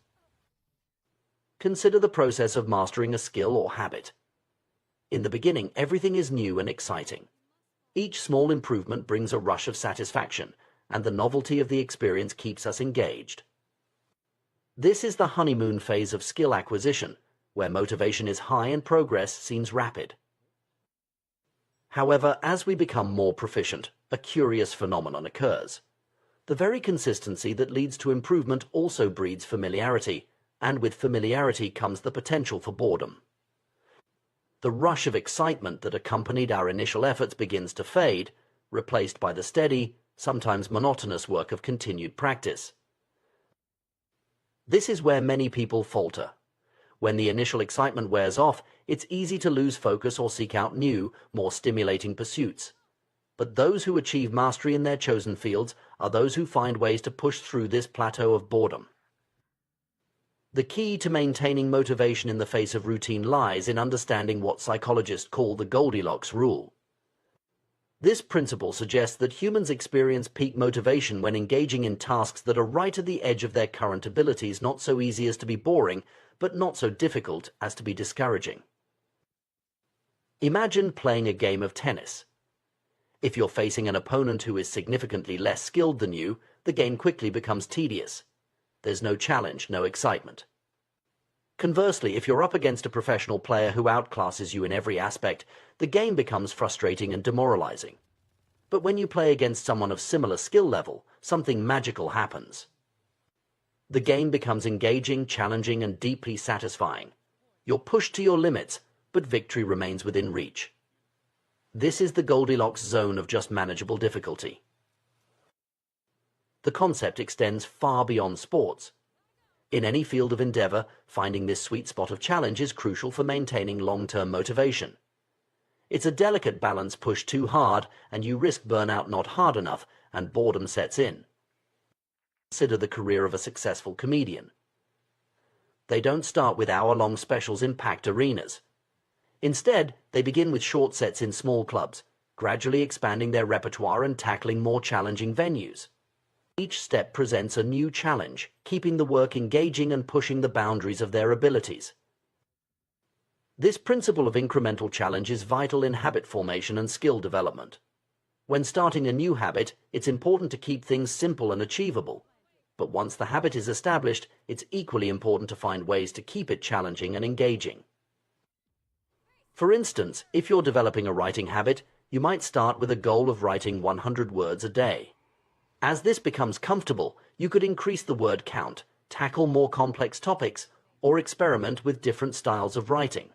Consider the process of mastering a skill or habit. In the beginning, everything is new and exciting. Each small improvement brings a rush of satisfaction, and the novelty of the experience keeps us engaged. This is the honeymoon phase of skill acquisition, where motivation is high and progress seems rapid. However, as we become more proficient, a curious phenomenon occurs. The very consistency that leads to improvement also breeds familiarity, and with familiarity comes the potential for boredom. The rush of excitement that accompanied our initial efforts begins to fade, replaced by the steady, sometimes monotonous work of continued practice. This is where many people falter. When the initial excitement wears off, it's easy to lose focus or seek out new, more stimulating pursuits. But those who achieve mastery in their chosen fields are those who find ways to push through this plateau of boredom. The key to maintaining motivation in the face of routine lies in understanding what psychologists call the Goldilocks rule. This principle suggests that humans experience peak motivation when engaging in tasks that are right at the edge of their current abilities, not so easy as to be boring, but not so difficult as to be discouraging. Imagine playing a game of tennis. If you're facing an opponent who is significantly less skilled than you, the game quickly becomes tedious. There's no challenge, no excitement. Conversely, if you're up against a professional player who outclasses you in every aspect, the game becomes frustrating and demoralizing. But when you play against someone of similar skill level, something magical happens. The game becomes engaging, challenging, and deeply satisfying. You're pushed to your limits, but victory remains within reach. This is the Goldilocks zone of just manageable difficulty. The concept extends far beyond sports. In any field of endeavor, finding this sweet spot of challenge is crucial for maintaining long-term motivation. It's a delicate balance. Pushed too hard, and you risk burnout; not hard enough, and boredom sets in. Consider the career of a successful comedian. They don't start with hour-long specials in packed arenas. Instead, they begin with short sets in small clubs, gradually expanding their repertoire and tackling more challenging venues. Each step presents a new challenge, keeping the work engaging and pushing the boundaries of their abilities. This principle of incremental challenge is vital in habit formation and skill development. When starting a new habit, it's important to keep things simple and achievable. But once the habit is established, it's equally important to find ways to keep it challenging and engaging. For instance, if you're developing a writing habit, you might start with a goal of writing 100 words a day. As this becomes comfortable, you could increase the word count, tackle more complex topics, or experiment with different styles of writing.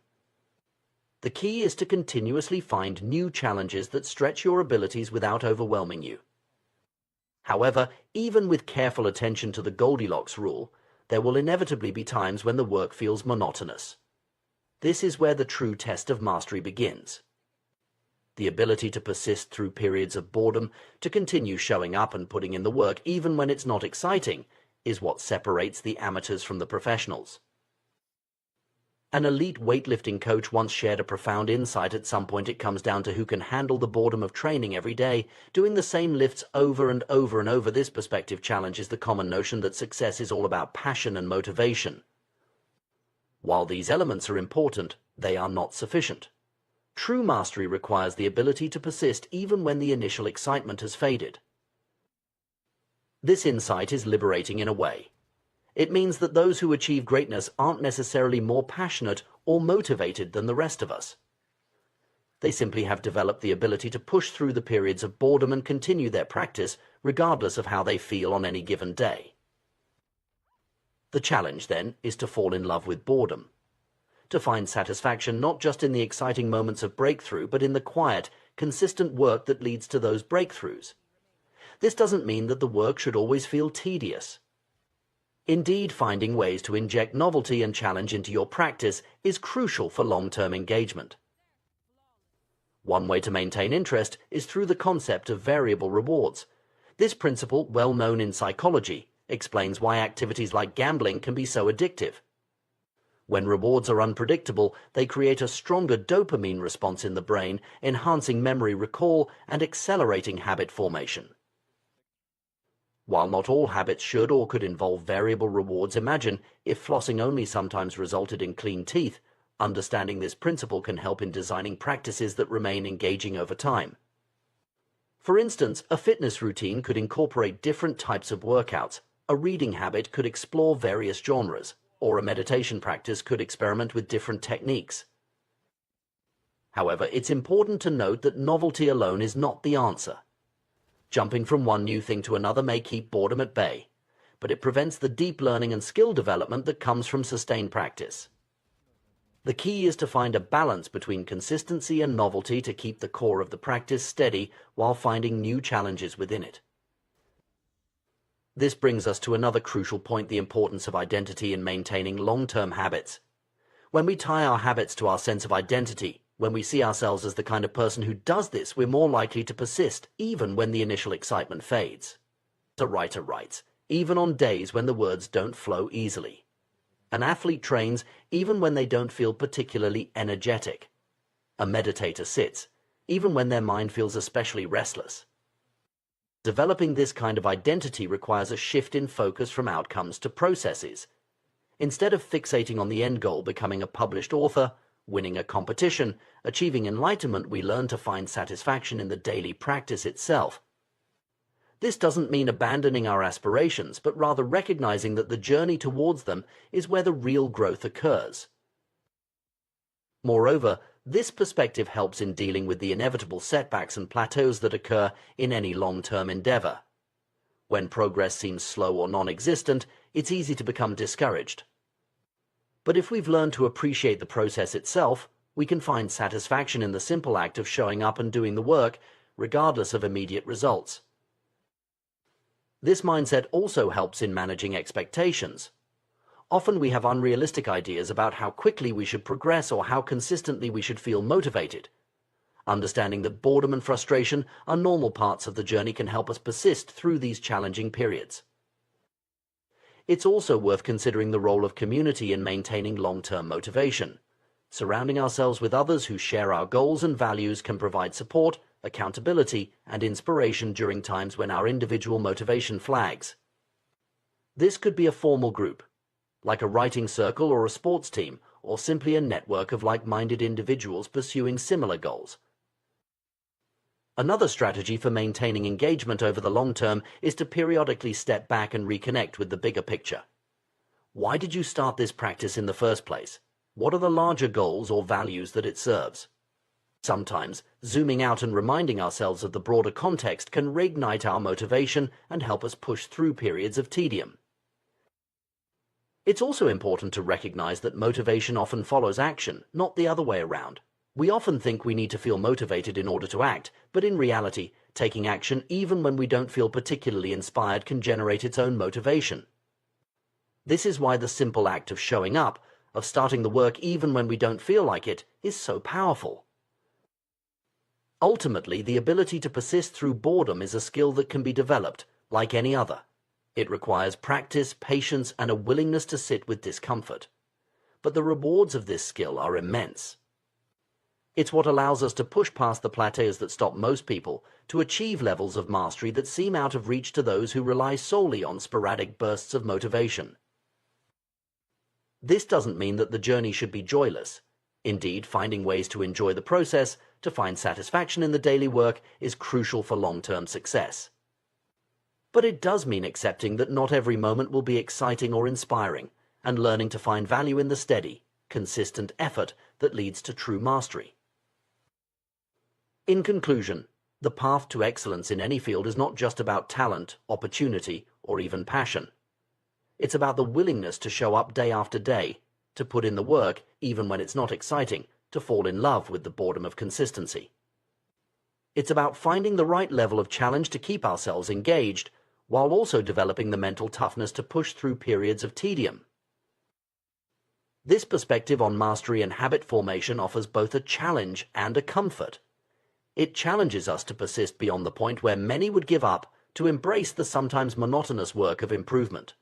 The key is to continuously find new challenges that stretch your abilities without overwhelming you. However, even with careful attention to the Goldilocks rule, there will inevitably be times when the work feels monotonous. This is where the true test of mastery begins. the ability to persist through periods of boredom, to continue showing up and putting in the work even when it's not exciting, is what separates the amateurs from the professionals. An elite weightlifting coach once shared a profound insight: at some point it comes down to who can handle the boredom of training every day, doing the same lifts over and over and over. This perspective challenges the common notion that success is all about passion and motivation. While these elements are important, they are not sufficient. True mastery requires the ability to persist even when the initial excitement has faded. This insight is liberating in a way. It means that those who achieve greatness aren't necessarily more passionate or motivated than the rest of us. They simply have developed the ability to push through the periods of boredom and continue their practice regardless of how they feel on any given day. The challenge, then, is to fall in love with boredom. To find satisfaction not just in the exciting moments of breakthrough, but in the quiet, consistent work that leads to those breakthroughs. This doesn't mean that the work should always feel tedious. Indeed, finding ways to inject novelty and challenge into your practice is crucial for long-term engagement. One way to maintain interest is through the concept of variable rewards. This principle, well known in psychology, explains why activities like gambling can be so addictive. When rewards are unpredictable, they create a stronger dopamine response in the brain, enhancing memory recall and accelerating habit formation. While not all habits should or could involve variable rewards, imagine if flossing only sometimes resulted in clean teeth. Understanding this principle can help in designing practices that remain engaging over time. For instance, a fitness routine could incorporate different types of workouts, a reading habit could explore various genres, or a meditation practice could experiment with different techniques. However, it's important to note that novelty alone is not the answer. Jumping from one new thing to another may keep boredom at bay, but it prevents the deep learning and skill development that comes from sustained practice. The key is to find a balance between consistency and novelty to keep the core of the practice steady while finding new challenges within it. This brings us to another crucial point: the importance of identity in maintaining long-term habits. When we tie our habits to our sense of identity, when we see ourselves as the kind of person who does this, we're more likely to persist, even when the initial excitement fades. A writer writes, even on days when the words don't flow easily. An athlete trains even when they don't feel particularly energetic. A meditator sits, even when their mind feels especially restless. Developing this kind of identity requires a shift in focus from outcomes to processes. Instead of fixating on the end goal, becoming a published author, winning a competition, achieving enlightenment, we learn to find satisfaction in the daily practice itself. This doesn't mean abandoning our aspirations, but rather recognizing that the journey towards them is where the real growth occurs. Moreover, this perspective helps in dealing with the inevitable setbacks and plateaus that occur in any long-term endeavor. When progress seems slow or non-existent, it's easy to become discouraged. But if we've learned to appreciate the process itself, we can find satisfaction in the simple act of showing up and doing the work, regardless of immediate results. This mindset also helps in managing expectations. Often we have unrealistic ideas about how quickly we should progress or how consistently we should feel motivated. Understanding that boredom and frustration are normal parts of the journey can help us persist through these challenging periods. It's also worth considering the role of community in maintaining long-term motivation. Surrounding ourselves with others who share our goals and values can provide support, accountability, and inspiration during times when our individual motivation flags. This could be a formal group, like a writing circle or a sports team, or simply a network of like-minded individuals pursuing similar goals. Another strategy for maintaining engagement over the long term is to periodically step back and reconnect with the bigger picture. Why did you start this practice in the first place? What are the larger goals or values that it serves? Sometimes, zooming out and reminding ourselves of the broader context can reignite our motivation and help us push through periods of tedium. It's also important to recognize that motivation often follows action, not the other way around. We often think we need to feel motivated in order to act, but in reality, taking action even when we don't feel particularly inspired can generate its own motivation. This is why the simple act of showing up, of starting the work even when we don't feel like it, is so powerful. Ultimately, the ability to persist through boredom is a skill that can be developed, like any other. It requires practice, patience, and a willingness to sit with discomfort. But the rewards of this skill are immense. It's what allows us to push past the plateaus that stop most people to achieve levels of mastery that seem out of reach to those who rely solely on sporadic bursts of motivation. This doesn't mean that the journey should be joyless. Indeed, finding ways to enjoy the process, to find satisfaction in the daily work, is crucial for long-term success. But it does mean accepting that not every moment will be exciting or inspiring, and learning to find value in the steady, consistent effort that leads to true mastery. In conclusion, the path to excellence in any field is not just about talent, opportunity, or even passion. It's about the willingness to show up day after day, to put in the work even when it's not exciting, to fall in love with the boredom of consistency. It's about finding the right level of challenge to keep ourselves engaged, while also developing the mental toughness to push through periods of tedium. This perspective on mastery and habit formation offers both a challenge and a comfort. It challenges us to persist beyond the point where many would give up, to embrace the sometimes monotonous work of improvement.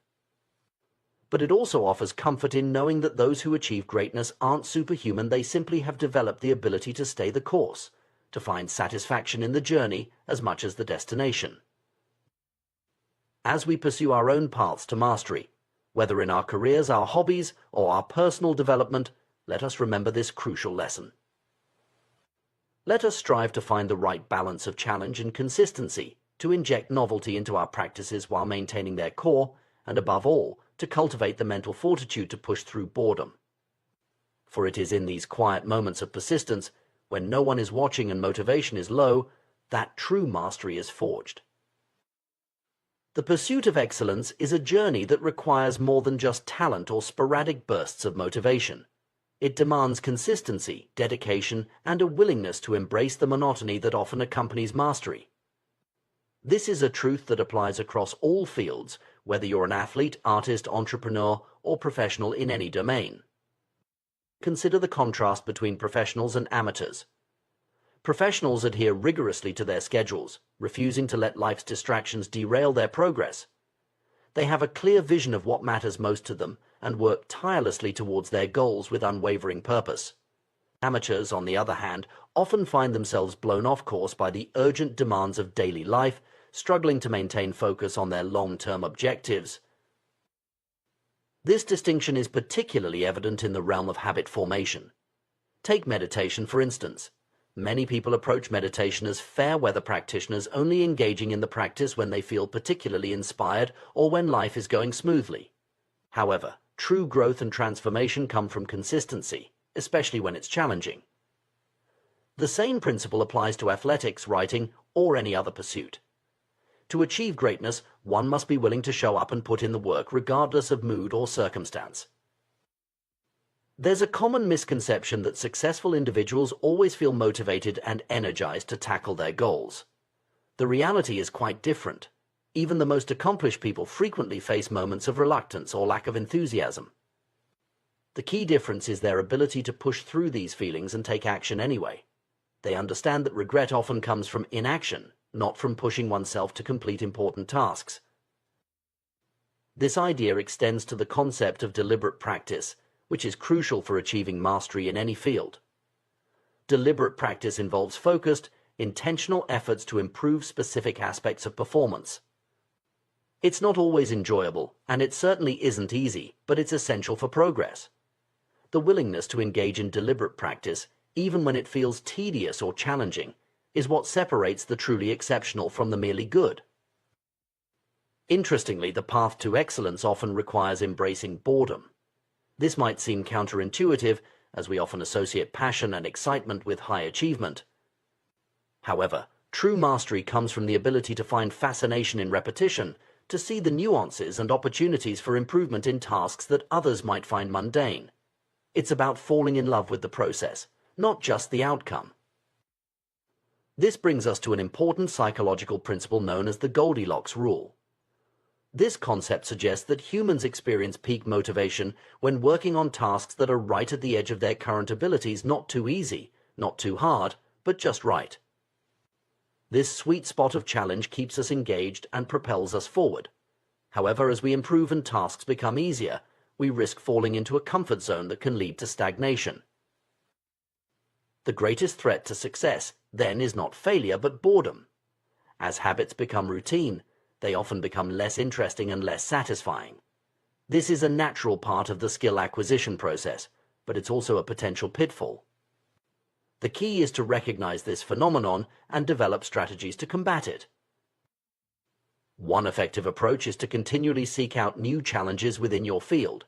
But it also offers comfort in knowing that those who achieve greatness aren't superhuman, they simply have developed the ability to stay the course, to find satisfaction in the journey as much as the destination. As we pursue our own paths to mastery, whether in our careers, our hobbies, or our personal development, let us remember this crucial lesson. Let us strive to find the right balance of challenge and consistency, to inject novelty into our practices while maintaining their core, and above all, to cultivate the mental fortitude to push through boredom. For it is in these quiet moments of persistence, when no one is watching and motivation is low, that true mastery is forged. The pursuit of excellence is a journey that requires more than just talent or sporadic bursts of motivation. It demands consistency, dedication, and a willingness to embrace the monotony that often accompanies mastery. This is a truth that applies across all fields, whether you're an athlete, artist, entrepreneur, or professional in any domain. Consider the contrast between professionals and amateurs. Professionals adhere rigorously to their schedules, refusing to let life's distractions derail their progress. They have a clear vision of what matters most to them and work tirelessly towards their goals with unwavering purpose. Amateurs, on the other hand, often find themselves blown off course by the urgent demands of daily life, struggling to maintain focus on their long-term objectives. This distinction is particularly evident in the realm of habit formation. Take meditation, for instance. Many people approach meditation as fair-weather practitioners, only engaging in the practice when they feel particularly inspired or when life is going smoothly. However, true growth and transformation come from consistency, especially when it's challenging. The same principle applies to athletics, writing, or any other pursuit. To achieve greatness, one must be willing to show up and put in the work regardless of mood or circumstance. There's a common misconception that successful individuals always feel motivated and energized to tackle their goals. The reality is quite different. Even the most accomplished people frequently face moments of reluctance or lack of enthusiasm. The key difference is their ability to push through these feelings and take action anyway. They understand that regret often comes from inaction, not from pushing oneself to complete important tasks. This idea extends to the concept of deliberate practice, which is crucial for achieving mastery in any field. Deliberate practice involves focused, intentional efforts to improve specific aspects of performance. It's not always enjoyable, and it certainly isn't easy, but it's essential for progress. The willingness to engage in deliberate practice, even when it feels tedious or challenging, is what separates the truly exceptional from the merely good. Interestingly, the path to excellence often requires embracing boredom. This might seem counterintuitive, as we often associate passion and excitement with high achievement. However, true mastery comes from the ability to find fascination in repetition, to see the nuances and opportunities for improvement in tasks that others might find mundane. It's about falling in love with the process, not just the outcome. This brings us to an important psychological principle known as the Goldilocks rule. This concept suggests that humans experience peak motivation when working on tasks that are right at the edge of their current abilities, not too easy, not too hard, but just right. This sweet spot of challenge keeps us engaged and propels us forward. However, as we improve and tasks become easier, we risk falling into a comfort zone that can lead to stagnation. The greatest threat to success, then, is not failure but boredom. As habits become routine, they often become less interesting and less satisfying. This is a natural part of the skill acquisition process, but it's also a potential pitfall. The key is to recognize this phenomenon and develop strategies to combat it. One effective approach is to continually seek out new challenges within your field.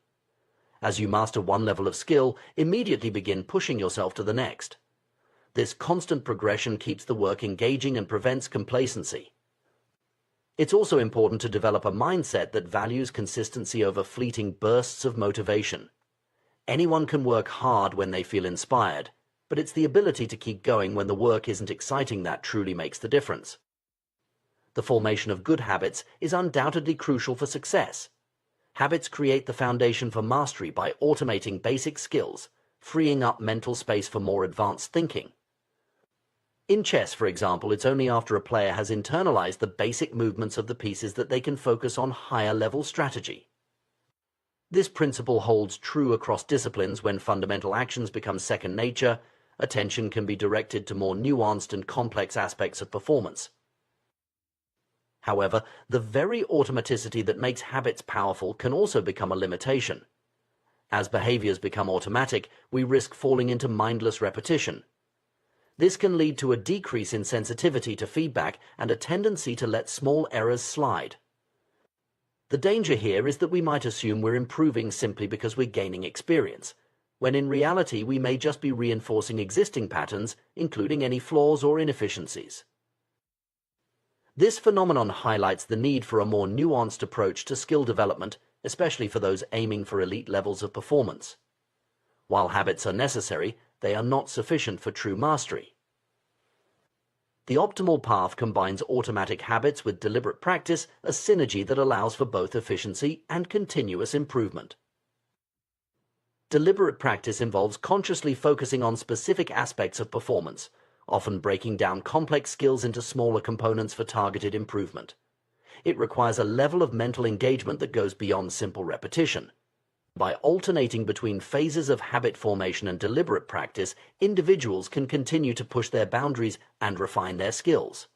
As you master one level of skill, immediately begin pushing yourself to the next. This constant progression keeps the work engaging and prevents complacency. It's also important to develop a mindset that values consistency over fleeting bursts of motivation. Anyone can work hard when they feel inspired, but it's the ability to keep going when the work isn't exciting that truly makes the difference. The formation of good habits is undoubtedly crucial for success. Habits create the foundation for mastery by automating basic skills, freeing up mental space for more advanced thinking. In chess, for example, it's only after a player has internalized the basic movements of the pieces that they can focus on higher-level strategy. This principle holds true across disciplines. When fundamental actions become second nature, attention can be directed to more nuanced and complex aspects of performance. However, the very automaticity that makes habits powerful can also become a limitation. As behaviors become automatic, we risk falling into mindless repetition. This can lead to a decrease in sensitivity to feedback and a tendency to let small errors slide. The danger here is that we might assume we're improving simply because we're gaining experience, when in reality we may just be reinforcing existing patterns, including any flaws or inefficiencies. This phenomenon highlights the need for a more nuanced approach to skill development, especially for those aiming for elite levels of performance. While habits are necessary, they are not sufficient for true mastery. The optimal path combines automatic habits with deliberate practice, a synergy that allows for both efficiency and continuous improvement. Deliberate practice involves consciously focusing on specific aspects of performance, often breaking down complex skills into smaller components for targeted improvement. It requires a level of mental engagement that goes beyond simple repetition. By alternating between phases of habit formation and deliberate practice, individuals can continue to push their boundaries and refine their skills.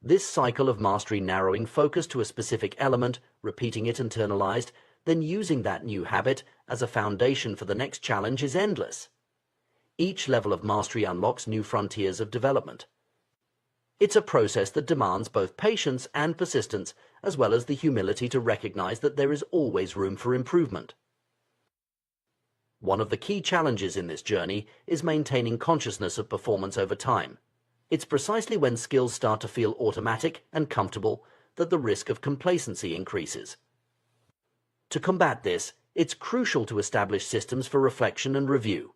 This cycle of mastery, narrowing focus to a specific element, repeating it internalized, then using that new habit as a foundation for the next challenge, is endless. Each level of mastery unlocks new frontiers of development. It's a process that demands both patience and persistence, as well as the humility to recognize that there is always room for improvement. One of the key challenges in this journey is maintaining consciousness of performance over time. It's precisely when skills start to feel automatic and comfortable that the risk of complacency increases. To combat this, it's crucial to establish systems for reflection and review.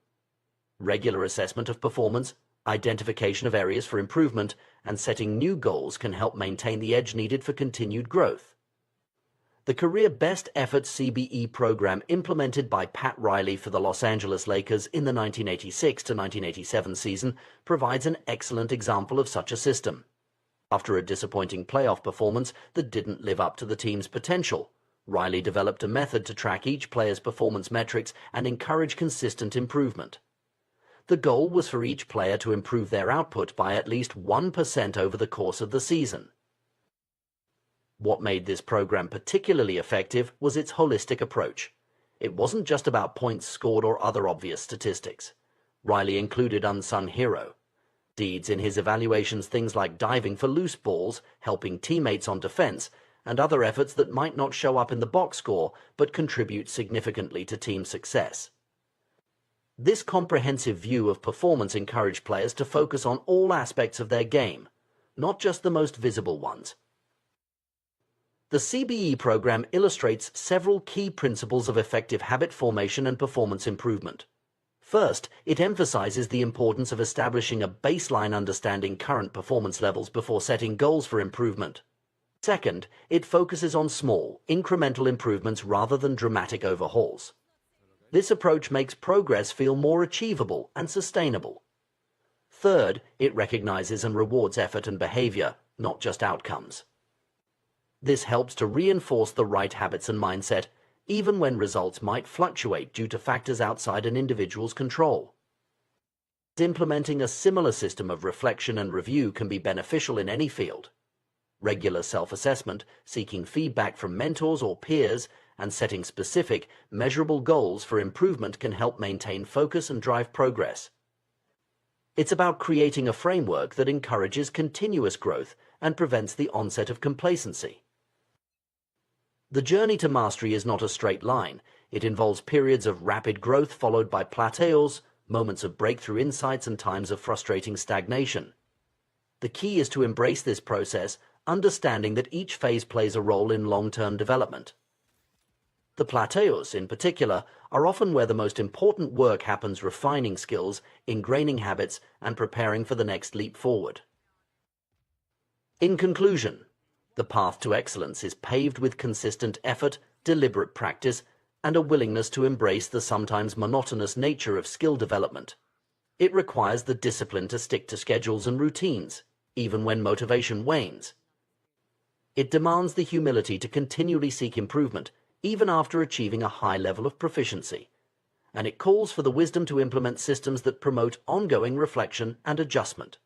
Regular assessment of performance, identification of areas for improvement, and setting new goals can help maintain the edge needed for continued growth. The Career Best Efforts CBE program implemented by Pat Riley for the Los Angeles Lakers in the 1986 to 1987 season provides an excellent example of such a system. After a disappointing playoff performance that didn't live up to the team's potential, Riley developed a method to track each player's performance metrics and encourage consistent improvement. The goal was for each player to improve their output by at least 1% over the course of the season. What made this program particularly effective was its holistic approach. It wasn't just about points scored or other obvious statistics. Riley included unsung hero deeds in his evaluations, things like diving for loose balls, helping teammates on defense, and other efforts that might not show up in the box score but contribute significantly to team success. This comprehensive view of performance encouraged players to focus on all aspects of their game, not just the most visible ones. The CBE program illustrates several key principles of effective habit formation and performance improvement. First, it emphasizes the importance of establishing a baseline understanding current performance levels before setting goals for improvement. Second, it focuses on small, incremental improvements rather than dramatic overhauls. This approach makes progress feel more achievable and sustainable. Third, it recognizes and rewards effort and behavior, not just outcomes. This helps to reinforce the right habits and mindset, even when results might fluctuate due to factors outside an individual's control. Implementing a similar system of reflection and review can be beneficial in any field. Regular self-assessment, seeking feedback from mentors or peers, and setting specific, measurable goals for improvement can help maintain focus and drive progress. It's about creating a framework that encourages continuous growth and prevents the onset of complacency. The journey to mastery is not a straight line. It involves periods of rapid growth followed by plateaus, moments of breakthrough insights, and times of frustrating stagnation. The key is to embrace this process, understanding that each phase plays a role in long-term development. The plateaus, in particular, are often where the most important work happens, refining skills, ingraining habits, and preparing for the next leap forward. In conclusion, the path to excellence is paved with consistent effort, deliberate practice, and a willingness to embrace the sometimes monotonous nature of skill development. It requires the discipline to stick to schedules and routines, even when motivation wanes. It demands the humility to continually seek improvement, even after achieving a high level of proficiency. And it calls for the wisdom to implement systems that promote ongoing reflection and adjustment.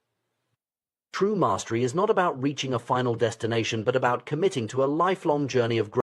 True mastery is not about reaching a final destination, but about committing to a lifelong journey of growth.